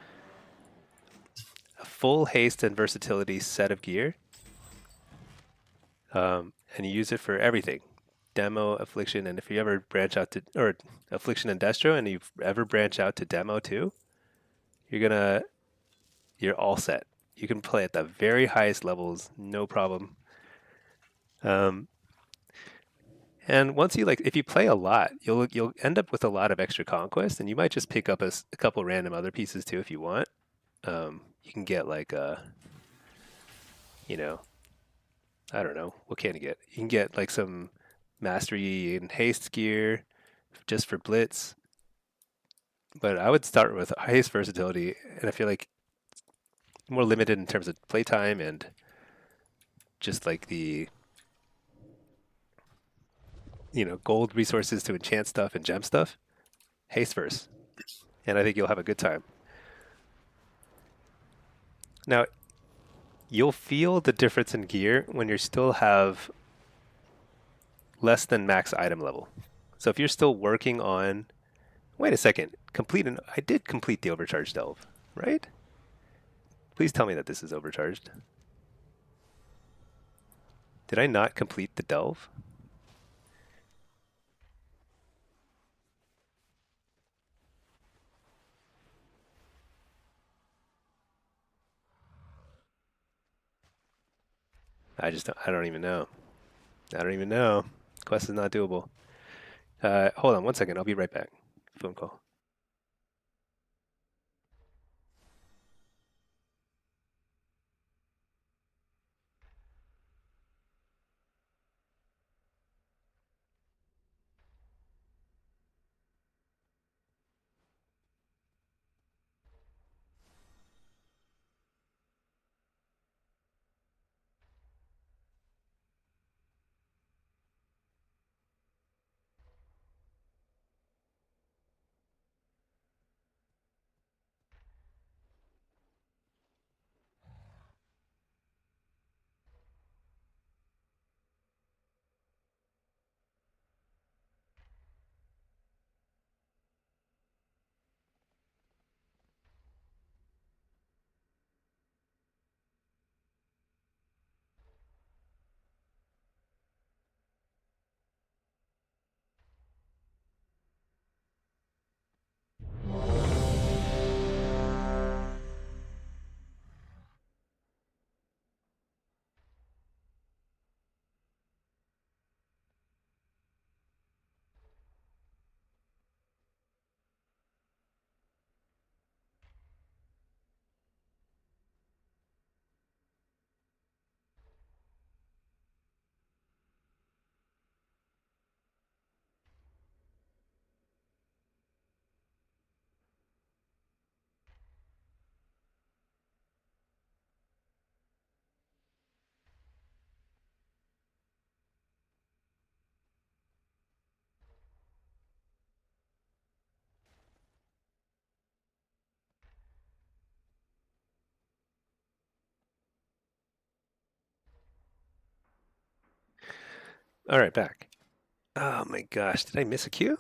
a full haste and versatility set of gear, and you use it for everything, demo, affliction, and if you ever branch out to, or affliction and destro, and you ever branch out to demo too, you're all set. You can play at the very highest levels, no problem. Um, and once you like, if you play a lot, you'll end up with a lot of extra conquest, and you might just pick up a couple random other pieces too if you want. You can get like you know, I don't know, what can you get? You can get like some mastery and haste gear just for blitz. But I would start with highest versatility, and I feel like more limited in terms of playtime and just like the gold resources to enchant stuff and gem stuff. Haste first, and I think you'll have a good time. Now you'll feel the difference in gear when you still have less than max item level. So if you're still working on, wait a second, I did complete the overcharged delve, right? Please tell me that this is overcharged. Did I not complete the delve? I don't even know. I don't even know. Quest is not doable. Hold on 1 second. I'll be right back. Phone call. All right, back. Oh my gosh, did I miss a queue?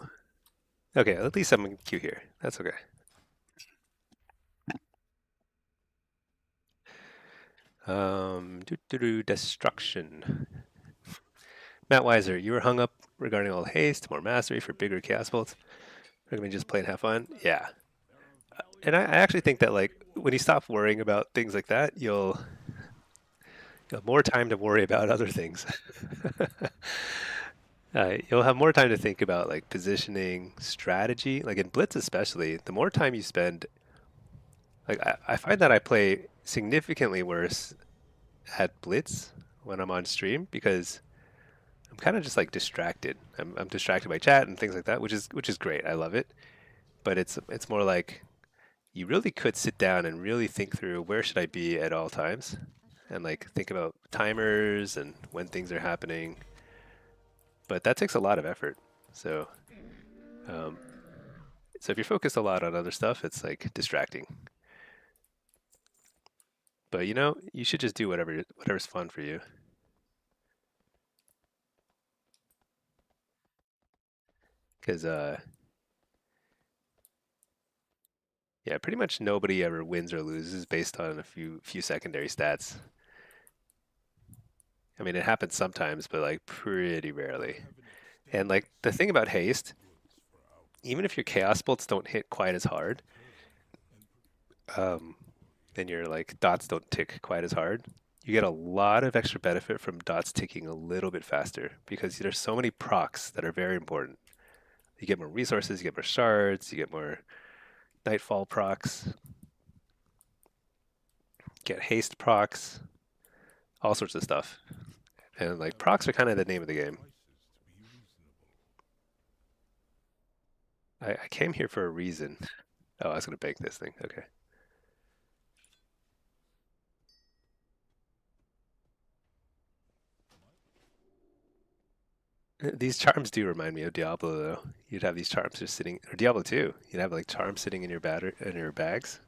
Okay, at least I'm in queue here. That's okay. Destruction. Matt Weiser, you were hung up regarding all haste, more mastery for bigger cast bolts. Recommend just play and have fun. Yeah, and I actually think that like when you stop worrying about things like that, you'll have more time to worry about other things. You'll have more time to think about like positioning, strategy. Like in Blitz, especially, the more time you spend, like I find that I play significantly worse at Blitz when I'm on stream because I'm kind of just like distracted. I'm distracted by chat and things like that, which is great. I love it, but it's more like you really could sit down and really think through where should I be at all times, and like think about timers and when things are happening. But that takes a lot of effort. So, um, so if you're focused a lot on other stuff, it's like distracting. But you should just do whatever's fun for you. Because yeah, pretty much nobody ever wins or loses based on a few secondary stats. I mean, it happens sometimes, but like pretty rarely. And like the thing about haste, even if your chaos bolts don't hit quite as hard, um, and your like dots don't tick quite as hard, you get a lot of extra benefit from dots ticking a little bit faster because there's so many procs that are very important. You get more resources, you get more shards, you get more nightfall procs, get haste procs, all sorts of stuff. And like procs are kind of the name of the game. I came here for a reason. Oh, I was gonna bake this thing. Okay. These charms do remind me of Diablo, though. You'd have these charms just sitting, or Diablo 2. You'd have like charms sitting in your bags.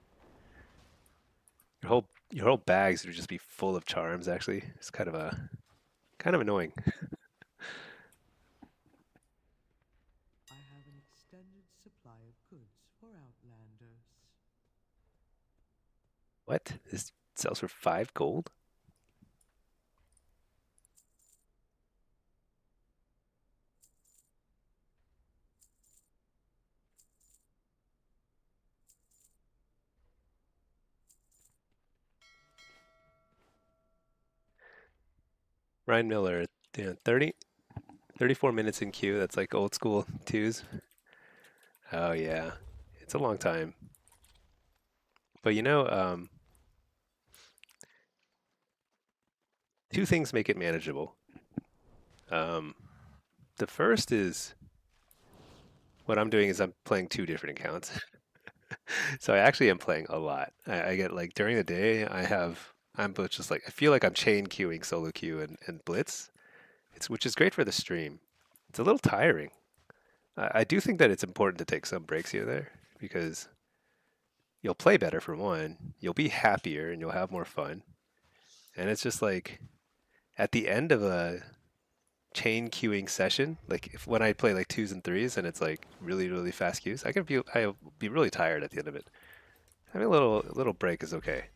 Your whole bags would just be full of charms. Actually, it's kind of annoying. I have an extended supply of goods for Outlanders. What? This sells for 5 gold? Ryan Miller, 30. 34 minutes in queue. That's like old school twos. Oh yeah, it's a long time. But two things make it manageable. Um, the first is what I'm doing is I'm playing two different accounts. So I actually am playing a lot. I get like during the day I'm both just like I feel like I'm chain queuing solo queue and blitz. It's which is great for the stream. It's a little tiring. I do think that it's important to take some breaks here and there because you'll play better for one, you'll be happier and you'll have more fun. And it's just like at the end of a chain queuing session, like if when I play like twos and threes and it's like really, really fast queues, I'll be really tired at the end of it. Having a little break is okay.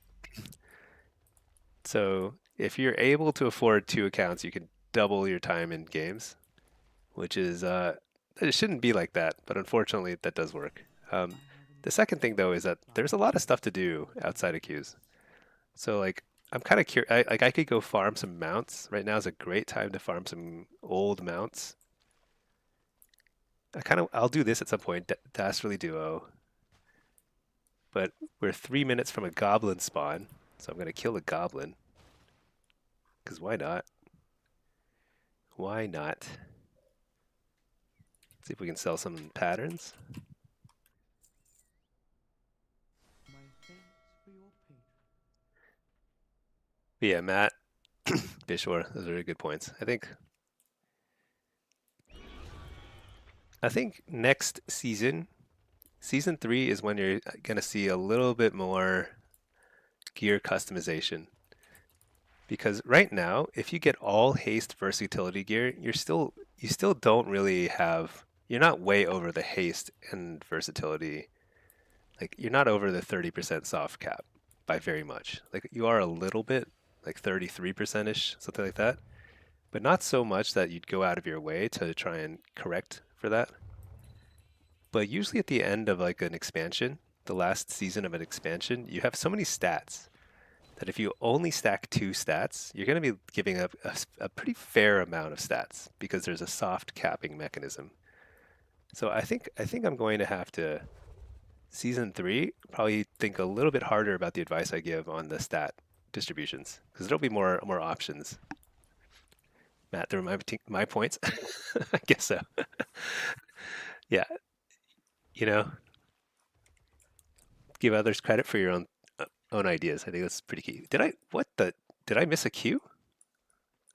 So if you're able to afford two accounts, you can double your time in games, which is it shouldn't be like that, but unfortunately that does work. The second thing though is that there's a lot of stuff to do outside of queues. So like I'm kind of curious. Like I could go farm some mounts. Right now is a great time to farm some old mounts. I'll do this at some point. Dastardly Duo, but we're 3 minutes from a goblin spawn, so I'm gonna kill a goblin. Cause why not? Why not? See if we can sell some patterns. My thanks for your patronage. But yeah, Matt, Bishor, those are really good points. I think next season, season 3 is when you're gonna see a little bit more gear customization. Because right now, if you get all haste versatility gear, you still don't really have you're not way over the haste and versatility. Like you're not over the 30% soft cap by very much. Like you are a little bit, like 33% ish, something like that. But not so much that you'd go out of your way to try and correct for that. But usually at the end of like an expansion, the last season of an expansion, you have so many stats that if you only stack two stats, you're going to be giving up a pretty fair amount of stats because there's a soft capping mechanism. So I think I'm going to have to season 3 probably think a little bit harder about the advice I give on the stat distributions because there'll be more options. Matt, there are my points. I guess so. Yeah, you know, give others credit for your own ideas. I think that's pretty key. Did I miss a queue?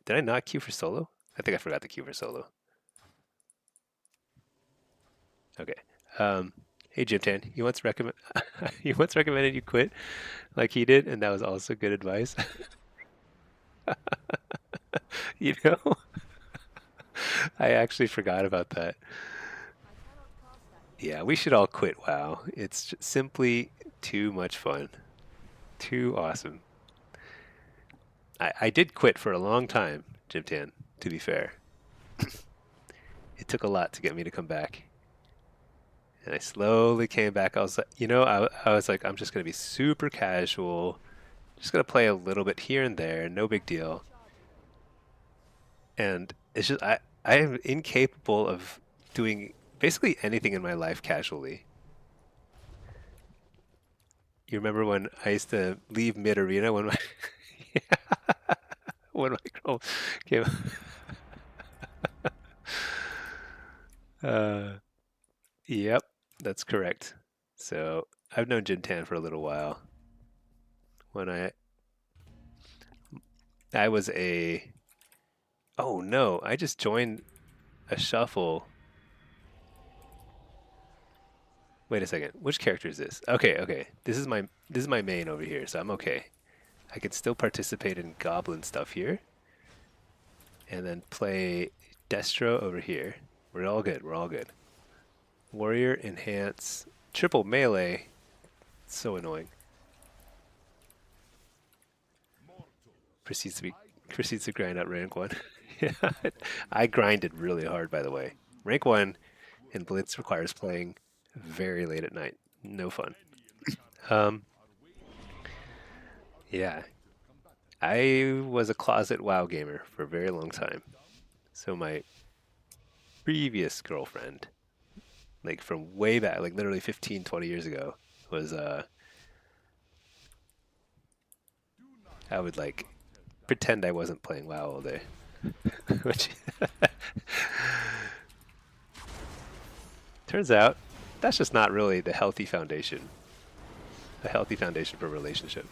Did I not queue for solo? I think I forgot to queue for solo. Okay. Um, hey Jim Tan, he once recommend he once recommended you quit like he did, and that was also good advice. You know, I actually forgot about that. I cannot cast that. Yeah, we should all quit WoW. It's simply too much fun. Too awesome. I did quit for a long time, Jim Tan, to be fair. It took a lot to get me to come back. And I slowly came back. I was like, I was like, I'm just going to be super casual, just going to play a little bit here and there, no big deal. And it's just, I am incapable of doing basically anything in my life casually. You remember when I used to leave mid arena when my when my girl came? Uh, yep, that's correct. So I've known Jin Tan for a little while. When I was a oh no, I just joined a shuffle. Wait a second, which character is this? Okay, okay, this is my main over here, so I'm okay. I can still participate in goblin stuff here, and then play Destro over here. We're all good. We're all good. Warrior enhance triple melee. So annoying. Proceeds to be proceeds to grind out rank one. Yeah, I grinded really hard by the way. Rank one in Blitz requires playing very late at night. No fun. Um, yeah, I was a closet WoW gamer for a very long time. So previous girlfriend, like from way back, like literally 15, 20 years ago, was I would like pretend I wasn't playing WoW all day. Which turns out that's just not really the healthy foundation. A healthy foundation for a relationship.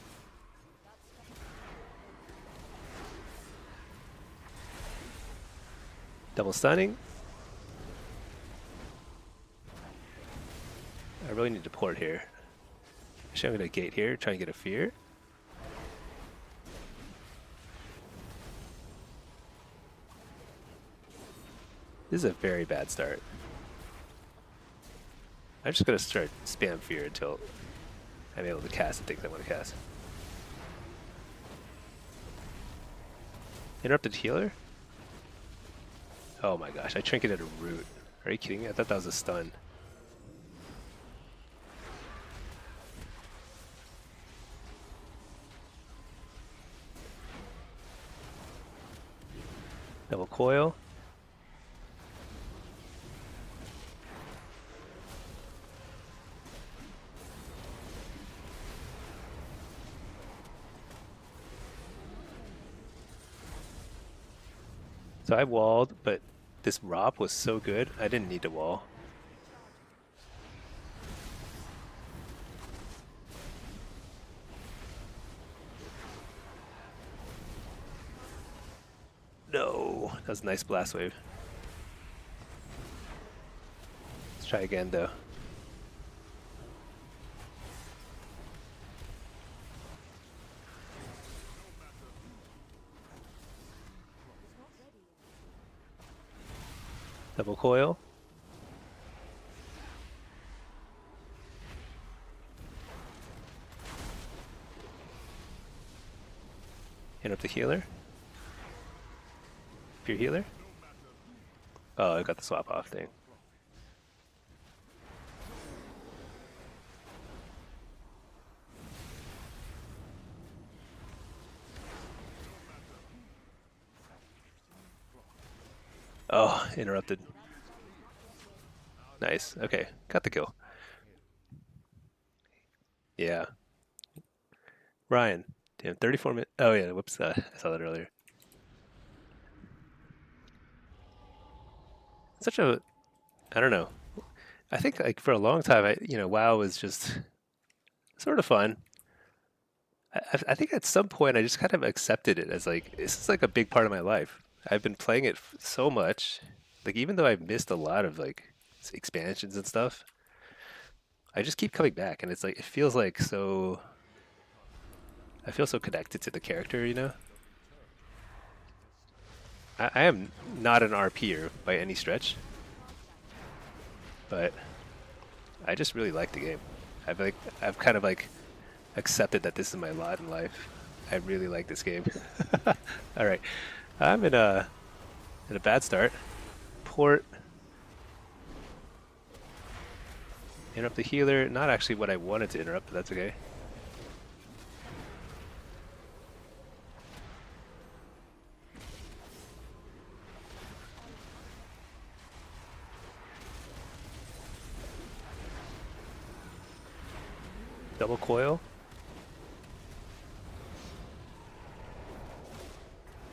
Double stunning. I really need to port here. Actually, I'm going to gate here, try and get a fear. This is a very bad start. I'm just going to start spam fear until I'm able to cast the things I want to cast. Interrupted healer? Oh my gosh, I trinketed a root. Are you kidding me? I thought that was a stun. Double coil. So I walled, but this ROP was so good, I didn't need to wall. No, that was a nice blast wave. Let's try again though. Double coil. Interrupt the healer. Pure healer. Oh, I got the swap off thing. Oh, interrupted. Nice. Okay, got the kill. Yeah. Ryan, damn, 34 minutes. Oh yeah, whoops, I saw that earlier. Such a, I don't know. I think like for a long time, WoW was just sort of fun. I think at some point I just kind of accepted it as like this is like a big part of my life. I've been playing it so much, like even though I've missed a lot of like expansions and stuff, I just keep coming back, and it's like it feels like so. I feel so connected to the character, you know. I am not an RPer by any stretch, but I just really like the game. I've kind of like accepted that this is my lot in life. I really like this game. All right, I'm in a bad start. Port. Interrupt the healer. Not actually what I wanted to interrupt, but that's okay. Double coil.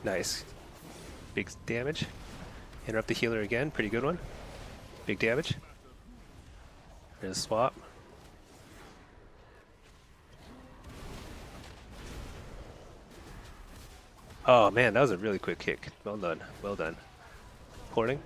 Nice. Big damage. Interrupt the healer again. Pretty good one. Big damage. There's a swap. Oh man, that was a really quick kick. Well done. Well done. Porting.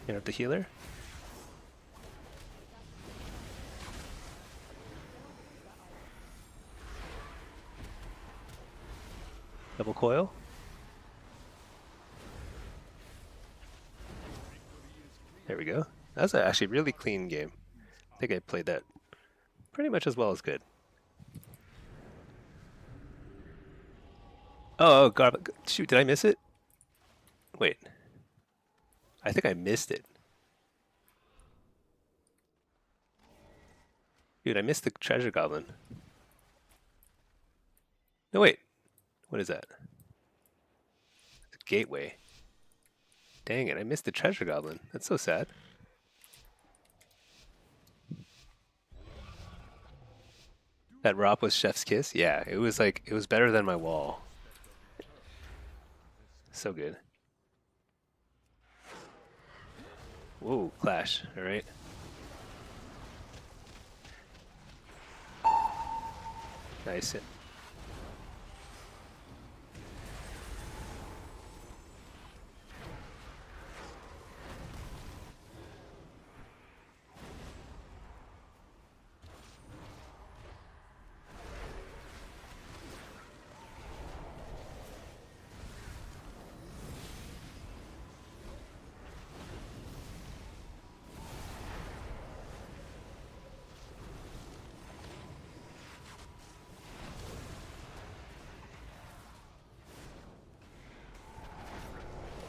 Interrupt the healer. Double coil. There we go. That was actually a really clean game. I think I played that pretty much as well as good. Oh, God. Shoot, did I miss it? Wait. I think I missed it. Dude, I missed the treasure goblin. No, wait. What is that? It's a gateway. Dang it, I missed the treasure goblin. That's so sad. That ROP was Chef's Kiss? Yeah, it was like, it was better than my wall. So good. Whoa, clash. Alright. Nice.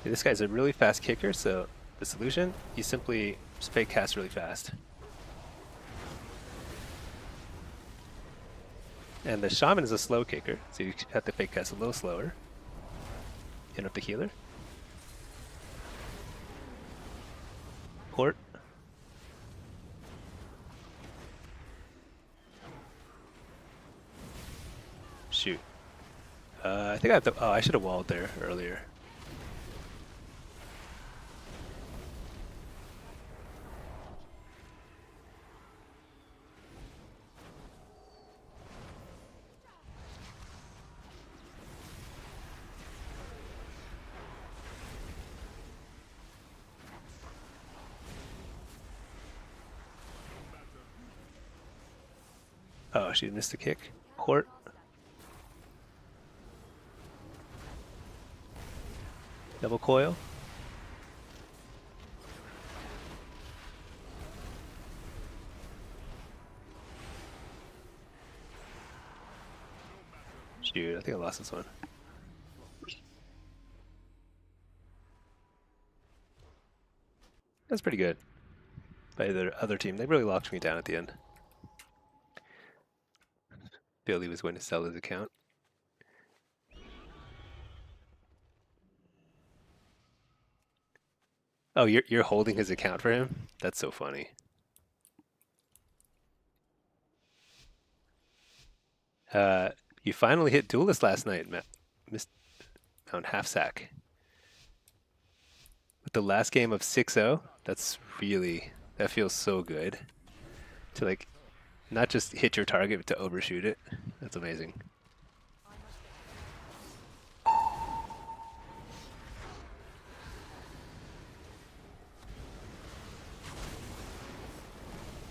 This guy's a really fast kicker, so the solution, you simply just fake cast really fast. And the shaman is a slow kicker, so you have to fake cast a little slower. Hit up the healer. Port. Shoot. I think I have to, oh, I should have walled there earlier. Oh, she missed the kick. Port. Double coil. Shoot, I think I lost this one. That's pretty good. By the other team, they really locked me down at the end. Billy was going to sell his account. Oh, you're holding his account for him? That's so funny. You finally hit Duelist last night, Missed Mount Halfsack. With the last game of 6-0, that feels so good. To like, not just hit your target, but to overshoot it. That's amazing.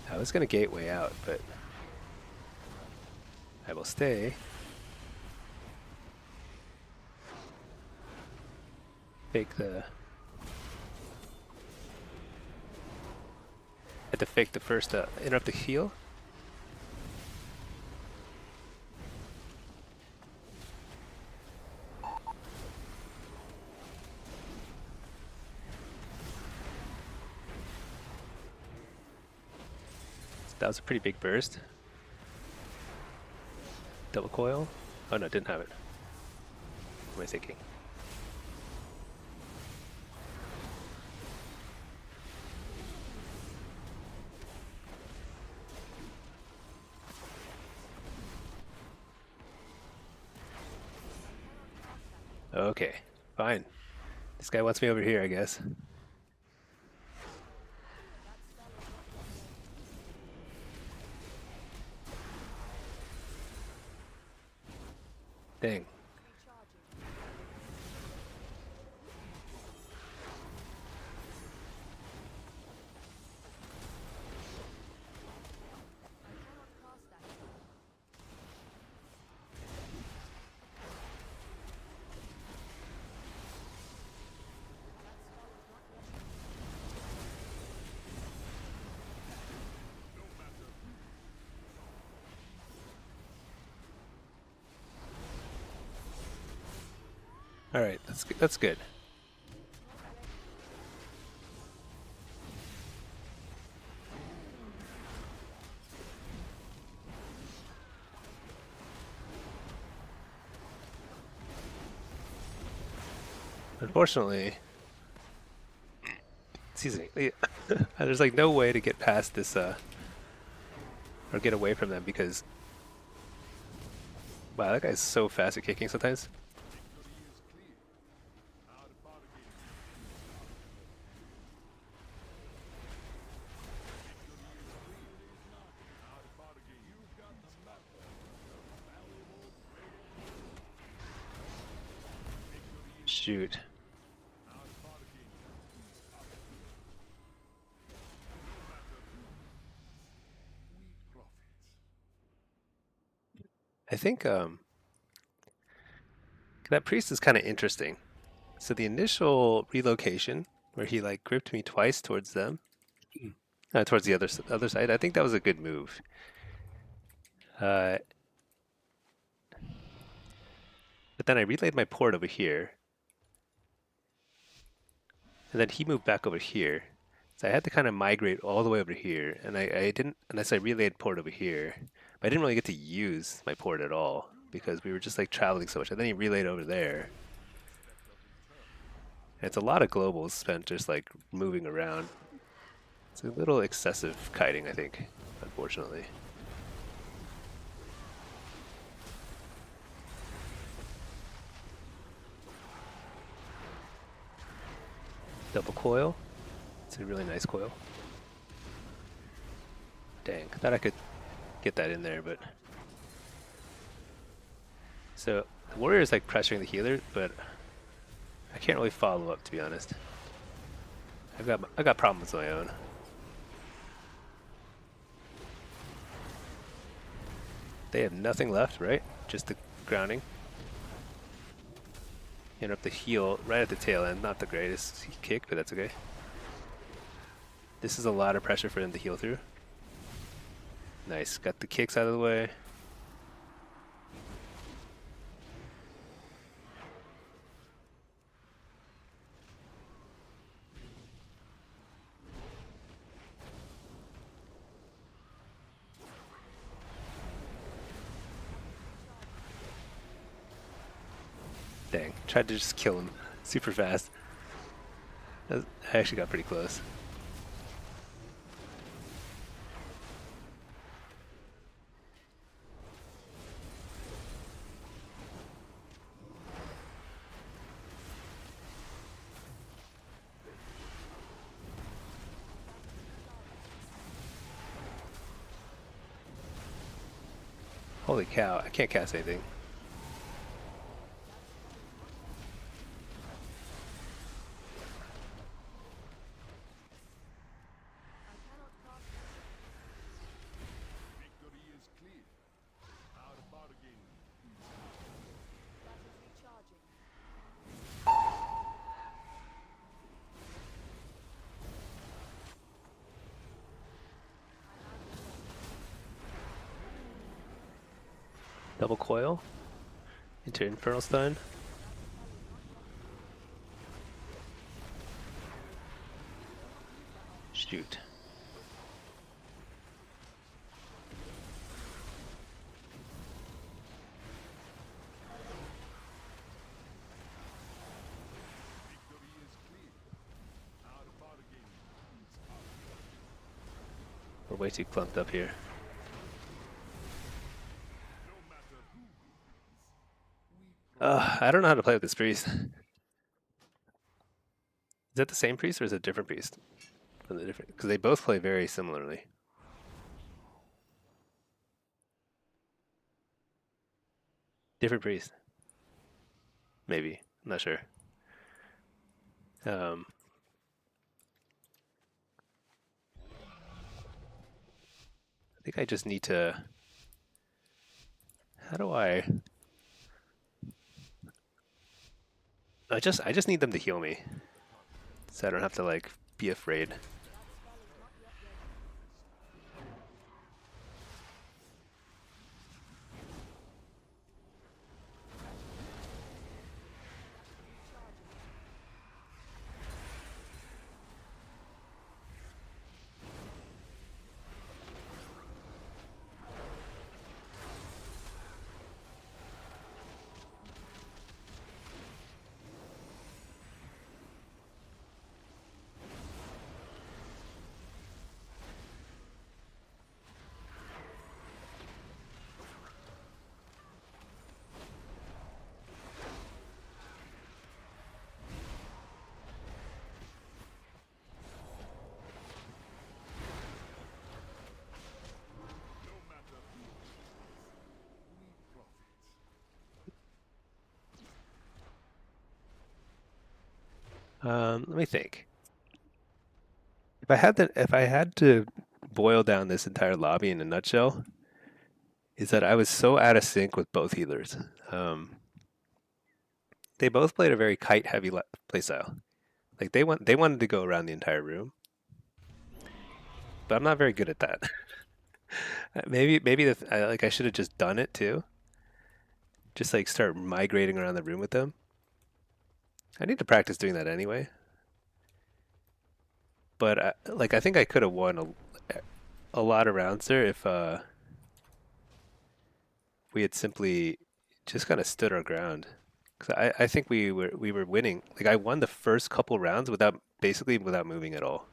I was gonna gateway out, but I will stay. Fake the... Had to fake the first interrupt the heal. That was a pretty big burst. Double coil. Oh no, didn't have it. What am I thinking? Okay, fine. This guy wants me over here, I guess. Dang. All right, that's good. Unfortunately, excuse me, there's like no way to get past this or get away from them because wow, that guy's so fast at kicking sometimes. Shoot. I think that priest is kind of interesting. So the initial relocation where he like gripped me twice towards them, towards the other side, I think that was a good move. Uh, but then I relayed my port over here, and then he moved back over here. So I had to kind of migrate all the way over here, and I didn't, unless I relayed port over here, but I didn't really get to use my port at all because we were just like traveling so much. And then he relayed over there. And it's a lot of globals spent just like moving around. It's a little excessive kiting, I think, unfortunately. Double coil. It's a really nice coil. Dang, thought I could get that in there, but so the warrior is like pressuring the healer, but I can't really follow up to be honest. I got problems of my own. They have nothing left, right? Just the grounding. Interrupt the heal right at the tail end. Not the greatest kick, but that's okay. This is a lot of pressure for them to heal through. Nice, got the kicks out of the way. Dang, tried to just kill him super fast. I actually got pretty close. Holy cow, I can't cast anything. I cannot cast that is recharging. Double coil into Infernal Stun. Shoot. We're way too clumped up here. I don't know how to play with this priest. Is that the same priest or is it a different priest? From the different, because they both play very similarly. Different priest. Maybe. I'm not sure. Um, I think I just need to. How do I? I just need them to heal me, so I don't have to like be afraid. Let me think. If I had to boil down this entire lobby in a nutshell, is that I was so out of sync with both healers. Um, they both played a very kite heavy playstyle. Like they wanted to go around the entire room, but I'm not very good at that. Maybe I should have just done it too. Just like start migrating around the room with them. I need to practice doing that anyway. But I think I could have won a lot of rounds there if we had simply just kind of stood our ground. Because I think we were winning. Like I won the first couple rounds without moving at all.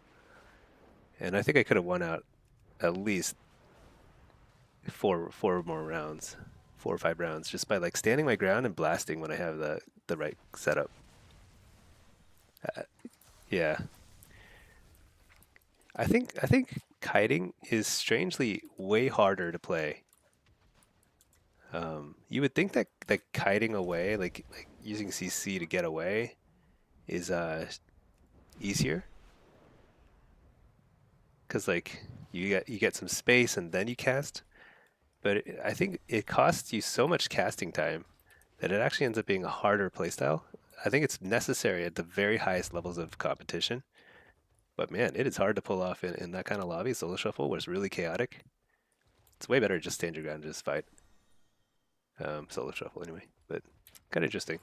And I think I could have won out at least four more rounds, 4 or 5 rounds, just by like standing my ground and blasting when I have the right setup. Uh, yeah, I think kiting is strangely way harder to play. You would think that kiting away, like using CC to get away, is easier because like you get some space and then you cast. But I think it costs you so much casting time that it actually ends up being a harder playstyle. I think it's necessary at the very highest levels of competition. But man, it is hard to pull off in that kind of lobby, solo shuffle, where it's really chaotic. It's way better to just stand your ground and just fight. Solo shuffle anyway, but kind of interesting.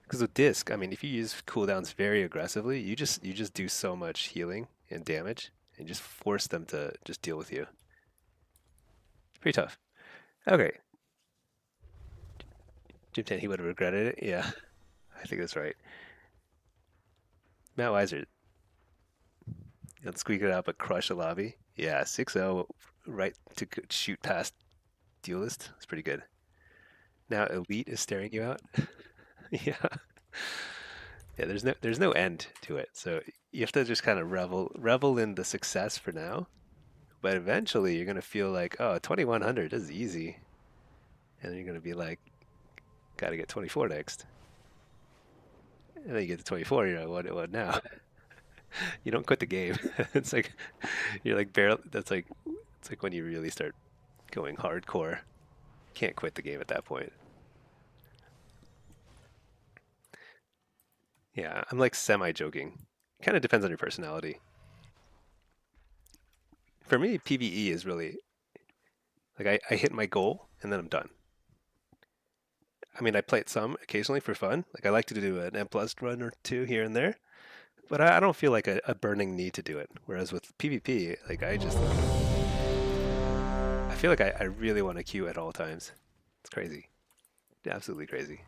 Because with disc, I mean, if you use cooldowns very aggressively, you just do so much healing and damage, and just force them to just deal with you. It's pretty tough. Okay, Jim Tan, he would have regretted it. Yeah, I think that's right. Matt Weiser, don't squeak it out, but crush a lobby. Yeah, 6-0, right to shoot past Duelist. It's pretty good. Now Elite is staring you out. Yeah. Yeah, there's no end to it. So you have to just kind of revel in the success for now. But eventually you're gonna feel like, oh, 2100 is easy. And then you're gonna be like, gotta get 24 next. And then you get to 24, you're like, what now? You don't quit the game. It's like you're like barely it's like when you really start going hardcore. You can't quit the game at that point. Yeah, I'm like semi joking. Kind of depends on your personality. For me, PvE is really like I hit my goal and then I'm done. I mean, I play it some occasionally for fun. Like I like to do an M plus run or two here and there, but I don't feel like a burning need to do it. Whereas with PvP, like I feel like I really want to queue at all times. It's crazy, absolutely crazy.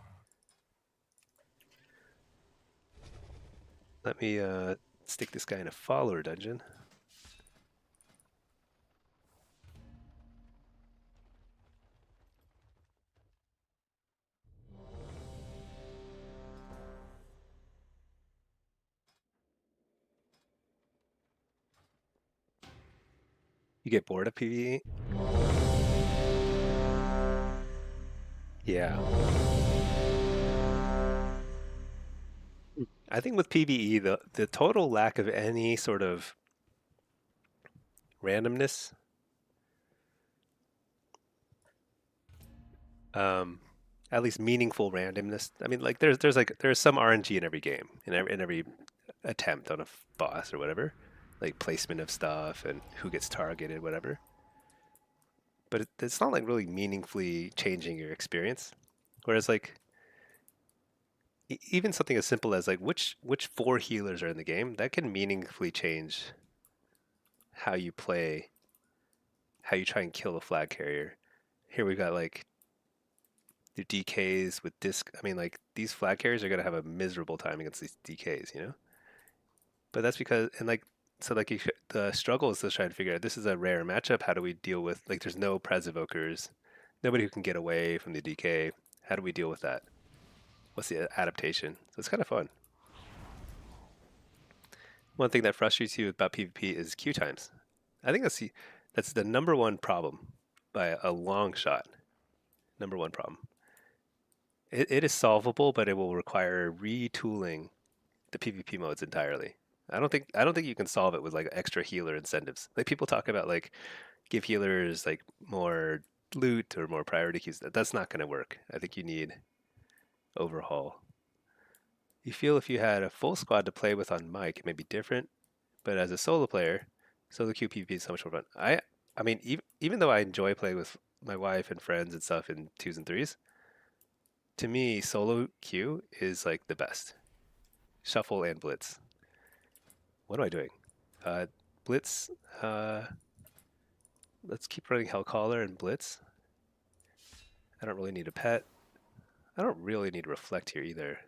Let me stick this guy in a follower dungeon. You get bored of PvE? Yeah. I think with PvE, the total lack of any sort of randomness, um, at least meaningful randomness. I mean, like there's some RNG in every game, in every attempt on a boss or whatever, like placement of stuff and who gets targeted, whatever. But it's not like really meaningfully changing your experience. Whereas like even something as simple as like which four healers are in the game, that can meaningfully change how you play, how you try and kill the flag carrier. Here we got like the DKs with disc. I mean, like these flag carriers are gonna have a miserable time against these DKs, you know. But that's because and like so like the struggle is just trying to figure out this is a rare matchup. How do we deal with like there's no pres evokers, nobody who can get away from the DK. How do we deal with that? What's the adaptation? So it's kind of fun. One thing that frustrates you about PvP is queue times. I think that's the number one problem by a long shot. Number one problem. It is solvable, but it will require retooling the PvP modes entirely. I don't think you can solve it with like extra healer incentives. Like people talk about like give healers like more loot or more priority queues. That's not going to work. I think you need overhaul. You feel if you had a full squad to play with on mic, it may be different, but as a solo player, solo queue PvP is so much more fun. I mean, even though I enjoy playing with my wife and friends and stuff in twos and threes, to me, solo queue is like the best. Shuffle and blitz. What am I doing? Uh, blitz. Uh, let's keep running Hellcaller and blitz. I don't really need a pet. I don't really need reflect here either,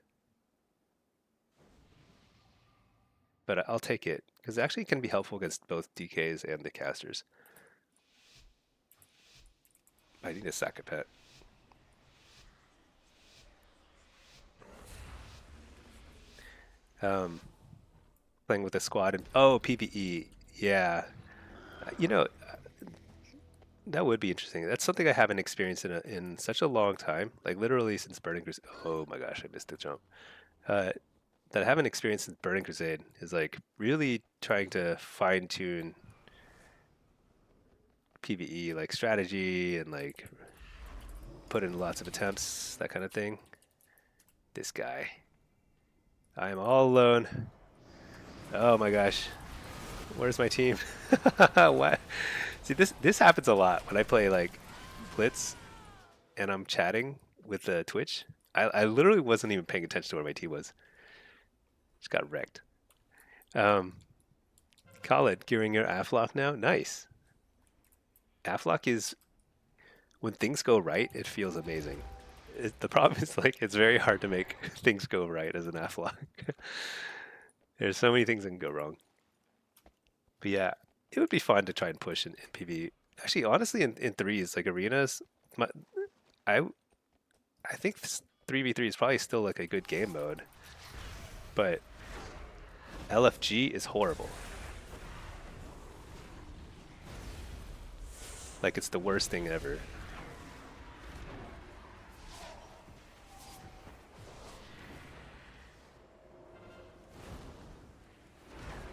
but I'll take it because it actually can be helpful against both DKs and the casters. I need to sack a pet. Um, playing with a squad and PvE, yeah. You know that would be interesting. That's something I haven't experienced in such a long time. Like literally since Burning Crusade. Oh my gosh, I missed the jump. Uh, that I haven't experienced since Burning Crusade is like really trying to fine tune PvE, like strategy and like put in lots of attempts, that kind of thing. This guy. I am all alone. Oh my gosh. Where's my team? What? See, this happens a lot when I play like Blitz and I'm chatting with the Twitch. I literally wasn't even paying attention to where my team was. Just got wrecked. Um, Khaled, gearing your Afflock now? Nice. Afflock is, when things go right, it feels amazing. The problem is like it's very hard to make things go right as an Afflock. There's so many things that can go wrong. But yeah, it would be fun to try and push in PvE. Actually, honestly, in threes, like arenas, my, I I think 3v3 is probably still like a good game mode, but LFG is horrible. Like it's the worst thing ever.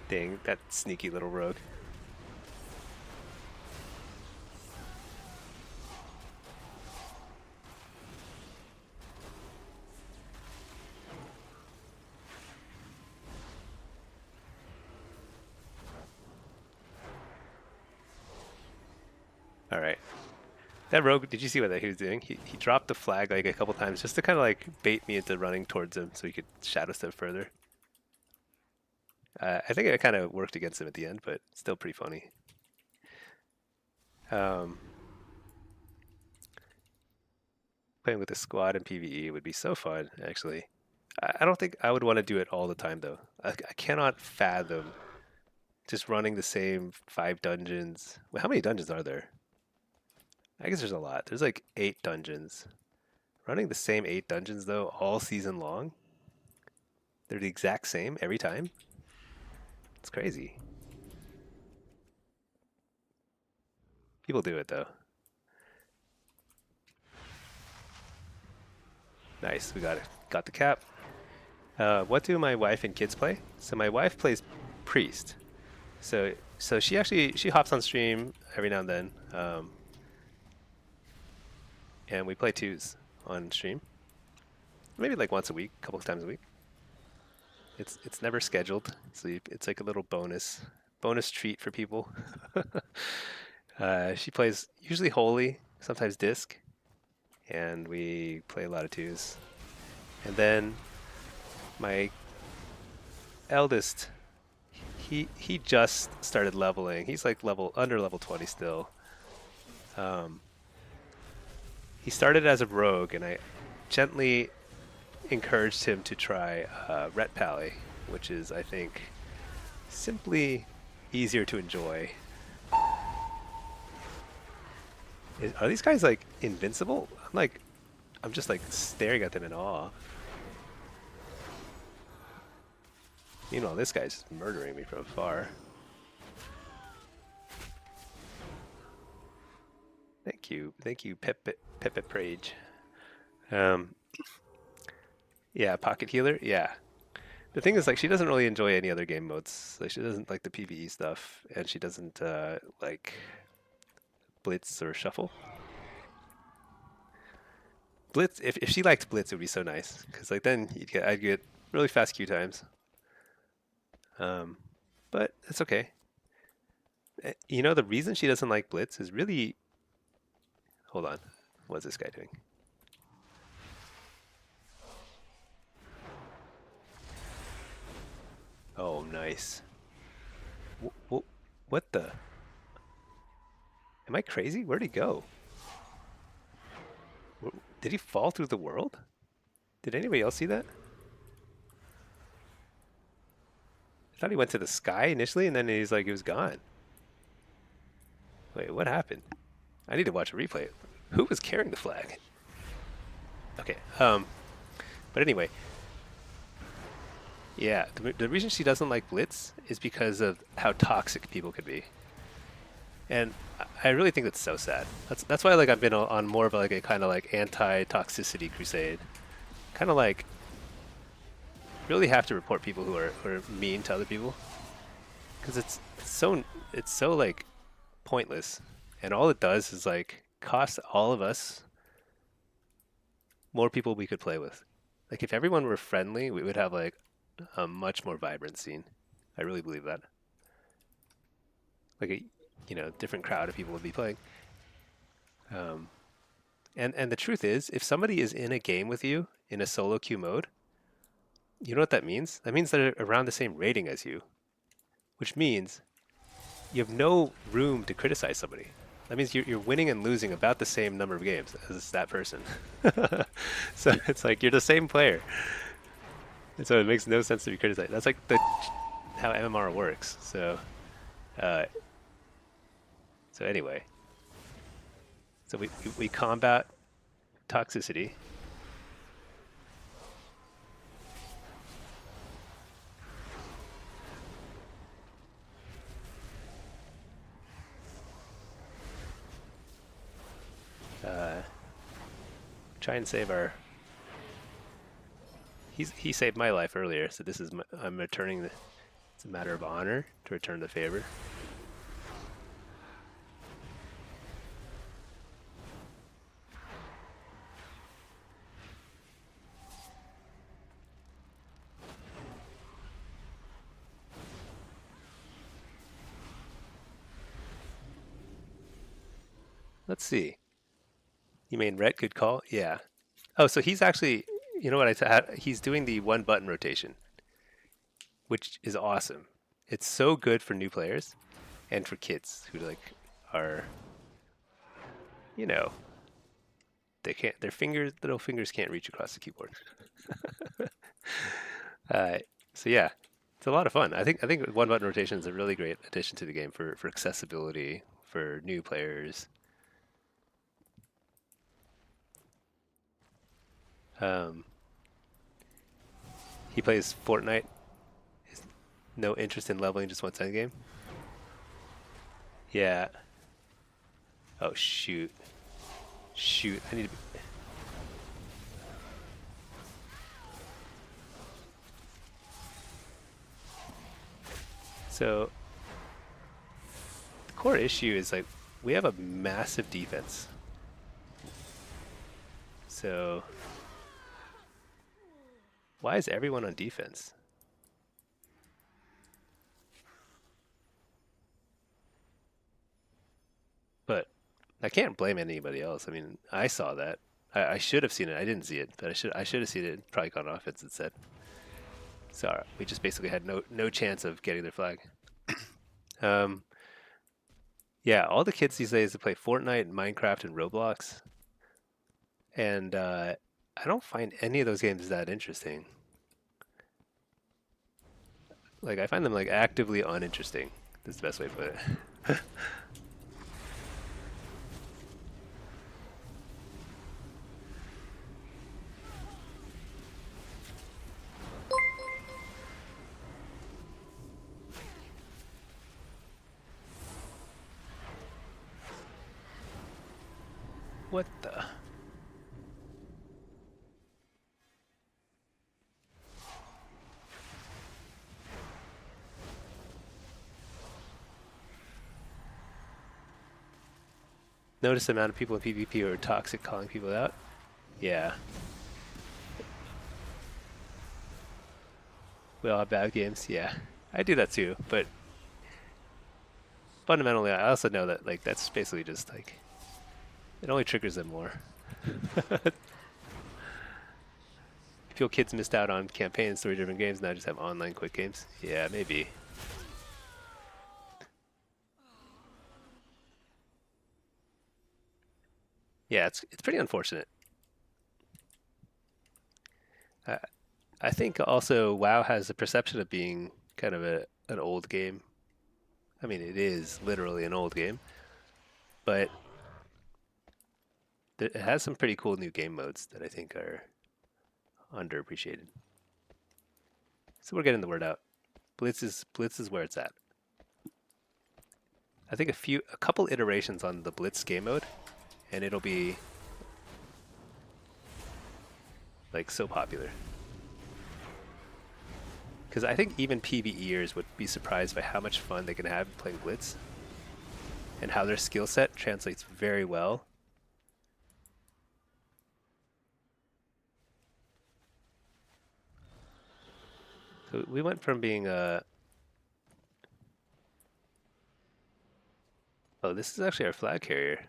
Dang, that sneaky little rogue. All right. That rogue, did you see what he was doing? He dropped the flag like a couple times just to kind of like bait me into running towards him so he could shadow step further. I think it kind of worked against him at the end, but still pretty funny. Um, Playing with a squad in PvE would be so fun, actually. I don't think I would want to do it all the time, though. I cannot fathom just running the same 5 dungeons. Well, how many dungeons are there? I guess there's a lot. There's like 8 dungeons. Running the same 8 dungeons, though, all season long? They're the exact same every time? It's crazy. People do it, though. Nice, we got it. Got the cap. What do my wife and kids play? So my wife plays priest. So she hops on stream every now and then, and we play twos on stream. Maybe like once a week, a couple of times a week. It's never scheduled. It's like a little bonus treat for people. She plays usually holy, sometimes disc, and we play a lot of twos. And then my eldest, he just started leveling. He's like under level 20 still. He started as a rogue, and I gently encouraged him to try Ret Pally, which is, I think, simply easier to enjoy. Are these guys like invincible? I'm just like staring at them in awe. Meanwhile, this guy's just murdering me from afar. Thank you, Pepe Prage. Yeah, pocket healer. Yeah. The thing is, like, she doesn't really enjoy any other game modes. Like, she doesn't like the PvE stuff, and she doesn't like Blitz or Shuffle. Blitz, if she liked Blitz, it would be so nice because like then I'd get really fast queue times. Um, but it's okay. You know, the reason she doesn't like Blitz is really. Hold on, what's this guy doing? Oh, nice. What the? Am I crazy? Where'd he go? Did he fall through the world? Did anybody else see that? I thought he went to the sky initially, and then he's like, he was gone. Wait, what happened? I need to watch a replay. Who was carrying the flag? Okay. But anyway, yeah. The reason she doesn't like Blitz is because of how toxic people could be, and I really think that's so sad. That's why like I've been on more of like a kind of like anti-toxicity crusade. Kind of like really have to report people who are mean to other people because it's so like pointless, and all it does is like cost all of us more people we could play with. Like if everyone were friendly, we would have like a much more vibrant scene. I really believe that. Like a different crowd of people would be playing. Um, and the truth is, if somebody is in a game with you in a solo queue mode, you know what that means? That means they're around the same rating as you, which means you have no room to criticize somebody. That means you're winning and losing about the same number of games as that person. So it's like you're the same player. And so it makes no sense to be criticized. That's like how MMR works. Uh, so anyway, so we combat toxicity. Try and save our. He saved my life earlier, so this is I'm returning the. It's a matter of honor to return the favor. Let's see. You mean Rhett? Good call. Yeah. Oh, so he's actually. You know what I said? He's doing the one button rotation, which is awesome. It's so good for new players and for kids who like are, you know, they can't their little fingers can't reach across the keyboard. uh, so yeah, it's a lot of fun. I think one button rotation is a really great addition to the game for accessibility for new players. Um, he plays Fortnite. He's no interest in leveling, just wants endgame. Yeah. Oh shoot. Shoot. I need to. So the core issue is like we have a massive defense. So why is everyone on defense? But I can't blame anybody else. I mean, I saw that. I should have seen it. I didn't see it, but I should have seen it. Probably gone offense instead. So we just basically had no chance of getting their flag. Um, yeah, all the kids these days play Fortnite, Minecraft, and Roblox, and I don't find any of those games that interesting. Like I find them like actively uninteresting. That's the best way to put it. What the? Notice the amount of people in PvP who are toxic, calling people out. Yeah, we all have bad games. Yeah, I do that too. But fundamentally, I also know that like that's basically just like it only triggers them more. Feel kids missed out on campaigns, story-driven games, now just have online quick games. Yeah, maybe. Yeah, it's pretty unfortunate. I I think also WoW has a perception of being kind of an old game. I mean, it is literally an old game, but it has some pretty cool new game modes that I think are underappreciated. So we're getting the word out. Blitz is where it's at. I think a couple iterations on the Blitz game mode, and it'll be like so popular. Because I think even PvEers would be surprised by how much fun they can have playing Blitz, and how their skill set translates very well. So we went from being oh, this is actually our flag carrier.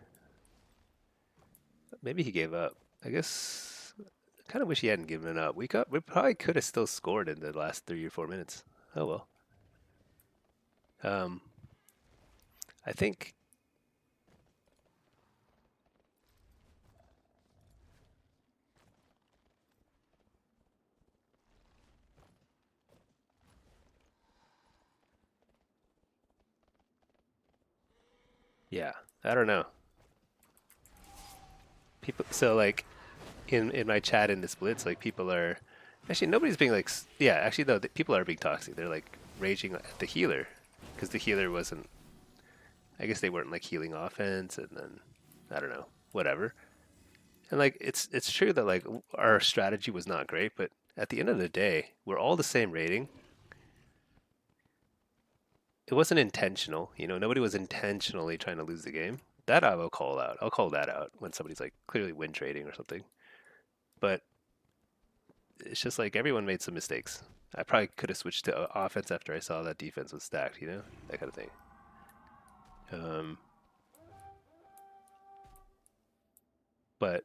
Maybe he gave up. I guess I kind of wish he hadn't given up. We probably could have still scored in the last 3 or 4 minutes. Oh well. Um, I think yeah. I don't know. People. So like in my chat in this blitz, like people are actually nobody's being like yeah. Actually, no, people are being toxic. They're like raging at the healer because the healer wasn't. I guess they weren't like healing offense, and then I don't know, whatever. And like it's true that like our strategy was not great, but at the end of the day, we're all the same rating. It wasn't intentional, you know. Nobody was intentionally trying to lose the game. That I will call out. I'll call that out when somebody's like clearly win trading or something. But it's just like everyone made some mistakes. I probably could have switched to offense after I saw that defense was stacked, you know, that kind of thing. Um, but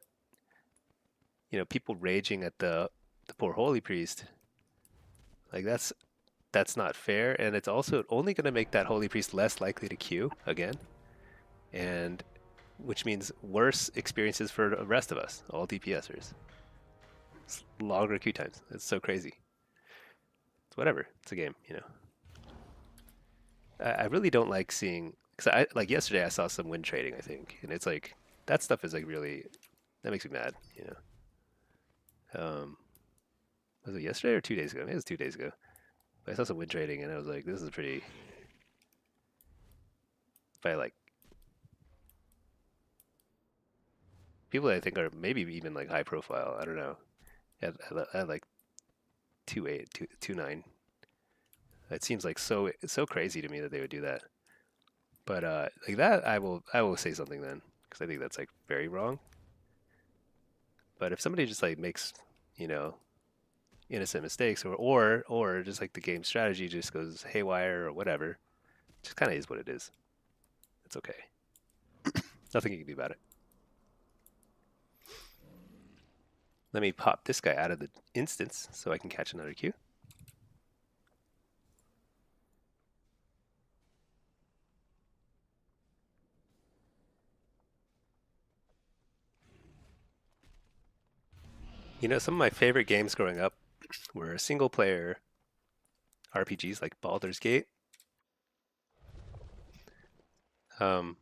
you know, people raging at the poor holy priest, like that's not fair, and it's also only going to make that holy priest less likely to queue again, and which means worse experiences for the rest of us, all DPSers. It's longer queue times. It's so crazy. It's whatever. It's a game, you know. I really don't like seeing because I like yesterday I saw some win trading I think, and it's like that stuff is like really that makes me mad, you know. Was it yesterday or 2 days ago? Maybe it was 2 days ago. But I saw some win trading and I was like, this is pretty. If I like people that I think are maybe even like high profile, I don't know. I had like 2.8, 2.9. It seems like so crazy to me that they would do that. But like that, I will say something then because I think that's like very wrong. But if somebody just like makes, you know, innocent mistakes or just like the game strategy just goes haywire or whatever, it just kind of is what it is. It's okay. Nothing you can do about it. Let me pop this guy out of the instance so I can catch another queue. You know, some of my favorite games growing up were single player RPGs like Baldur's Gate. Um,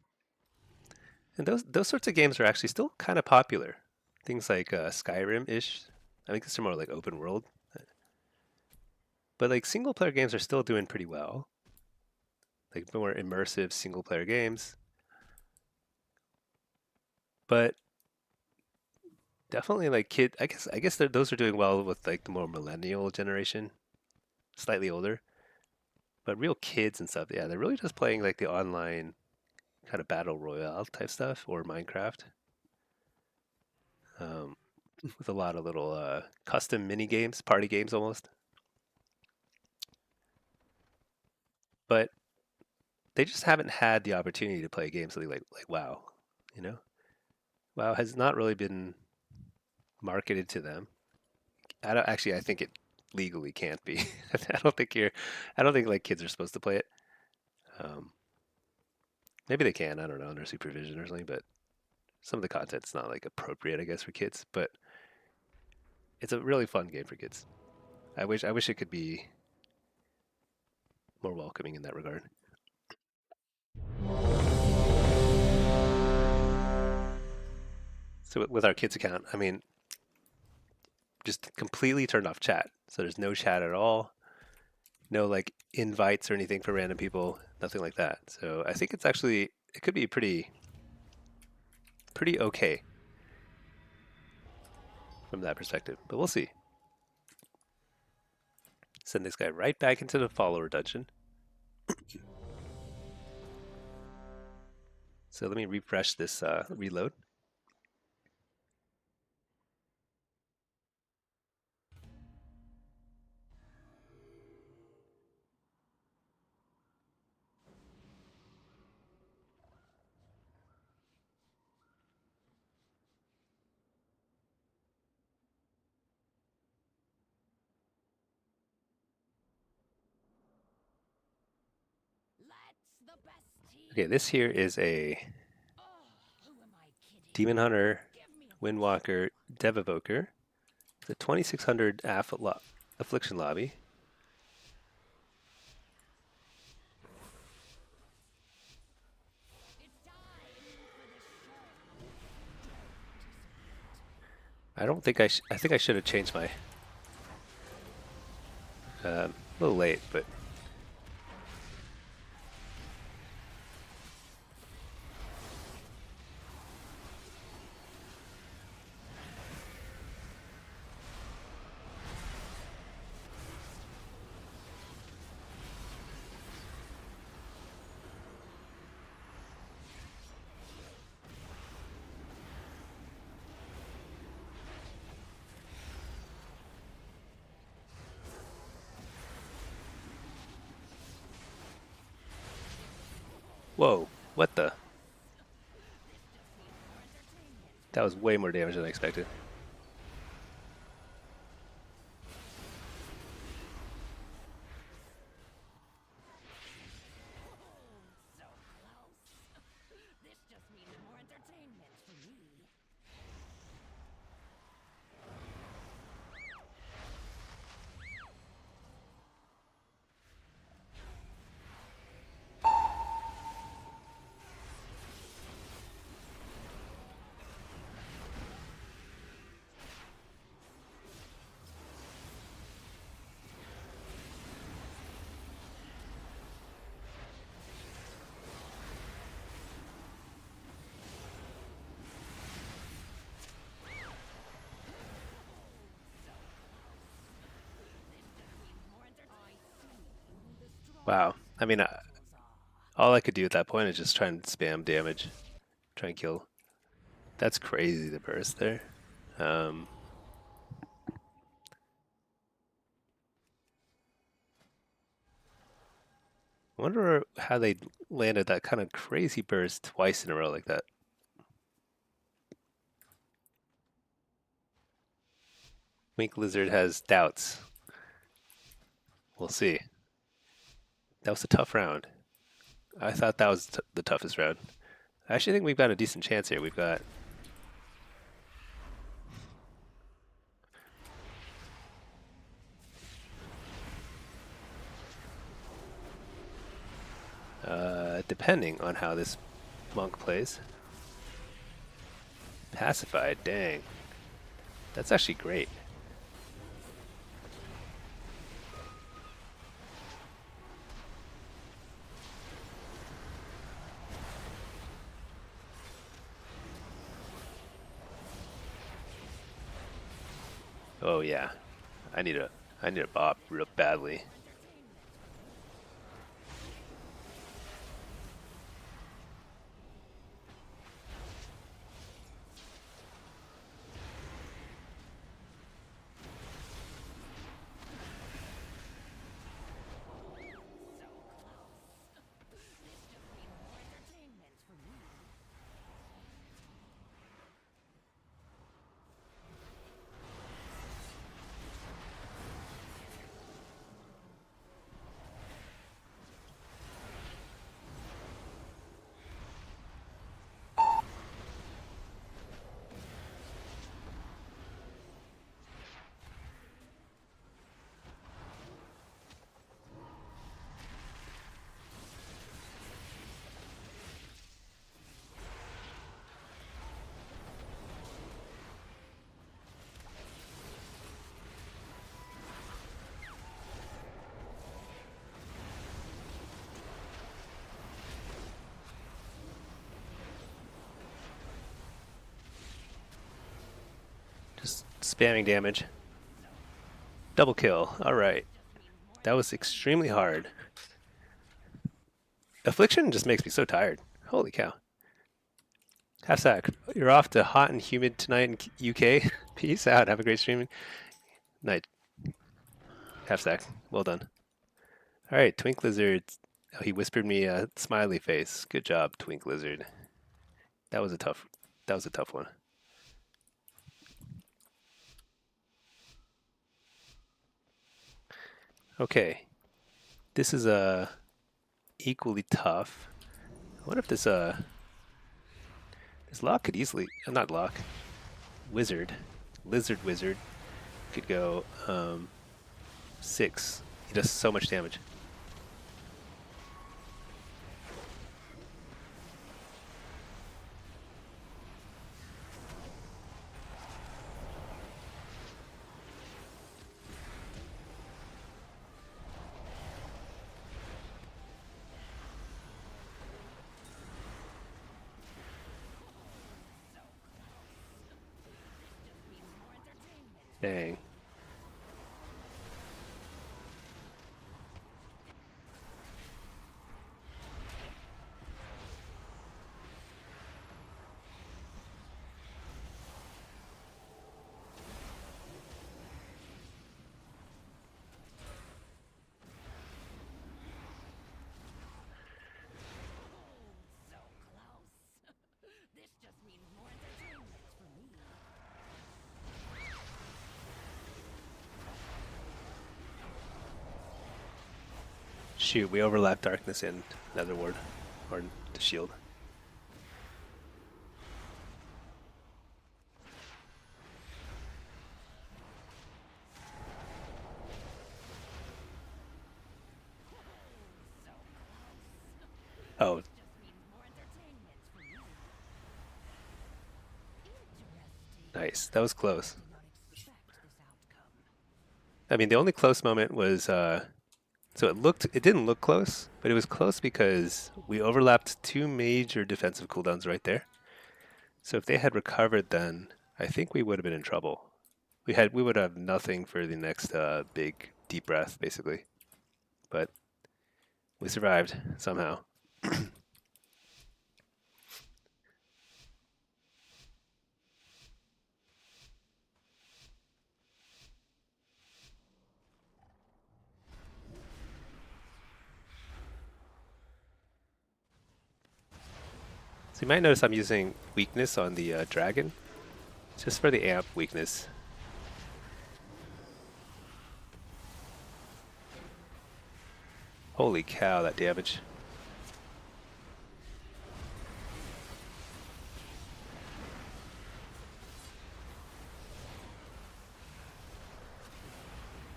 and those sorts of games are actually still kind of popular. Things like Skyrim-ish. I think these are more like open world. But like single player games are still doing pretty well. Like more immersive single player games. But definitely like kid I guess those are doing well with like the more millennial generation, slightly older. But real kids and stuff, yeah, they're really just playing like the online kind of battle royale type stuff or Minecraft, um, with a lot of little custom mini games, party games almost. But they just haven't had the opportunity to play games like WoW. You know, WoW has not really been marketed to them. I don't actually. I think it legally can't be. I don't think you're. I don't think like kids are supposed to play it. Um, maybe they can. I don't know under supervision or something. But some of the content's not like appropriate, I guess, for kids. But it's a really fun game for kids. I wish it could be more welcoming in that regard. So with our kids account, I mean, just completely turned off chat. So there's no chat at all. No like invites or anything for random people. Nothing like that. So I think it could be pretty okay from that perspective. But we'll see. Send this guy right back into the follower dungeon. So let me refresh this reload. Let's the best team. Okay, this here is a Oh, who am I kidding? Demon Hunter, Give me a Windwalker, Dev Evoker. It's a 2600 affliction lobby. It's time for the show. I don't think I think I should have changed my. A little late, but whoa! What the? That was way more damage than I expected. So close. This just means more entertainment for me. More entertainment. Wow. I mean, all I could do at that point is just try and spam damage, try and kill. That's crazy. The burst there. Um, I wonder how they landed that kind of crazy burst twice in a row like that. Wink Lizard has doubts. We'll see. That was a tough round. I thought that was the toughest round. I actually think we've got a decent chance here. We've got depending on how this monk plays. Pacified, dang. That's actually great. Oh yeah. I need a bop real badly. spamming damage. Double kill. All right. That was extremely hard. Affliction just makes me so tired. Holy cow. Half sack. You're off to hot and humid tonight in UK. Peace out. Have a great streaming night. Half sack. Well done. All right, Twink Lizard. Oh, he whispered me a smiley face. Good job, Twink Lizard. That was a tough. That was a tough one. Okay, this is equally tough. I wonder if this Lock could easily, not Lock, Wizard, Lizard Wizard could go 6. He does so much damage. Dang. This just means more entertainment for me. Shoot, we overlap Darkness and Netherward, or the Shield. Oh, nice. That was close. I mean, the only close moment was so it didn't look close, but it was close because we overlapped 2 major defensive cooldowns right there. So if they had recovered, then I think we would have been in trouble. We would have nothing for the next big deep breath, basically. But we survived somehow. So you might notice I'm using weakness on the dragon, just for the amp weakness. Holy cow, that damage.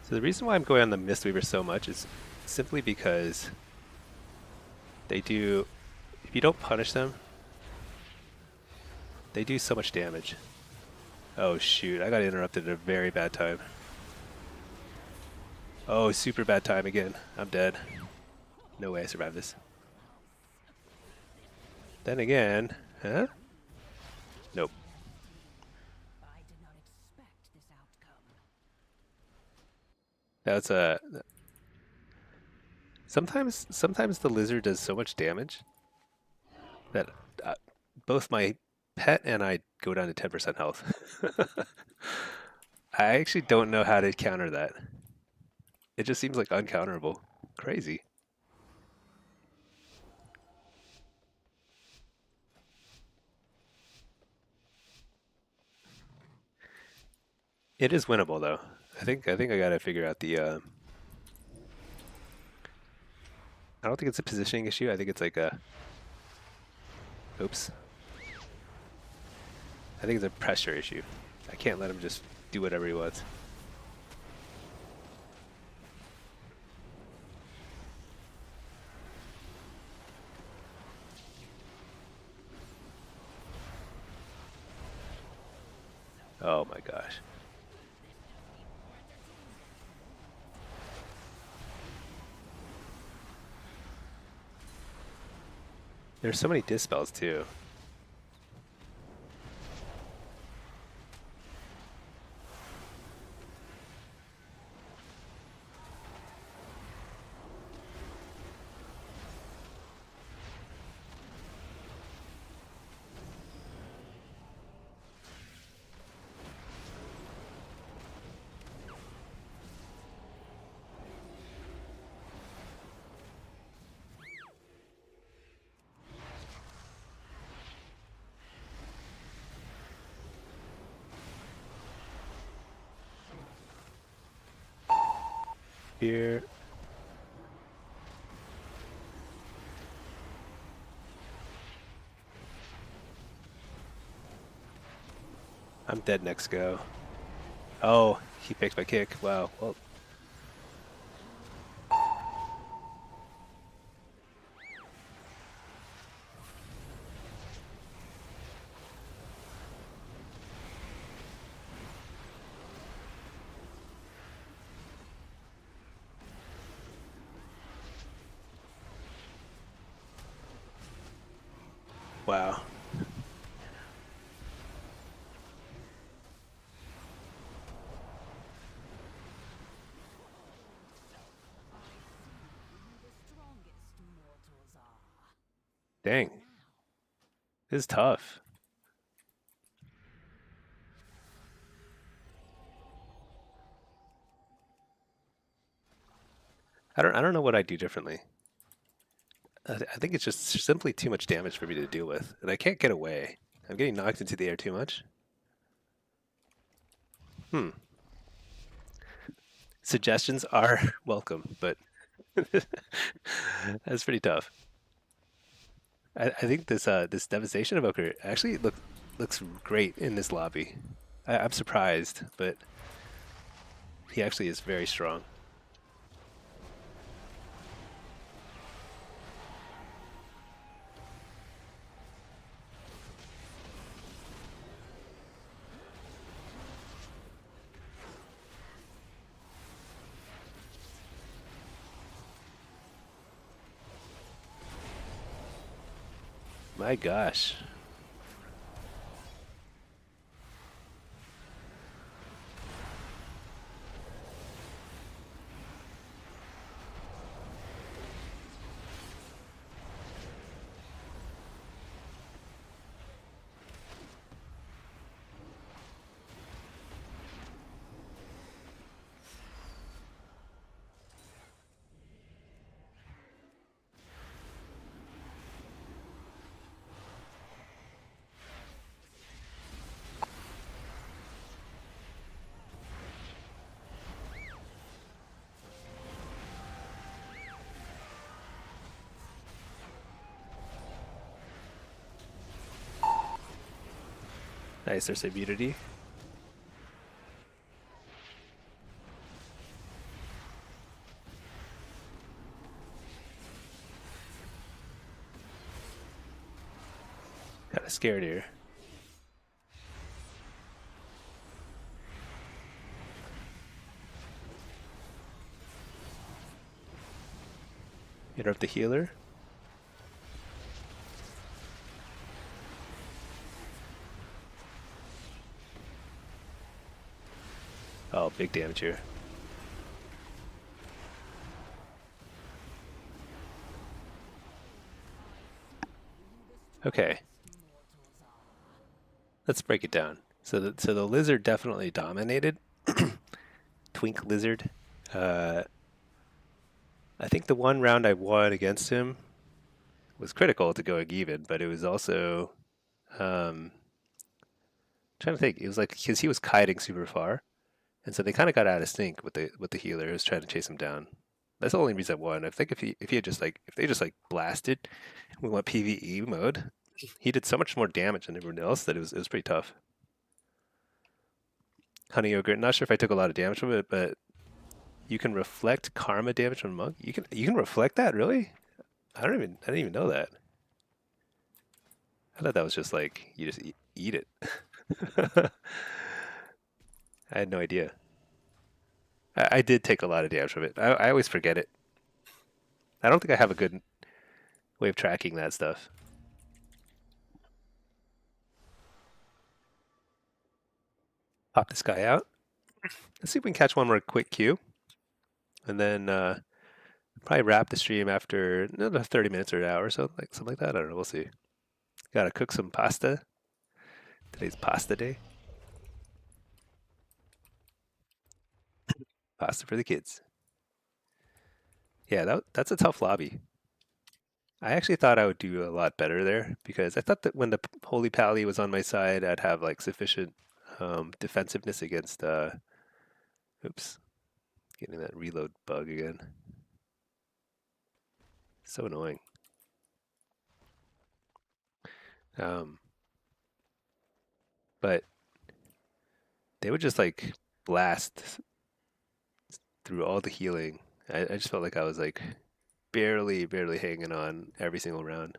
So the reason why I'm going on the Mistweaver so much is simply because they do, if you don't punish them, they do so much damage. Oh shoot, I got interrupted at a very bad time. Oh, super bad time again. I'm dead. No way I survived this. Then again, huh? Nope. I did not expect this outcome. That's a... Sometimes the lizard does so much damage that both my pet and I go down to 10% health. I actually don't know how to counter that. It just seems like uncounterable. Crazy. It is winnable though. I think I gotta figure out the I don't think it's a positioning issue. I think it's like a oops. I think it's a pressure issue. I can't let him just do whatever he wants. Oh my gosh. There's so many dispels too. Here. I'm dead next go. Oh, he picked my kick. Wow. Well, wow. Who the strongest mortals are. Dang. Now, This is tough. I don't know what I'd do differently. I think it's just simply too much damage for me to deal with, and I can't get away. I'm getting knocked into the air too much. Hmm. Suggestions are welcome, but that's pretty tough. I think this devastation evoker actually looks great in this lobby. I'm surprised, but he actually is very strong. My gosh. Nice, there's immunity. Kind of scared here. Interrupt the healer. Oh, big damage here. Okay, let's break it down. So the lizard definitely dominated. Twink lizard. Uh, I think the one round I won against him was critical to going even, but it was also um, trying to think. It was like because he was kiting super far, and so they kind of got out of sync with the healer who was trying to chase him down. That's the only reason I won. I think if he had just like if they just like blasted, we went PVE mode. He did so much more damage than everyone else that it was pretty tough. Honey yogurt. Not sure if I took a lot of damage from it, but you can reflect karma damage from a monk. You can reflect that really? I didn't even know that. I thought that was just like you just eat it. I had no idea. I did take a lot of damage from it. I always forget it. I don't think I have a good way of tracking that stuff. Pop this guy out. Let's see if we can catch one more quick Q, and then probably wrap the stream after another 30 minutes or an hour or so, like something like that. I don't know. We'll see. Gotta cook some pasta. Today's pasta day. Pasta for the kids. Yeah, that's a tough lobby. I actually thought I would do a lot better there because I thought that when the Holy Pally was on my side, I'd have like sufficient defensiveness against oops, Getting that reload bug again. So annoying. But they would just like blast through all the healing. I just felt like I was like barely hanging on every single round.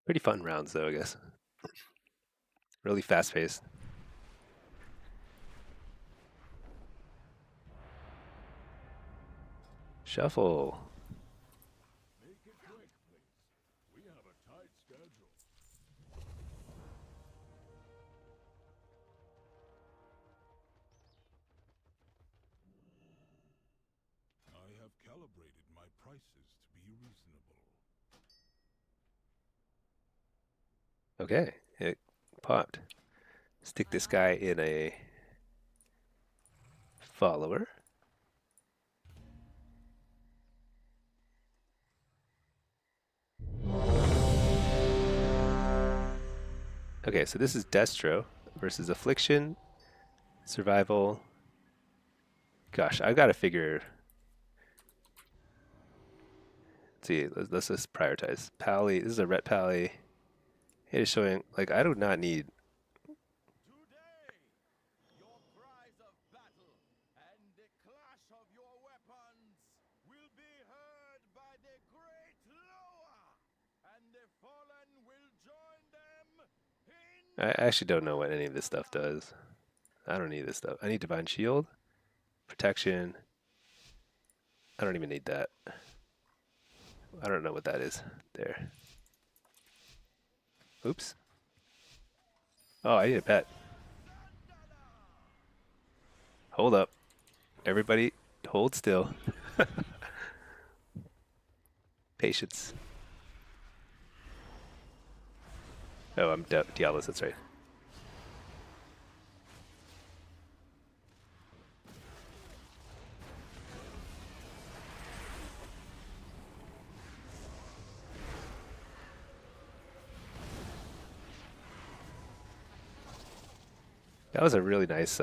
Pretty fun rounds though, I guess. Really fast paced. Shuffle. Make it quick, please. We have a tight schedule. I have calibrated my prices to be reasonable. Okay, it popped. Stick this guy in a follower. Okay, so this is Destro versus Affliction, Survival. Gosh, I've got to figure. Let's see, let's just prioritize. Pally, this is a Ret Pally. It is showing, like, I do not need. Today, your cries of battle and the clash of your weapons will be heard by the great Loa, and the fallen will join them in. I actually don't know what any of this stuff does. I don't need this stuff. I need Divine Shield, Protection. I don't even need that. I don't know what that is. There. Oops. Oh, I need a pet. Hold up. Everybody, hold still. Patience. Oh, I'm Diablos, that's right. That was a really nice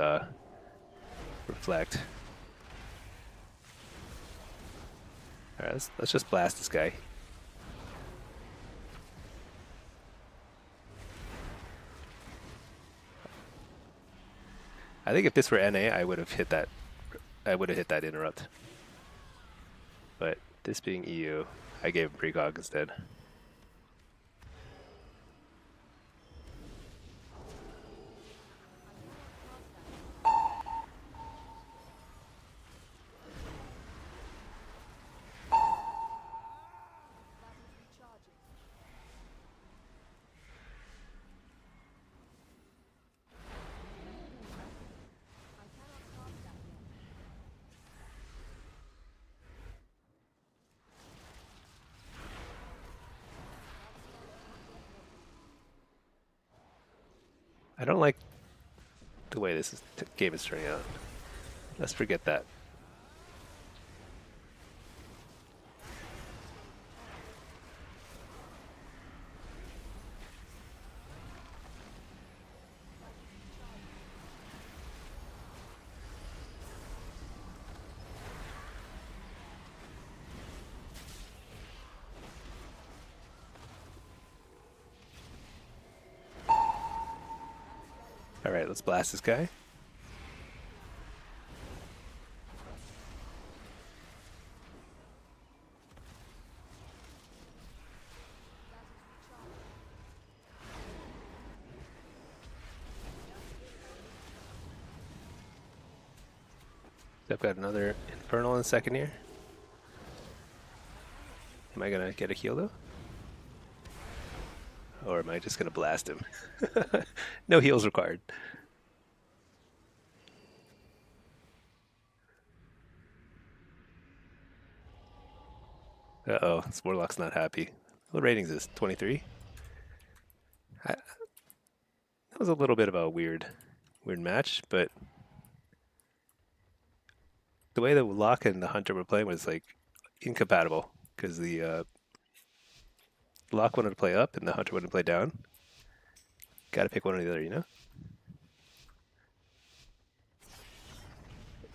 reflect. All right, let's just blast this guy. I think if this were NA, I would have hit that. I would have hit that interrupt. But this being EU, I gave him precog instead. Batteries recharging. I cannot cast that yet. I don't like the way this game is turning out. Let's forget that. All right, let's blast this guy. I've got another Infernal in second here. Am I gonna get a heal though? Or am I just gonna blast him? No heals required. Uh-oh, this Warlock's not happy. What rating is this? 23? That was a little bit of a weird match, but the way the Warlock and the Hunter were playing was like incompatible because the Lock wanted to play up and the Hunter wanted to play down. Got to pick one or the other, you know?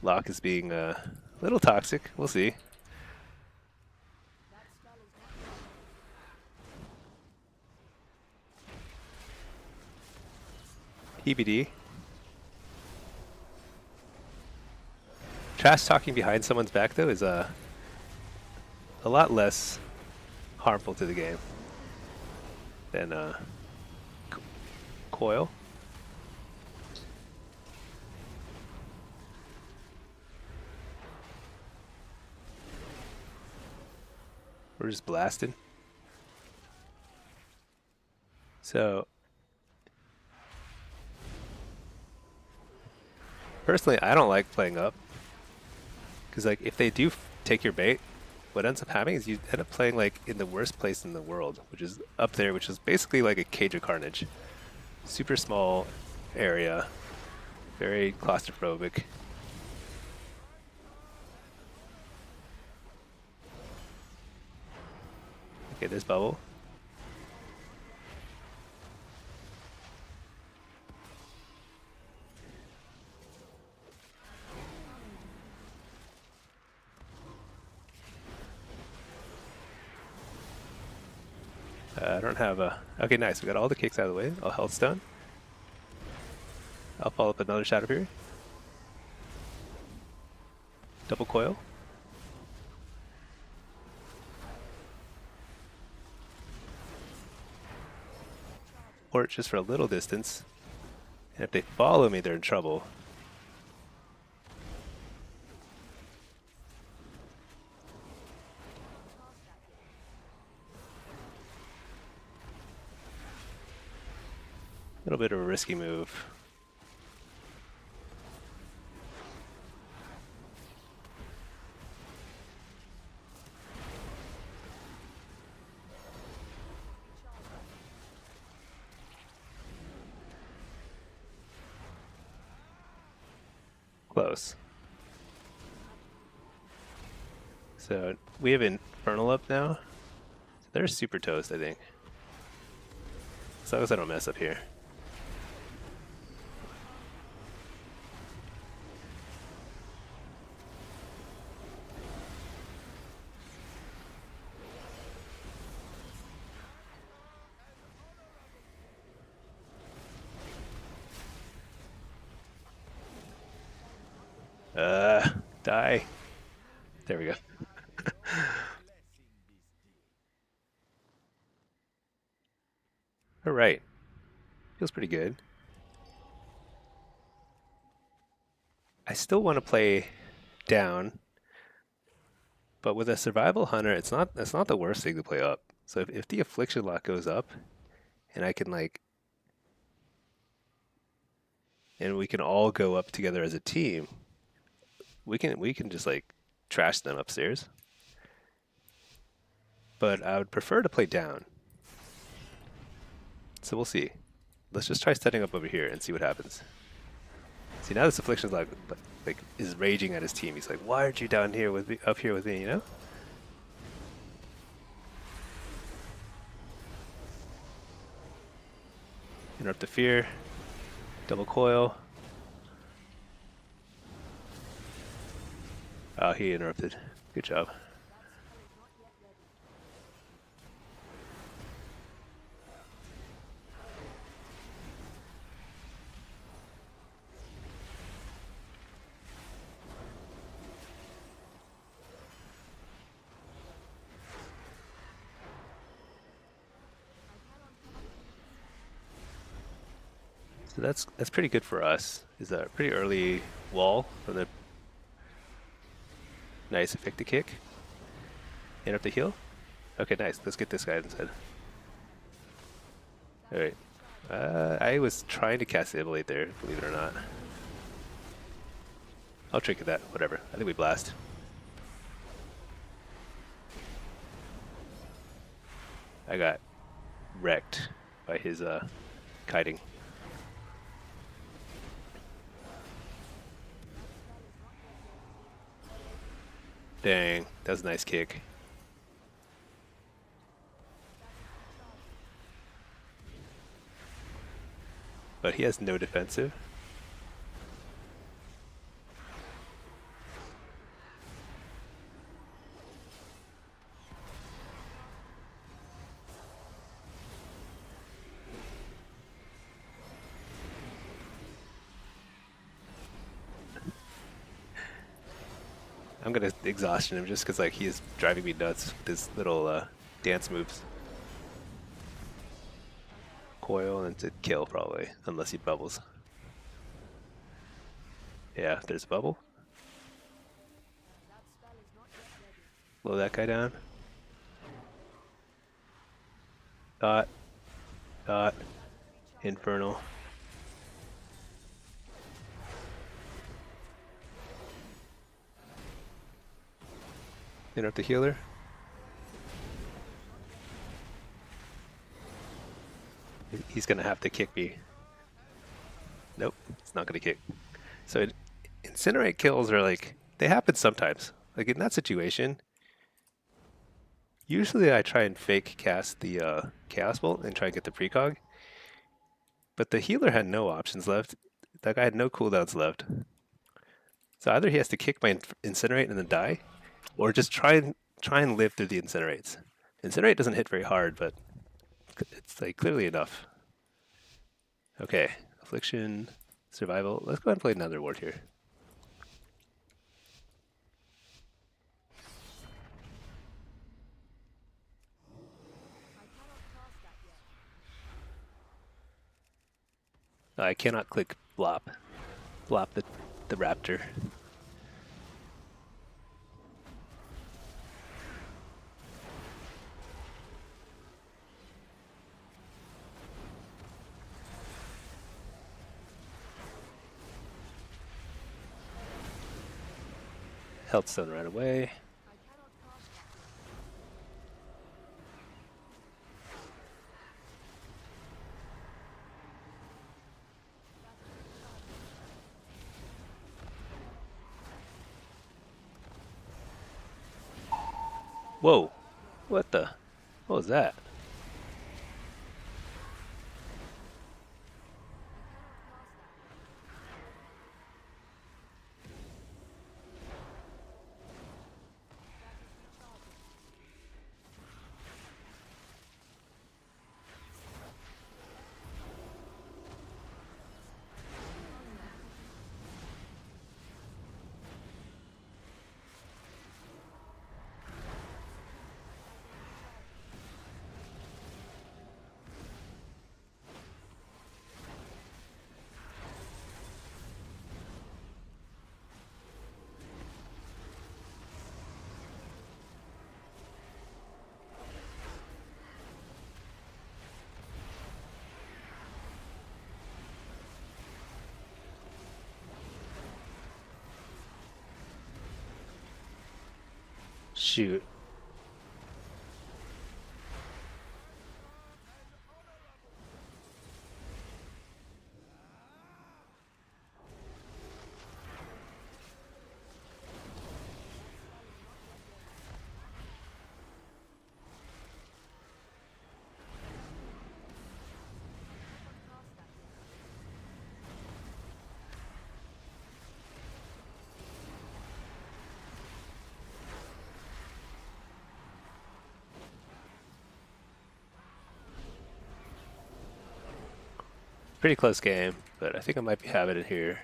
Lock is being a little toxic. We'll see. That spell is not yet PBD. Trash talking behind someone's back, though, is a lot less harmful to the game than Coil. We're just blasting. So, personally, I don't like playing up. Because, like, if they do take your bait, what ends up happening is you end up playing, like, in the worst place in the world, which is up there, which is basically like a cage of carnage. Super small area, very claustrophobic. Okay, there's bubble. I don't have a... Okay, nice. We got all the kicks out of the way. All health stone. I'll follow up another Shadow Fury. Double coil. Or just for a little distance. And if they follow me, they're in trouble. A little bit of a risky move. Close. So we have Infernal up now. So they're super toast, I think. As long as I don't mess up here. Die. There we go. All right. Feels pretty good. I still want to play down, but with a survival hunter, it's not the worst thing to play up. So if the affliction lock goes up, and I can like, and we can all go up together as a team, we can just like trash them upstairs. But I would prefer to play down. So we'll see. Let's just try setting up over here and see what happens. See, now this affliction's like is raging at his team. He's like, "Why aren't you down here with me, up here with me?" You know. Interrupt the fear. Double coil. Oh, he interrupted. Good job. So that's pretty good for us. Is a pretty early wall from the nice effective kick. Interrupt the heal. Okay, nice. Let's get this guy instead. All right. I was trying to cast Immolate there, believe it or not. I'll trinket that. Whatever. I think we blast. I got wrecked by his kiting. Dang, that was a nice kick. But he has no defensive. I'm gonna exhaustion him just because like he is driving me nuts with his little dance moves. Coil and to kill probably, unless he bubbles. Yeah, there's a bubble. That spell is not yet ready. Blow that guy down. Dot, dot, infernal. Interrupt the healer. He's gonna have to kick me. Nope, it's not gonna kick. So incinerate kills are like, they happen sometimes. Like in that situation, usually I try and fake cast the Chaos Bolt and try and get the precog. But the healer had no options left. That guy had no cooldowns left. So either he has to kick my incinerate and then die, or just try and live through the incinerates. Incinerate doesn't hit very hard, but it's like clearly enough. Okay, affliction, survival. Let's go ahead and play another ward here. I cannot cast that yet. I cannot click blop. Blop the raptor. Health stone right away. I cannot cast that yet. Whoa! What the? What was that? Shoot. Pretty close game, but I think I might be having it here.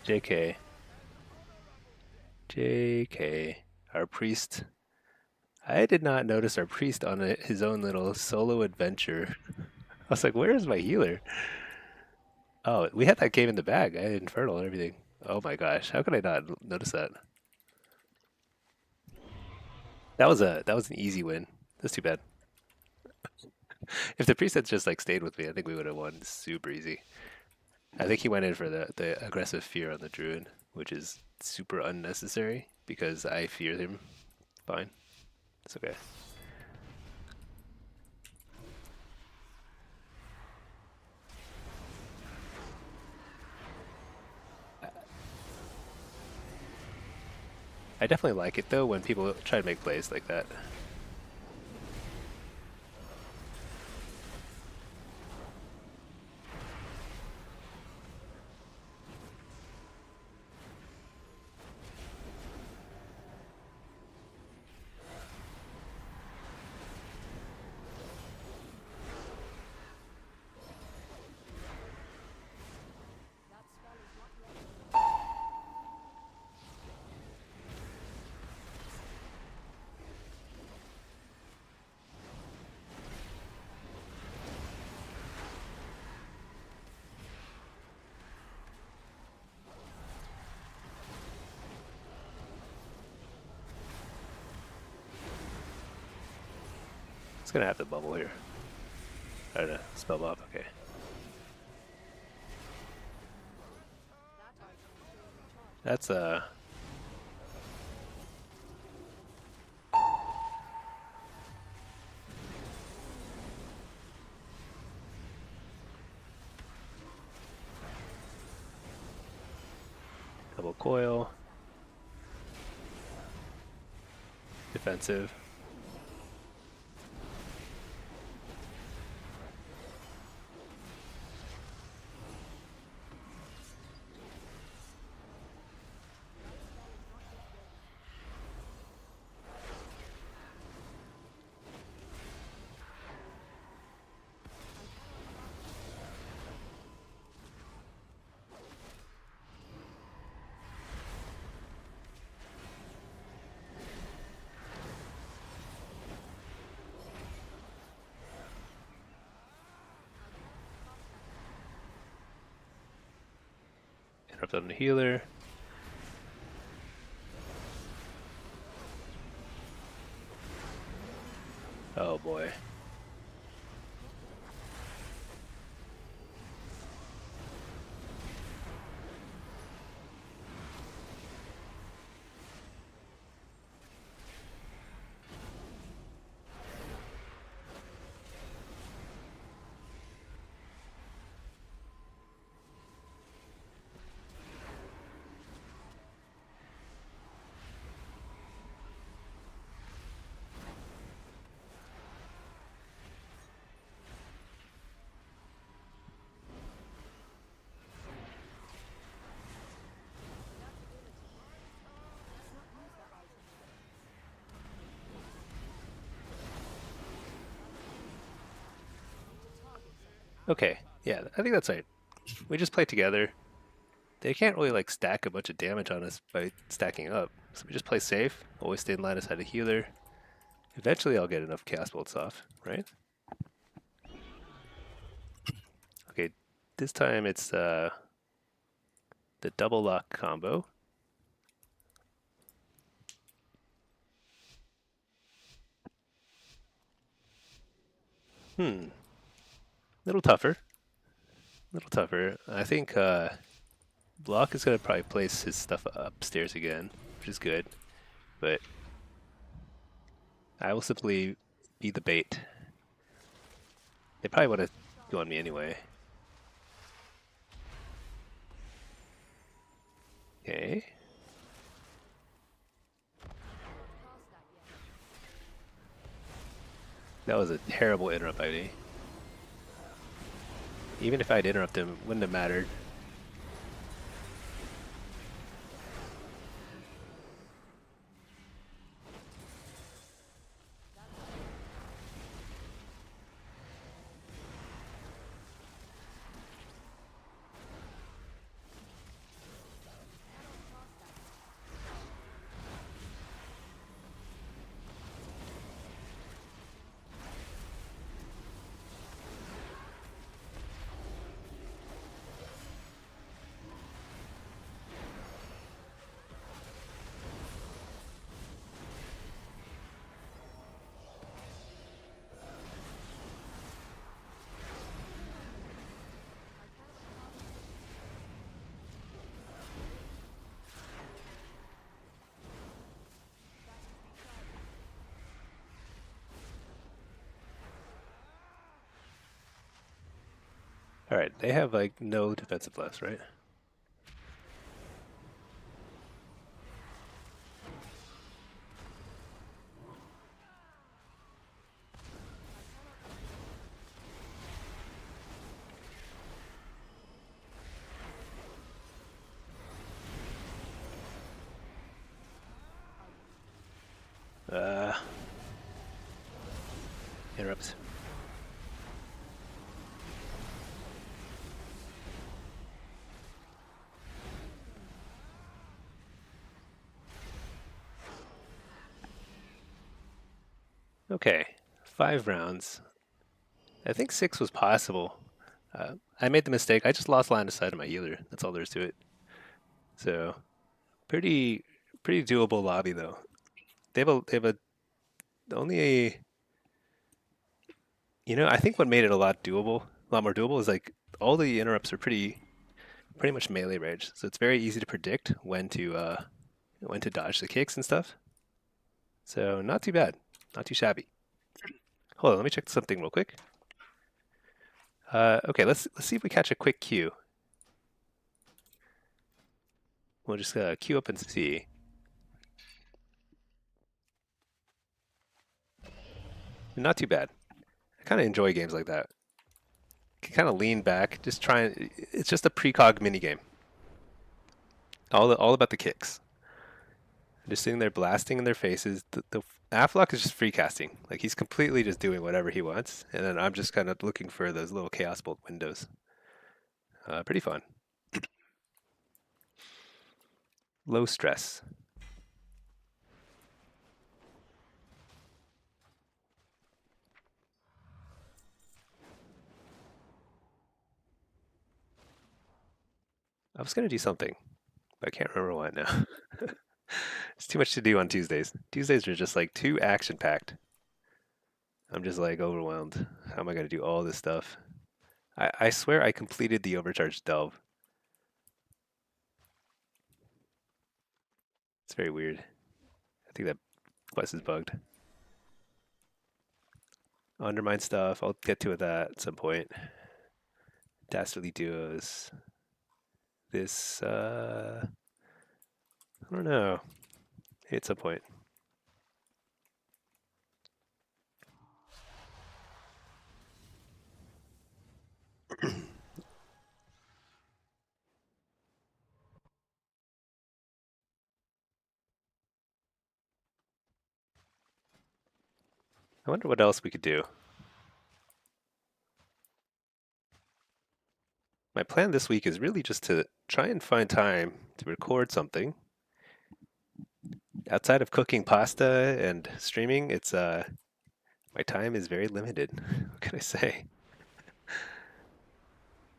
JK. JK. Our priest. I did not notice our priest on his own little solo adventure. I was like, where is my healer? Oh, we had that game in the bag. I had Infernal and everything. Oh my gosh, how could I not notice that? That was an easy win. That's too bad. If the priest had just like stayed with me, I think we would have won super easy. I think he went in for the aggressive fear on the druid, which is super unnecessary because I fear him. Fine. It's okay. I definitely like it though when people try to make plays like that. That spell is not ready. It's gonna have to bubble here. I don't know, spell off, okay. That item is still recharged. That's double coil. Defensive. Interrupt on the healer. Oh boy. Okay, yeah, I think that's right. We just play together. They can't really like stack a bunch of damage on us by stacking up. So we just play safe, always stay in line aside a healer. Eventually I'll get enough cast bolts off, right? Okay, this time it's the double lock combo. Little tougher. Little tougher. I think Block is gonna probably place his stuff upstairs again, which is good. But I will simply be the bait. They probably want to go on me anyway. Okay. Cast that yet. That was a terrible interrupt ID. Even if I'd interrupt him, wouldn't have mattered. Alright, they have like no defensive left, right? Uh, interrupt. Okay, 5 rounds. I think 6 was possible. I made the mistake. I just lost line of sight of my healer. That's all there is to it. So pretty pretty doable lobby though. They have a only a I think what made it a lot more doable is like all the interrupts are pretty much melee range. So it's very easy to predict when to dodge the kicks and stuff. So not too bad. Not too shabby. Hold on, let me check something real quick. Okay, let's see if we catch a quick queue. We'll just queue up and see. Not too bad. I kind of enjoy games like that. Can kind of lean back, just try and. It's just a precog mini game. All about the kicks. Just sitting there blasting in their faces. The Afflock is just free casting. Like he's completely just doing whatever he wants, and then I'm just kind of looking for those little chaos bolt windows. Pretty fun. Low stress. I was gonna do something, but I can't remember what now. It's too much to do on Tuesdays. Tuesdays are just like too action packed. I'm just like overwhelmed. How am I gonna do all this stuff? I swear I completed the overcharged delve. It's very weird. I think that quest is bugged. Undermine stuff. I'll get to that at some point. Dastardly duos. This I don't know. Maybe at some point. I wonder what else we could do. My plan this week is really just to try and find time to record something. Outside of cooking pasta and streaming, it's my time is very limited. What can I say?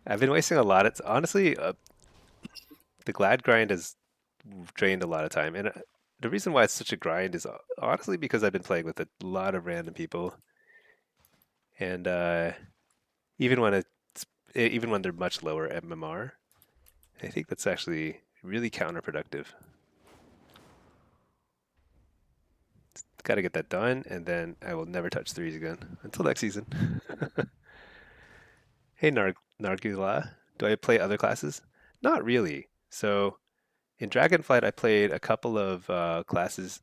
I've been wasting a lot. It's honestly the glad grind has drained a lot of time, and the reason why it's such a grind is honestly because I've been playing with a lot of random people, and even when even when they're much lower MMR, I think that's actually really counterproductive. Got to get that done, and then I will never touch threes again until next season. Hey, Nargula, do I play other classes? Not really. So in Dragonflight, I played a couple of classes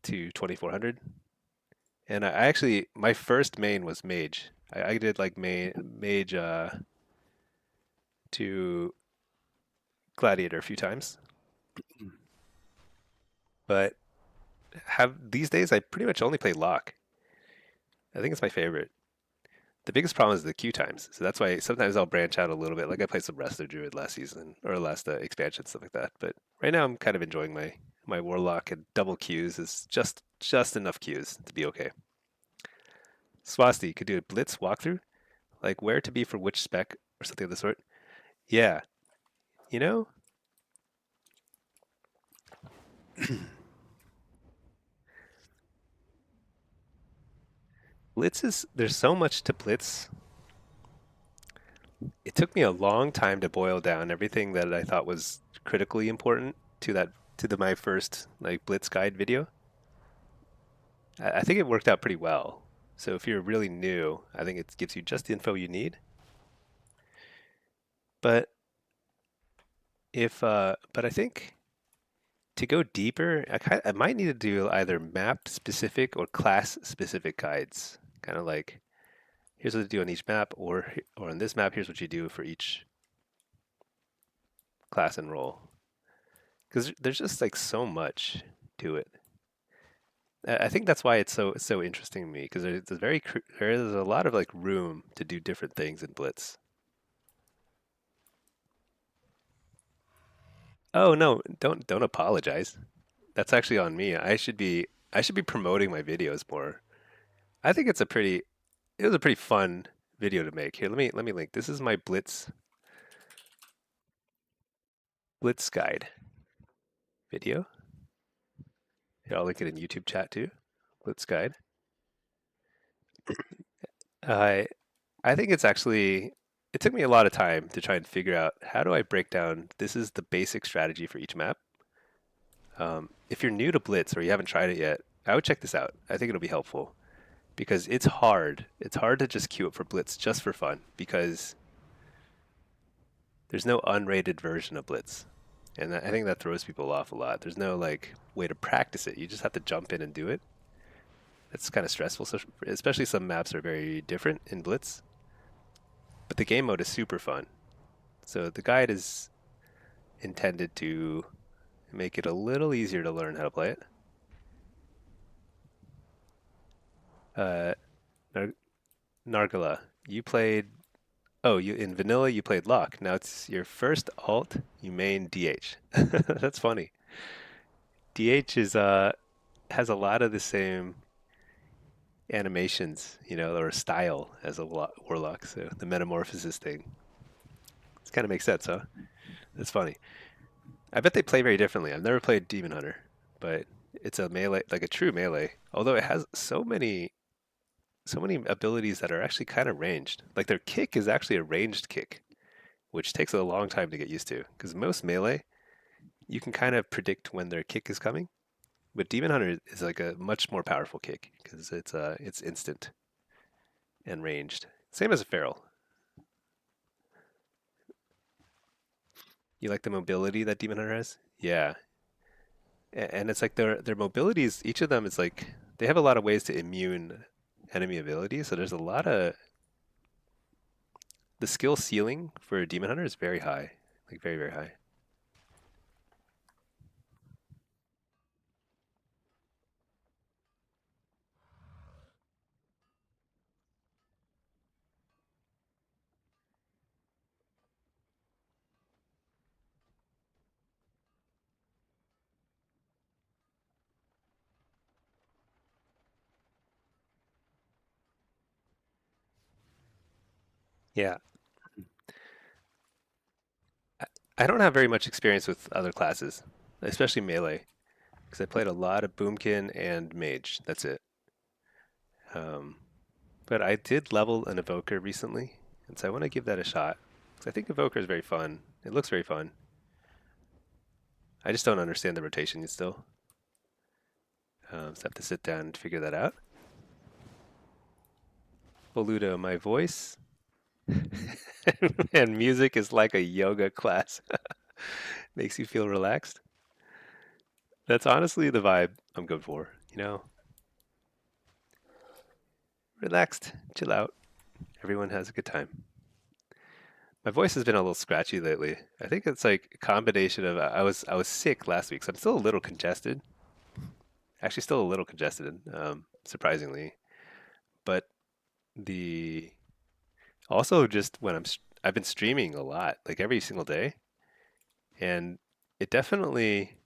to 2400, and I actually my first main was mage. I did like mage to gladiator a few times, but have these days I pretty much only play lock. I think it's my favorite. The biggest problem is the queue times, so that's why sometimes I'll branch out a little bit. Like I played some Wrestler Druid last season or last expansion, stuff like that. But right now I'm kind of enjoying my Warlock, and double queues is just enough queues to be okay. Swasti could do a blitz walkthrough, like where to be for which spec or something of the sort. Yeah, you know, blitz is there's so much to blitz. It took me a long time to boil down everything that I thought was critically important to my first like blitz guide video. I think it worked out pretty well. So if you're really new, I think it gives you just the info you need. But but I think to go deeper, I might need to do either map specific or class specific guides. Kind of like, here's what to do on each map, or on this map, here's what you do for each class and role. Because there's just like so much to it. I think that's why it's so interesting to me because there's a lot of like room to do different things in Blitz. Oh no, don't apologize. That's actually on me. I should be promoting my videos more. I think it was a pretty fun video to make. Here, let me link. This is my Blitz guide video. Here, I'll link it in YouTube chat too. Blitz guide. I I think it took me a lot of time to try and figure out how do I break down this is the basic strategy for each map. If you're new to Blitz or you haven't tried it yet, I would check this out. I think it'll be helpful because it's hard. It's hard to just queue up for Blitz just for fun because there's no unrated version of Blitz. And I think that throws people off a lot. There's no like way to practice it. You just have to jump in and do it. It's kind of stressful, so especially some maps are very different in Blitz. But the game mode is super fun. So the guide is intended to make it a little easier to learn how to play it. Uh, Nar- Nargala, you played. Oh, you in vanilla you played Lock. Now it's your first alt. You main DH. That's funny. DH is has a lot of the same animations, or style as a Warlock. So the metamorphosis thing. This kind of makes sense, huh? That's funny. I bet they play very differently. I've never played Demon Hunter, but it's a melee, like a true melee. Although it has so many abilities that are actually kind of ranged. Like their kick is actually a ranged kick, which takes a long time to get used to. Because most melee, you can kind of predict when their kick is coming. But Demon Hunter is like a much more powerful kick because it's instant and ranged. Same as a feral. You like the mobility that Demon Hunter has? Yeah, and it's like their mobilities. Each of them is like they have a lot of ways to immune enemy abilities. So there's a lot of the skill ceiling for a Demon Hunter is very high, like very very high. Yeah, I I don't have very much experience with other classes, especially melee, because I played a lot of Boomkin and Mage. That's it. Um, but I did level an Evoker recently, and so I want to give that a shot. Because I think Evoker is very fun. It looks very fun. I just don't understand the rotation still. So I have to sit down and figure that out. Boludo, my voice and music is like a yoga class. Makes you feel relaxed. That's honestly the vibe I'm good for. Relaxed, chill out. Everyone has a good time. My voice has been a little scratchy lately. I think it's like a combination of I was sick last week, so I'm still a little congested. Actually, still a little congested, surprisingly. But the also just when I've been streaming a lot, like every single day, and it definitely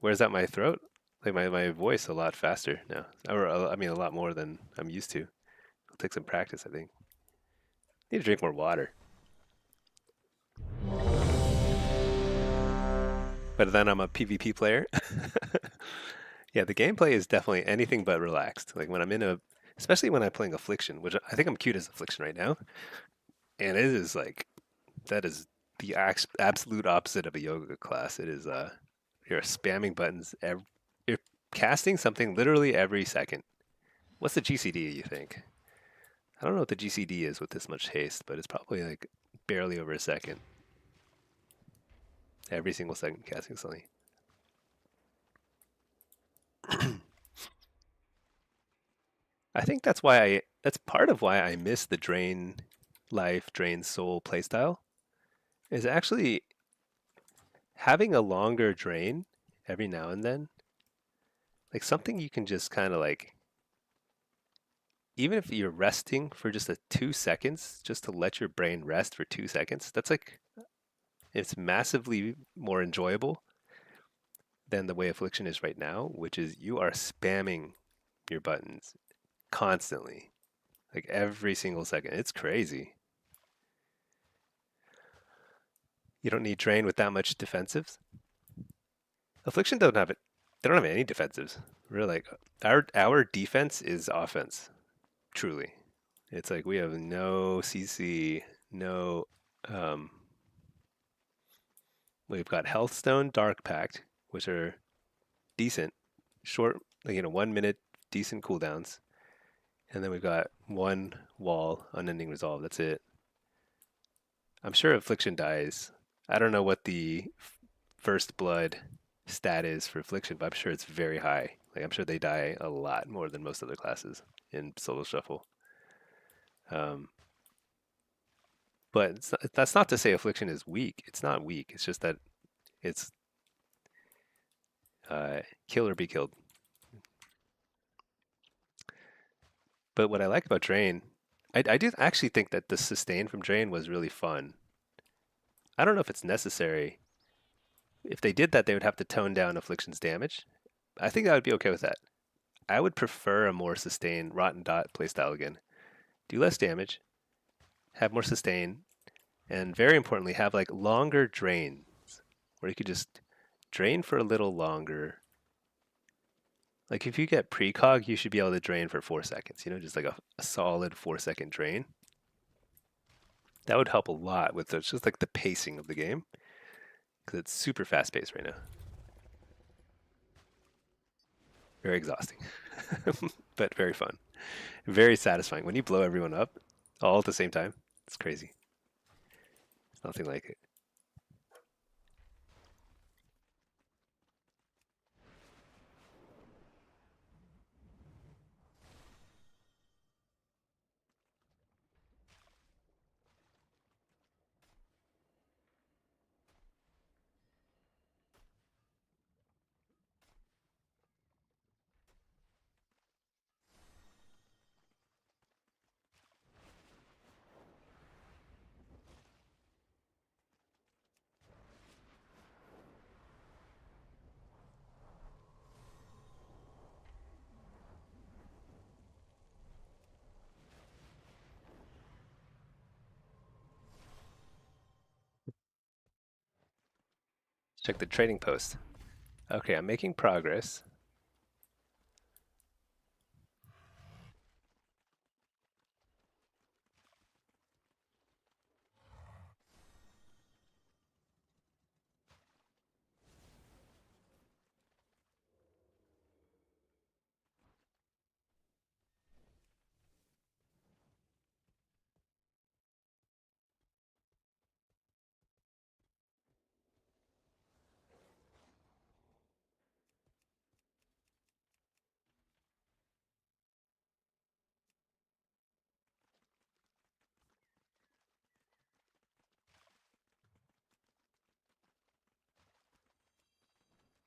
wears out my throat, like my voice a lot faster now. Or I mean, a lot more than I'm used to. It'll take some practice, I think. Need to drink more water. But then I'm a PvP player. Yeah, the gameplay is definitely anything but relaxed. Like when especially when I'm playing Affliction, which I think I'm cute as Affliction right now, and it is like that is the absolute opposite of a yoga class. It is you're spamming buttons. You're casting something literally every second. What's the GCD, you think? I don't know what the GCD is with this much haste, but it's probably like barely over a second. Every single second casting something. I think that's part of why I miss the drain life, drain soul playstyle. Is actually having a longer drain every now and then Like something you can just kind of like, even if you're resting for just a 2 seconds, just to let your brain rest for 2 seconds, that's like, it's massively more enjoyable than the way affliction is right now, which is you are spamming your buttons constantly, like every single second. It's crazy. You don't need drain with that much defensives. Affliction don't have it. They don't have any defensives. We're like our defense is offense. Truly, it's like we have no CC, no. Um, we've got Healthstone, Dark Pact, which are decent, short, like, 1 minute, decent cooldowns, and then we've got one wall, Unending Resolve. That's it. I'm sure Affliction dies. I don't know what the first blood stat is for Affliction, but I'm sure it's very high. Like I'm sure they die a lot more than most other classes in Solo Shuffle. Um, but that's not to say Affliction is weak. It's not weak. It's just that it's kill or be killed. But what I like about Drain, I do actually think that the sustain from Drain was really fun. I don't know if it's necessary. If they did that, they would have to tone down Affliction's damage. I think I would be okay with that. I would prefer a more sustained Rotten Dot playstyle again. Do less damage, have more sustain, and very importantly, have like longer drains where you could just drain for a little longer. Like if you get precog, you should be able to drain for 4 seconds, just like a solid 4 second drain. That would help a lot with just like the pacing of the game because it's super fast paced right now. Very exhausting, but very fun. Very satisfying. When you blow everyone up all at the same time, it's crazy. Nothing like it. Check the trading post. Okay, I'm making progress.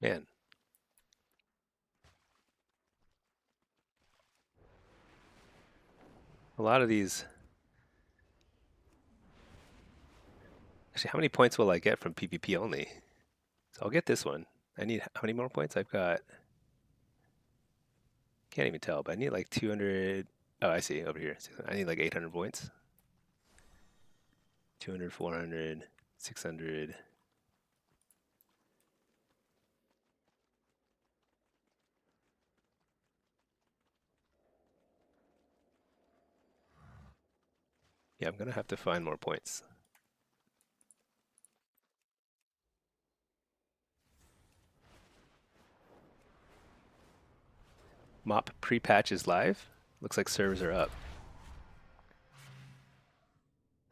Man, a lot of these. Actually, how many points will I get from PvP only? So I'll get this one. I need how many more points? I've got. Can't even tell, but I need like 200. Oh, I see over here. I need like 800 points. 200, 400, 600. Yeah, I'm gonna have to find more points. Mop pre-patch is live. Looks like servers are up.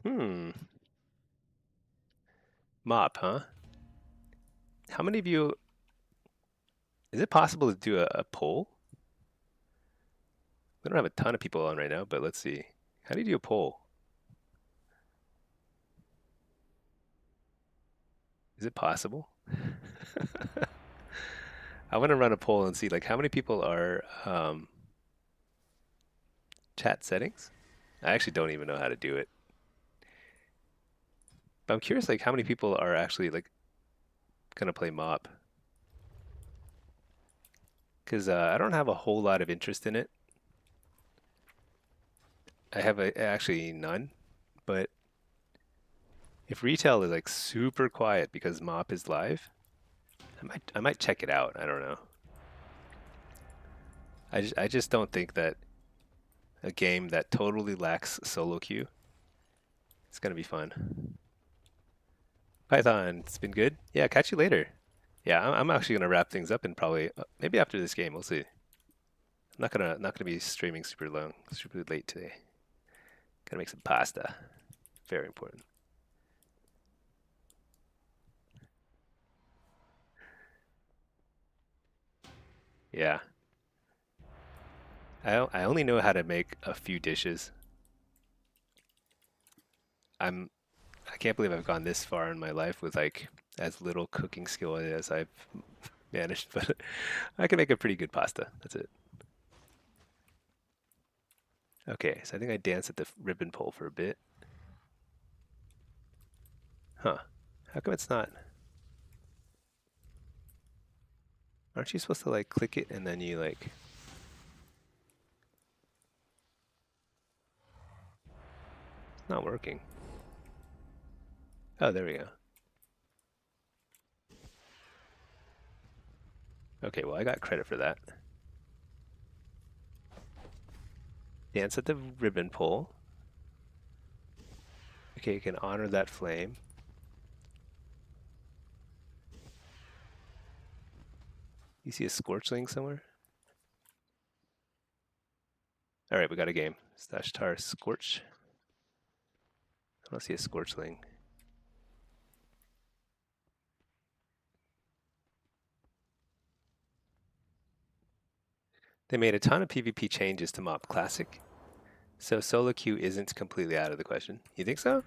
Hmm. Mop, huh? How many of you? Is it possible to do a poll? We don't have a ton of people on right now, but let's see. How do you do a poll? Is it possible? I want to run a poll and see like how many people are chat settings. I actually don't even know how to do it. But I'm curious like how many people are actually like gonna play MOP. Because I don't have a whole lot of interest in it. I have actually none. But if retail is like super quiet because MOP is live, I might check it out. I don't know. I just don't think that a game that totally lacks solo queue is gonna be fun. Python, it's been good. Yeah, catch you later. Yeah, I'm actually gonna wrap things up and probably maybe after this game, we'll see. I'm not gonna be streaming super long, super late today. Gotta make some pasta. Very important. Yeah, I only know how to make a few dishes. I'm I can't believe I've gone this far in my life with like as little cooking skill as I've managed, but I can make a pretty good pasta. That's it. Okay, so I think I danced at the ribbon pole for a bit. Huh. How come it's not? Aren't you supposed to like click it and then you like... It's not working. Oh, there we go. Okay, well I got credit for that. Dance at the ribbon pole. Okay, you can honor that flame. You see a scorchling somewhere? Alright, we got a game. Slash tar scorch. I don't see a scorchling. They made a ton of PvP changes to MoP Classic, so solo queue isn't completely out of the question. You think so?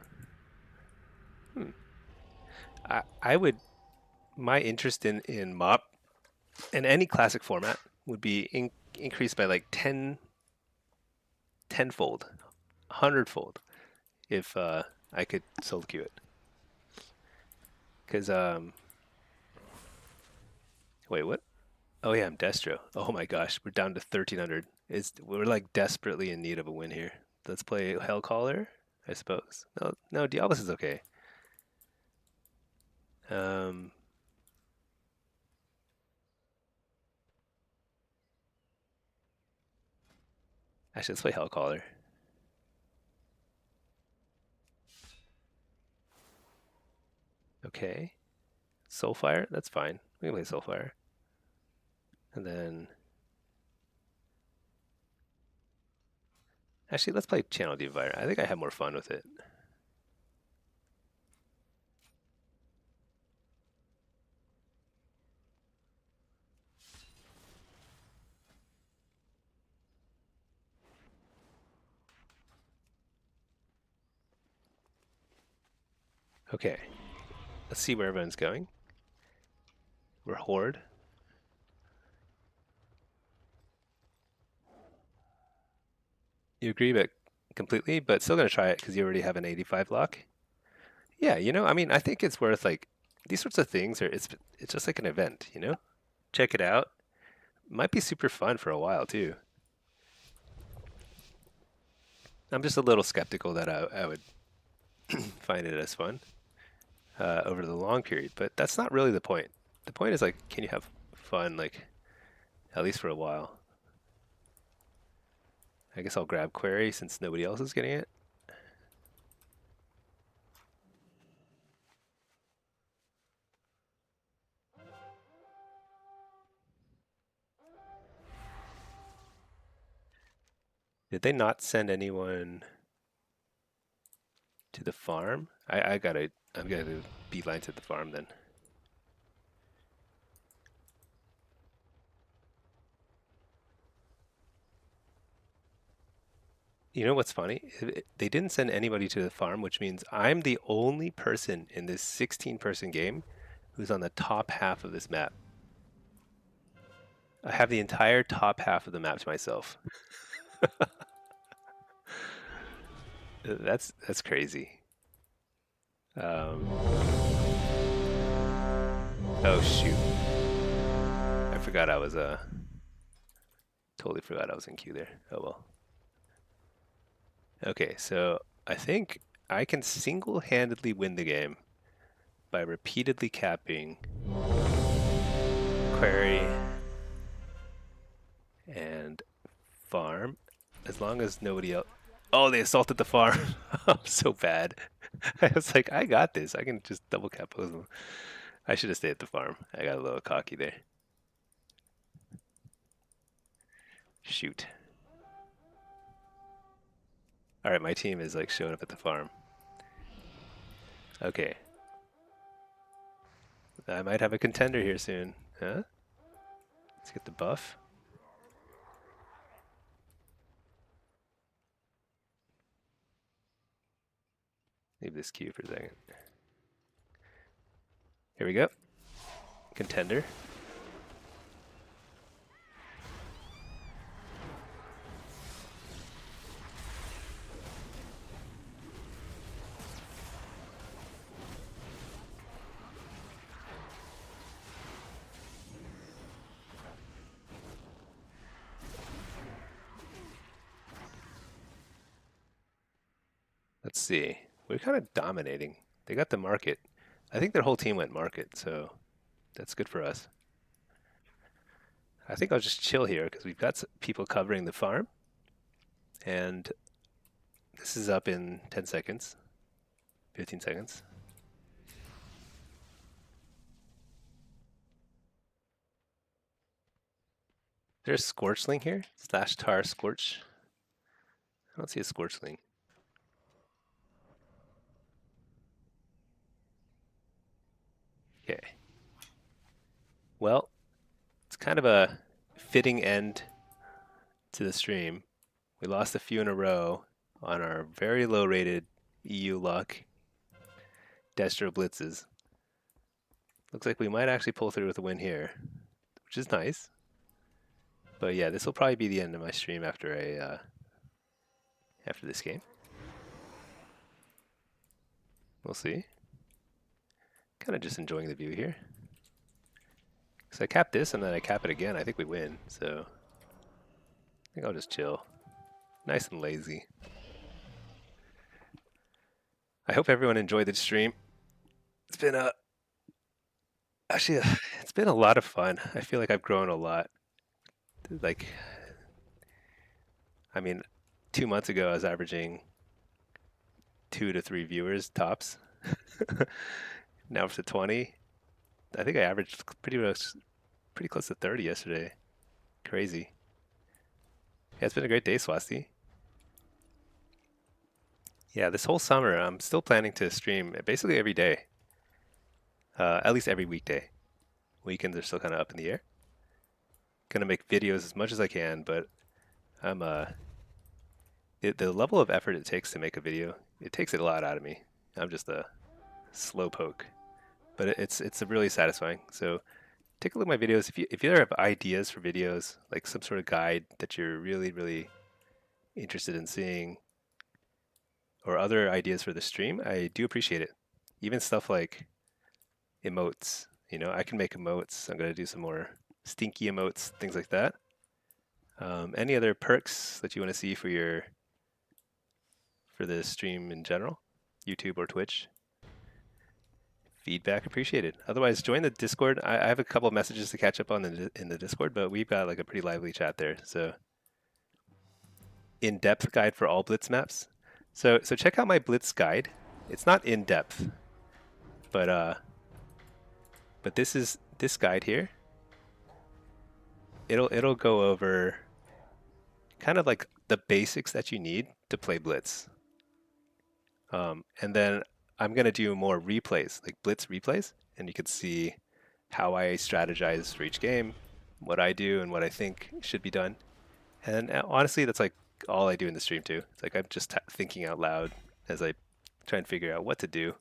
I would... My interest in MoP in any classic format would be increased by like tenfold, hundredfold if I could solo queue it. Because, wait, what? Oh yeah, I'm Destro. Oh my gosh, we're down to 1300. We're like desperately in need of a win here. Let's play Hellcaller, I suppose. No, Diablos is okay. Um, actually, let's play Hellcaller. Okay. Soulfire, that's fine. We can play Soulfire. And then... Actually, let's play Channel Divider. I think I have more fun with it. Okay. Let's see where everyone's going. We're Horde. You agree, but completely, but still gonna try it because you already have an 85 lock. Yeah, I mean, I think it's worth like these sorts of things it's just like an event, Check it out. Might be super fun for a while too. I'm just a little skeptical that I would find it as fun over the long period, but that's not really the point. The point is like, can you have fun like at least for a while? I guess I'll grab Query since nobody else is getting it. Did they not send anyone to the farm? I'm gonna beeline to the farm then. You know what's funny? They didn't send anybody to the farm, which means I'm the only person in this 16-person game who's on the top half of this map. I have the entire top half of the map to myself. That's crazy. Oh shoot! I forgot I was totally forgot I was in queue there. Oh well. Okay, so I think I can single-handedly win the game by repeatedly capping query and farm, as long as nobody else. Oh, they assaulted the farm. I'm so bad. I was like, I got this. I can just double cap both of them. I should have stayed at the farm. I got a little cocky there. Shoot. All right, my team is like showing up at the farm. Okay. I might have a contender here soon. Huh? Let's get the buff. Leave this queue for a second. Here we go. Contender. Let's see. We're kind of dominating. They got the market. I think their whole team went market, so that's good for us. I think I'll just chill here because we've got people covering the farm. And this is up in 10 seconds, 15 seconds. There's a Scorchling here, slash tar scorch. I don't see a Scorchling. Okay. Well, it's kind of a fitting end to the stream. We lost a few in a row on our very low rated EU luck Destro blitzes. Looks like we might actually pull through with a win here, which is nice. But yeah, this will probably be the end of my stream after after this game. We'll see. Kind of just enjoying the view here. So I cap this and then I cap it again. I think we win. So I think I'll just chill. Nice and lazy. I hope everyone enjoyed the stream. It's been it's been a lot of fun. I feel like I've grown a lot. Like, I mean, 2 months ago I was averaging 2 to 3 viewers tops. Now up to 20. I think I averaged pretty close to 30 yesterday. Crazy. Yeah, it's been a great day, Swasti. Yeah, this whole summer I'm still planning to stream basically every day. At least every weekday. Weekends are still kind of up in the air. Gonna make videos as much as I can, but I'm the level of effort it takes to make a video, it takes a lot out of me. I'm just a slow poke, but it's really satisfying. So take a look at my videos. If you ever have ideas for videos, like some sort of guide that you're really interested in seeing, or other ideas for the stream, I do appreciate it. Even stuff like emotes. You know, I can make emotes. I'm gonna do some more stinky emotes, things like that. Any other perks that you want to see for the stream in general, YouTube or Twitch? Feedback appreciated. Otherwise, join the Discord. I have a couple of messages to catch up on in the Discord, but we've got like a pretty lively chat there. So, in-depth guide for all Blitz maps. So check out my Blitz guide. It's not in depth, but this guide here. It'll go over kind of like the basics that you need to play Blitz. And then I'm gonna do more replays, like Blitz replays, and you can see how I strategize for each game, what I do, and what I think should be done. And honestly, that's like all I do in the stream too. It's like I'm just thinking out loud as I try and figure out what to do.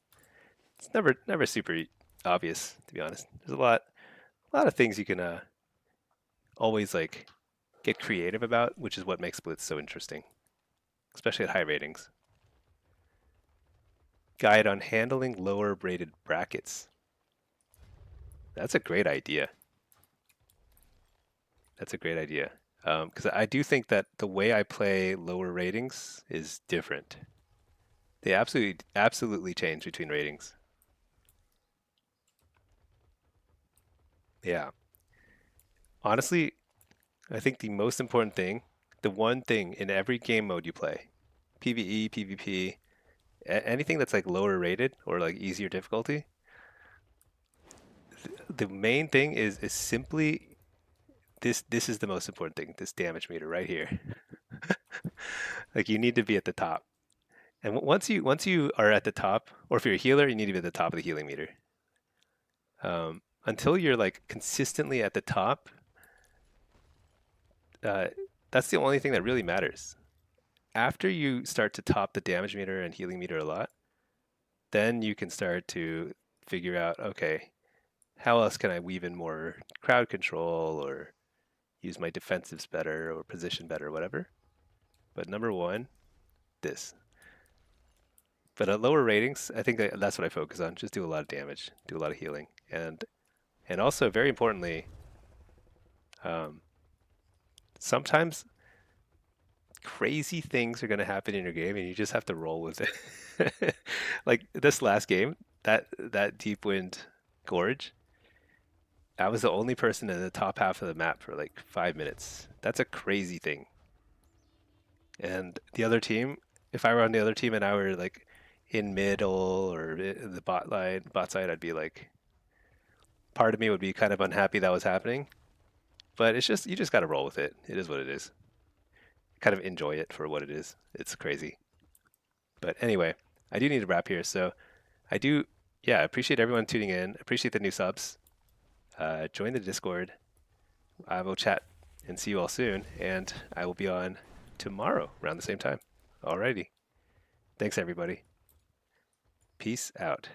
It's never super obvious, to be honest. There's a lot of things you can always like get creative about, which is what makes Blitz so interesting, especially at high ratings. Guide on handling lower rated brackets. That's a great idea. That's a great idea. Because I do think that the way I play lower ratings is different. They absolutely change between ratings. Yeah. Honestly, I think the most important thing, the one thing in every game mode you play, PvE, PvP, anything that's like lower rated or like easier difficulty, the main thing is simply this is the most important thing, this damage meter right here. Like you need to be at the top. And once you are at the top, or if you're a healer, you need to be at the top of the healing meter. Until you're like consistently at the top, uh, that's the only thing that really matters. After you start to top the damage meter and healing meter a lot, then you can start to figure out, okay, how else can I weave in more crowd control or use my defensives better or position better or whatever. But number one, this. But at lower ratings, I think that's what I focus on. Just do a lot of damage, do a lot of healing, and also very importantly, um, sometimes crazy things are going to happen in your game, and you just have to roll with it. Like this last game, that Deep Wind Gorge, I was the only person in the top half of the map for like 5 minutes. That's a crazy thing. And the other team, if I were on the other team and I were like in middle or in the bot side, I'd be like, part of me would be kind of unhappy that was happening. But it's just you just got to roll with it. It is what it is. Kind of enjoy it for what it is. It's crazy. But anyway, I do need to wrap here. So I do, yeah, appreciate everyone tuning in. Appreciate the new subs. Join the Discord. I will chat and see you all soon. And I will be on tomorrow around the same time. Alrighty. Thanks, everybody. Peace out.